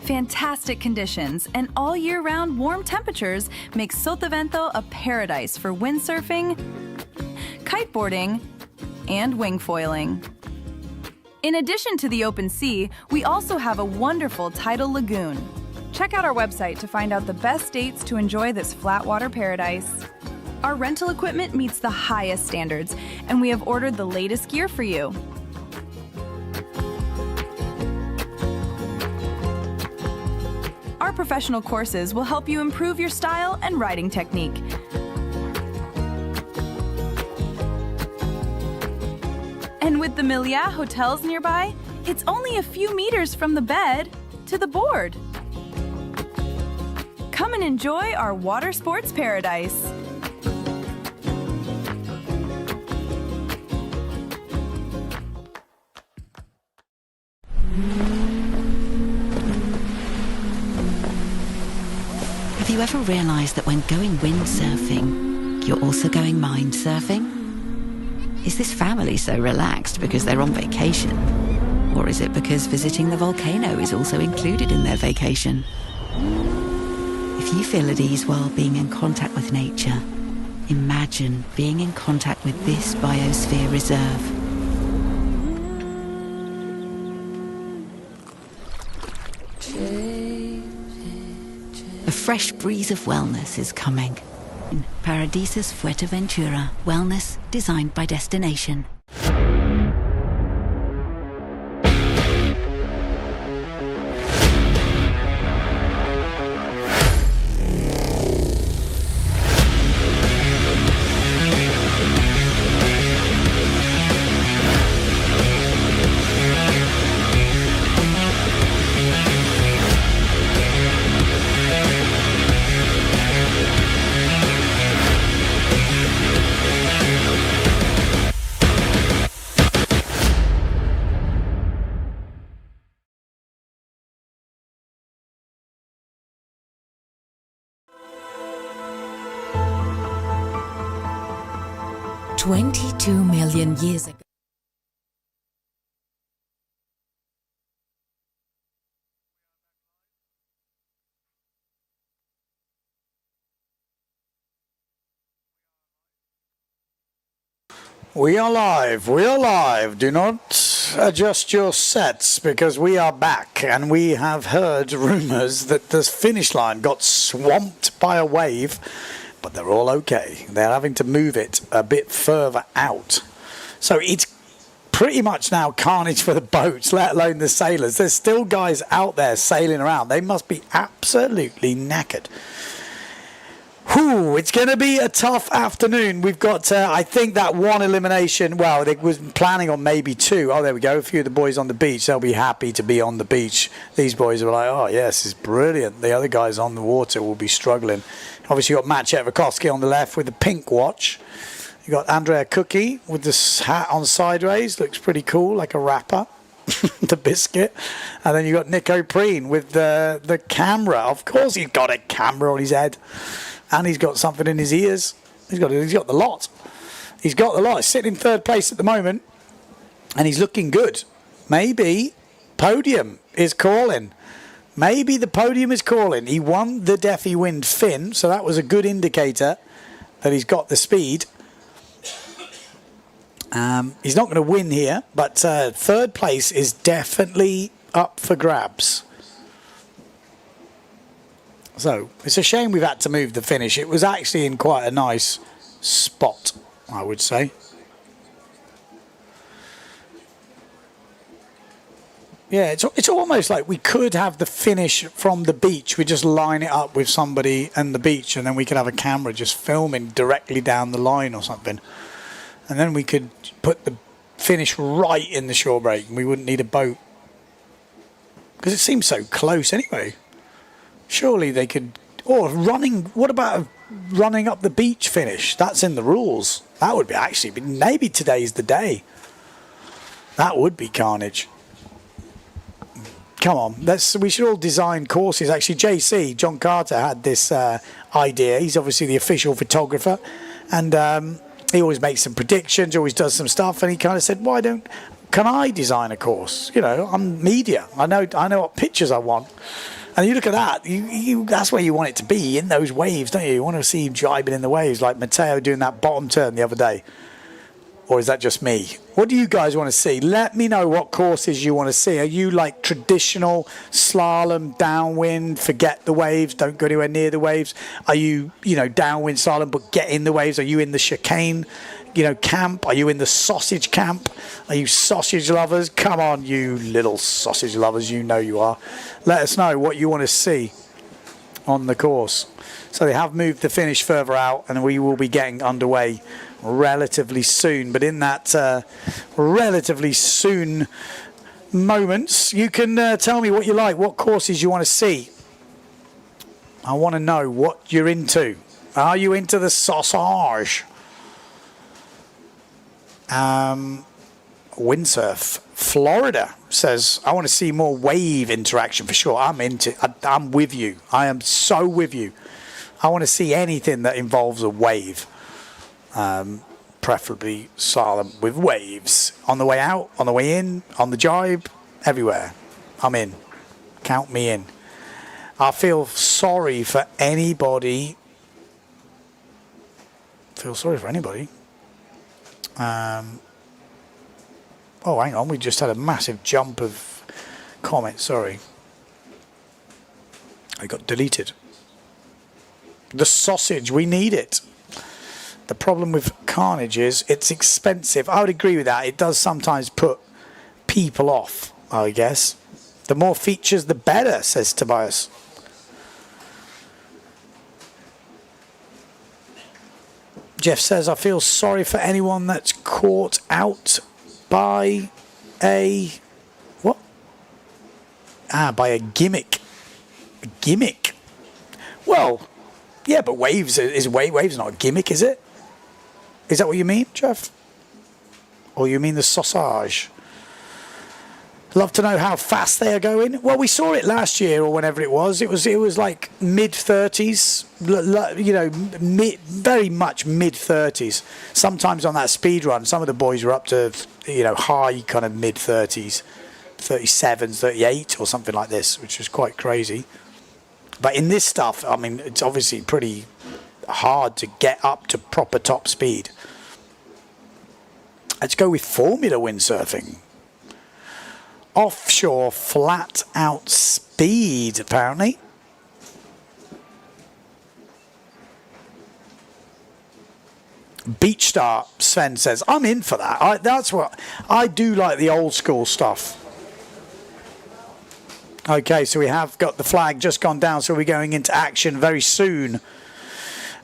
Speaker 10: Fantastic conditions and all year-round warm temperatures make Sotavento a paradise for windsurfing, kiteboarding, and wingfoiling. In addition to the open sea, we also have a wonderful tidal lagoon. Check out our website to find out the best dates to enjoy this flatwater paradise. Our rental equipment meets the highest standards, and we have ordered the latest gear for you. Our professional courses will help you improve your style and riding technique. And with the Meliá hotels nearby, it's only a few meters from the bed to the board. Come and enjoy our water sports paradise.
Speaker 11: Have you ever realised that when going windsurfing, you're also going mind surfing? Is this family so relaxed because they're on vacation? Or is it because visiting the volcano is also included in their vacation? If you feel at ease while being in contact with nature, Imagine being in contact with this biosphere reserve. A fresh breeze of wellness is coming. Paradisus Fuerteventura, wellness designed by destination. "22 million years ago."
Speaker 12: We are live. We are live. Do not adjust your sets because we are back, and we have heard rumours that the finish line got swamped by a wave, but they're all okay. They're having to move it a bit further out. So it's pretty much now carnage for the boats, let alone the sailors. There's still guys out there sailing around. They must be absolutely knackered. Whew, it's going to be a tough afternoon. We've got, I think, that one elimination. Well, they was planning on maybe two. Oh, there we go. A few of the boys on the beach. They'll be happy to be on the beach. These boys are like, oh, yes, it's brilliant. The other guys on the water will be struggling. Obviously, you've got Maciej Wachowski on the left with the pink watch. You've got Andrea Cookie with this hat on sideways. Looks pretty cool, like a rapper. The biscuit. And then you've got Nick O'Preen with the camera. Of course he's got a camera on his head. And he's got something in his ears. He's got the lot. He's got the lot. He's sitting in third place at the moment. And he's looking good. Maybe podium is calling. Maybe the podium is calling. He won the Defi Wind fin. So that was a good indicator that he's got the speed. He's not going to win here. But third place is definitely up for grabs. So, it's a shame we've had to move the finish. It was actually in quite a nice spot, I would say. Yeah, it's almost like we could have the finish from the beach. We just line it up with somebody and the beach, and then we could have a camera just filming directly down the line or something. And then we could put the finish right in the shore break, and we wouldn't need a boat. Because it seems so close anyway. Surely they could... Or running... What about running up the beach finish? That's in the rules. That would be actually... Maybe today's the day. That would be carnage. Come on. We should all design courses. Actually, JC, John Carter, had this idea. He's obviously the official photographer. And he always makes some predictions, always does some stuff. And he kind of said, why don't... Can I design a course? You know, I'm media. I know what pictures I want. And you look at that, that's where you want it to be, in those waves, don't you? You want to see him jibing in the waves, like Matteo doing that bottom turn the other day. Or is that just me? What do you guys want to see? Let me know what courses you want to see. Are you like traditional slalom, downwind, forget the waves, don't go anywhere near the waves? Are you, downwind slalom, but get in the waves? Are you in the chicane, camp? Are you in the sausage camp? Are you sausage lovers? Come on, you little sausage lovers, you know you are. Let us know what you want to see on the course. So they have moved the finish further out, and we will be getting underway relatively soon. But in that relatively soon moments, you can tell me what you like, what courses you want to see. I want to know what you're into. Are you into the sausage? Windsurf Florida says, I want to see more wave interaction for sure. I'm with you. I am so with you. I want to see anything that involves a wave. Preferably slalom with waves. On the way out, on the way in, on the jibe, everywhere. I'm in. Count me in. I feel sorry for anybody feel sorry for anybody. Oh, hang on. We just had a massive jump of comments. Sorry. I got deleted. The sausage, we need it. The problem with Carnage is it's expensive. I would agree with that. It does sometimes put people off, I guess. The more features, the better, says Tobias. Jeff says, I feel sorry for anyone that's caught out by a... What? By a gimmick. A gimmick. Well, yeah, but waves not a gimmick, is it? Is that what you mean, Jeff? Or you mean the sausage? Love to know how fast they are going. Well, we saw it last year or whenever it was. It was like mid-30s, you know, very much mid-30s. Sometimes on that speed run, some of the boys were up to, you know, high kind of mid-30s, 37, 38 or something like this, which was quite crazy. But in this stuff, I mean, it's obviously pretty hard to get up to proper top speed. Let's go with Formula windsurfing. Offshore flat out speed, apparently. Beach start, Sven says. I'm in for that. That's what I do, like the old school stuff. Okay, so we have got the flag just gone down, so we're going into action very soon.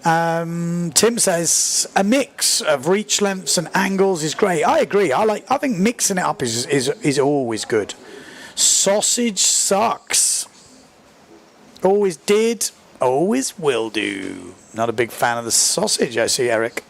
Speaker 12: Tim says a mix of reach lengths and angles is great. I agree. I think mixing it up is always good. Sausage sucks. Always did, always will do. Not a big fan of the sausage, I see, Eric.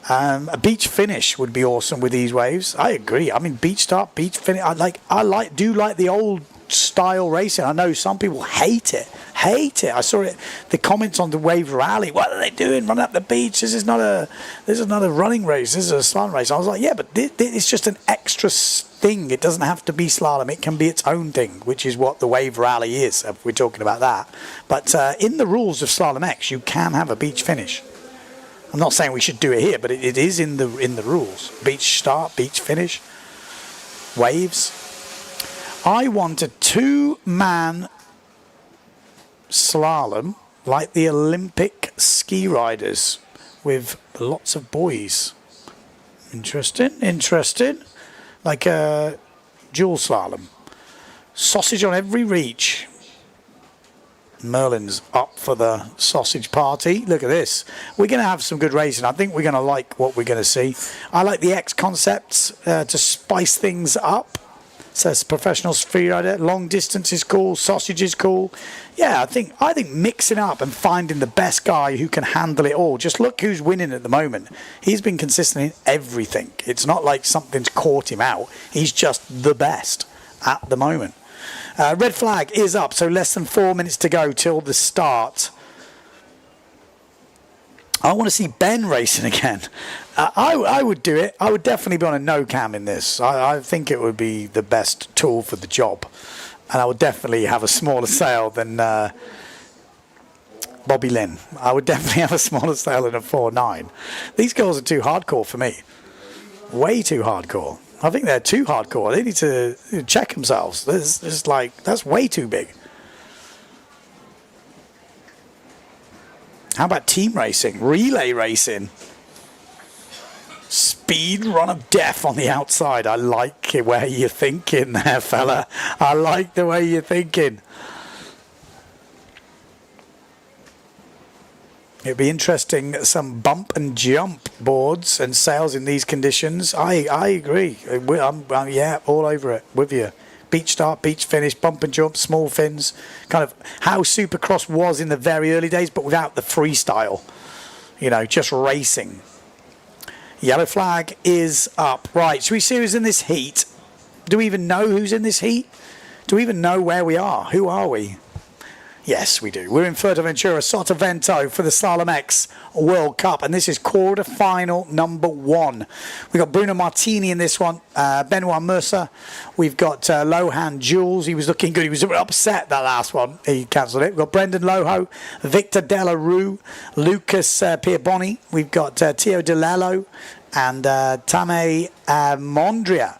Speaker 12: A beach finish would be awesome with these waves. I agree. I mean, beach start, beach finish. I do like the old style racing. I know some people hate it. I saw it. The comments on the wave rally. What are they doing? Running up the beach. This is not a running race. This is a slalom race. I was like, yeah, but it's just an extra thing. It doesn't have to be slalom. It can be its own thing, which is what the wave rally is. If we're talking about that. But in the rules of Slalom-X, you can have a beach finish. I'm not saying we should do it here, but it is in the rules. Beach start, beach finish, waves. I want a 2-man slalom like the Olympic ski riders with lots of boys. Interesting. Like a dual slalom. Sausage on every reach. Merlin's up for the sausage party. Look at this. We're going to have some good racing. I think we're going to like what we're going to see. I like the X concepts to spice things up. Says professional freerider. Long distance is cool. Sausage is cool. Yeah, I think mixing up and finding the best guy who can handle it all. Just look who's winning at the moment. He's been consistent in everything. It's not like something's caught him out. He's just the best at the moment. Red flag is up, so less than 4 minutes to go till the start. I want to see Ben racing again. I would do it. I would definitely be on a no cam in this. I think it would be the best tool for the job. And I would definitely have a smaller sail than Bobby Lynn. I would definitely have a smaller sail than a 4.9. These girls are too hardcore for me. Way too hardcore. I think they're too hardcore. They need to check themselves. That's way too big. How about team racing? Relay racing? Speed run of death on the outside. I like it where you're thinking there, fella. I like the way you're thinking. It'd be interesting, some bump and jump boards and sails in these conditions. I agree. I'm yeah, all over it with you. Beach start, beach finish, bump and jump, small fins. Kind of how Supercross was in the very early days, but without the freestyle. You know, just racing. Yellow flag is up. Right, should we see who's in this heat? Do we even know who's in this heat? Do we even know where we are? Who are we? Yes, we do. We're in Fuerteventura, Sotavento for the Slalom-X World Cup, and this is quarter-final number 1. We've got Bruno Martini in this one, Benoit Mercer. We've got Lohan Jules. He was looking good. He was upset that last one. He cancelled it. We've got Brendan Loho, Victor Delarue, Lucas Pierboni. We've got Tio DeLello and Tame Mondria.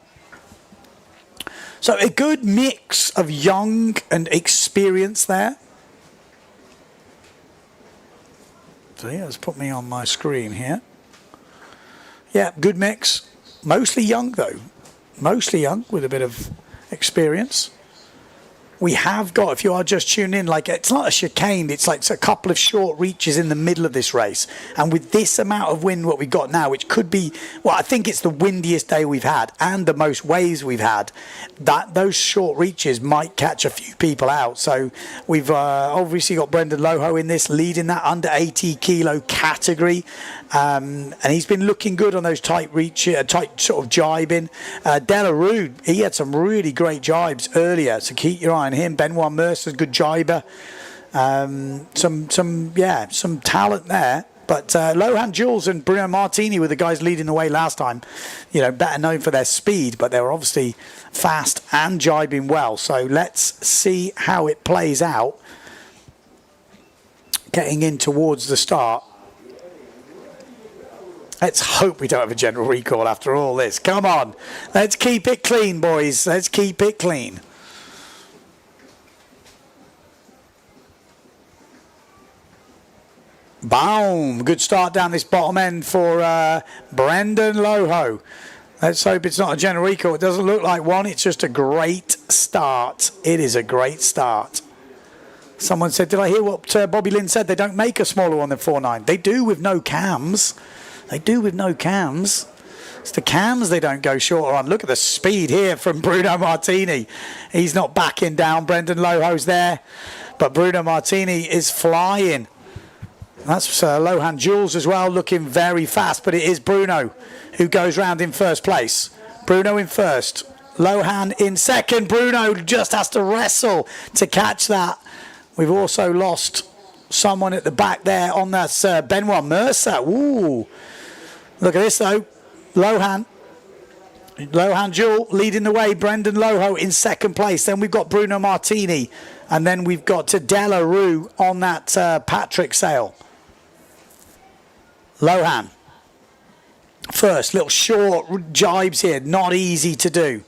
Speaker 12: So a good mix of young and experience there. So yeah, let's put me on my screen here. Yeah, good mix. Mostly young though. Mostly young with a bit of experience. We have got, if you are just tuning in, like it's not a chicane, it's like a couple of short reaches in the middle of this race. And with this amount of wind, what we've got now, which could be, well, I think it's the windiest day we've had and the most waves we've had, that those short reaches might catch a few people out. So we've obviously got Brendan Loho in this, leading that under 80 kilo category. And he's been looking good on those tight reach, tight sort of jibing. Delarue, he had some really great jibes earlier, so keep your eye on him. Benoit Mercer's good jiber. Some talent there. But Lohan Jules and Bruno Martini were the guys leading the way last time. You know, better known for their speed, but they were obviously fast and jibing well. So let's see how it plays out. Getting in towards the start. Let's hope we don't have a general recall after all this. Come on. Let's keep it clean, boys. Let's keep it clean. Boom. Good start down this bottom end for Brendan Loho. Let's hope it's not a general recall. It doesn't look like one. It's just a great start. It is a great start. Someone said, did I hear what Bobby Lynn said? They don't make a smaller one than 4.9. They do with no cams. They do with no cams. It's the cams they don't go shorter on. Look at the speed here from Bruno Martini. He's not backing down. Brendan Loho's there. But Bruno Martini is flying. That's Lohan Jules as well, looking very fast. But it is Bruno who goes round in first place. Bruno in first. Lohan in second. Bruno just has to wrestle to catch that. We've also lost someone at the back there on that Benoit Mercer. Ooh. Look at this though. Lohan Jules leading the way. Brendan Loho in second place. Then we've got Bruno Martini. And then we've got Delarue on that Patrick Sale. Lohan. First, little short jibes here. Not easy to do.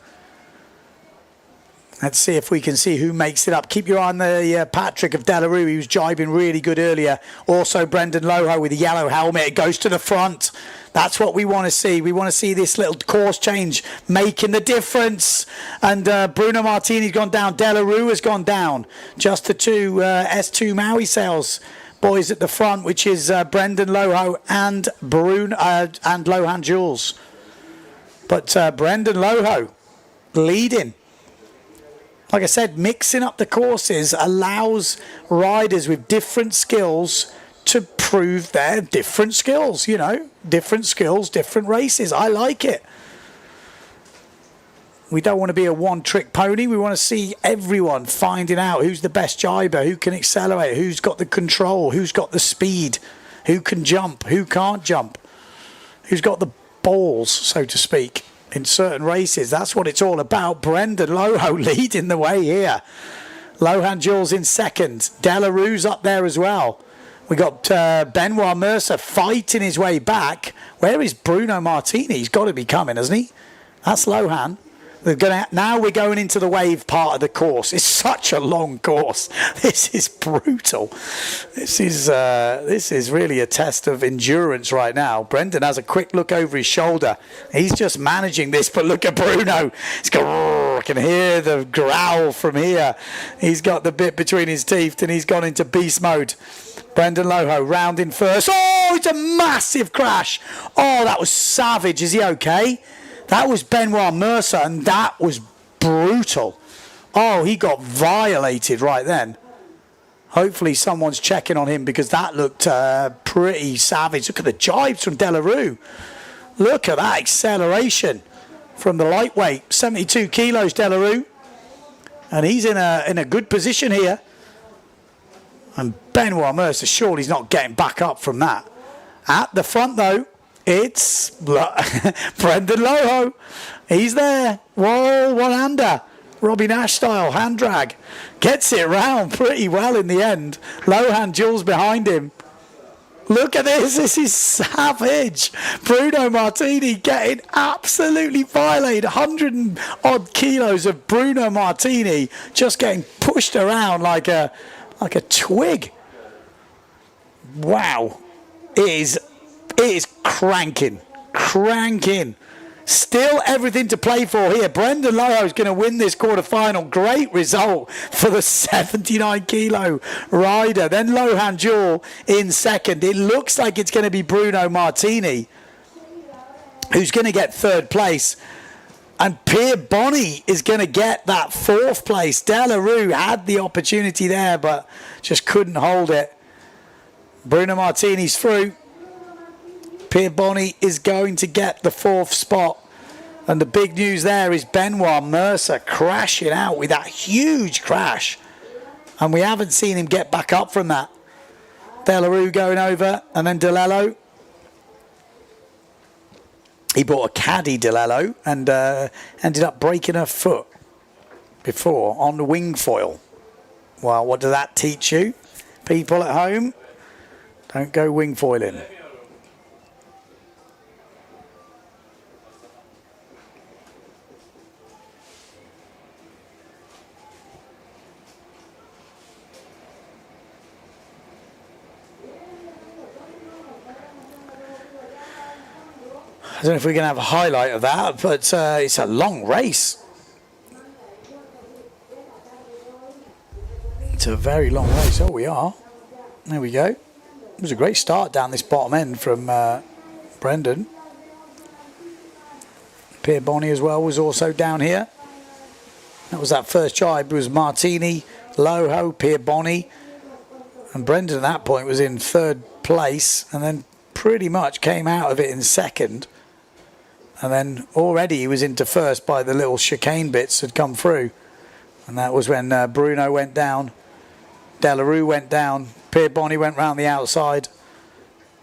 Speaker 12: Let's see if we can see who makes it up. Keep your eye on the Patrick of Delarue. He was jibing really good earlier. Also, Brendan Loho with a yellow helmet. It goes to the front. That's what we want to see. We want to see this little course change making the difference. And Bruno Martini's gone down. Delarue has gone down. Just the two S2 Maui Sales boys at the front, which is Brendan Loho and and Lohan Jules. But Brendan Loho leading. Like I said, mixing up the courses allows riders with different skills to prove their different skills, you know. Different skills, different races. I like it. We don't want to be a one-trick pony. We want to see everyone finding out who's the best jiber, who can accelerate, who's got the control, who's got the speed, who can jump, who can't jump, who's got the balls, so to speak, in certain races. That's what it's all about. Brendan Loho leading the way here. Lohan Jules in second. Delarue's up there as well. We got Benoit Mercer fighting his way back. Where is Bruno Martini? He's got to be coming, hasn't he? That's Lohan. Now we're going into the wave part of the course. It's such a long course. This is brutal. This is really a test of endurance right now. Brendan has a quick look over his shoulder. He's just managing this, but look at Bruno. He's got, I can hear the growl from here. He's got the bit between his teeth and he's gone into beast mode. Brendan Loho round in first. Oh, it's a massive crash. Oh, that was savage. Is he okay? That was Benoit Mercer, and that was brutal. Oh, he got violated right then. Hopefully someone's checking on him because that looked pretty savage. Look at the jibes from Delarue. Look at that acceleration from the lightweight. 72 kilos, Delarue. And he's in a good position here. And Benoit Mercer, surely he's not getting back up from that. At the front, though, it's Brendan Loho. He's there. Whoa, one-hander. Robbie Nash style, hand drag. Gets it round pretty well in the end. Lohan, Jules behind him. Look at this. This is savage. Bruno Martini getting absolutely violated. 100 and odd kilos of Bruno Martini just getting pushed around like a twig. Wow. It is cranking. Still everything to play for here. Brendan Loho is going to win this quarterfinal. Great result for the 79 kilo rider. Then Lohan Jewel in second. It looks like it's going to be Bruno Martini who's going to get third place. And Pierre Bonny is going to get that fourth place. Delarue had the opportunity there, but just couldn't hold it. Bruno Martini's through. Pierre Bonny is going to get the fourth spot. And the big news there is Benoit Mercer crashing out with that huge crash. And we haven't seen him get back up from that. Delarue going over, and then DeLello. He bought a caddy, DeLello, and ended up breaking her foot before on the wing foil. Well, what does that teach you? People at home, don't go wing foiling. I don't know if we're going to have a highlight of that, but it's a long race. It's a very long race. Oh, we are. There we go. It was a great start down this bottom end from Brendan. Pierre Bonny as well was also down here. That was that first jibe. It was Martini, Loho, Pierre Bonny. And Brendan at that point was in third place and then pretty much came out of it in second. And then already he was into first by the little chicane bits had come through. And that was when Bruno went down. Delarue went down. Pierre Bonny went round the outside.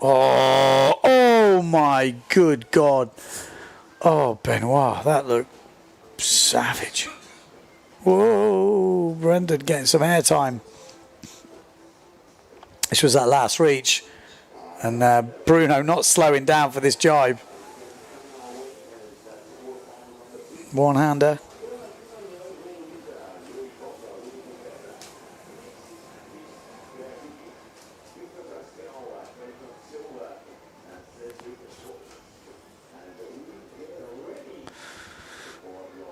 Speaker 12: Oh my good God. Oh, Benoit, that looked savage. Whoa, Brendan getting some airtime. This was that last reach. And Bruno not slowing down for this jibe. One-hander.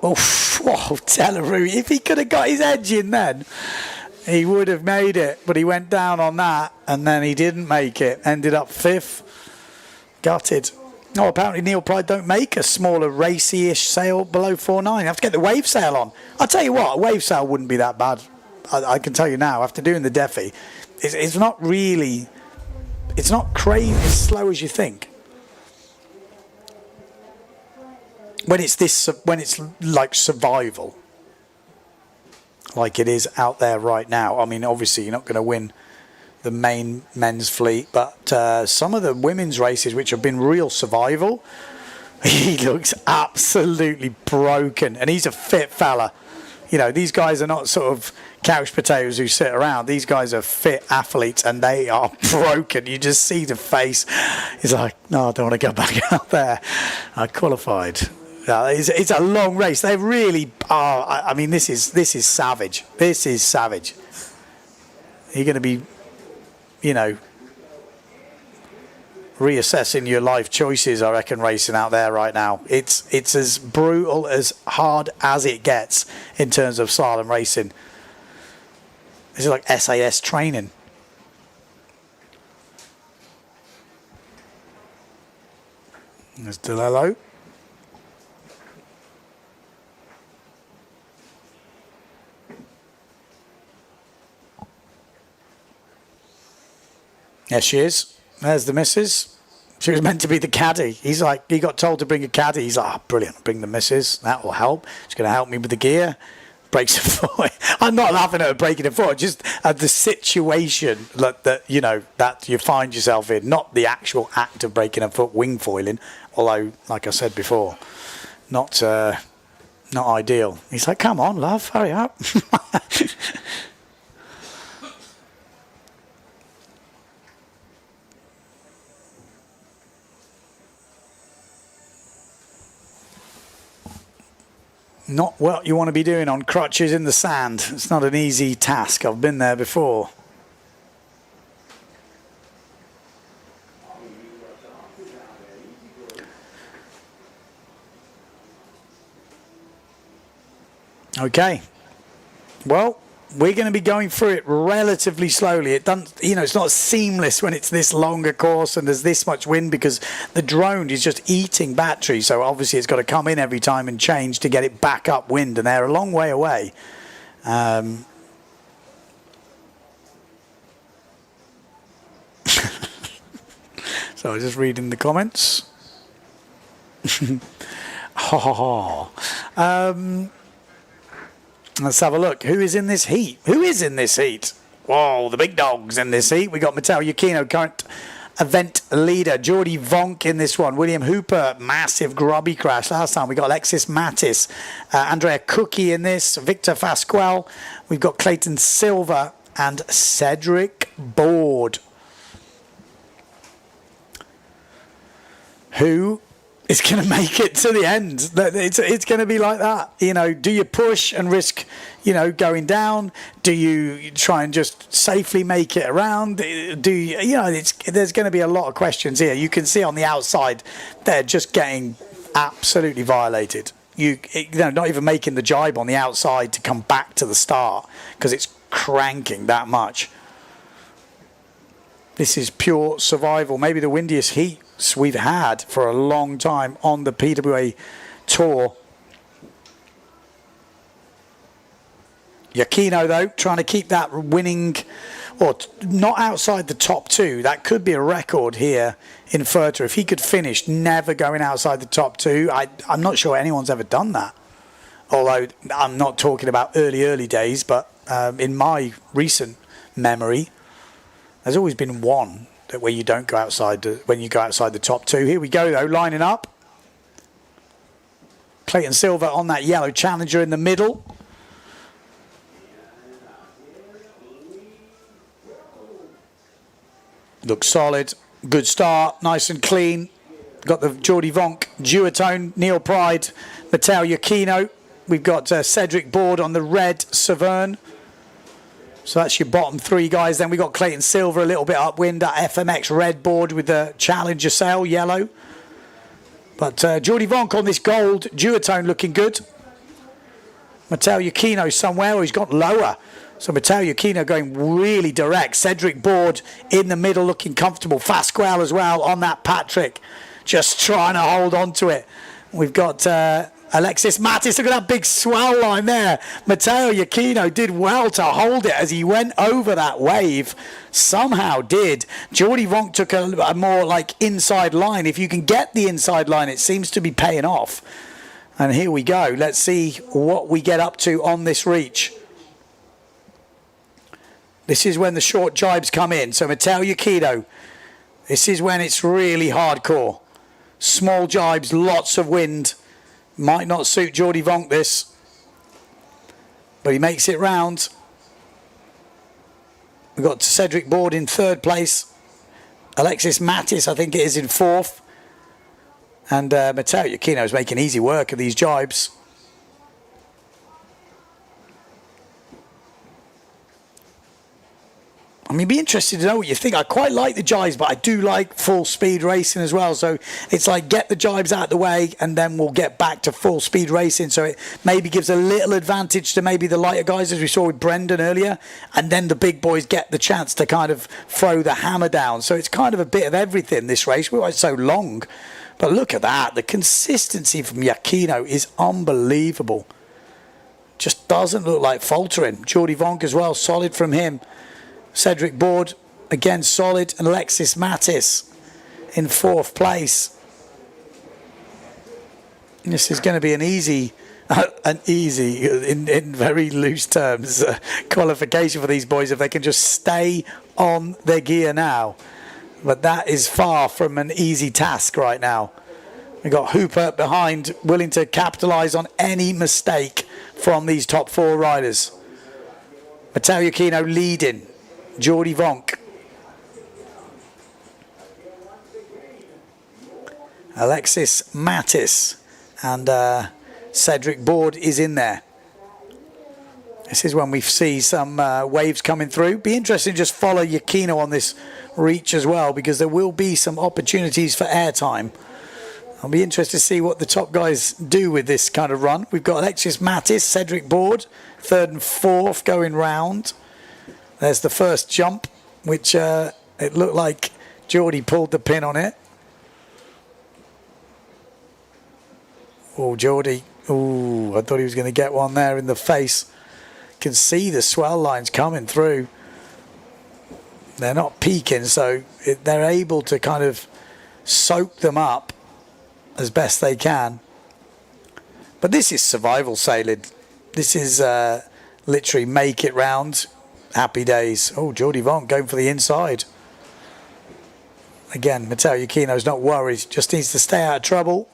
Speaker 12: Oh, Delarue, if he could have got his edge in then, he would have made it. But he went down on that, and then he didn't make it. Ended up fifth. Gutted. Oh, apparently Neil Pride don't make a smaller racy-ish sail below 4.9. You have to get the wave sail on. I'll tell you what, a wave sail wouldn't be that bad. I can tell you now, after doing the Defi, it's not really, it's not crazy as slow as you think. When it's like survival, like it is out there right now. I mean, obviously you're not going to win the main men's fleet, but some of the women's races which have been real survival, he looks absolutely broken, and he's a fit fella. You know, these guys are not sort of couch potatoes who sit around. These guys are fit athletes, and they are broken. You just see the face. He's like, no, I don't want to go back out there. I qualified. It's a long race. They really are. I mean, this is savage. This is savage. You're going to be, you know, reassessing your life choices, I reckon, racing out there right now. It's as brutal, as hard as it gets in terms of slalom racing. This is like SAS training. There's DeLello. There she is. There's the missus. She was meant to be the caddy. He's like, he got told to bring a caddy. He's like, oh, brilliant, I'll bring the missus. That will help. She's going to help me with the gear. Breaks her foot. I'm not laughing at her breaking her foot. Just of the situation that you know that you find yourself in, not the actual act of breaking a foot wing foiling. Although, like I said before, not ideal. He's like, come on, love, hurry up. Not what you want to be doing on crutches in the sand. It's not an easy task. I've been there before. Okay. Well, we're going to be going through it relatively slowly. It doesn't, you know, it's not seamless when it's this longer course and there's this much wind because the drone is just eating battery. So obviously it's got to come in every time and change to get it back up wind, and they're a long way away. So I was just reading the comments. Let's have a look. Who is in this heat? Who is in this heat? Whoa, the big dogs in this heat. We got Matteo Iachino, current event leader. Jordi Vonk in this one. William Hooper, massive grubby crash last time. We got Alexis Mattis. Andrea Cookie in this. Victor Fasquel. We've got Clayton Silva and Cedric Board. Who is going to make it to the end? It's going to be like that. You know, do you push and risk, you know, going down? Do you try and just safely make it around? Do you, you know, there's going to be a lot of questions here. You can see on the outside, they're just getting absolutely violated. You know, not even making the jibe on the outside to come back to the start because it's cranking that much. This is pure survival. Maybe the windiest heat we've had for a long time on the PWA Tour. Iachino, though, trying to keep that winning, or not outside the top two. That could be a record here in Fuerteventura. If he could finish never going outside the top two, I'm not sure anyone's ever done that. Although I'm not talking about early days, but in my recent memory, there's always been one where you don't go outside when you go outside the top two. Here we go, though, lining up. Clayton Silva on that yellow Challenger in the middle. Looks solid. Good start. Nice and clean. Got the Jordi Vonk duotone, Neil Pride, Matteo Iachino. We've got Cedric Board on the red Severn. So that's your bottom three guys. Then we got Clayton Silva a little bit upwind at FMX red board with the Challenger sail yellow. But Jordi Vonk on this gold duotone looking good. Matteo Iachino somewhere, or he's got lower. So Matteo Iachino going really direct. Cedric Board in the middle looking comfortable. Fasquel as well on that Patrick. Just trying to hold on to it. We've got Alexis Mattis, look at that big swell line there. Matteo Iachino did well to hold it as he went over that wave. Somehow did. Jordi Vonk took a more like inside line. If you can get the inside line, it seems to be paying off. And here we go. Let's see what we get up to on this reach. This is when the short jibes come in. So Matteo Iachino, this is when it's really hardcore. Small jibes, lots of wind. Might not suit Jordi Vonk this, but he makes it round. We've got Cedric Board in third place. Alexis Mattis, I think it is, in fourth. And Matteo Iachino is making easy work of these jibes. I mean, be interested to know what you think. I quite like the jibes, but I do like full speed racing as well. So it's like get the jibes out of the way and then we'll get back to full speed racing. So it maybe gives a little advantage to maybe the lighter guys, as we saw with Brendan earlier. And then the big boys get the chance to kind of throw the hammer down. So it's kind of a bit of everything, this race. Why it's so long. But look at that. The consistency from Iachino is unbelievable. Just doesn't look like faltering. Jordi Vonk as well, solid from him. Cedric Board, again solid, and Alexis Mattis in fourth place. This is going to be an easy an easy, in very loose terms, qualification for these boys if they can just stay on their gear now. But that is far from an easy task right now. We've got Hooper behind, willing to capitalise on any mistake from these top four riders. Matteo Iachino leading, Jordi Vonk. Alexis Mattis and Cedric Board is in there. This is when we see some waves coming through. Be interesting to just follow Iachino on this reach as well, because there will be some opportunities for airtime. I'll be interested to see what the top guys do with this kind of run. We've got Alexis Mattis, Cedric Board, third and fourth going round. There's the first jump, which it looked like Jordi pulled the pin on it. Oh, Jordi. Oh, I thought he was going to get one there in the face. Can see the swell lines coming through. They're not peaking, so they're able to kind of soak them up as best they can. But this is survival sailing. This is literally make it round. Happy days. Oh, Jordi Vonk going for the inside. Again, Matteo Iachino's not worried. Just needs to stay out of trouble.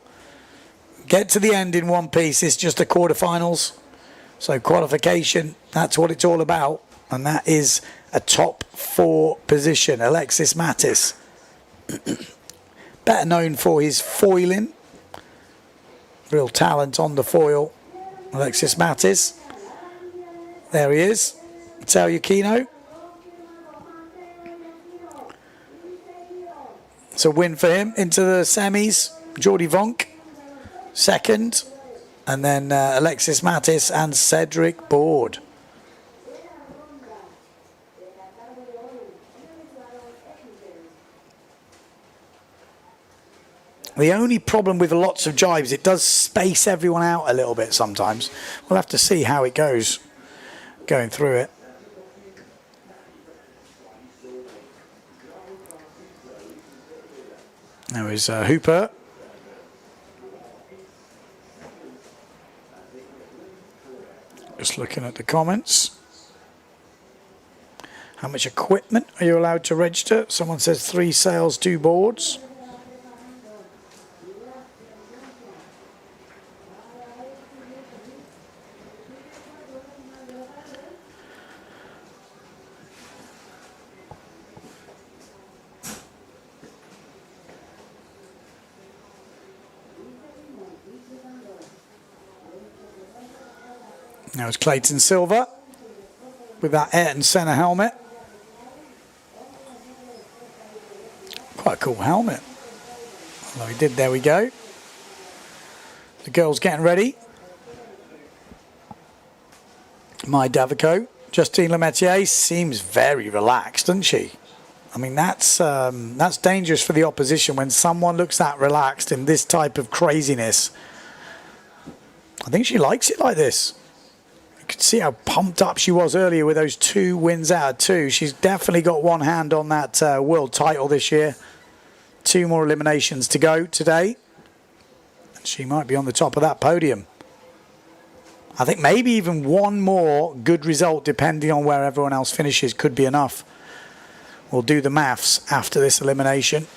Speaker 12: Get to the end in one piece. It's just the quarterfinals. So qualification, that's what it's all about. And that is a top four position. Alexis Mattis. Better known for his foiling. Real talent on the foil. Alexis Mattis. There he is. Matteo Iachino. It's a win for him into the semis. Jordi Vonk, second. And then Alexis Mattis and Cedric Board. The only problem with lots of jives, it does space everyone out a little bit sometimes. We'll have to see how it goes going through it. There is Hooper. Just looking at the comments. How much equipment are you allowed to register? Someone says 3 sails, 2 boards. Now it's Clayton Silver with that Ayrton Senna helmet. Quite a cool helmet. Although he did, there we go. The girls getting ready. Mai Davico. Justine Lemaitre seems very relaxed, doesn't she? I mean, that's dangerous for the opposition when someone looks that relaxed in this type of craziness. I think she likes it like this. You could see how pumped up she was earlier with those 2 wins out of 2. She's definitely got one hand on that world title this year. 2 more eliminations to go today. And she might be on the top of that podium. I think maybe even one more good result, depending on where everyone else finishes, could be enough. We'll do the maths after this elimination.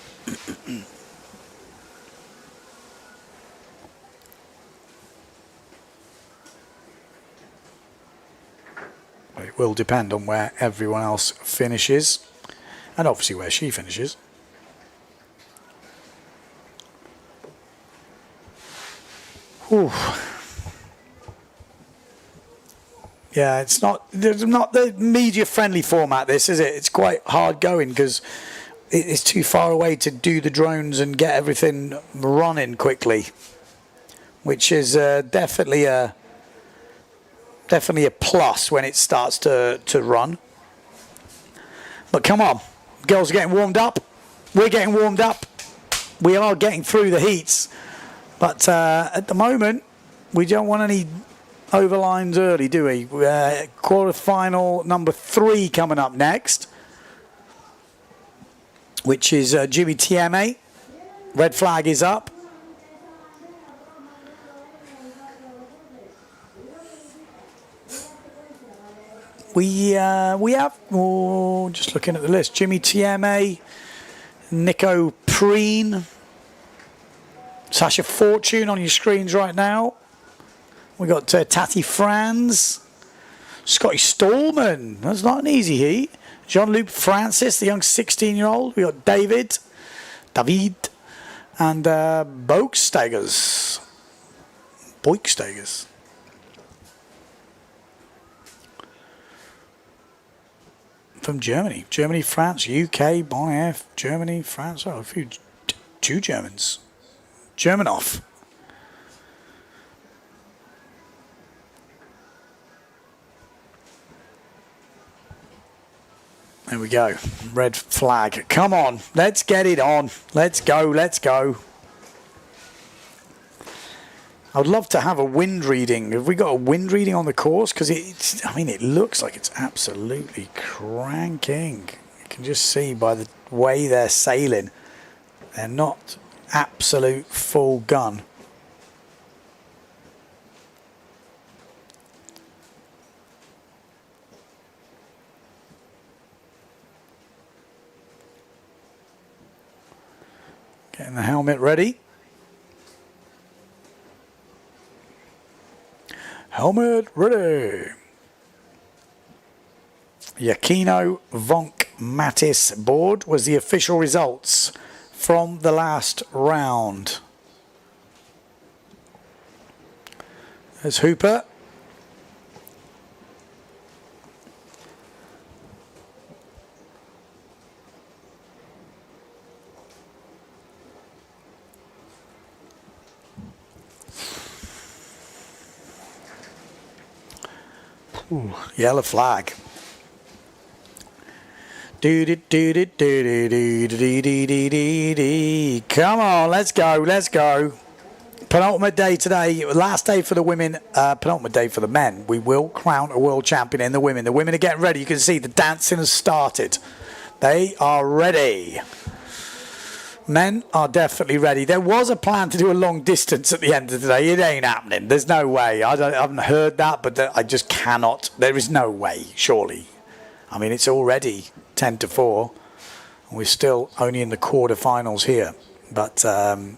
Speaker 12: It will depend on where everyone else finishes, and obviously where she finishes. Whew. Yeah, it's not the media-friendly format, this, is it? It's quite hard going because it's too far away to do the drones and get everything running quickly, which is definitely a plus when it starts to run. But come on, girls are getting warmed up. We're getting warmed up. We are getting through the heats. But at the moment, we don't want any overlines early, do we? Quarterfinal number 3 coming up next, which is Jimmy Tieme. Red flag is up. We have, just looking at the list, Jimmy TMA, Nico Preen, Sasha Fortune on your screens right now. We got Tati Franz, Scotty Stallman. That's not an easy heat. Jean-Luc Francis, the young 16-year-old. We got David, and Boikstegers. From Germany. Germany, France, UK, Bon F, Germany, France. Oh, a few, two Germans. Germanoff. There we go. Red flag. Come on. Let's get it on. Let's go. Let's go. I would love to have a wind reading. Have we got a wind reading on the course? Because it's, I mean, it looks like it's absolutely cranking. You can just see by the way they're sailing. They're not absolute full gun. Getting the helmet ready. Helmet ready. Yakino Vonk Mattis board was the official results from the last round. There's Hooper. Ooh, yellow flag. Come on, let's go, let's go. Penultimate day today, last day for the women, penultimate day for the men. We will crown a world champion in the women. The women are getting ready. You can see the dancing has started. They are ready. Men are definitely ready. There was a plan to do a long distance at the end of the day. It ain't happening. There's no way. I haven't heard that, but I just cannot. There is no way, surely. I mean, it's already 10 to 4. We're still only in the quarterfinals here. But I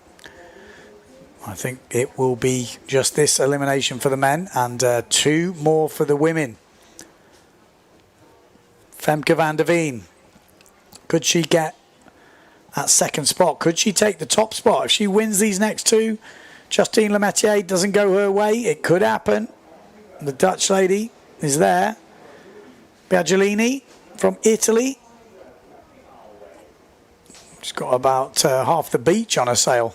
Speaker 12: think it will be just this elimination for the men and 2 more for the women. Femke van der Veen. Could she get that second spot? Could she take the top spot? If she wins these next 2, Justine Lemaitre doesn't go her way, it could happen. The Dutch lady is there. Biaggiolini from Italy. She's got about half the beach on her sail.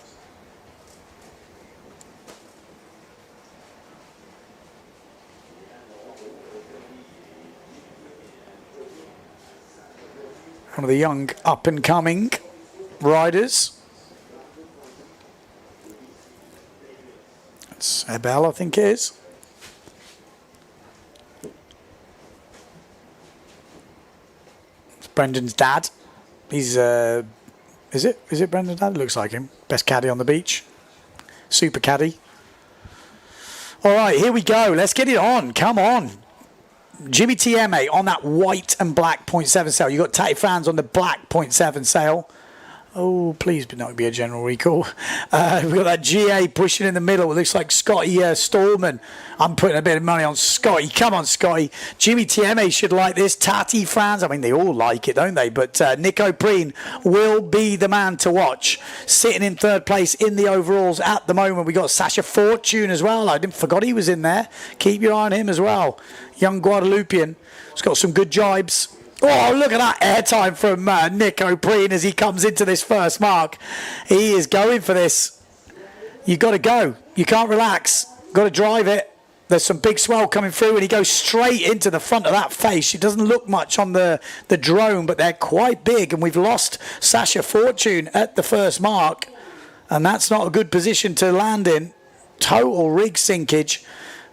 Speaker 12: One of the young up-and-coming riders. It's Abel, I think it is. It's Brendan's dad. He's is it Brendan's dad? It looks like him. Best caddy on the beach. Super caddy. All right, here we go. Let's get it on. Come on. Jimmy TMA on that white and black 0.7 sail. You got Tati Franz on the black 0.7 sail. Oh, please but not be a general recall. We've got that GA pushing in the middle. It looks like Scotty Stallman. I'm putting a bit of money on Scotty. Come on, Scotty. Jimmy TMA should like this. Tati Franz, I mean, they all like it, don't they? But Nico Preen will be the man to watch. Sitting in third place in the overalls at the moment. We got Sasha Fortune as well. I forgot he was in there. Keep your eye on him as well. Young Guadalupian. He's got some good jibes. Oh, look at that airtime from Nico Preen as he comes into this first mark. He is going for this. You've got to go. You can't relax. Got to drive it. There's some big swell coming through and he goes straight into the front of that face. It doesn't look much on the drone, but they're quite big. And we've lost Sasha Fortune at the first mark. And that's not a good position to land in. Total rig sinkage.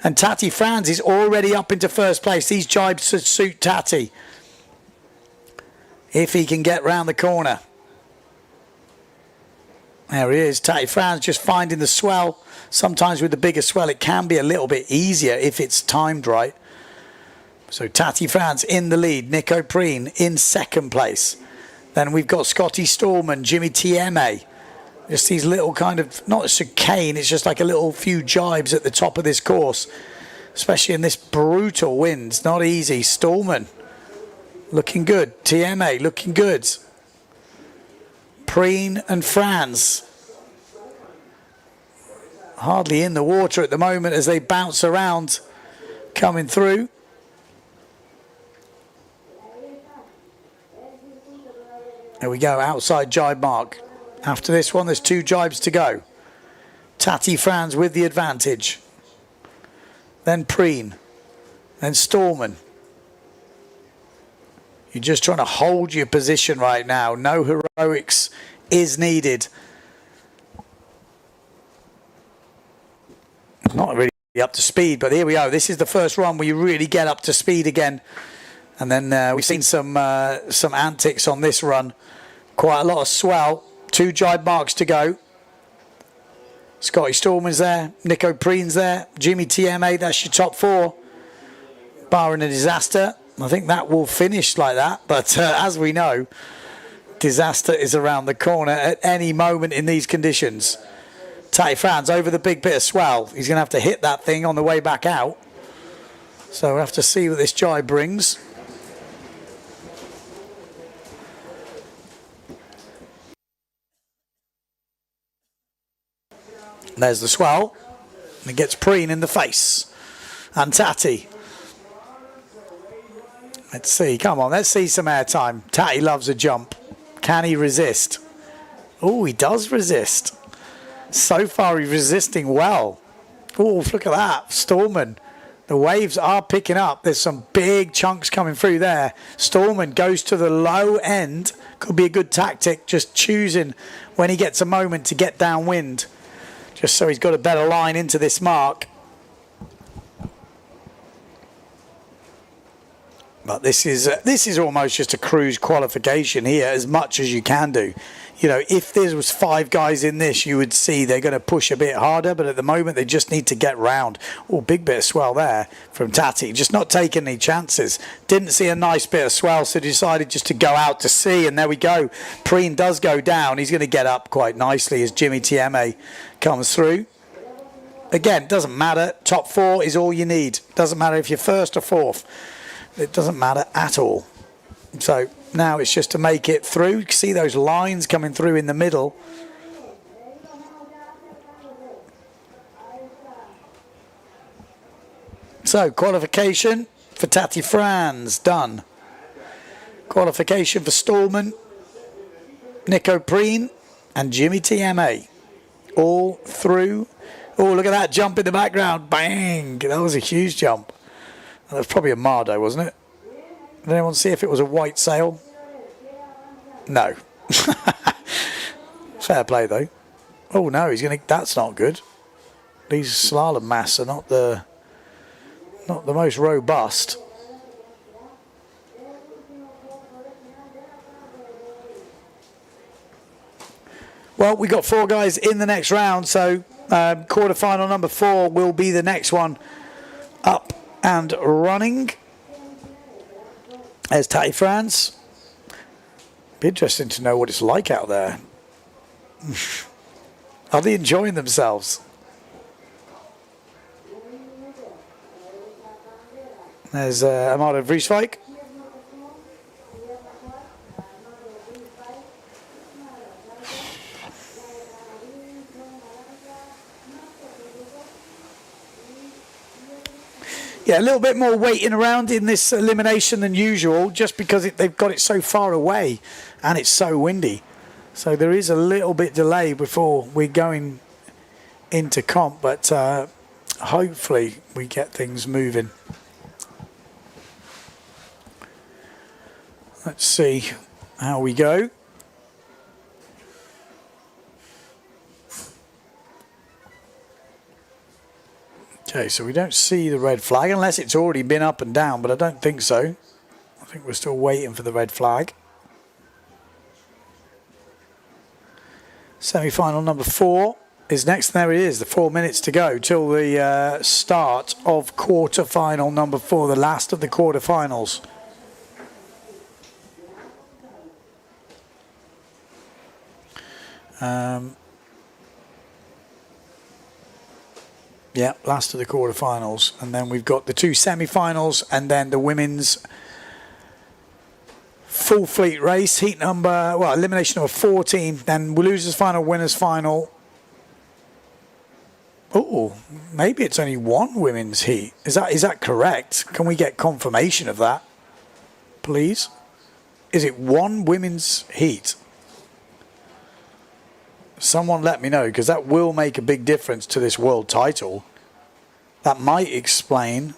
Speaker 12: And Tati Franz is already up into first place. These jibes should suit Tati. If he can get round the corner. There he is. Tati Franz just finding the swell. Sometimes with the bigger swell it can be a little bit easier if it's timed right. So Tati France in the lead, Nico Preen in second place. Then we've got Scotty Storman, Jimmy Tieme. Just these little kind of, not a chicane, it's just like a little few jibes at the top of this course, especially in this brutal wind. It's not easy. Storman looking good. Tieme looking good. Preen and Franz hardly in the water at the moment as they bounce around coming through. There we go, outside jibe mark. After this one, there's 2 jibes to go. Tati Franz with the advantage. Then Preen. Then Storman. You're just trying to hold your position right now. No heroics is needed. Not really up to speed, but here we go. This is the first run where you really get up to speed again. And then we've seen some antics on this run. Quite a lot of swell. 2 jibe marks to go. Scotty Storman's there. Nico Preen's there. Jimmy Tieme, that's your top 4. Barring a disaster. I think that will finish like that. But as we know, disaster is around the corner at any moment in these conditions. Tati France over the big bit of swell. He's going to have to hit that thing on the way back out. So we'll have to see what this jibe brings. There's the swell. And it gets Preen in the face. And Tati. Let's see. Come on, let's see some airtime. Tati loves a jump. Can he resist? Oh, he does resist. So far, he's resisting well. Oh, look at that. Storman. The waves are picking up. There's some big chunks coming through there. Storman goes to the low end. Could be a good tactic. Just choosing when he gets a moment to get downwind. Just so he's got a better line into this mark. But this is almost just a cruise qualification here, as much as you can do. You know, if there was 5 guys in this, you would see they're going to push a bit harder. But at the moment, they just need to get round. Oh, big bit of swell there from Tati. Just not taking any chances. Didn't see a nice bit of swell, so decided just to go out to sea. And there we go. Preen does go down. He's going to get up quite nicely as Jimmy Tieme comes through. Again, doesn't matter. Top 4 is all you need. Doesn't matter if you're first or fourth. It doesn't matter at all. So now it's just to make it through. You can see those lines coming through in the middle. So qualification for Tati Franz, done. Qualification for Storman, Nico Preen and Jimmy Tieme. All through. Oh, look at that jump in the background. Bang! That was a huge jump. That was probably a Mardo, wasn't it? Did anyone see if it was a white sail? No. Fair play, though. Oh, no, he's going to... That's not good. These slalom masks are not the most robust. Well, we got 4 guys in the next round, so quarterfinal number 4 will be the next one up and running. There's Tati France. Be interesting to know what it's like out there. Are they enjoying themselves? There's Amado Vrieswijk. Yeah, a little bit more waiting around in this elimination than usual, just because they've got it so far away and it's so windy. So there is a little bit delay before we're going into comp, but hopefully we get things moving. Let's see how we go. Okay, so we don't see the red flag unless it's already been up and down, but I don't think so. I think we're still waiting for the red flag. Semi-final number 4. is next. There it is, the 4 minutes to go till the start of quarter-final number 4, the last of the quarter-finals. Yeah, last of the quarter-finals. And then we've got the 2 semi-finals and then the women's full fleet race, heat number, well, elimination number 14, then losers final, winners final. Oh, maybe it's only 1 women's heat. Is that correct? Can we get confirmation of that, please? Is it 1 women's heat? Someone let me know, because that will make a big difference to this world title. That might explain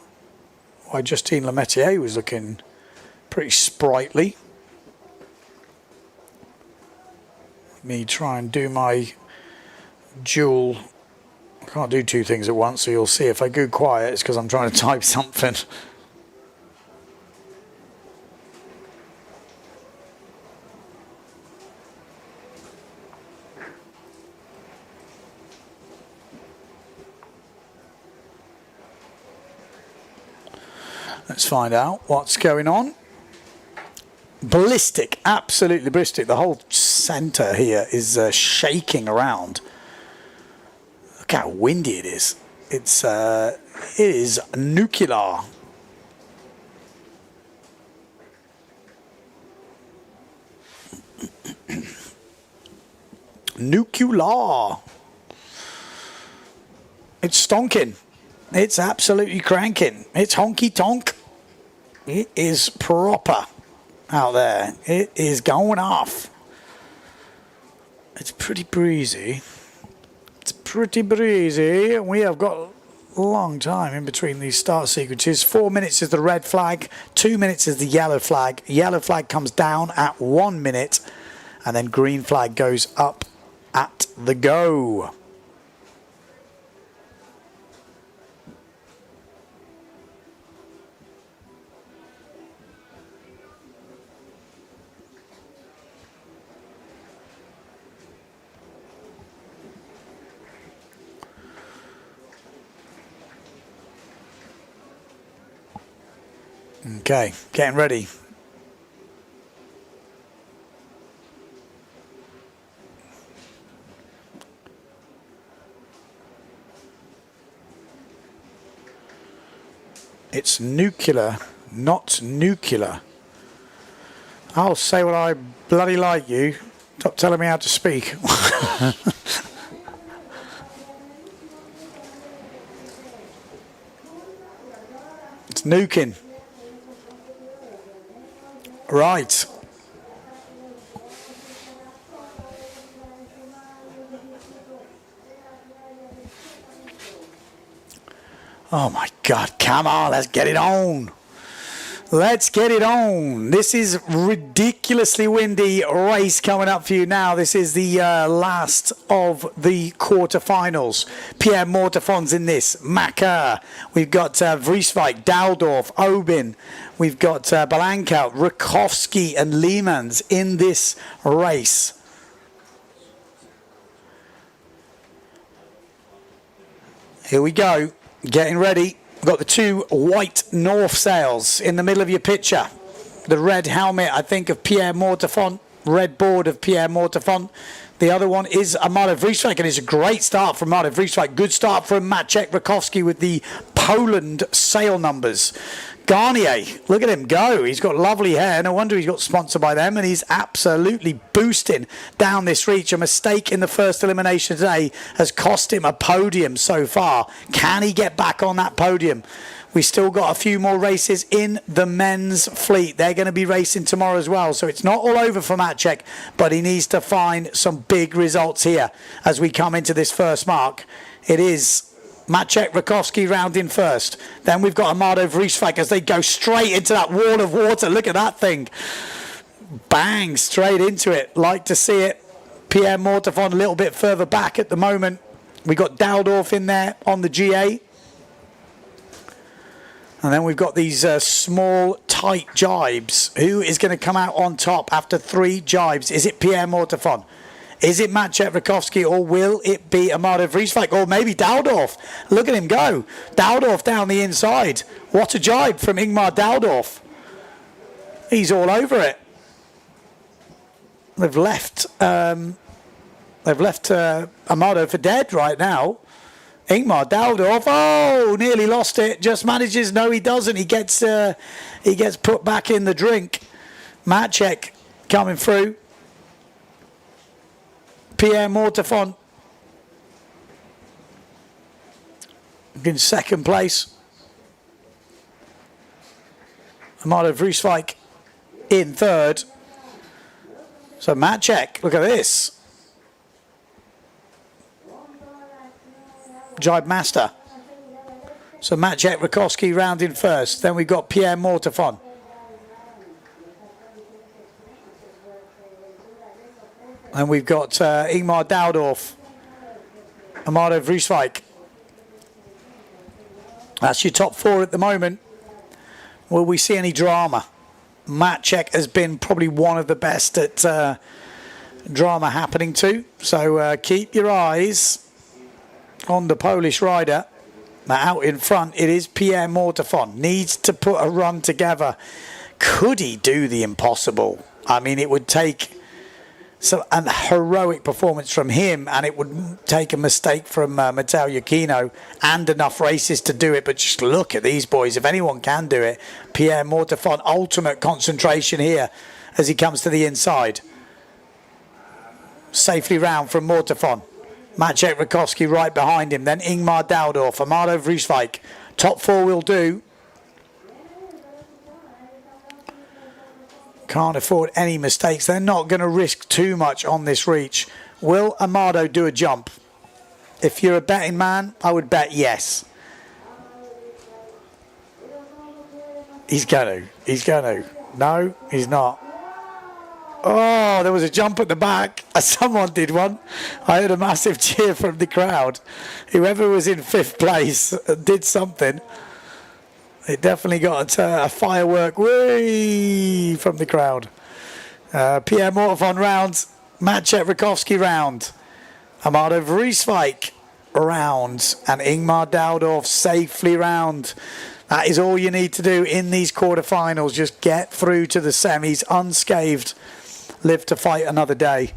Speaker 12: why Justine Lemaitre was looking pretty sprightly. Let me try and do my dual. I can't do 2 things at once, so you'll see if I go quiet, it's because I'm trying to type something. Let's find out what's going on. Ballistic, absolutely ballistic. The whole centre here is shaking around. Look how windy it is. It is nuclear. Nuclear. It's stonking. It's absolutely cranking. It's honky tonk. It is proper out there. It is going off. It's pretty breezy. It's pretty breezy. We have got a long time in between these start sequences. 4 minutes is the red flag. 2 minutes is the yellow flag. Yellow flag comes down at 1 minute. And then green flag goes up at the go. Okay, getting ready. It's nuclear, not nuclear. I'll say what I bloody like, you. Stop telling me how to speak. It's nuking. Right. Oh my God, come on, let's get it on. Let's get it on. This is ridiculously windy race coming up for you now. This is the last of the quarterfinals. Pierre Mortefon's in this. Macker. We've got Vrieswijk, Daldorf, Obin. We've got Balanka, Rakowski and Leemans in this race. Here we go. Getting ready. We've got the 2 white North sails in the middle of your picture. The red helmet, I think, of Pierre Mortefon. Red board of Pierre Mortefon. The other one is Amado Vrieswijk, and it's a great start from Amado Vrieswijk. Good start from Maciek Rakowski with the Poland sail numbers. Garnier, look at him go. He's got lovely hair. No wonder he's got sponsored by them, and he's absolutely boosting down this reach. A mistake in the first elimination today has cost him a podium so far. Can he get back on that podium? We still got a few more races in the men's fleet. They're going to be racing tomorrow as well. So it's not all over for Maciek, but he needs to find some big results here as we come into this first mark. It is Maciek Rakowski rounding first. Then we've got Amado Vrieswijk as they go straight into that wall of water. Look at that thing. Bang, straight into it. Like to see it. Pierre Mortefon a little bit further back at the moment. We got Daldorf in there on the GA. And then we've got these small, tight jibes. Who is going to come out on top after 3 jibes? Is it Pierre Mortefon? Is it Maciej Rakowski or will it be Amado Vrieswijk or maybe Dowdorf? Look at him go. Dowdorf down the inside. What a jibe from Ingmar Dowdorf. He's all over it. They've left Amado for dead right now. Ingmar Dowdorf, oh, nearly lost it. Just manages. No, he doesn't. He gets put back in the drink. Maciej coming through. Pierre Mortefon in second place. Amado Vrieswijk in third. So Maciej, look at this. Jibe master. So Maciej Rakowski round in first. Then we've got Pierre Mortefon. And we've got Ingmar Dowdorf, Amado Vrieswijk. That's your top four at the moment. Will we see any drama? Maciej has been probably one of the best at drama happening too. So keep your eyes on the Polish rider. Now out in front, it is Pierre Mortefon. Needs to put a run together. Could he do the impossible? I mean, it would take a heroic performance from him, and it would take a mistake from Matteo Iachino and enough races to do it. But just look at these boys. If anyone can do it, Pierre Mortefon, ultimate concentration here as he comes to the inside. Safely round from Mortefon. Maciej Rakowski right behind him. Then Ingmar Dowdorf, Amado Vrieswijk. Top four will do. Can't afford any mistakes. They're not going to risk too much on this reach. Will Amado do a jump? If you're a betting man, I would bet yes. He's going to. He's going to. No, he's not. Oh, there was a jump at the back. Someone did one. I heard a massive cheer from the crowd. Whoever was in fifth place did something. It definitely got a firework way from the crowd. Pierre Mortefon round. Maciej Rakowski round. Amado Vrieswijk round. And Ingmar Dowdorf safely round. That is all you need to do in these quarterfinals. Just get through to the semis unscathed. Live to fight another day.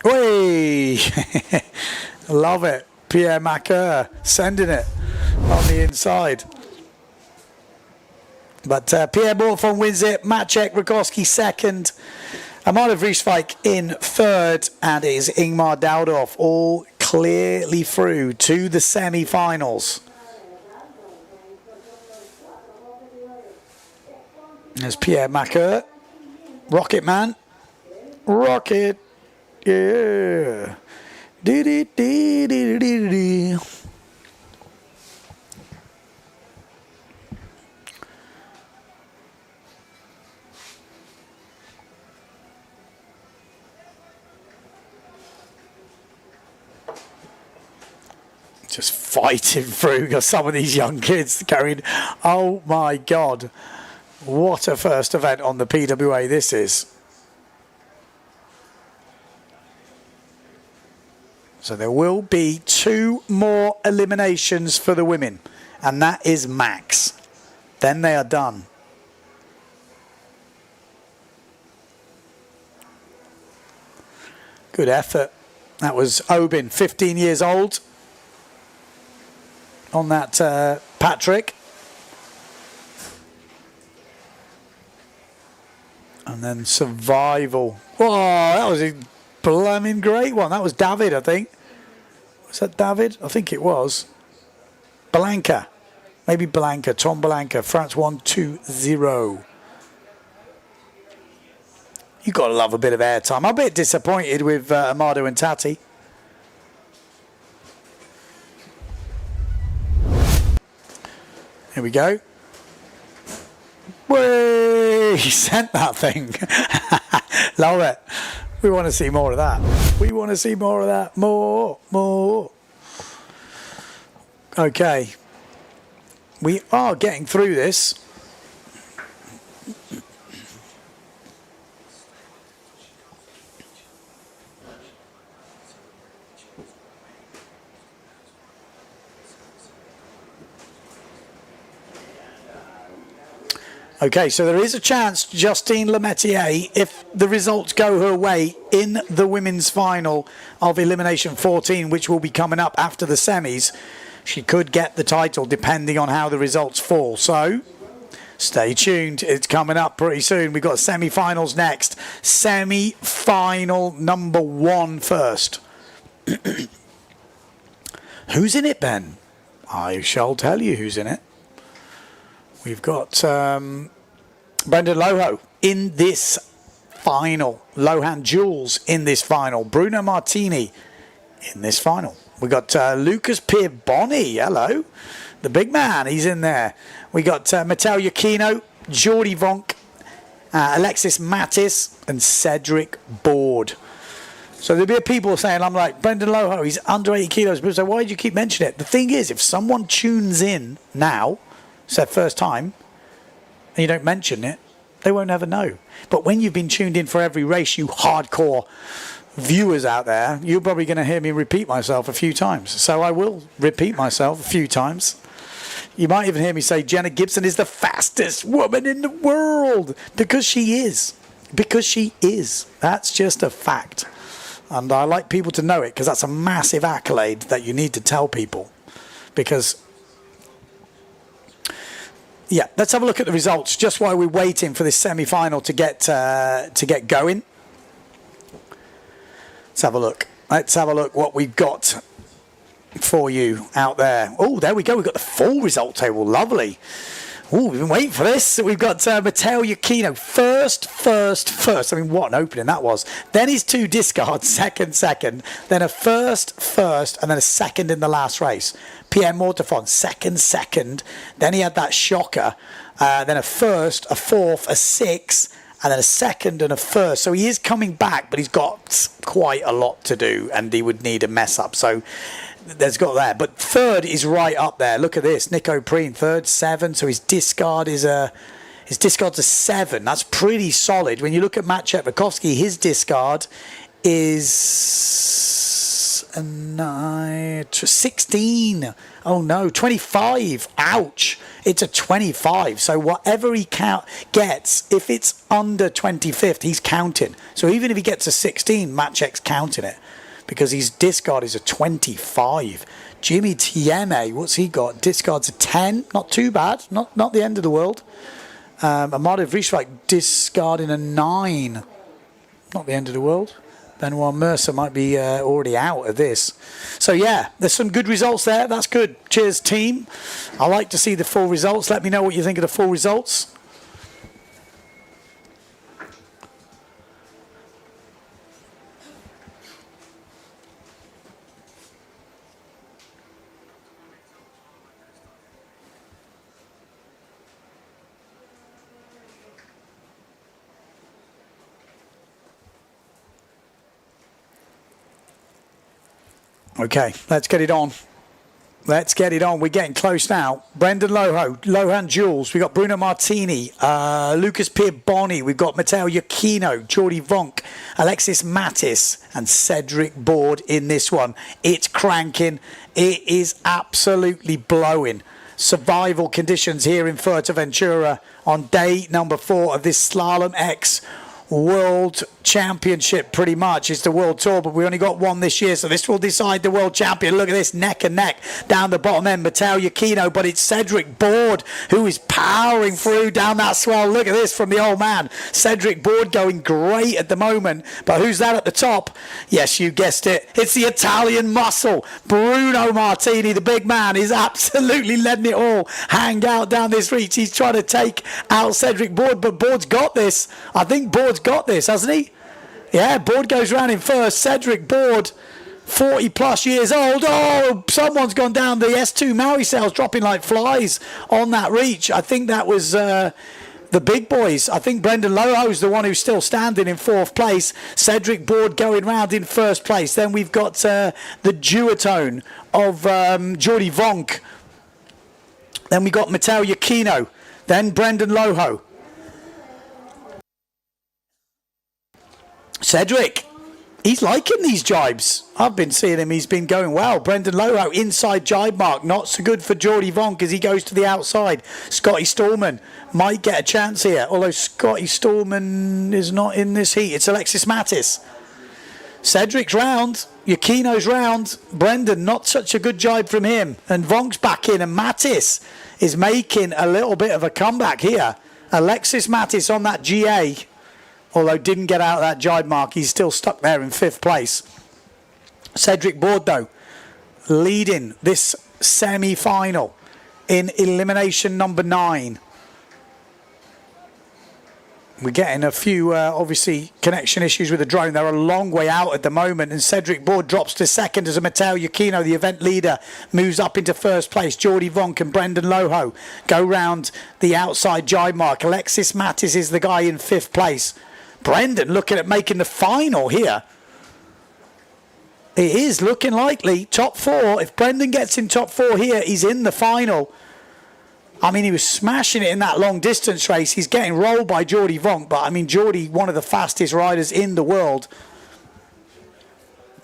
Speaker 12: Whey! Love it. Pierre Macker sending it on the inside. But Pierre Mortefon wins it. Maciej Rakowski second. Amado Vrieswijk in third. And it is Ingmar Dowdorf all clearly through to the semi-finals. There's Pierre Macker. Rocket Man. Rocket. Yeah. Dee-dee-dee-dee-dee-dee. Just fighting through. Got some of these young kids carrying. Oh my God. What a first event on the PWA this is. So there will be 2 more eliminations for the women. And that is max. Then they are done. Good effort. That was Obin, 15 years old. On that Patrick. And then Survival. Whoa, that was a blooming great one. That was David, I think. Was that David? I think it was. Blanca. Maybe Blanca. Tom Blanca. France 1-2-0. You've got to love a bit of airtime. I'm a bit disappointed with Amado and Tati. Here we go. Whey! He sent that thing. Love it. We want to see more of that. We want to see more of that. More. Okay. We are getting through this. Okay, so there is a chance Justine Lemaitre, if the results go her way in the women's final of Elimination 14, which will be coming up after the semis, she could get the title depending on how the results fall. So stay tuned. It's coming up pretty soon. We've got semi-finals next. Semi-final number 1 first. Who's in it, Ben? I shall tell you who's in it. We've got Brendan Loho in this final. Lohan Jules in this final. Bruno Martini in this final. We've got Lucas Pierboni. Hello. The big man. He's in there. We got Matteo Iachino, Jordi Vonk, Alexis Mattis, and Cedric Board. So there'll be people saying, I'm like, Brendan Loho, he's under 80 kilos. People say, why do you keep mentioning it? The thing is, if someone tunes in now, it's their first time, and you don't mention it, they won't ever know. But when you've been tuned in for every race, you hardcore viewers out there, you're probably going to hear me repeat myself a few times. So I will repeat myself a few times. You might even hear me say Jenna Gibson is the fastest woman in the world, because she is. Because she is. That's just a fact. And I like people to know it, because that's a massive accolade that you need to tell people. Because, yeah, let's have a look at the results just while we're waiting for this semi-final to get going. Let's have a look. Let's have a look what we've got for you out there. Oh, there we go. We've got the full result table. Lovely. Oh, we've been waiting for this. We've got Matteo Iachino first. I mean, what an opening that was. Then his 2 discards, second. Then a first, and then a second in the last race. Pierre Mortefon, second. Then he had that shocker. Then a first, a fourth, a 6, and then a second and a first. So he is coming back, but he's got quite a lot to do, and he would need a mess up. So there's got that. But third is right up there. Look at this. Nico Preen, third, 7. So his discard's a 7. That's pretty solid. When you look at Matt Chetverkovsky, his discard is a 16. Oh no, 25. Ouch. It's a 25. So whatever he gets, if it's under 25th, he's counting. So even if he gets a 16, Matt Chet's counting it, because his discard is a 25. Jimmy Tieme, what's he got? Discard's a 10. Not too bad. Not the end of the world. Amado Vrieswijk discarding a 9. Not the end of the world. Benoit Mercer might be already out of this. So yeah, there's some good results there. That's good. Cheers, team. I like to see the full results. Let me know what you think of the full results. Okay, let's get it on. Let's get it on. We're getting close now. Brendan Loho, Lohan Jules. We've got Bruno Martini, Lucas Pierboni. We've got Matteo Iachino, Jordi Vonk, Alexis Mattis, and Cedric Board in this one. It's cranking. It is absolutely blowing. Survival conditions here in Fuerteventura on day number 4 of this Slalom-X World Championship. Pretty much it's the World Tour, but we only got one this year, so this will decide the world champion. Look at this, neck and neck down the bottom end, Matteo Iachino, but it's Cedric Board who is powering through down that swell. Look at this from the old man. Cedric Board going great at the moment, but who's that at the top? Yes, you guessed it, it's the Italian muscle, Bruno Martini. The big man is absolutely letting it all hang out down this reach. He's trying to take out Cedric Board, but Board's got this. I think Board's got this, hasn't he? Yeah, Board goes round in first. Cedric Board, 40 plus years old. Oh, someone's gone down. The S2 Maui cells dropping like flies on that reach. I think that was the big boys. I think Brendan Loho is the one who's still standing in 4th place. Cedric Board going round in 1st place. Then we've got the duotone of Jordi Vonk. Then we got Matteo Iachino. Then Brendan Loho. Cedric He's liking these jibes. I've been seeing him. He's been going well. Brendan Loho, inside jibe mark. Not so good for Geordie Vonk as he goes to the outside. Scotty Stallman might get a chance here. Although Scotty Stallman is not in this heat. It's Alexis Mattis. Cedric's round. Yukino's round. Brendan, not such a good jibe from him. And Vonk's back in. And Mattis is making a little bit of a comeback here. Alexis Mattis on that GA. Although didn't get out of that jibe mark, he's still stuck there in 5th place. Cedric Bordeaux leading this semi-final in elimination number 9. We're getting a few, obviously, connection issues with the drone. They're a long way out at the moment, and Cedric Board drops to 2nd as Matteo Yukino, the event leader, moves up into 1st place. Geordie Vonk and Brendan Loho go round the outside jibe mark. Alexis Mattis is the guy in 5th place. Brendan looking at making the final here. It is looking likely. Top 4. If Brendan gets in top 4 here, he's in the final. I mean, he was smashing it in that long distance race. He's getting rolled by Geordie Vonk. But, I mean, Geordie, one of the fastest riders in the world.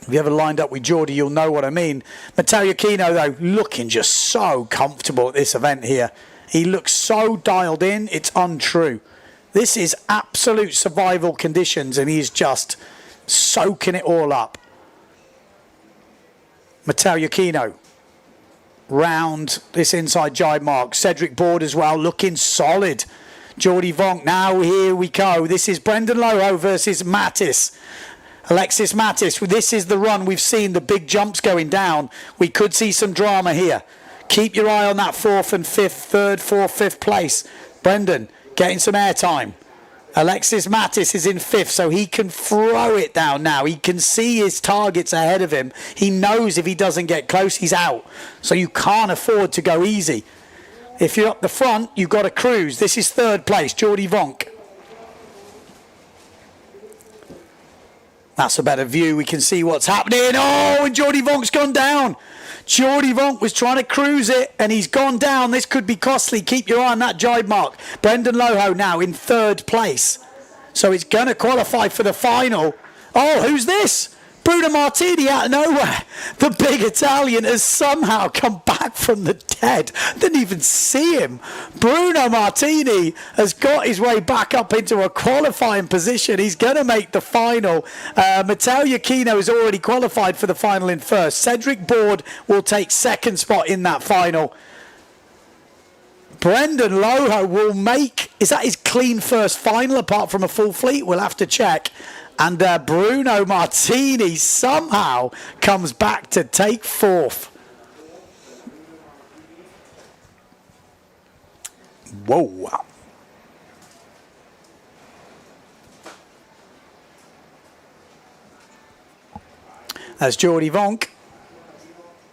Speaker 12: If you ever lined up with Geordie, you'll know what I mean. Matteo Yukino, though, looking just so comfortable at this event here. He looks so dialed in, it's untrue. This is absolute survival conditions, and he's just soaking it all up. Matteo Yukino round this inside jibe mark. Cedric Board as well, looking solid. Geordie Vonk, now here we go. This is Brendan Loho versus Mattis. Alexis Mattis, this is the run. We've seen the big jumps going down. We could see some drama here. Keep your eye on that 4th and 5th, 3rd, 4th, 5th place. Brendan getting some airtime. Alexis Mattis is in 5th, so he can throw it down now. He can see his targets ahead of him. He knows if he doesn't get close, he's out. So you can't afford to go easy. If you're up the front, you've got to cruise. This is 3rd place, Geordie Vonk. That's a better view. We can see what's happening. Oh, and Geordie Vonk's gone down. Geordie Vonk was trying to cruise it, and he's gone down. This could be costly. Keep your eye on that jibe mark. Brendan Loho now in 3rd place. So it's going to qualify for the final. Oh, who's this? Bruno Martini out of nowhere. The big Italian has somehow come back from the dead. Didn't even see him. Bruno Martini has got his way back up into a qualifying position. He's going to make the final. Matteo Yukino is already qualified for the final in 1st. Cedric Board will take 2nd spot in that final. Brendan Loho will make... Is that his clean 1st final apart from a full fleet? We'll have to check. And Bruno Martini somehow comes back to take 4th. Whoa. That's Geordie Vonk.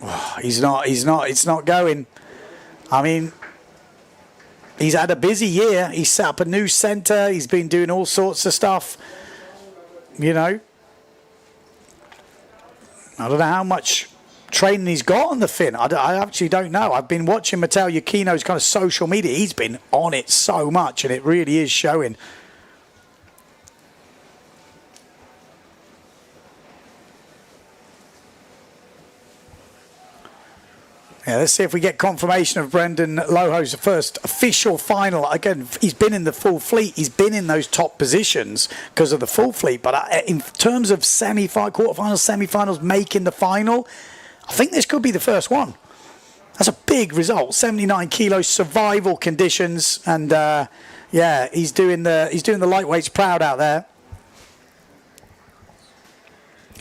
Speaker 12: Oh, it's not going. I mean, he's had a busy year. He's set up a new centre. He's been doing all sorts of stuff. You know, I don't know how much training he's got on the fin. I actually don't know. I've been watching Matteo Yukino's kind of social media. He's been on it so much, and it really is showing. Yeah, let's see if we get confirmation of Brendan Loho's first official final. Again, he's been in the full fleet. He's been in those top positions because of the full fleet. But in terms of quarterfinals, semi-finals, making the final, I think this could be the first one. That's a big result. 79 kilos, survival conditions, and yeah, he's doing the lightweights proud out there.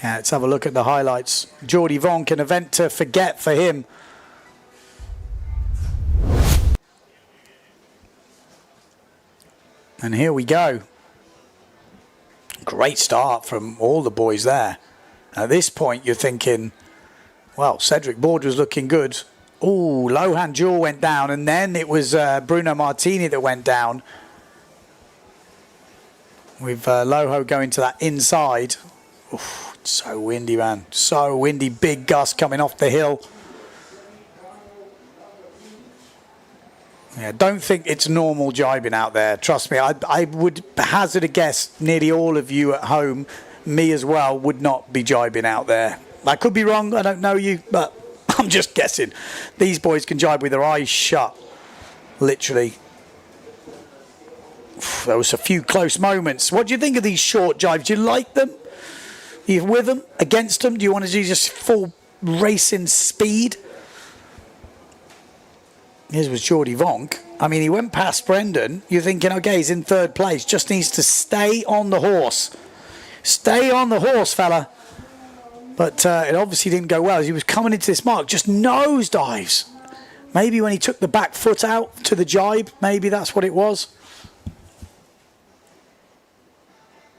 Speaker 12: Yeah, let's have a look at the highlights. Geordie Vonk, an event to forget for him. And here we go. Great start from all the boys there. At this point, you're thinking, well, Cedric Board was looking good. Oh, Lohan Jewel went down, and then it was Bruno Martini that went down. With Loho going to that inside. Oof, it's so windy, man. So windy, big gust coming off the hill. Yeah, don't think it's normal jibing out there. Trust me, I would hazard a guess nearly all of you at home me as well, would not be jibing out there. I could be wrong, I don't know you, but I'm just guessing. These boys can jibe with their eyes shut, literally. There was a few close moments. What do you think of these short jibes? Do you like them? Are you with them? Against them? Do you want to do just full racing speed? Here's was Jordy Vonk. I mean, he went past Brendan. You're thinking, okay, he's in third place. Just needs to stay on the horse. Stay on the horse, fella. But it obviously didn't go well as he was coming into this mark. Just nosedives. Maybe when he took the back foot out to the jibe, maybe that's what it was.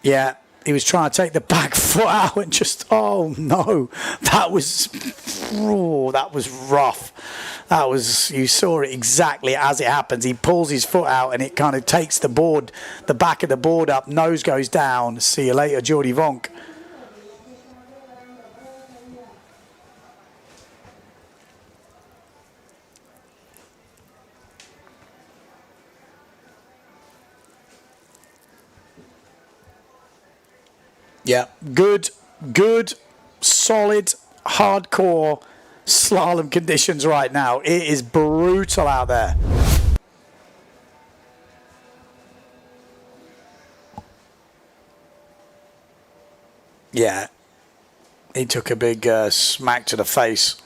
Speaker 12: Yeah, he was trying to take the back foot out and just, oh no, that was rough. That was, you saw it exactly as it happens. He pulls his foot out and it kind of takes the board, the back of the board up, nose goes down. See you later, Jordy Vonk. Yeah, good, solid, hardcore slalom conditions right now. It is brutal out there. Yeah, he took a big smack to the face.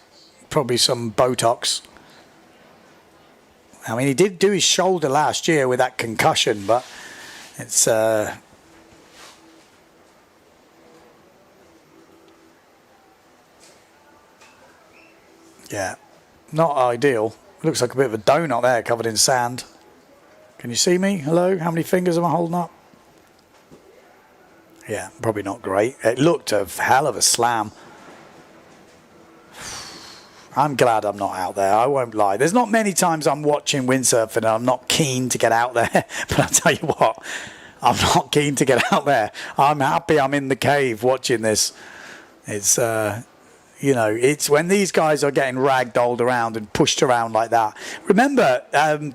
Speaker 12: Probably some Botox. I mean, he did do his shoulder last year with that concussion, but it's... yeah, not ideal. Looks like a bit of a donut there covered in sand. Can you see me? Hello? How many fingers am I holding up? Yeah, probably not great. It looked a hell of a slam. I'm glad I'm not out there. I won't lie. There's not many times I'm watching windsurfing and I'm not keen to get out there. But I'll tell you what, I'm not keen to get out there. I'm happy I'm in the cave watching this. It's... you know, it's when these guys are getting ragdolled around and pushed around like that. Remember,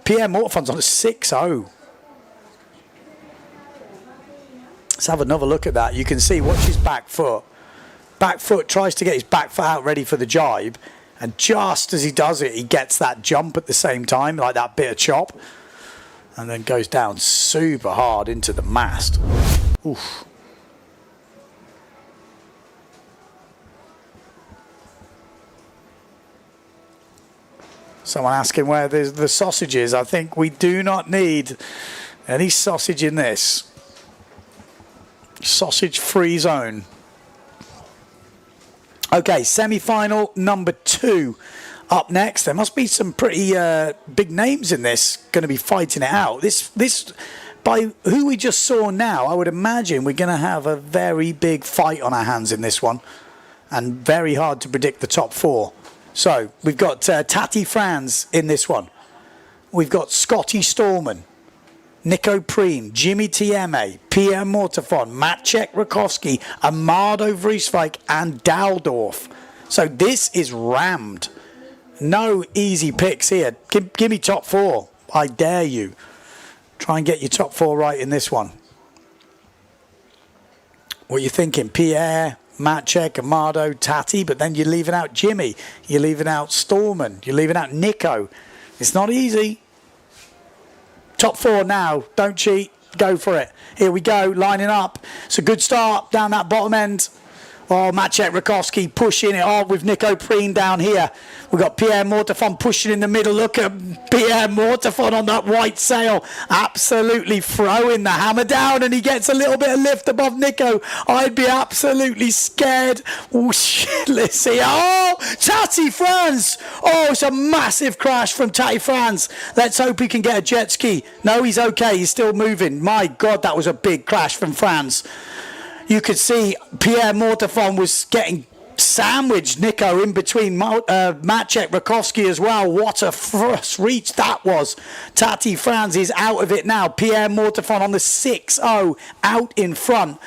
Speaker 12: Pierre Mortefon's on a 6-0. Let's have another look at that. You can see, watch his back foot. Back foot tries to get his back foot out ready for the jibe. And just as he does it, he gets that jump at the same time, like that bit of chop. And then goes down super hard into the mast. Oof. Someone asking where the sausage is. I think we do not need any sausage in this. Sausage-free zone. Okay, semi-final number 2 up next. There must be some pretty big names in this going to be fighting it out. This, by who we just saw now, I would imagine we're going to have a very big fight on our hands in this one. And very hard to predict the top 4. So, we've got Tati Franz in this one. We've got Scotty Stallman, Nico Preen, Jimmy Tieme, Pierre Mortefon, Maciek Rakowski, Amado Vrieswijk, and Daldorf. So, this is rammed. No easy picks here. Give me top 4. I dare you. Try and get your top 4 right in this one. What are you thinking? Pierre, Maciek, Amado, Tati, but then you're leaving out Jimmy, you're leaving out Stallman, you're leaving out Nico. It's not easy. Top 4 now, don't cheat, go for it. Here we go, lining up. It's a good start down that bottom end. Oh, Maciek Rakowski pushing it on with Nico Preen down here. We've got Pierre Mortefon pushing in the middle. Look at Pierre Mortefon on that white sail. Absolutely throwing the hammer down, and he gets a little bit of lift above Nico. I'd be absolutely scared. Oh, shit, let's see. Oh, Tati Franz. Oh, it's a massive crash from Tati Franz. Let's hope he can get a jet ski. No, he's okay. He's still moving. My God, that was a big crash from Franz. You could see Pierre Mortefon was getting sandwiched, Nico, in between Maciek Rakowski as well. What a first reach that was. Tati Franz is out of it now. Pierre Mortefon on the 6-0 out in front.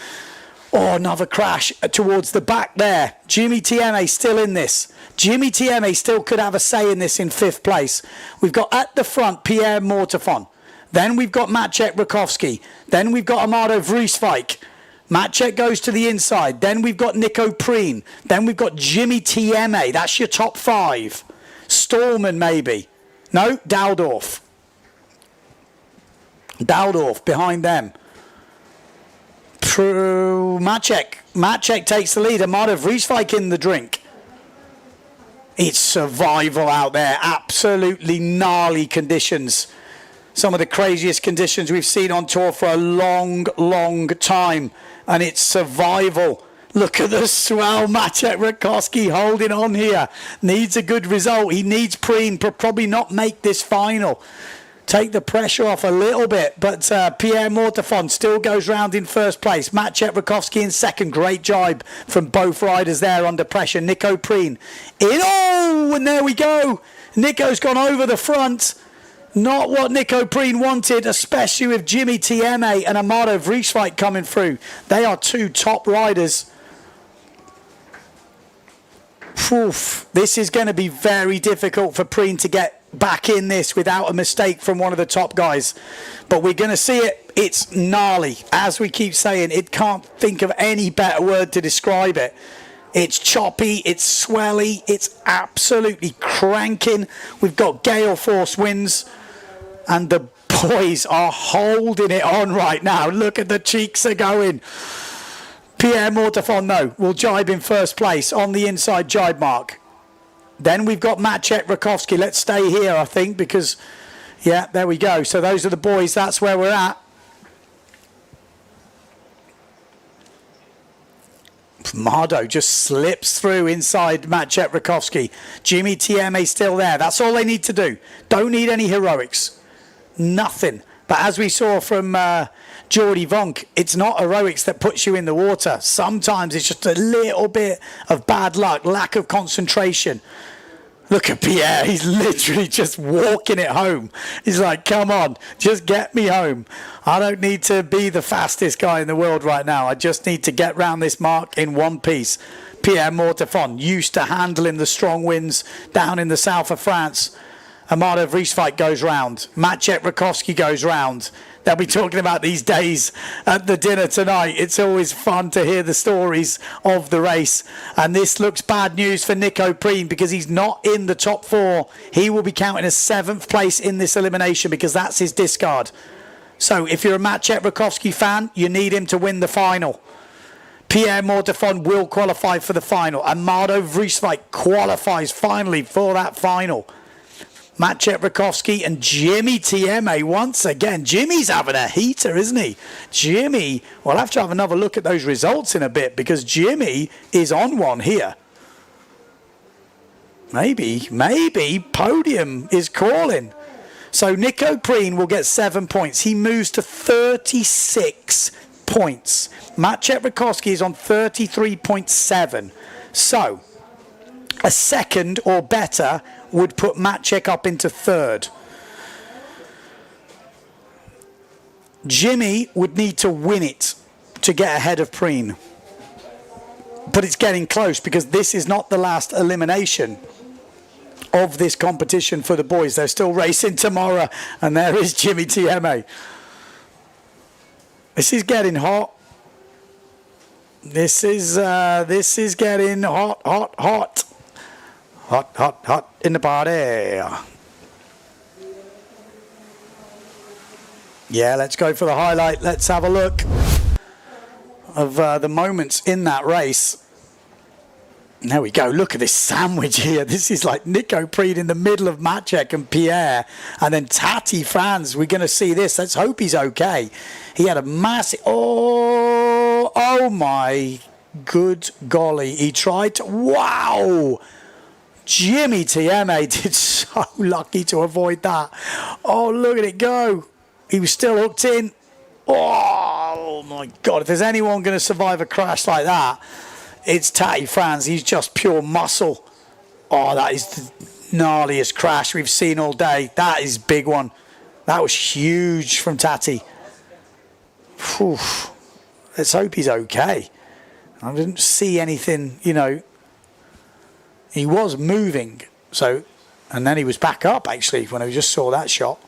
Speaker 12: Oh, another crash towards the back there. Jimmy Tieme still in this. Jimmy Tieme still could have a say in this in 5th place. We've got at the front Pierre Mortefon. Then we've got Maciek Rakowski. Then we've got Amado Vrieswijk. Maciek goes to the inside. Then we've got Nico Preen. Then we've got Jimmy Tieme. That's your top 5. Stallman, maybe. No, Dowdorf. Dowdorf behind them. Maciek. Maciek takes the lead. Amada Vrieswijk in the drink. It's survival out there. Absolutely gnarly conditions. Some of the craziest conditions we've seen on tour for a long, long time. And it's survival. Look at the swell. Maciek Rakowski holding on here. Needs a good result. He needs Preen to probably not make this final. Take the pressure off a little bit. But Pierre Mortefon still goes round in first place. Maciek Rakowski in second. Great jibe from both riders there under pressure. Nico Preen in. Oh, and there we go. Nico's gone over the front. Not what Nico Preen wanted, especially with Jimmy Tieme and Amado Vrieswijk coming through. They are 2 top riders. Oof. This is going to be very difficult for Preen to get back in this without a mistake from one of the top guys. But we're going to see it. It's gnarly. As we keep saying, it can't think of any better word to describe it. It's choppy, it's swelly, it's absolutely cranking. We've got gale force winds. And the boys are holding it on right now. Look at the cheeks are going. Pierre Mortefon, though, will jibe in first place on the inside jibe mark. Then we've got Maciek Rakowski. Let's stay here, I think, because, yeah, there we go. So those are the boys. That's where we're at. Mardo just slips through inside Maciek Rakowski. Jimmy Tieme still there. That's all they need to do. Don't need any heroics. Nothing. But as we saw from Jordi Vonk, it's not heroics that puts you in the water. Sometimes it's just a little bit of bad luck, lack of concentration. Look at Pierre. He's literally just walking it home. He's like, come on, just get me home. I don't need to be the fastest guy in the world right now. I just need to get round this mark in one piece. Pierre Mortefon, used to handling the strong winds down in the south of France. Amado Vrieswijk goes round. Maciek Rakowski goes round. They'll be talking about these days at the dinner tonight. It's always fun to hear the stories of the race. And this looks bad news for Nico Preen because he's not in the top 4. He will be counting as 7th place in this elimination because that's his discard. So if you're a Maciek Rakowski fan, you need him to win the final. Pierre Mortefon will qualify for the final. Amado Vrieswijk qualifies finally for that final. Maciek Rakowski and Jimmy Tieme once again. Jimmy's having a heater, isn't he? Jimmy, we'll have to have another look at those results in a bit because Jimmy is on one here. Maybe podium is calling. So Nico Preen will get 7 points. He moves to 36 points. Maciek Rakowski is on 33.7. So a second or better would put Maciek up into 3rd. Jimmy would need to win it to get ahead of Preen. But it's getting close because this is not the last elimination of this competition for the boys. They're still racing tomorrow. And there is Jimmy Tieme. This is getting hot. This is getting hot. Hot in the party. Yeah, let's go for the highlight. Let's have a look of the moments in that race. There we go. Look at this sandwich here. This is like Nico Preen in the middle of Maciek and Pierre. And then Tati Franz. We're going to see this. Let's hope he's okay. He had a massive... Oh my good golly. He tried to... Wow! Jimmy Tieme did so lucky to avoid that. Oh, look at it go. He was still hooked in. Oh, my God. If there's anyone going to survive a crash like that, it's Tati Franz. He's just pure muscle. Oh, that is the gnarliest crash we've seen all day. That is a big one. That was huge from Tati. Whew. Let's hope he's okay. I didn't see anything, you know. He was moving, so, and then he was back up, actually, when I just saw that shot.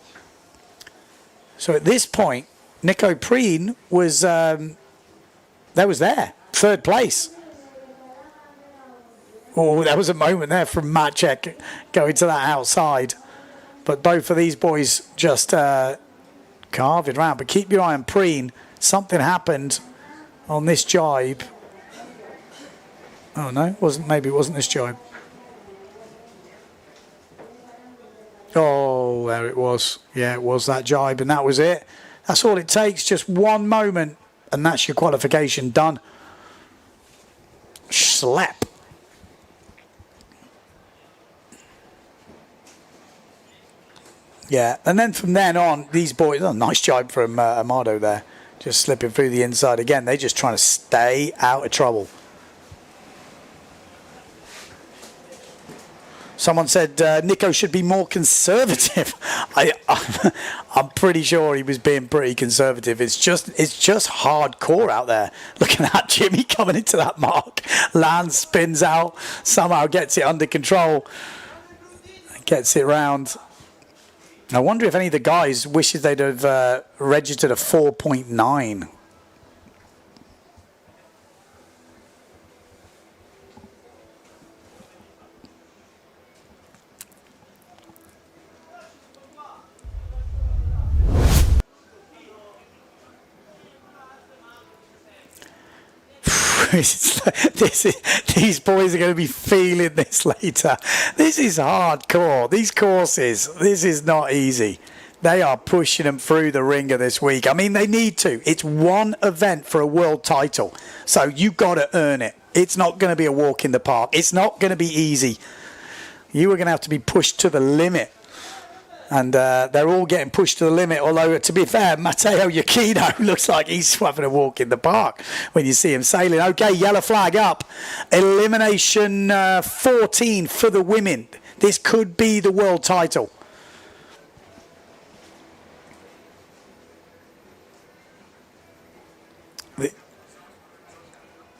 Speaker 12: So at this point, Nico Preen was There was there. Third place. Oh, there was a moment there from Maciek going to that outside. But both of these boys just carved it around. But keep your eye on Preen. Something happened on this jibe. Oh, no. Maybe it wasn't this jibe. Oh, there it was. Yeah, it was that jibe, and that was it. That's all it takes, just one moment, and that's your qualification done. Slap. Yeah, and then from then on, these boys, oh, nice jibe from Amado there, just slipping through the inside again. They're just trying to stay out of trouble. Someone said Nico should be more conservative. I'm pretty sure he was being pretty conservative. It's just hardcore out there. Looking at Jimmy coming into that mark. Lands, spins out, somehow gets it under control. Gets it round. I wonder if any of the guys wishes they'd have registered a 4.9. These boys are going to be feeling this later. This is hardcore. These courses, this is not easy. They are pushing them through the ringer this week. I mean, they need to. It's one event for a world title, so you've got to earn it. It's not going to be a walk in the park. It's not going to be easy. You are going to have to be pushed to the limit. And they're all getting pushed to the limit. Although, to be fair, Matteo Iachino looks like he's having a walk in the park when you see him sailing. Okay, yellow flag up. Elimination 14 for the women. This could be the world title.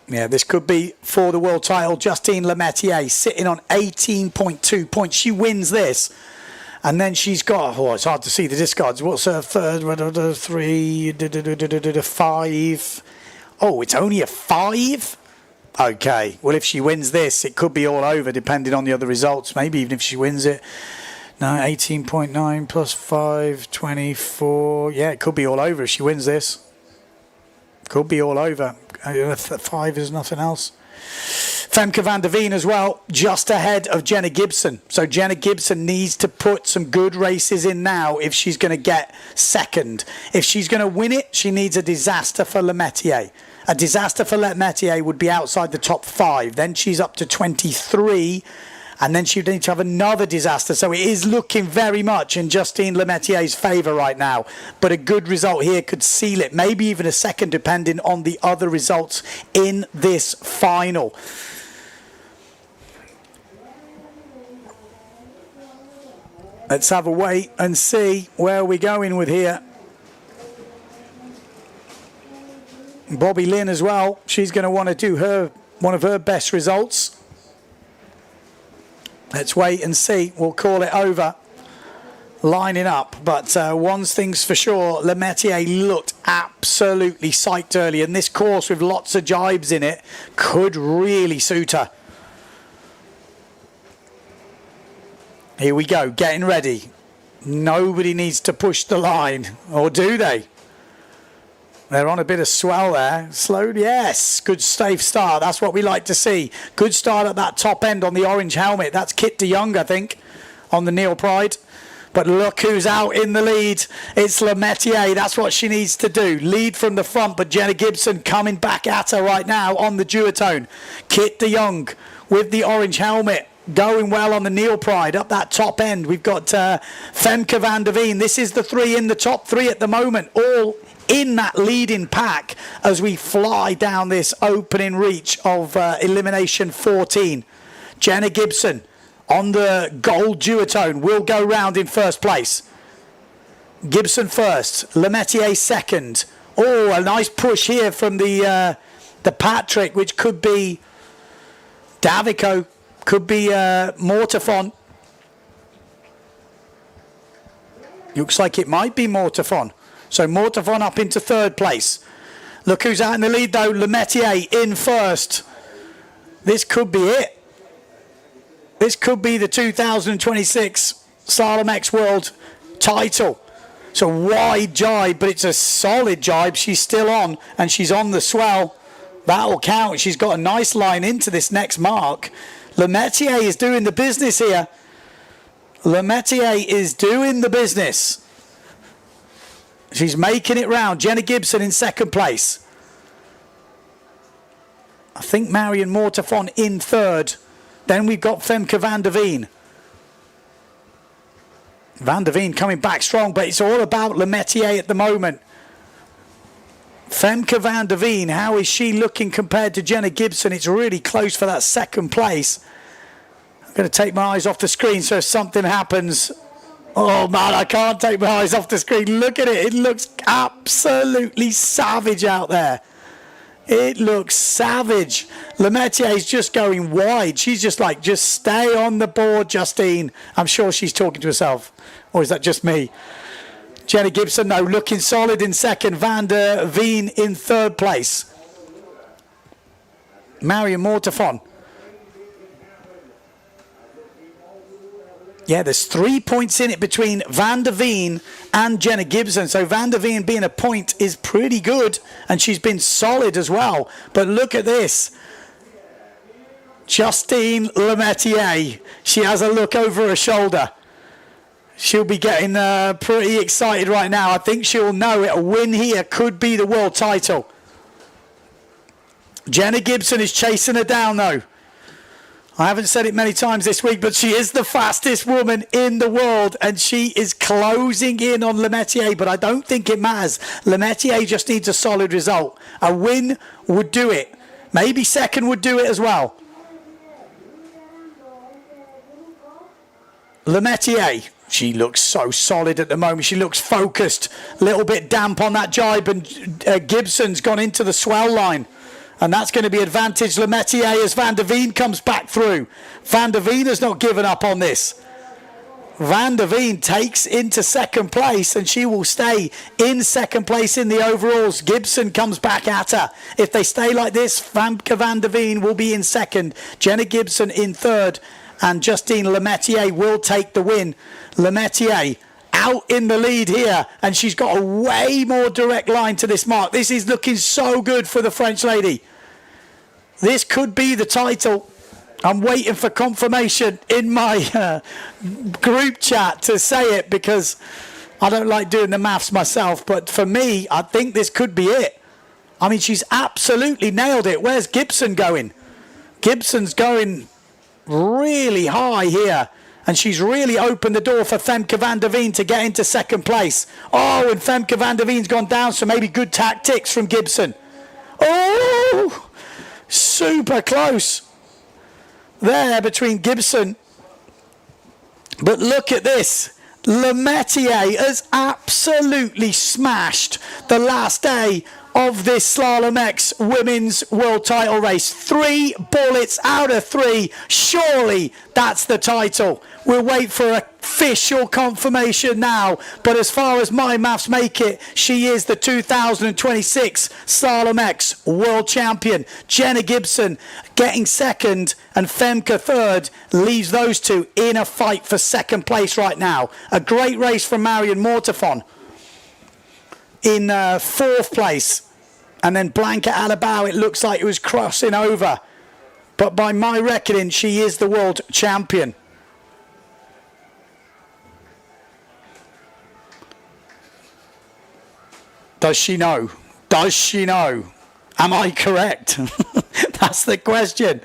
Speaker 12: Yeah, this could be for the world title. Justine Lemaitre sitting on 18.2 points. She wins this. And then she's got, it's hard to see the discards. What's her third? 3, 5. Oh, it's only a 5? Okay. Well, if she wins this, it could be all over, depending on the other results. Maybe even if she wins it. No, 18.9 plus 5, 24. Yeah, it could be all over if she wins this. Could be all over. 5 is nothing else. Femke van der Veen as well, just ahead of Jenna Gibson. So Jenna Gibson needs to put some good races in now if she's going to get second. If she's going to win it, she needs a disaster for Lemaitre. A disaster for Lemaitre would be outside the top 5. Then she's up to 23. And then she would need to have another disaster. So it is looking very much in Justine Lemaitr's favour right now. But a good result here could seal it. Maybe even a second, depending on the other results in this final. Let's have a wait and see where we're going with here. Bobby Lynn as well. She's going to want to do one of her best results. Let's wait and see. We'll call it over. Lining up. But one thing's for sure. Lemaitre looked absolutely psyched early. And this course with lots of jibes in it could really suit her. Here we go. Getting ready. Nobody needs to push the line. Or do they? They're on a bit of swell there. Slow, yes. Good safe start. That's what we like to see. Good start at that top end on the orange helmet. That's Kit de Jong, I think, on the Neil Pride. But look who's out in the lead. It's Lemaitre. That's what she needs to do. Lead from the front, but Jenna Gibson coming back at her right now on the duotone. Kit de Jong with the orange helmet. Going well on the Neil Pride up that top end. We've got Femke van der Veen. This is the 3 in the top 3 at the moment. All in that leading pack as we fly down this opening reach of Elimination 14. Jenna Gibson on the gold duotone will go round in first place. Gibson first, Lemaitre second. Oh, a nice push here from the Patrick, which could be Davico, could be Mortafon. Looks like it might be Mortafon. So Mortafon up into third place. Look who's out in the lead though. Lemaitre in first. This could be it. This could be the 2026 Slalom-X World title. It's a wide jibe, but it's a solid jibe. She's still on, and she's on the swell. That'll count. She's got a nice line into this next mark. Lemaitre is doing the business here. Lemaitre is doing the business. She's making it round. Jenna Gibson in second place. I think Marion Mortefon in third. Then we've got Femke van der Veen. Van der Veen coming back strong, but it's all about Lemaitre at the moment. Femke van der Veen, how is she looking compared to Jenna Gibson? It's really close for that second place. I'm going to take my eyes off the screen so if something happens... Oh man, I can't take my eyes off the screen. Look at it. It looks absolutely savage out there. It looks savage. Lemaitre is just going wide. She's just like, just stay on the board, Justine. I'm sure she's talking to herself. Or is that just me? Jenna Gibson, no, looking solid in second. Van der Veen in third place. Marion Mortefon. Yeah, there's 3 points in it between Van der Veen and Jenna Gibson. So Van der Veen being a point is pretty good. And she's been solid as well. But look at this. Justine Lemaitre. She has a look over her shoulder. She'll be getting pretty excited right now. I think she'll know it. A win here could be the world title. Jenna Gibson is chasing her down though. I haven't said it many times this week, but she is the fastest woman in the world, and she is closing in on Lemaitre, but I don't think it matters. Lemaitre just needs a solid result. A win would do it. Maybe second would do it as well. Lemaitre, she looks so solid at the moment. She looks focused, a little bit damp on that jibe, and Gibson's gone into the swell line. And that's going to be advantage Lemaitre as Van der Veen comes back through. Van der Veen has not given up on this. Van der Veen takes into second place, and she will stay in second place in the overalls. Gibson comes back at her. If they stay like this, Femke van der Veen will be in second. Jenna Gibson in third. And Justine Lemaitre will take the win. Lemaitre out in the lead here, and she's got a way more direct line to this mark. This is looking so good for the French lady. This could be the title. I'm waiting for confirmation in my group chat to say it, because I don't like doing the maths myself, but for me, I think this could be it. I mean, she's absolutely nailed it. Where's Gibson going? Gibson's going really high here. And she's really opened the door for Femke van der Veen to get into second place. Oh, and Femke van der Veen's gone down, so maybe good tactics from Gibson. Oh, super close there between Gibson. But look at this. Lemaitre has absolutely smashed the last day of this Slalom-X Women's World Title race. 3 bullets out of 3. Surely that's the title. We'll wait for official confirmation now. But as far as my maths make it, she is the 2026 Slalom-X World Champion. Jenna Gibson getting second and Femke third leaves those two in a fight for second place right now. A great race from Marion Mortefon in fourth place. And then Blanca Alabau, it looks like it was crossing over. But by my reckoning, she is the world champion. Does she know? Does she know? Am I correct? That's the question.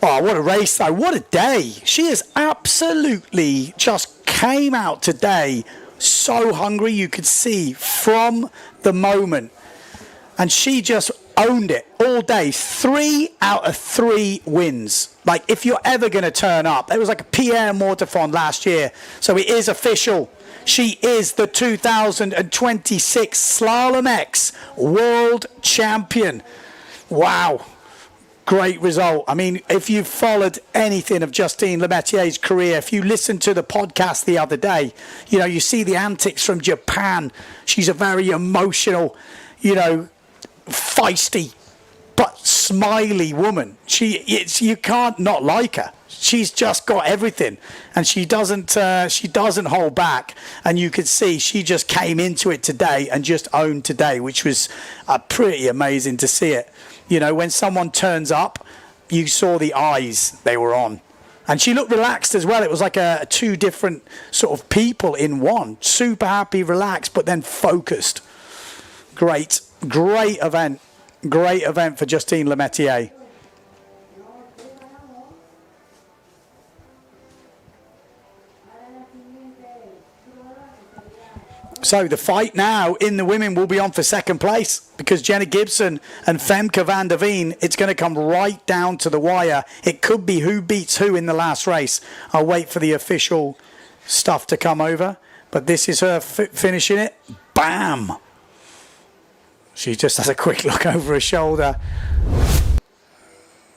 Speaker 12: Oh, what a race though. What a day. She has absolutely just came out today so hungry, you could see from the moment. And she just owned it all day. 3 out of 3 wins. Like, if you're ever going to turn up, there was like a Pierre Mortefon last year. So it is official. She is the 2026 Slalom-X World Champion. Wow. Great result. I mean, if you've followed anything of Justine Lemettier's career, if you listened to the podcast the other day, you know, you see the antics from Japan. She's a very emotional, you know, feisty, but smiley woman. You can't not like her. She's just got everything, and she doesn't hold back. And you could see she just came into it today and just owned today, which was pretty amazing to see it. You know, when someone turns up, you saw the eyes they were on. And she looked relaxed as well. It was like two different sort of people in one. Super happy, relaxed, but then focused. Great event. Great event for Justine Lemettier. So the fight now in the women will be on for second place, because Jenna Gibson and Femke van der Veen, it's going to come right down to the wire. It could be who beats who in the last race. I'll wait for the official stuff to come over. But this is her finishing it. Bam! She just has a quick look over her shoulder.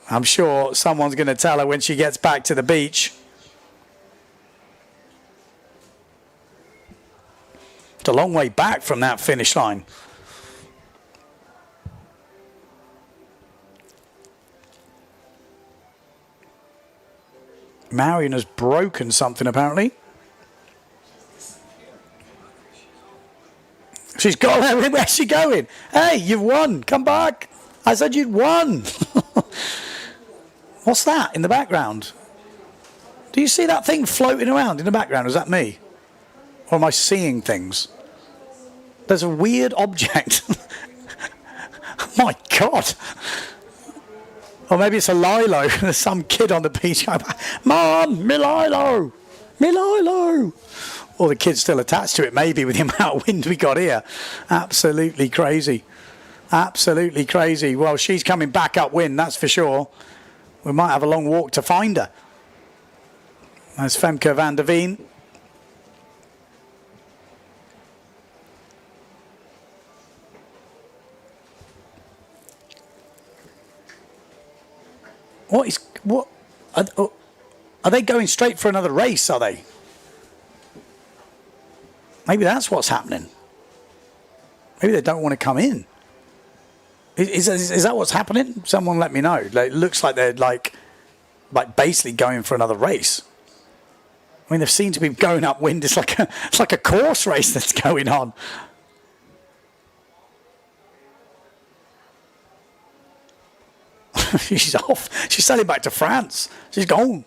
Speaker 12: I'm sure someone's going to tell her when she gets back to the beach. It's a long way back from that finish line. Marion has broken something apparently. She's gone. Where's she going? Hey, you've won. Come back. I said you'd won. What's that in the background? Do you see that thing floating around in the background? Is that me? Or am I seeing things? There's a weird object. Oh my God. Or maybe it's a Lilo. There's some kid on the beach going, Mom, me Lilo. Me Lilo. Or the kid's still attached to it, maybe, with the amount of wind we got here. Absolutely crazy. Absolutely crazy. Well, she's coming back upwind, that's for sure. We might have a long walk to find her. There's Femke van der Veen. What are they going straight for another race, are they? Maybe that's what's happening. Maybe they don't want to come in. Is that what's happening? Someone let me know. Like, it looks like they're like basically going for another race. I mean, they seem to be going upwind. It's like a course race that's going on. She's off. She's sailing back to France. She's gone.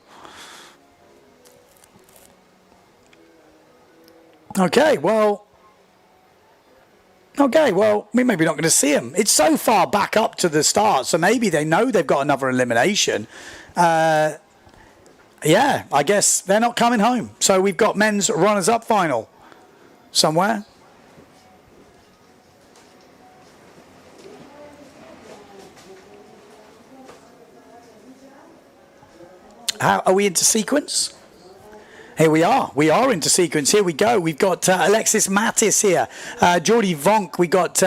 Speaker 12: Okay, well, we're maybe not going to see them. It's so far back up to the start, so maybe they know they've got another elimination. Yeah, I guess they're not coming home. So we've got men's runners-up final somewhere. Are we into sequence? Here we are. We are into sequence. Here we go. We've got Alexis Mattis here. Jordi Vonk. We got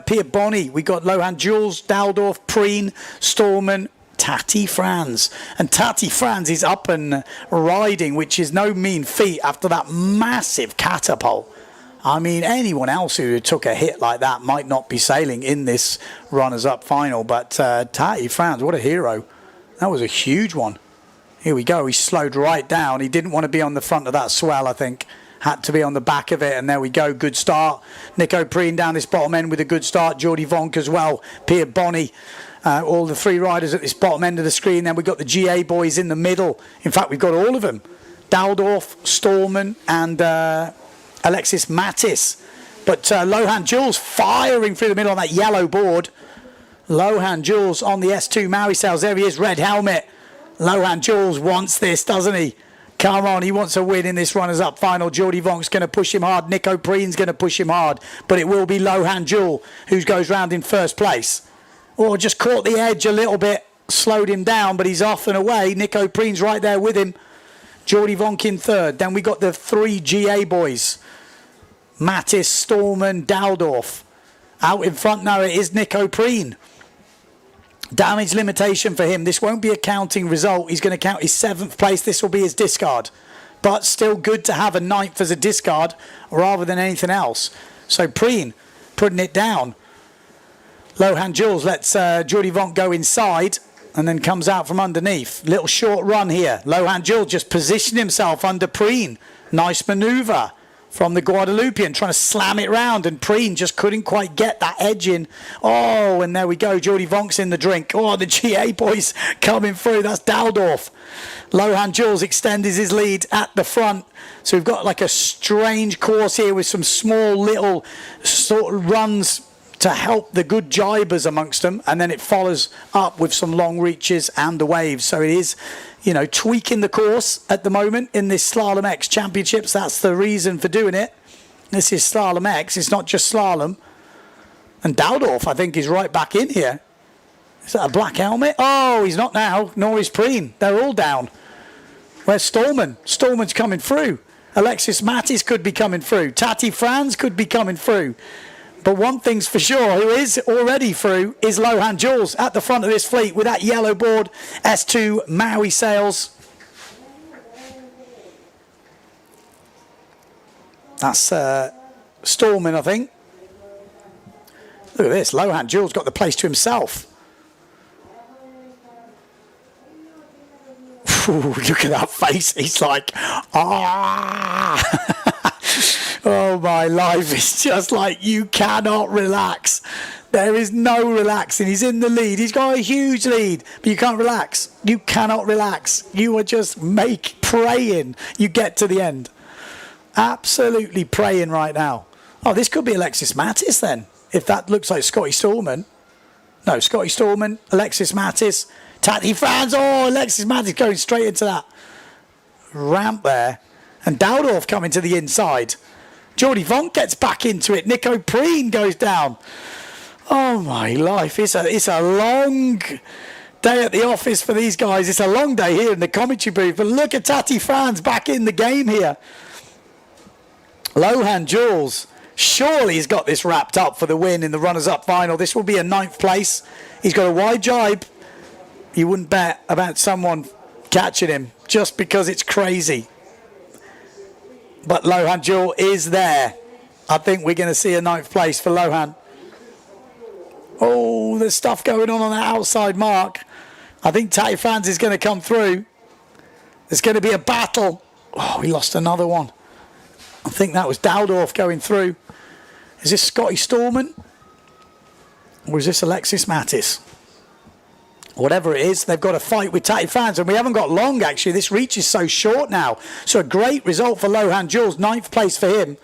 Speaker 12: Pia Bonney. We got Lohan Jules, Daldorf, Preen, Storman, Tati Franz. And Tati Franz is up and riding, which is no mean feat after that massive catapult. I mean, anyone else who took a hit like that might not be sailing in this runners-up final. But Tati Franz, what a hero. That was a huge one. Here we go. He slowed right down. He didn't want to be on the front of that swell, I think. Had to be on the back of it. And there we go. Good start. Nico Preen down this bottom end with a good start. Jordi Vonk as well. Pia Bonney. All the three riders at this bottom end of the screen. Then we've got the GA boys in the middle. In fact, we've got all of them. Daldorf, Storman and Alexis Mattis. But Lohan Jules firing through the middle on that yellow board. Lohan Jules on the S2 Maui sails. There he is. Red helmet. Lohan Jules wants this, doesn't he? Come on, he wants a win in this runners-up final. Jordi Vonk's going to push him hard. Nico Preen's going to push him hard. But it will be Lohan Jules who goes round in first place. Or just caught the edge a little bit, slowed him down, but he's off and away. Nico Preen's right there with him. Jordi Vonk in third. Then we got the three GA boys. Mattis, Storman, Daldorf. Out in front now it is Nico Preen. Damage limitation for him. This won't be a counting result. He's going to count his 7th place. This will be his discard. But still good to have a 9th as a discard rather than anything else. So Preen putting it down. Lohan Jules lets Jordi Vonk go inside and then comes out from underneath. Little short run here. Lohan Jules just positioned himself under Preen. Nice manoeuvre from the Guadalupian, trying to slam it round, and Preen just couldn't quite get that edge in. Oh, and there we go. Jordi Vonk's in the drink. Oh, the GA boys coming through. That's Daldorf. Lohan Jules extends his lead at the front. So we've got like a strange course here with some small little sort of runs to help the good jibers amongst them, and then it follows up with some long reaches and the waves. So it is, you know, tweaking the course at the moment in this Slalom-X Championships. That's the reason for doing it. This is Slalom-X. It's not just slalom. And Daldorf, I think, is right back in here. Is that a black helmet? Oh, he's not now. Nor is Preen. They're all down. Where's Stallman? Stallman's coming through. Alexis Mattis could be coming through. Tati Franz could be coming through. But one thing's for sure, who is already through is Lohan Jules at the front of this fleet with that yellow board, S2 Maui sails. That's Stallman, I think. Look at this, Lohan Jules got the place to himself. Ooh, look at that face, he's like, ah. Oh my life, it's just like you cannot relax. There is no relaxing. He's in the lead. He's got a huge lead, but you can't relax. You cannot relax. You are just praying you get to the end. Absolutely praying right now. Oh, this could be Alexis Mattis then, if that looks like Scotty Stallman. No, Scotty Stallman, Alexis Mattis, Tati Franz. Oh, Alexis Mattis going straight into that ramp there. And Daldorf coming to the inside. Jordi Vonk gets back into it. Nico Preen goes down. Oh my life. It's a long day at the office for these guys. It's a long day here in the commentary booth. But look at Tati Franz back in the game here. Lohan Jules. Surely he's got this wrapped up for the win in the runners-up final. This will be a 9th place. He's got a wide jibe. You wouldn't bet about someone catching him just because it's crazy. But Lohan Jules is there. I think we're going to see a 9th place for Lohan. Oh, there's stuff going on that outside mark. I think Tati Franz is going to come through. There's going to be a battle. Oh, we lost another one. I think that was Daldorf going through. Is this Scotty Stallman? Or is this Alexis Mattis? Whatever it is, they've got a fight with Tati Franz, and we haven't got long actually. This reach is so short now. So a great result for Lohan Jules, 9th place for him.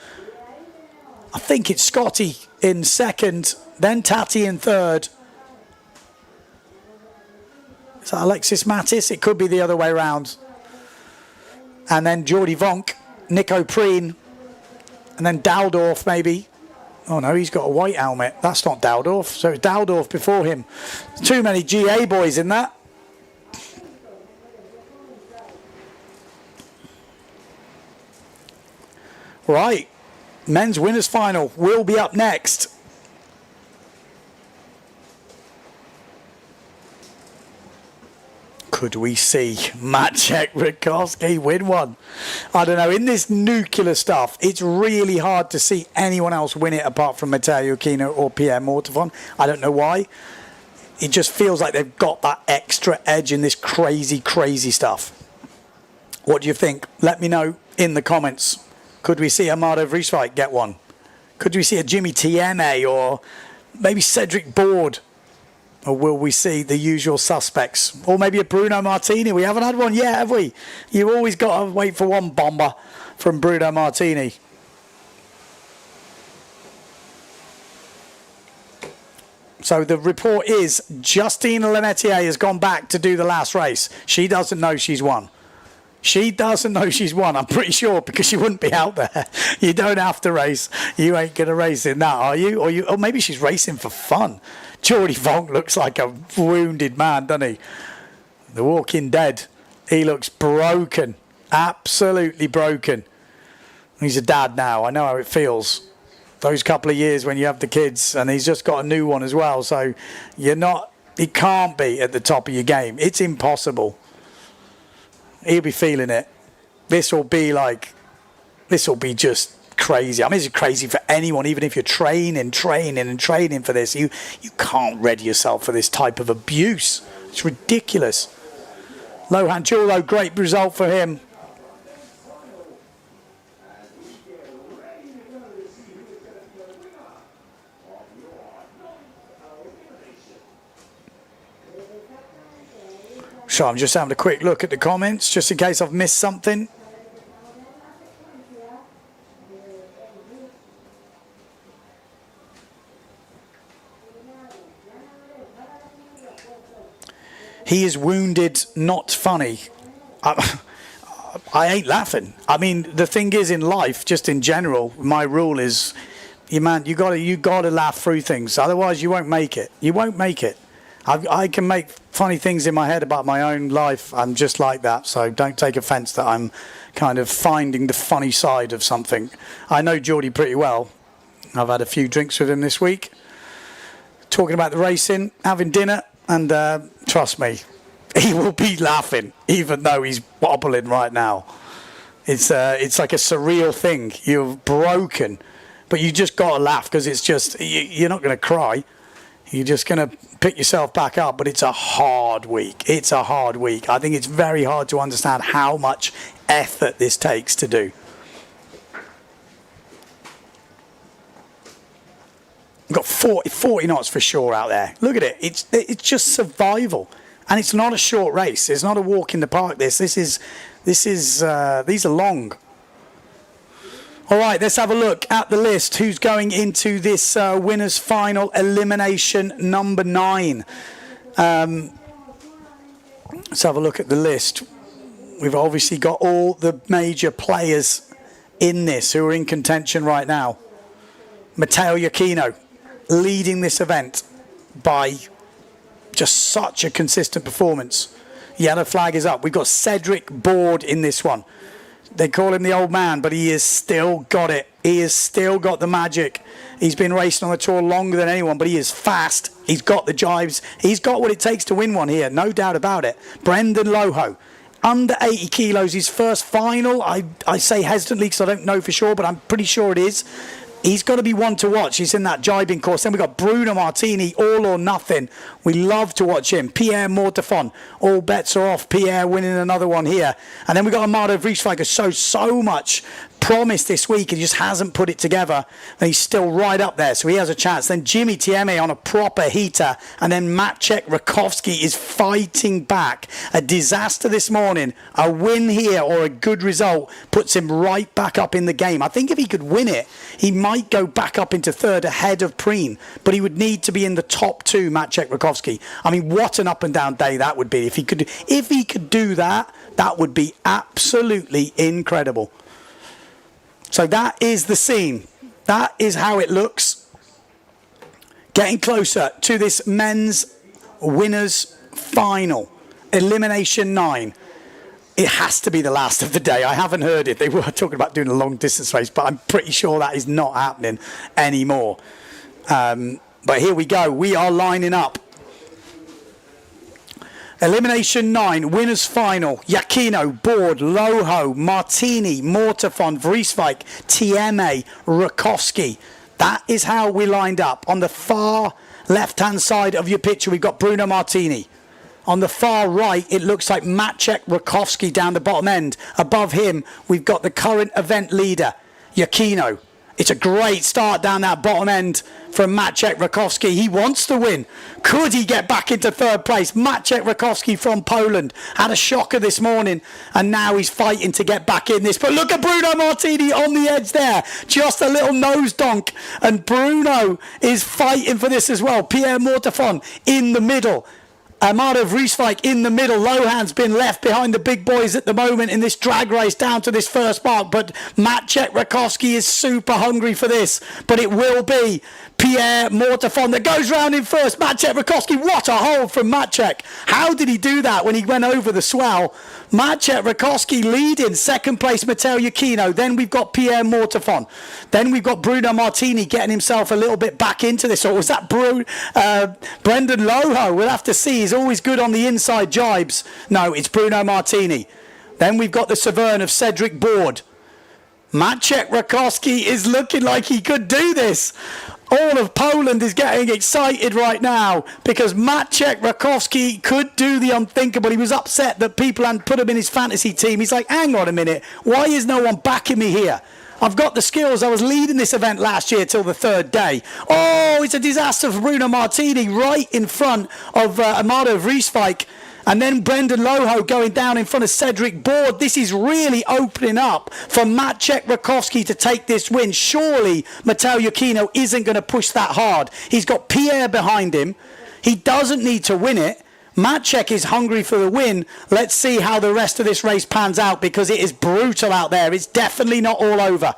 Speaker 12: I think it's Scotty in 2nd, then Tati in 3rd. Is that Alexis Mattis? It could be the other way around. And then Jordi Vonk, Nico Preen, and then Daldorf maybe. Oh no, he's got a white helmet. That's not Daldorf. So it's Daldorf before him. Too many GA boys in that. Right. Men's winners final will be up next. Could we see Maciek Rakowski win one? I don't know. In this nuclear stuff, it's really hard to see anyone else win it apart from Matteo Aquino or Pierre Mortefon. I don't know why. It just feels like they've got that extra edge in this crazy, crazy stuff. What do you think? Let me know in the comments. Could we see Amado Vrieswijk get one? Could we see a Jimmy Tieme or maybe Cedric Board? Or will we see the usual suspects? Or maybe a Bruno Martini. We haven't had one yet, have we? You've always got to wait for one bomber from Bruno Martini. So the report is Justine Lemaitre has gone back to do the last race. She doesn't know she's won. She doesn't know she's won, I'm pretty sure, because she wouldn't be out there. You don't have to race. You ain't going to race in that, are you? Or maybe she's racing for fun. Jordi Vonk looks like a wounded man, doesn't he? The Walking Dead. He looks broken. Absolutely broken. He's a dad now. I know how it feels. Those couple of years when you have the kids, and he's just got a new one as well. So you're not It can't be at the top of your game. It's impossible. He'll be feeling it. This will be just crazy. I mean, it's crazy for anyone, even if you're training for this. You can't ready yourself for this type of abuse. It's ridiculous. Lohan Chulo, great result for him. So I'm just having a quick look at the comments, just in case I've missed something. He is wounded, not funny. I ain't laughing. I mean, the thing is, in life, just in general, my rule is, you gotta laugh through things. Otherwise, you won't make it. You won't make it. I can make funny things in my head about my own life. I'm just like that. So don't take offence that I'm kind of finding the funny side of something. I know Geordie pretty well. I've had a few drinks with him this week, talking about the racing, having dinner, and trust me, he will be laughing, even though he's wobbling right now. It's like a surreal thing. You're broken, but you just got to laugh because it's just, you're not going to cry. You're just going to pick yourself back up, but it's a hard week. It's a hard week. I think it's very hard to understand how much effort this takes to do. We've got 40 knots for sure out there. Look at it. It's just survival. And it's not a short race. It's not a walk in the park, these are long. All right, let's have a look at the list. Who's going into this winners final, elimination number 9? Let's have a look at the list. We've obviously got all the major players in this who are in contention right now. Matteo Iachino leading this event by just such a consistent performance. Yellow flag is up. We've got Cedric Board in this one. They call him the old man, but he has still got it. He has still got the magic. He's been racing on the tour longer than anyone, but he is fast. He's got the jives. He's got what it takes to win one here, no doubt about it. Brendan Loho, under 80 kilos, his first final. I say hesitantly because I don't know for sure, but I'm pretty sure it is. He's got to be one to watch. He's in that jibing course. Then we've got Bruno Martini, all or nothing. We love to watch him. Pierre Mortefon, all bets are off. Pierre winning another one here. And then we've got Amado Vrieswijk, who so much promise this week and just hasn't put it together. And he's still right up there, so he has a chance. Then Jimmy Tieme on a proper heater. And then Maciek Rakowski is fighting back. A disaster this morning. A win here or a good result puts him right back up in the game. I think if he could win it, he might go back up into third ahead of Preen, but he would need to be in the top 2, Maciek Rakowski. I mean, what an up and down day that would be. If he could do that, that would be absolutely incredible. So that is the scene. That is how it looks. Getting closer to this men's winners final, elimination 9. It has to be the last of the day. I haven't heard it. They were talking about doing a long distance race, but I'm pretty sure that is not happening anymore. But here we go. We are lining up. Elimination 9, winners final. Iachino, Board, Loho, Martini, Mortefon, Vrieswijk, Tieme, Rakowski. That is how we lined up. On the far left-hand side of your picture, we've got Bruno Martini. On the far right, it looks like Maciek Rakowski down the bottom end. Above him, we've got the current event leader, Iachino. It's a great start down that bottom end from Maciek Rakowski. He wants to win. Could he get back into third place? Maciek Rakowski from Poland had a shocker this morning, and now he's fighting to get back in this. But look at Bruno Martini on the edge there. Just a little nose donk, and Bruno is fighting for this as well. Pierre Mortefon in the middle. Amado Vrieswijk in the middle. Lohan's been left behind the big boys at the moment in this drag race down to this first mark. But Maciek Rakowski is super hungry for this. But it will be Pierre Mortafon that goes round in first. Maciej Rakowski, what a hold from Maciej. How did he do that when he went over the swell? Maciej Rakowski leading. Second place, Matteo Iachino. Then we've got Pierre Mortafon. Then we've got Bruno Martini getting himself a little bit back into this. Or was that Brendan Loho? We'll have to see. He's always good on the inside jibes. No, it's Bruno Martini. Then we've got the Severn of Cedric Board. Maciej Rakowski is looking like he could do this. All of Poland is getting excited right now because Maciej Rakowski could do the unthinkable. He was upset that people hadn't put him in his fantasy team. He's like, hang on a minute. Why is no one backing me here? I've got the skills. I was leading this event last year till the third day. Oh, it's a disaster for Bruno Martini right in front of Amado Vrieswijk. And then Brendan Loho going down in front of Cedric Board. This is really opening up for Maciej Rakowski to take this win. Surely Matteo Iachino isn't going to push that hard. He's got Pierre behind him. He doesn't need to win it. Maciej is hungry for the win. Let's see how the rest of this race pans out because it is brutal out there. It's definitely not all over.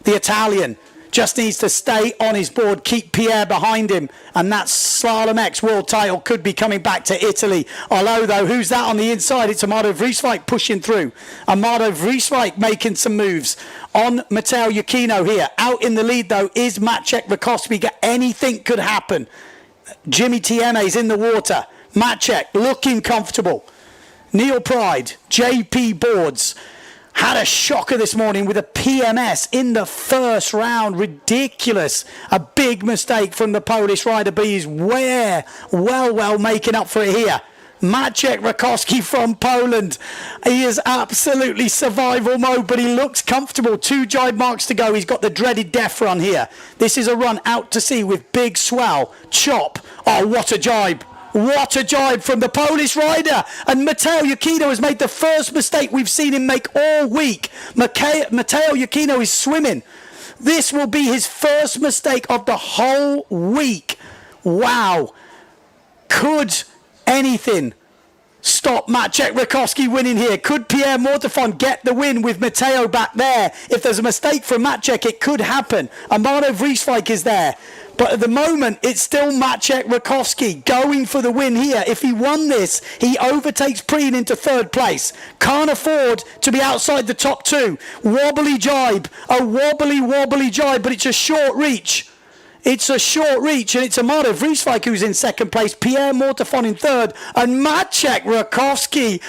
Speaker 12: The Italian just needs to stay on his board, keep Pierre behind him, and that Slalom-X world title could be coming back to Italy. Although, though, who's that on the inside? It's Amado Vrieswijk pushing through. Amado Vrieswijk making some moves on Matteo Iachino here. Out in the lead, though, is Maciej Rakowski. Anything could happen. Jimmy Tieme's in the water. Maciej looking comfortable. Neil Pride, JP Boards, had a shocker this morning with a PMS in the first round. Ridiculous. A big mistake from the Polish rider, but he's well making up for it here. Maciej Rakowski from Poland. He is absolutely survival mode, but he looks comfortable. 2 jibe marks to go. He's got the dreaded death run here. This is a run out to sea with big swell. Chop. Oh, what a jibe. What a jibe from the Polish rider. And Matteo Iachino has made the first mistake we've seen him make all week. Matteo Iachino is swimming. This will be his first mistake of the whole week. Wow. Could anything stop Maciej Rakowski winning here? Could Pierre Mortafon get the win with Matteo back there? If there's a mistake from Maciej, it could happen. Amado Vrieswijk is there. But at the moment, it's still Maciej Rakowski going for the win here. If he won this, he overtakes Preen into third place. Can't afford to be outside the top 2. Wobbly jibe. A wobbly jibe, but it's a short reach. It's a short reach, and it's Amado Vrieswijk who's in second place, Pierre Mortafon in third, and Maciej Rakowski,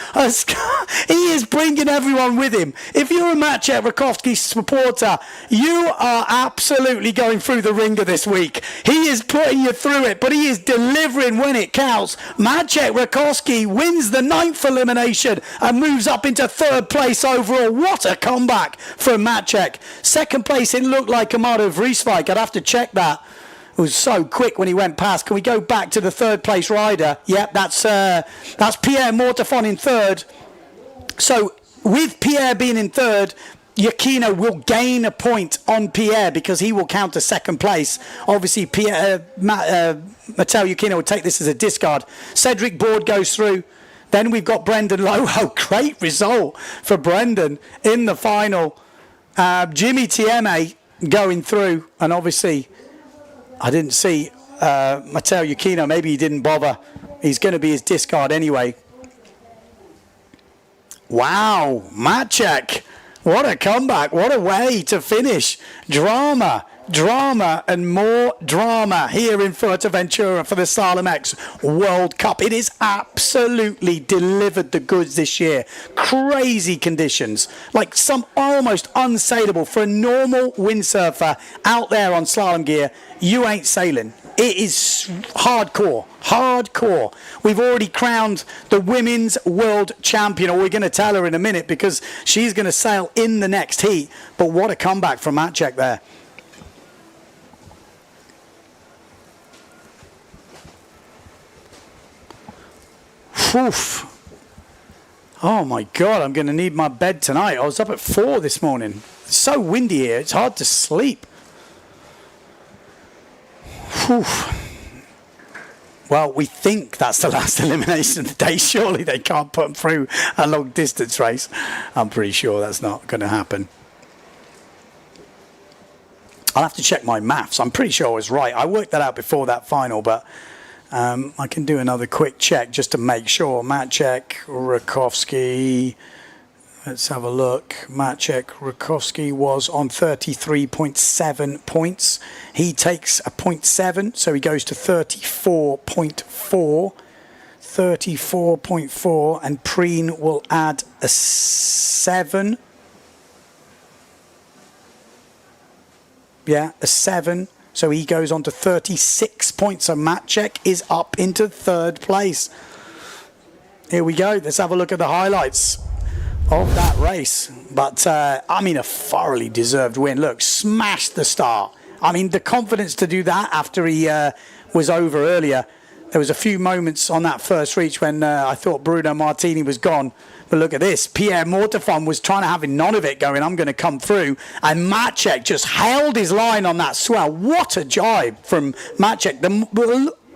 Speaker 12: he is bringing everyone with him. If you're a Maciej Rakowski supporter, you are absolutely going through the ringer this week. He is putting you through it, but he is delivering when it counts. Maciej Rakowski wins the 9th elimination and moves up into third place overall. What a comeback from Maciej. Second place, it looked like Amado Vrieswijk. I'd have to check that. It was so quick when he went past. Can we go back to the third place rider? Yep, that's Pierre Mortafon in third. So with Pierre being in third, Iachino will gain a point on Pierre because he will count to second place. Obviously, Matteo Iachino will take this as a discard. Cedric Board goes through. Then we've got Brendan Loho. Great result for Brendan in the final. Jimmy Tieme going through, and obviously I didn't see Matteo Iachino. Maybe he didn't bother. He's going to be his discard anyway. Wow, Maciej. What a comeback. What a way to finish. Drama, and more drama here in Fuerteventura for the Slalom-X World Cup. It is absolutely delivered the goods this year. Crazy conditions, like some almost unsaleable for a normal windsurfer out there on slalom gear. You ain't sailing. It is hardcore. We've already crowned the women's world champion, or we're going to tell her in a minute because she's going to sail in the next heat. But what a comeback from Maciej there. Oof. Oh my God, I'm going to need my bed tonight. I was up at 4 this morning. It's so windy here, it's hard to sleep. Oof. Well, we think that's the last elimination of the day. Surely they can't put them through a long distance race. I'm pretty sure that's not going to happen. I'll have to check my maths. I'm pretty sure I was right. I worked that out before that final, but I can do another quick check just to make sure. Maciek, Rakowski. Let's have a look. Maciek Rakowski was on 33.7 points. He takes a 0.7, so he goes to 34.4. 34.4, and Preen will add a 7. Yeah, a 7. So he goes on to 36 points. So Maciek is up into 3rd place. Here we go. Let's have a look at the highlights of that race. But, I mean, a thoroughly deserved win. Look, smashed the start. I mean, the confidence to do that after he was over earlier. There was a few moments on that first reach when I thought Bruno Martini was gone. But look at this. Pierre Mortefon was trying to have none of it going, I'm going to come through. And Maciek just held his line on that swell. What a jibe from Maciek.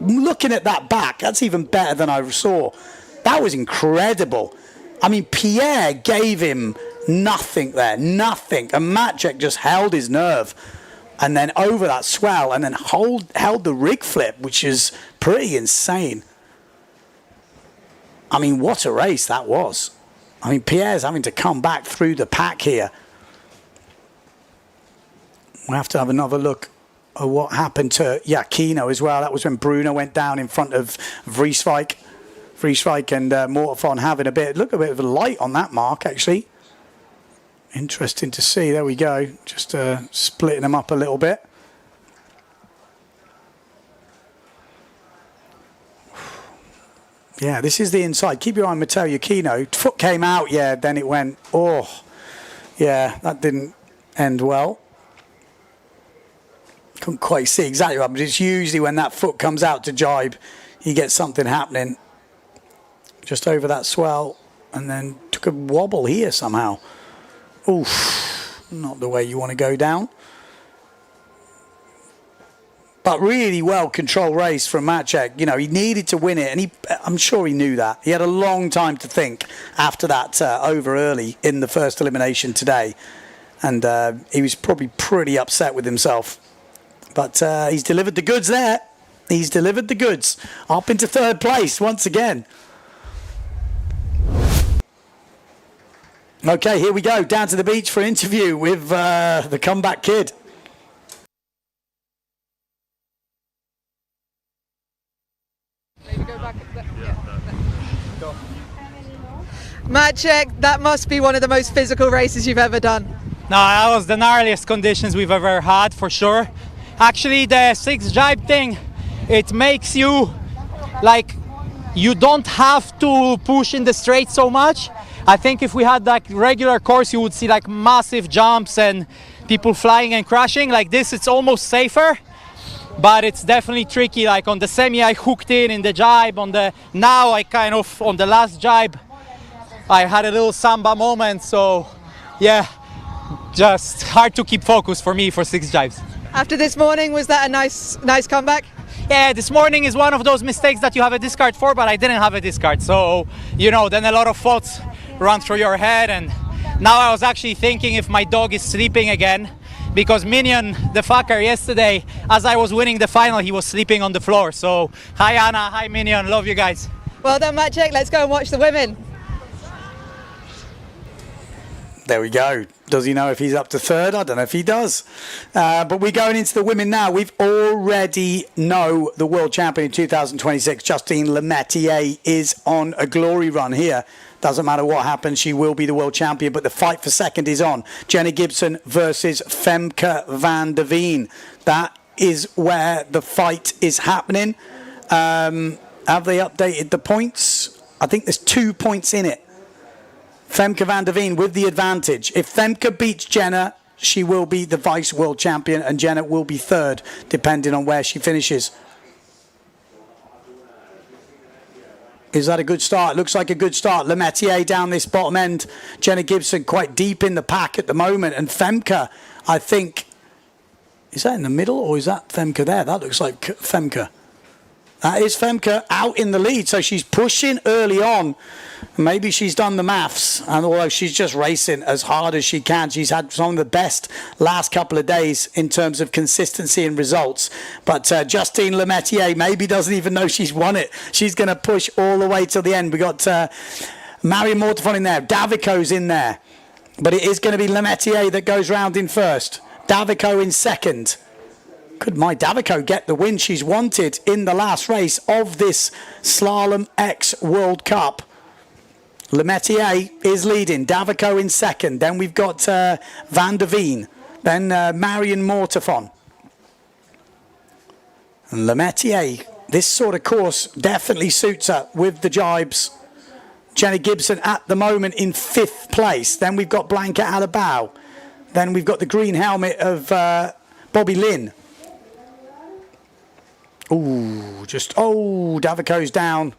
Speaker 12: Looking at that back, that's even better than I saw. That was incredible. I mean, Pierre gave him nothing there, nothing. And Maciek just held his nerve. And then over that swell, and then held the rig flip, which is pretty insane. I mean, what a race that was. I mean, Pierre's having to come back through the pack here. We'll have to have another look at what happened to Iachino as well. That was when Bruno went down in front of Vrieswijk. Vrieswijk and Mortefon having a bit of a light on that mark, actually. Interesting to see. There we go. Just splitting them up a little bit. Yeah, this is the inside. Keep your eye on Matteo Iachino. Foot came out, yeah, then it went, oh. Yeah, that didn't end well. Couldn't quite see exactly what, but it's usually when that foot comes out to jibe, you get something happening. Just over that swell, and then took a wobble here somehow. Oof, not the way you want to go down. But really well-controlled race from Maciek. You know, he needed to win it, and I'm sure he knew that. He had a long time to think after that over early in the first elimination today. And he was probably pretty upset with himself. But he's delivered the goods there. He's delivered the goods. Up into 3rd place once again. Okay, here we go. Down to the beach for an interview with the comeback kid.
Speaker 6: Maciek, that must be one of the most physical races you've ever done.
Speaker 25: No, that was the gnarliest conditions we've ever had, for sure. Actually, the 6 jibe thing, it makes you, like, you don't have to push in the straight so much. I think if we had like regular course, you would see like massive jumps and people flying and crashing. Like this, it's almost safer, but it's definitely tricky. Like on the semi, I hooked in the jibe. Now I kind of, on the last jibe, I had a little samba moment. So yeah, just hard to keep focus for me for 6 jibes.
Speaker 6: After this morning, was that a nice comeback?
Speaker 25: Yeah, this morning is one of those mistakes that you have a discard for, but I didn't have a discard. So, you know, then a lot of thoughts run through your head. And now I was actually thinking if my dog is sleeping again, because Minion, the fucker, yesterday, as I was winning the final, he was sleeping on the floor. So, hi Anna, hi Minion, love you guys.
Speaker 6: Well done, Maciek. Let's go and watch the women.
Speaker 12: There we go. Does he know if he's up to 3rd? I don't know if he does. But we're going into the women now. We've already know the world champion in 2026, Justine Lemaitre, is on a glory run here. Doesn't matter what happens, she will be the world champion. But the fight for 2nd is on. Jenna Gibson versus Femke van der Veen. That is where the fight is happening. Have they updated the points? I think there's 2 points in it. Femke van der Veen with the advantage. If Femke beats Jenna, she will be the vice world champion, and Jenna will be 3rd, depending on where she finishes. Is that a good start? Looks like a good start. Lemaitre down this bottom end. Jenna Gibson quite deep in the pack at the moment. And Femke, I think, is that in the middle or is that Femke there? That looks like Femke. That is Femke out in the lead, so she's pushing early on. Maybe she's done the maths, and although she's just racing as hard as she can, she's had some of the best last couple of days in terms of consistency and results. But Justine Lemaitre maybe doesn't even know she's won it. She's going to push all the way till the end. We got Marion Mortefon in there. Davico's in there. But it is going to be Lemaitre that goes round in first. Davico in second. Could my Davico get the win she's wanted in the last race of this Slalom-X World Cup? Lemaitre is leading. Davico in second. Then we've got Van der Veen. Then Marion Mortefon. And Lemaitre, this sort of course definitely suits her with the jibes. Jenny Gibson at the moment in 5th place. Then we've got Blanca Alabau. Then we've got the green helmet of Bobby Lynn. Davico's down.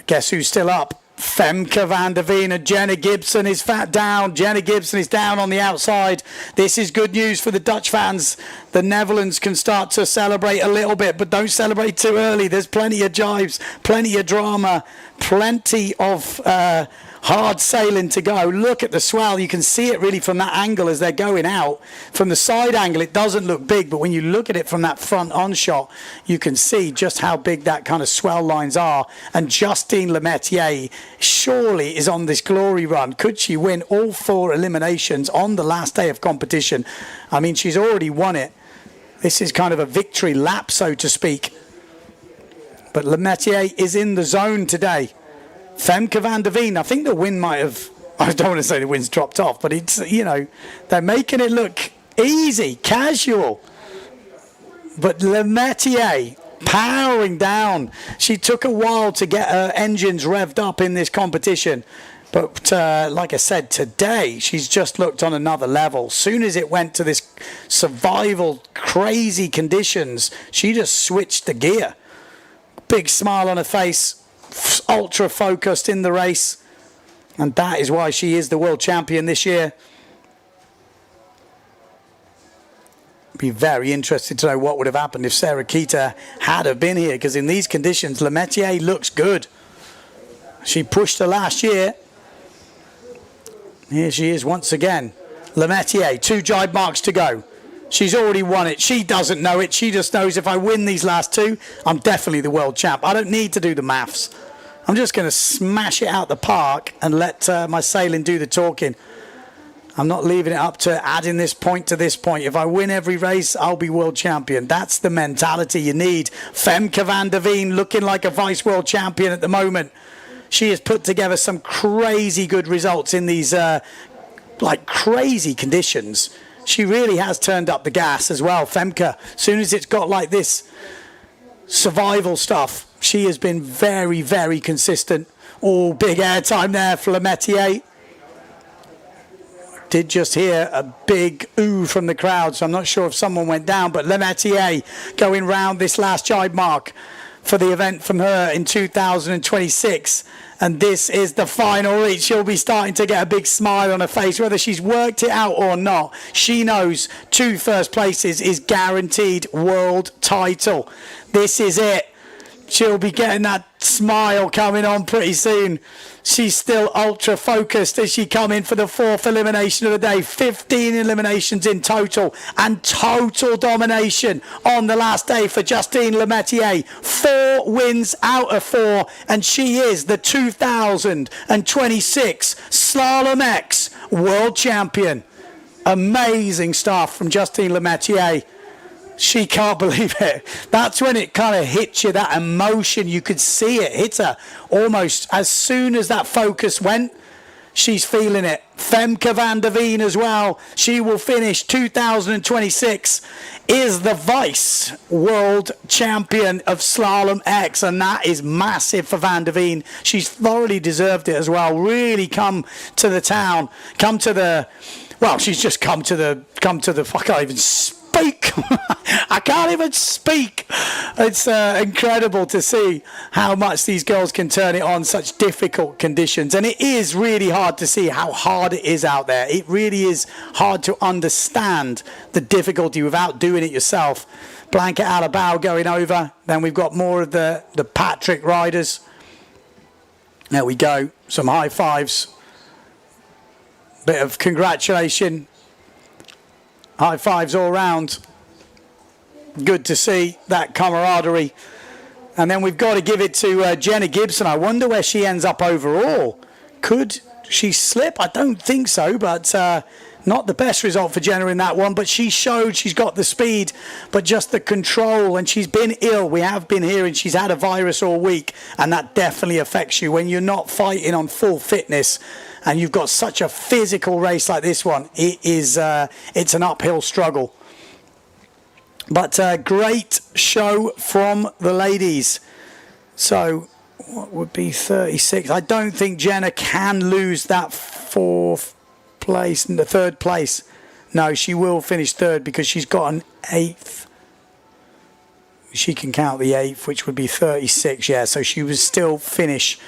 Speaker 12: Guess who's still up? Femke van der Veen and Jenny Gibson is down. Jenny Gibson is down on the outside. This is good news for the Dutch fans. The Netherlands can start to celebrate a little bit, but don't celebrate too early. There's plenty of jibes, plenty of drama, plenty of hard sailing to go. Look at the swell. You can see it really from that angle as they're going out. From the side angle, it doesn't look big, but when you look at it from that front on shot, you can see just how big that kind of swell lines are. And Justine Lemaitre surely is on this glory run. Could she win all 4 eliminations on the last day of competition? I mean, she's already won it. This is kind of a victory lap, so to speak. But Lemaitre is in the zone today. Femke van der Veen, I think the win might have, I don't want to say the win's dropped off, but it's, you know, they're making it look easy, casual. But Lemaitre powering down. She took a while to get her engines revved up in this competition. But like I said, today she's just looked on another level. Soon as it went to this survival, crazy conditions, she just switched the gear. Big smile on her face. Ultra focused in the race, and that is why she is the world champion this year. Be very interested to know what would have happened if Sarah Keita had have been here, because in these conditions Lemaitre looks good. She pushed her last year. Here she is once again. Lemaitre, 2 jibe marks to go. She's already won it. She doesn't know it. She just knows if I win these last 2, I'm definitely the world champ. I don't need to do the maths. I'm just going to smash it out the park and let my sailing do the talking. I'm not leaving it up to adding this point to this point. If I win every race, I'll be world champion. That's the mentality you need. Femke van der Veen looking like a vice world champion at the moment. She has put together some crazy good results in these crazy conditions. She really has turned up the gas as well, Femke. As soon as it's got like this survival stuff, she has been very, very consistent. Oh, big airtime there for Lemaitre. Did just hear a big ooh from the crowd, so I'm not sure if someone went down, but Lemaitre going round this last jibe mark for the event from her in 2026. And this is the final reach. She'll be starting to get a big smile on her face, whether she's worked it out or not. She knows 2 first places is guaranteed world title. This is it. She'll be getting that smile coming on pretty soon. She's still ultra focused as she come in for the 4th elimination of the day. 15 eliminations in total, and total domination on the last day for Justine Lemaitre. 4 wins out of 4, and she is the 2026 Slalom-X world champion. Amazing stuff from Justine Lemaitre. She can't believe it. That's when it kind of hits you, that emotion. You could see it hit her almost as soon as that focus went. She's feeling it. Femke van der Veen as well. She will finish 2026, is the vice world champion of Slalom-X, and that is massive for van der Veen. She's thoroughly deserved it as well. Really come to the town, she's just come to the, I can't even speak. I can't even speak. It's incredible to see how much these girls can turn it on such difficult conditions, and it is really hard to see how hard it is out there. It really is hard to understand the difficulty without doing it yourself. Blanket Alabao going over. Then we've got more of the Patrick riders. There we go. Some high fives. Bit of congratulation. High fives all round. Good to see that camaraderie. And then we've got to give it to Jenna Gibson. I wonder where she ends up overall. Could she slip? I don't think so, but not the best result for Jenna in that one. But she showed she's got the speed, but just the control. And she's been ill. We have been hearing she's had a virus all week, and that definitely affects you when you're not fighting on full fitness. And you've got such a physical race like this one. It's an uphill struggle. But great show from the ladies. So what would be 36? I don't think Jenna can lose that fourth place and the third place. No, she will finish third because she's got an eighth. She can count the eighth, which would be 36. Yeah, so she would still finish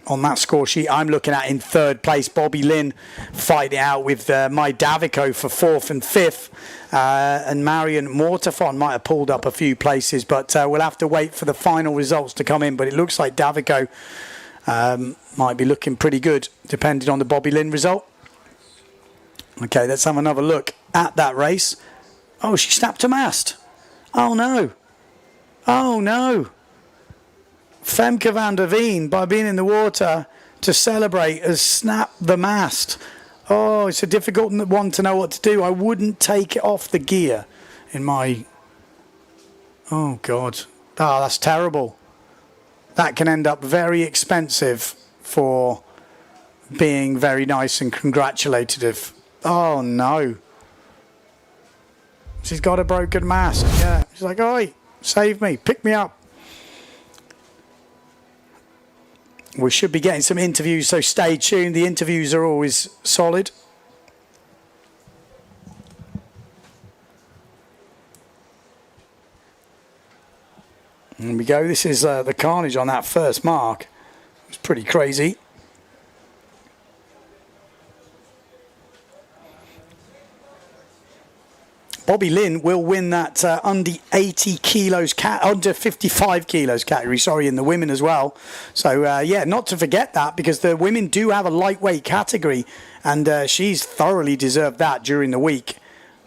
Speaker 12: on that score sheet I'm looking at in third place. Bobby Lynn fighting it out with my Davico for fourth and fifth. And Marion Mortafon might have pulled up a few places, but we'll have to wait for the final results to come in. But it looks like Davico might be looking pretty good, depending on the Bobby Lynn result. Okay, let's have another look at that race. Oh, she snapped a mast. Oh, no. Oh, no. Femke van der Veen, by being in the water to celebrate, has snapped the mast. Oh, it's a difficult one to know what to do. I wouldn't take it off the gear in my... Oh, God. Oh, that's terrible. That can end up very expensive for being very nice and congratulative. Oh, no. She's got a broken mast. Yeah. She's like, oi, save me. Pick me up. We should be getting some interviews, so stay tuned. The interviews are always solid. There we go. This is the carnage on that first mark. It's pretty crazy. Bobby Lynn will win that under 80 kilos, under 55 kilos category, sorry, in the women as well. So, yeah, not to forget that, because the women do have a lightweight category, and she's thoroughly deserved that during the week.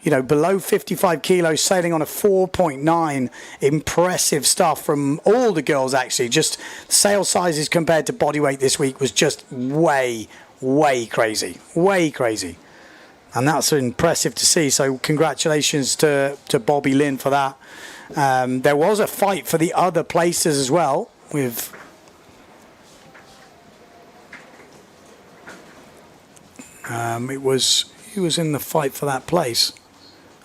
Speaker 12: You know, below 55 kilos, sailing on a 4.9. Impressive stuff from all the girls, actually. Just sail sizes compared to body weight this week was just way, way crazy. Way crazy. And that's impressive to see. So congratulations to Bobby Lynn for that. There was a fight for the other places as well. With he was in the fight for that place.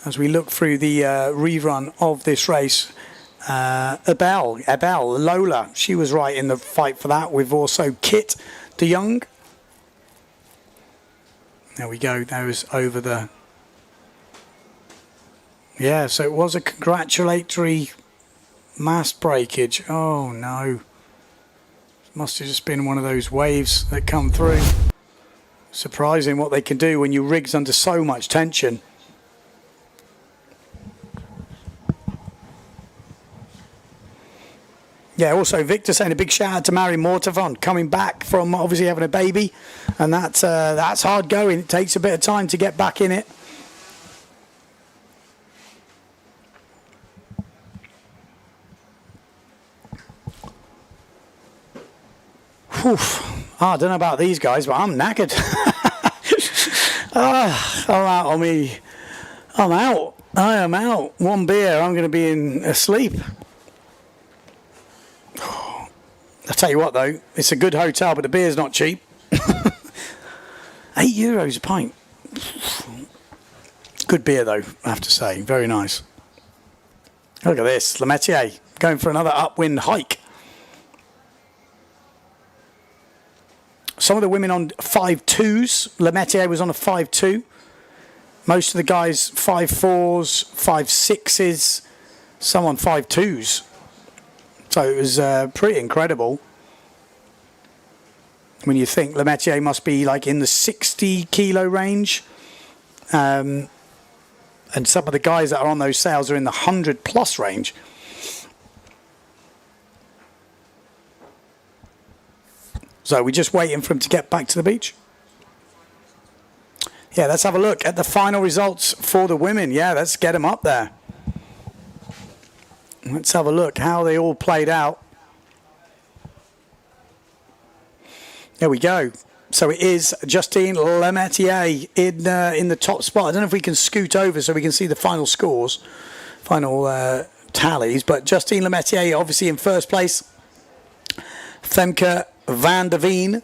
Speaker 12: As we look through the rerun of this race, Abel Lola, she was right in the fight for that. With also Kit de Jong. There we go. That was over the... Yeah, so it was a congratulatory mast breakage. Oh, no. Must have just been one of those waves that come through. Surprising what they can do when your rig's under so much tension. Yeah, also Victor saying a big shout out to Marion Mortafon, coming back from obviously having a baby, and that's hard going. It takes a bit of time to get back in it. Whew. I don't know about these guys, but I'm knackered. I'm out on me. I'm out. I am out. One beer, I'm going to be asleep. I'll tell you what, though, it's a good hotel, but the beer's not cheap. €8 a pint. Good beer, though, I have to say. Very nice. Look at this. Lemaitre going for another upwind hike. Some of the women on 5.2s. Lemaitre was on a 5.2. Most of the guys 5.4s, 5.6s. Some on 5.2s. So it was pretty incredible. When you think Lemaitre must be like in the 60 kilo range. And And some of the guys that are on those sails are in the 100+ range. So we're just waiting for him to get back to the beach. Yeah, let's have a look at the final results for the women. Yeah, let's get them up there. Let's have a look how they all played out. There we go. So it is Justine Lemaitre in the top spot. I don't know if we can scoot over so we can see the final scores, final tallies. But Justine Lemaitre obviously in first place. Femke van der Veen,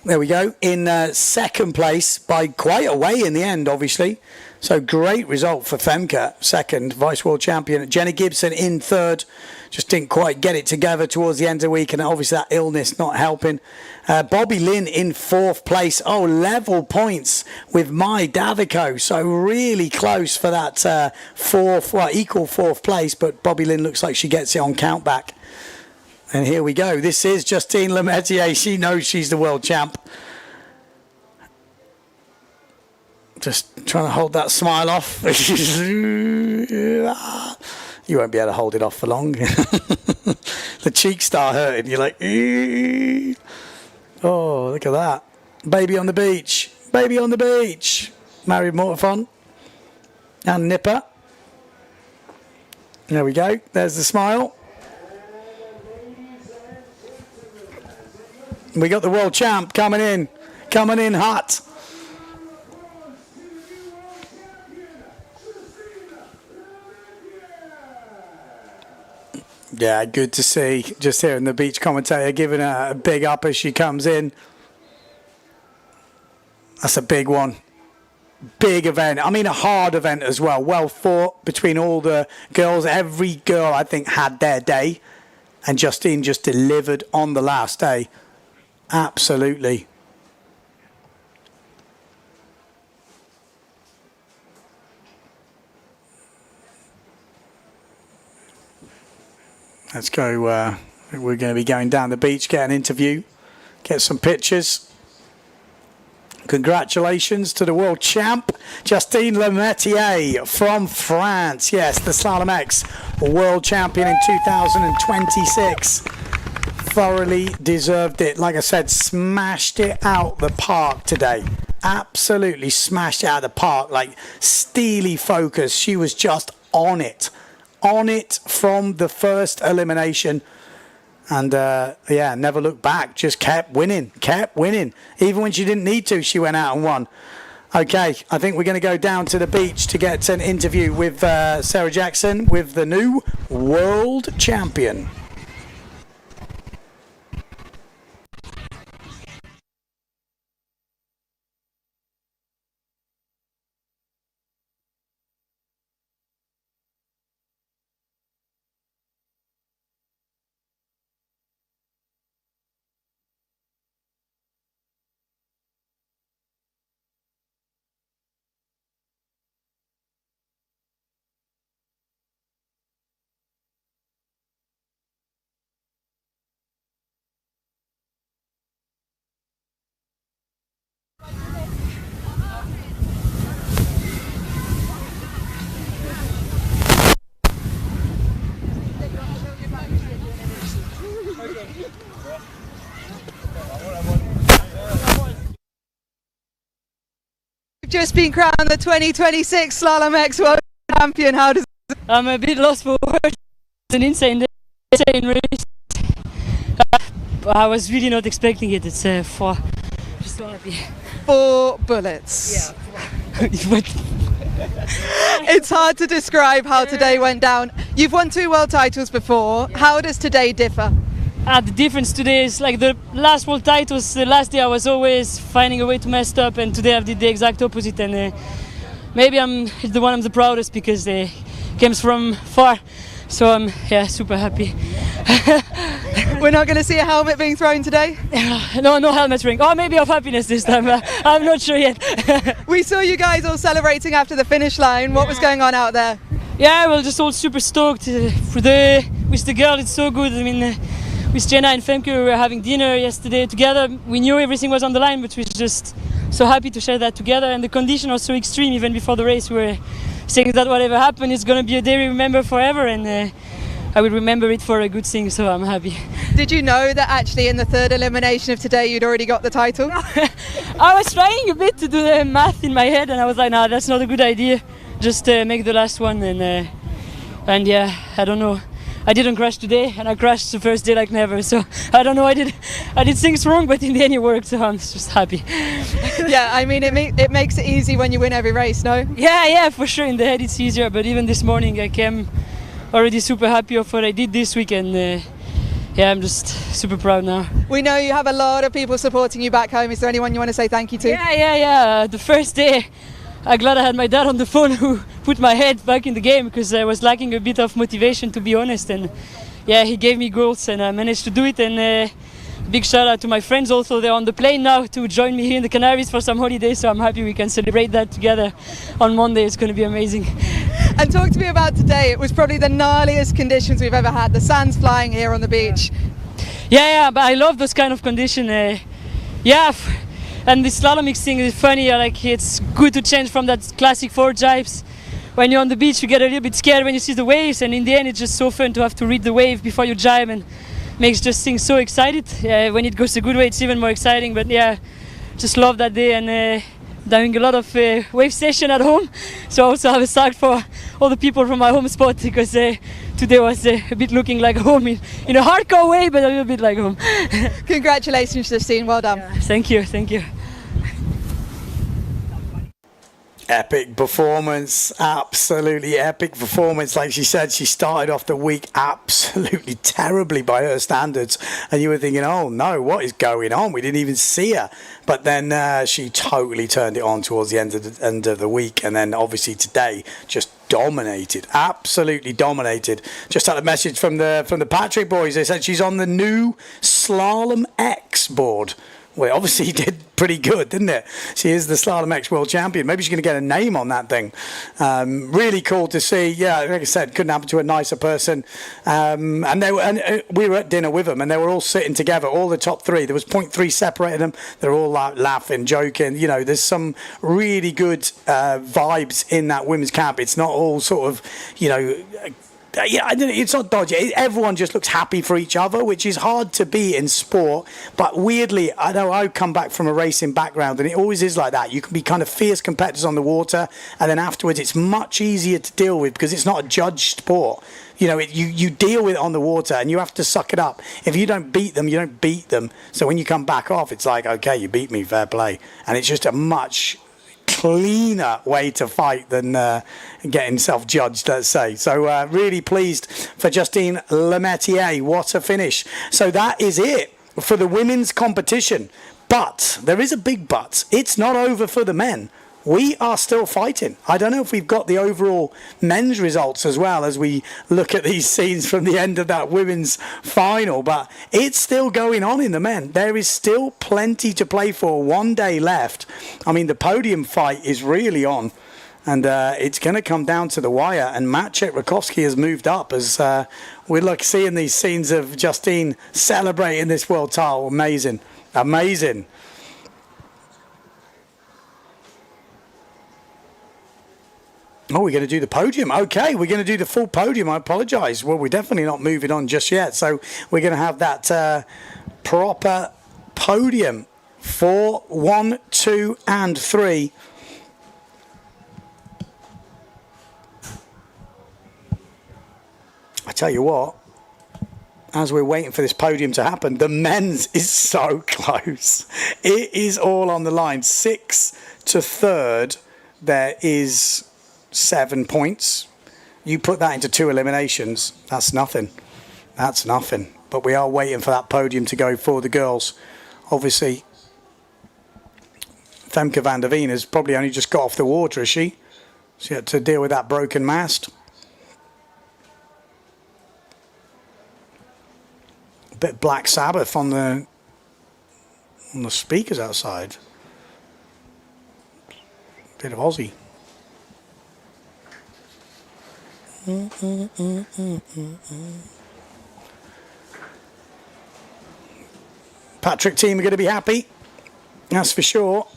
Speaker 12: there we go, in second place by quite a way in the end, obviously. So great result for Femke, second, vice world champion. Jenny Gibson in third, just didn't quite get it together towards the end of the week, and obviously that illness not helping. Bobby Lynn in fourth place. Oh, level points with Mai Davico, so really close for that equal fourth place, but Bobby Lynn looks like she gets it on countback. And here we go. This is Justine Lemaitre. She knows she's the world champ. Just trying to hold that smile off. You won't be able to hold it off for long. The cheeks start hurting. You're like, oh, look at that. Baby on the beach. Baby on the beach. Married Mortafon. And Nipper. There we go. There's the smile. We got the world champ coming in hot. Yeah, good to see. Just hearing the beach commentator giving her a big up as she comes in. That's a big one. Big event. I mean, a hard event as well. Well fought between all the girls. Every girl, I think, had their day. And Justine just delivered on the last day. Absolutely. Let's go. We're going to be going down the beach, get an interview, get some pictures. Congratulations to the world champ, Justine Lemaitre from France. Yes, the Slalom-X world champion in 2026. Thoroughly deserved it. Like I said, smashed it out the park today. Absolutely smashed it out of the park. Like steely focus. She was just on it. On it from the first elimination. And yeah, never looked back. Just kept winning. Kept winning. Even when she didn't need to, she went out and won. Okay, I think we're going to go down to the beach to get an interview with Sarah Jackson, with the new world champion.
Speaker 6: Just been crowned the 2026 Slalom-X World Champion. How does it...
Speaker 16: I'm a bit lost for words. It's an insane race. I was really not expecting it. It's just so happy.
Speaker 6: 4 bullets.
Speaker 16: Yeah.
Speaker 6: It's hard to describe how today went down. You've won 2 world titles before. How does today differ?
Speaker 16: The difference today is like the last world titles, the last day I was always finding a way to mess up, and today I did the exact opposite, and maybe I'm the one I'm the proudest because they came from far, so I'm super happy.
Speaker 6: We're not going to see a helmet being thrown today?
Speaker 16: No helmet ring. Or maybe of happiness this time, I'm not sure yet.
Speaker 6: We saw you guys all celebrating after the finish line. What was going on out there?
Speaker 16: Yeah, we're just all super stoked with the girl. It's so good. I mean, with Jenna and Femke, we were having dinner yesterday together. We knew everything was on the line, but we were just so happy to share that together. And the conditions are so extreme. Even before the race, we were saying that whatever happened, it's going to be a day we remember forever, and I will remember it for a good thing, so I'm happy.
Speaker 6: Did you know that actually in the third elimination of today you'd already got the title?
Speaker 16: I was trying a bit to do the math in my head, and I was like, nah, that's not a good idea. Just make the last one, and yeah, I don't know. I didn't crash today, and I crashed the first day like never. So I don't know. I did things wrong, but in the end it worked. So I'm just happy.
Speaker 6: Yeah, I mean it makes it easy when you win every race, no?
Speaker 16: Yeah, for sure. In the head it's easier, but even this morning I came already super happy of what I did this week, and yeah, I'm just super proud now.
Speaker 6: We know you have a lot of people supporting you back home. Is there anyone you want to say thank you to?
Speaker 16: Yeah. The first day, I'm glad I had my dad on the phone who put my head back in the game, because I was lacking a bit of motivation, to be honest. And yeah, he gave me goals and I managed to do it. And big shout out to my friends also. They're on the plane now to join me here in the Canaries for some holidays. So I'm happy we can celebrate that together on Monday. It's going to be amazing.
Speaker 6: And talk to me about today. It was probably the gnarliest conditions we've ever had. The sand's flying here on the beach.
Speaker 16: Yeah, but I love those kind of conditions. And the Slalom-X thing is funny. Like, it's good to change from that classic 4 jibes. When you're on the beach, you get a little bit scared when you see the waves, and in the end, it's just so fun to have to read the wave before you jibe, and makes just things so excited. When it goes a good way, it's even more exciting. But yeah, just love that day, and doing a lot of wave session at home. So I also have a sack for all the people from my home spot, because today was a bit looking like home in a hardcore way, but a little bit like home.
Speaker 6: Congratulations, Justine. Well done.
Speaker 16: Yeah, thank you.
Speaker 12: Epic performance, absolutely epic performance. Like she said, she started off the week absolutely terribly by her standards, and you were thinking, oh no, what is going on? We didn't even see her. But then she totally turned it on towards the end of the week, and then obviously today just dominated, absolutely dominated. Just had a message from the Patrick boys. They said she's on the new Slalom-X board. Well, obviously he did pretty good, didn't it? She is the Slalom-X world champion. Maybe she's going to get a name on that thing. Really cool to see. Yeah, like I said, couldn't happen to a nicer person. And we were at dinner with them, and they were all sitting together, all the top 3. There was 0.3 separated them. They're all laughing, joking. You know, there's some really good vibes in that women's camp. It's not all sort of, you know, yeah, it's not dodgy. Everyone just looks happy for each other, which is hard to be in sport. But weirdly, I know I come back from a racing background, and it always is like that. You can be kind of fierce competitors on the water, and then afterwards it's much easier to deal with because it's not a judged sport. You know, you deal with it on the water, and you have to suck it up. If you don't beat them, you don't beat them. So when you come back off, it's like, okay, you beat me, fair play. And it's just a much cleaner way to fight than getting self-judged, let's say. So really pleased for Justine Lemaitre. What a finish. So that is it for the women's competition. But there is a big but. It's not over for the men. We are still fighting. I don't know if we've got the overall men's results as well as we look at these scenes from the end of that women's final, but it's still going on in the men. There is still plenty to play for. 1 day left. I mean, the podium fight is really on, and it's going to come down to the wire, and Maciej Rakowski has moved up as we're like seeing these scenes of Justine celebrating this world title. Amazing. Oh, we're going to do the podium. Okay, we're going to do the full podium. I apologise. Well, we're definitely not moving on just yet. So we're going to have that proper podium for 1, 2, and 3. I tell you what, as we're waiting for this podium to happen, the men's is so close. It is all on the line. 6th to 3rd, there is 7 points. You put that into 2 eliminations, that's nothing. But we are waiting for that podium to go for the girls. Obviously, Femke van der Veen has probably only just got off the water, has she? She had to deal with that broken mast. A bit Black Sabbath on the speakers outside. Bit of Aussie. Patrick team are going to be happy, that's for sure.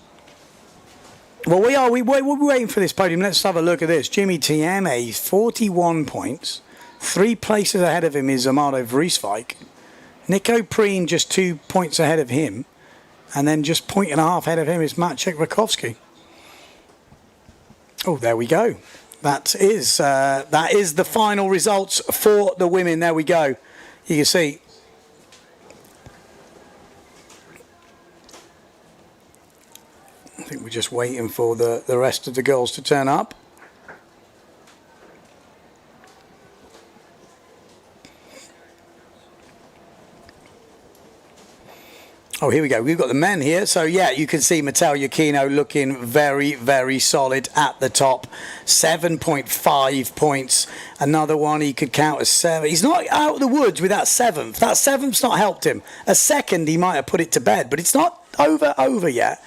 Speaker 12: Well, we're waiting for this podium. Let's have a look at this. Jimmy Tieme, 41 points. 3 places ahead of him is Amado Vreeswijk. Nico Preen just 2 points ahead of him. And then just 1.5 points ahead of him is Maciek Rakowski. Oh, there we go. That is the final results for the women. There we go. You can see. I think we're just waiting for the rest of the girls to turn up. Oh, here we go. We've got the men here. So, yeah, you can see Matteo Iachino looking very, very solid at the top. 7.5 points. Another one he could count as 7. He's not out of the woods with that 7th. That 7th's not helped him. A second, he might have put it to bed, but it's not over yet.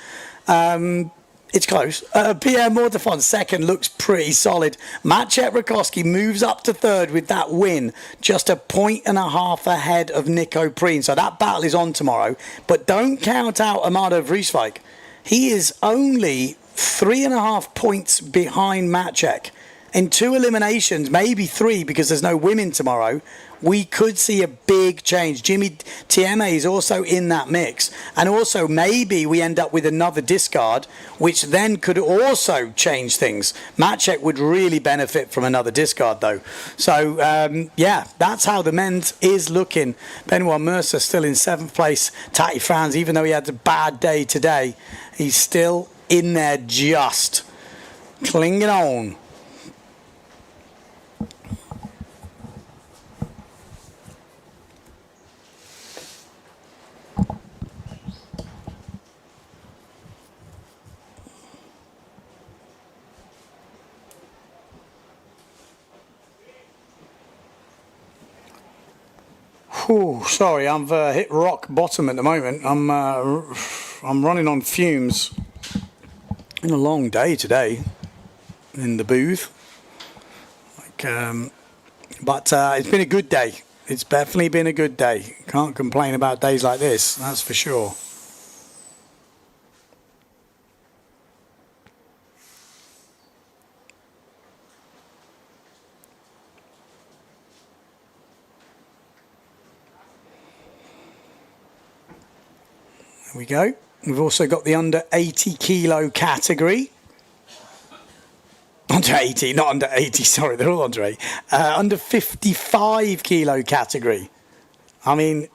Speaker 12: It's close. Pierre Mortefon's second looks pretty solid. Maciek Rakowski moves up to third with that win, just 1.5 points ahead of Nico Preen. So that battle is on tomorrow. But don't count out Amado Vreeswijk. He is only 3.5 points behind Maciek. In 2 eliminations, maybe 3 because there's no women tomorrow, we could see a big change. Jimmy Tieme is also in that mix. And also maybe we end up with another discard, which then could also change things. Maciek would really benefit from another discard though. So, yeah, that's how the men's is looking. Benoit Mercer still in 7th place. Tati Frans, even though he had a bad day today, he's still in there just clinging on. Ooh, sorry, I've hit rock bottom at the moment. I'm running on fumes. Been a long day today in the booth. But it's been a good day. It's definitely been a good day. Can't complain about days like this, that's for sure. There we go. We've also got the under 80 kilo category. Under 80, not under 80, sorry, they're all under 80. Under 55 kilo category. I mean,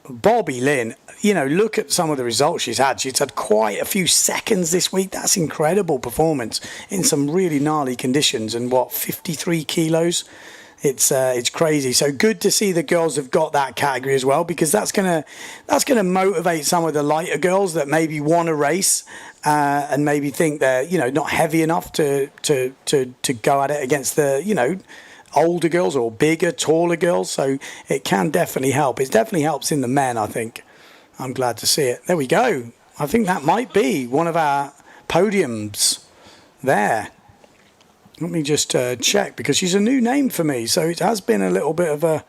Speaker 12: Bobby Lynn, you know, look at some of the results she's had. She's had quite a few seconds this week. That's incredible performance in some really gnarly conditions. And what, 53 kilos? It's crazy. So good to see the girls have got that category as well, because that's gonna motivate some of the lighter girls that maybe want to race and maybe think they're, you know, not heavy enough to go at it against the, you know, older girls or bigger, taller girls. So it can definitely help. It definitely helps in the men, I think. I'm glad to see it. There we go. I think that might be one of our podiums there. Let me just check, because she's a new name for me. So it has been a little bit of a...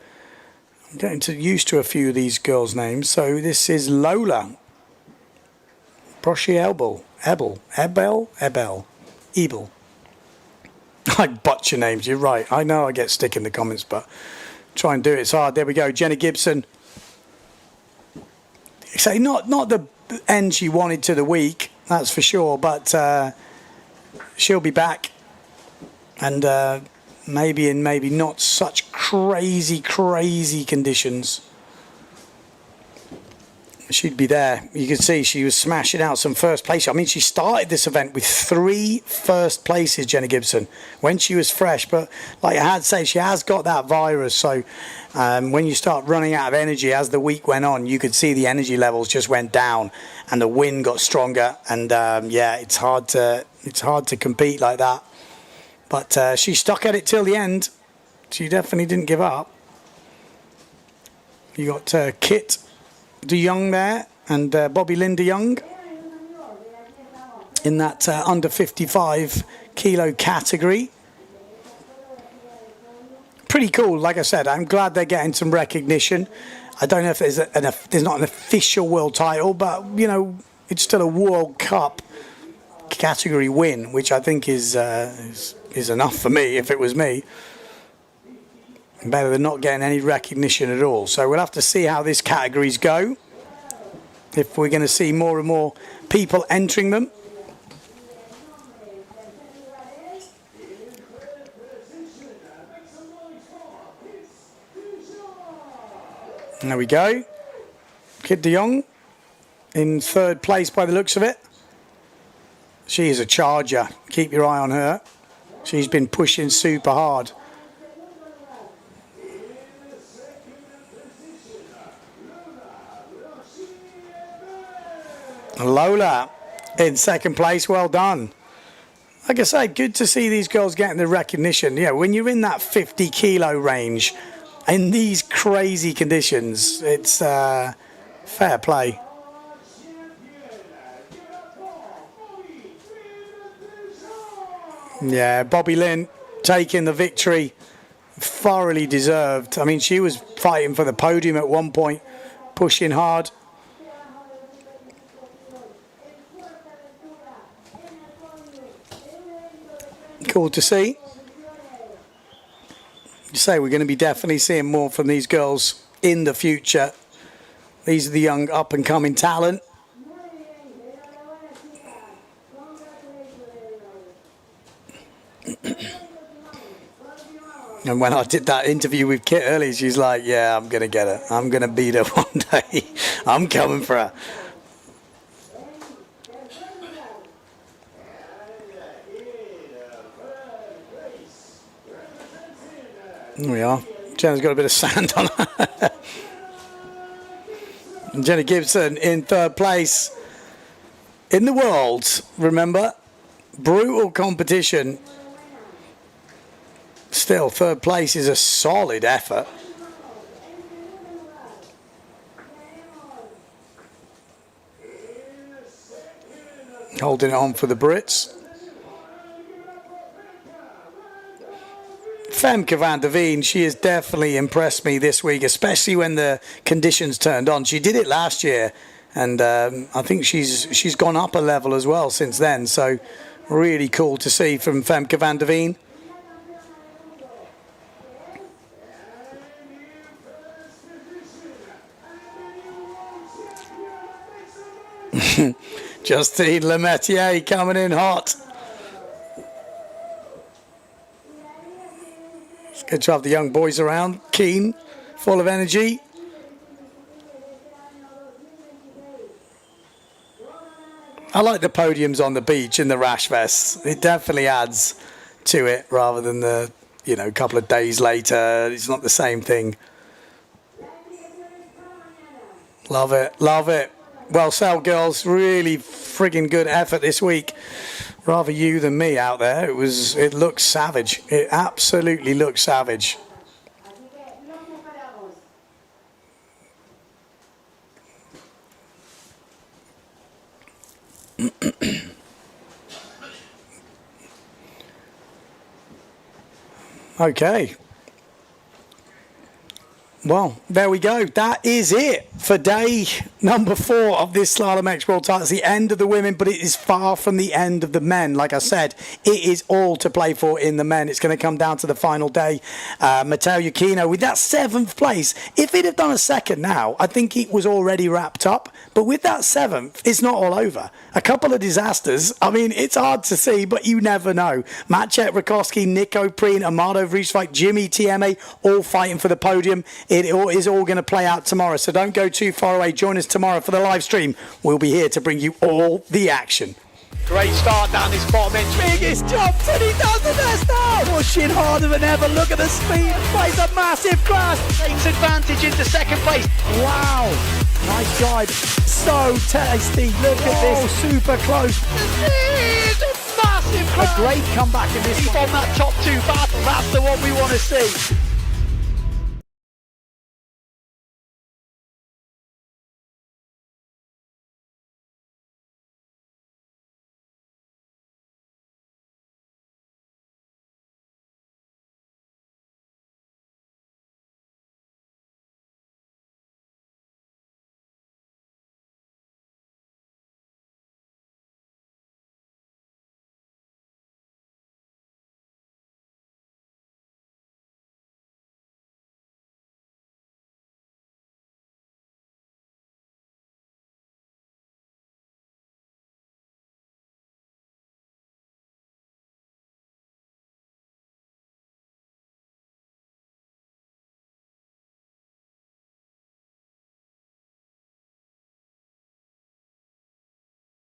Speaker 12: I'm getting used to a few of these girls' names. So this is Lola. Ebel. I butcher names, you're right. I know I get stick in the comments, but try and do it. It's hard. There we go. Jenna Gibson. So not the end she wanted to the week, that's for sure. But she'll be back. And maybe in maybe not such crazy conditions. She'd be there. You can see she was smashing out some first place. I mean, she started this event with 3 first places, Jenna Gibson, when she was fresh. But like I had said, she has got that virus. So when you start running out of energy as the week went on, you could see the energy levels just went down and the wind got stronger. And yeah, it's hard to compete like that. But she stuck at it till the end. She definitely didn't give up. You got Kit de Jong there and Bobby Lynn de Jong in that under 55 kilo category. Pretty cool, like I said. I'm glad they're getting some recognition. I don't know if there's not an official world title, but you know, it's still a World Cup category win, which I think is enough for me if it was me. Better than not getting any recognition at all. So we'll have to see how these categories go. If we're going to see more and more people entering them. There we go. Kit de Jong in third place by the looks of it. She is a charger. Keep your eye on her. She's been pushing super hard. Lola in second place. Well done. Like I say, good to see these girls getting the recognition. Yeah, when you're in that 50 kilo range in these crazy conditions, it's fair play. Yeah, Bobby Lynn taking the victory, thoroughly deserved. I mean, she was fighting for the podium at one point, pushing hard. Cool to see. You say we're going to be definitely seeing more from these girls in the future. These are the young up-and-coming talent. And when I did that interview with Kit earlier, she's like, yeah, I'm going to get her. I'm going to beat her one day. I'm coming for her. There we are. Jenna's got a bit of sand on her. And Jenna Gibson in third place in the world. Remember, brutal competition. Still, third place is a solid effort. Holding it on for the Brits. Femke van der Veen, she has definitely impressed me this week, especially when the conditions turned on. She did it last year, and I think she's gone up a level as well since then. So really cool to see from Femke van der Veen. Justine Lemaitre coming in hot. It's good to have the young boys around, keen, full of energy. I like the podiums on the beach in the rash vests. It definitely adds to it rather than the, you know, couple of days later. It's not the same thing. Love it, love it. Well, Sal girls, really friggin' good effort this week. Rather you than me out there. It looks savage. It absolutely looks savage. Okay. Well, there we go. That is it for day number 4 of this Slalom-X World Title. It's the end of the women, but it is far from the end of the men. Like I said, it is all to play for in the men. It's going to come down to the final day. Matteo Iuchino with that 7th place. If he'd have done a second now, I think it was already wrapped up. But with that 7th, it's not all over. A couple of disasters. I mean, it's hard to see, but you never know. Maciej Rakowski, Nico Preen, Amado Vrieswijk, Jimmy TMA, all fighting for the podium. It is all going to play out tomorrow, so don't go too far away. Join us tomorrow for the live stream. We'll be here to bring you all the action. Great start down this bottom end. Biggest jump, and he does the best now. Pushing harder than ever. Look at the speed. Plays a massive crash. Takes advantage into second place. Wow. Nice drive. So tasty. Look at this. Super close. It's a massive crash. A great comeback in this one. On that top 2 battle. That's the one we want to see.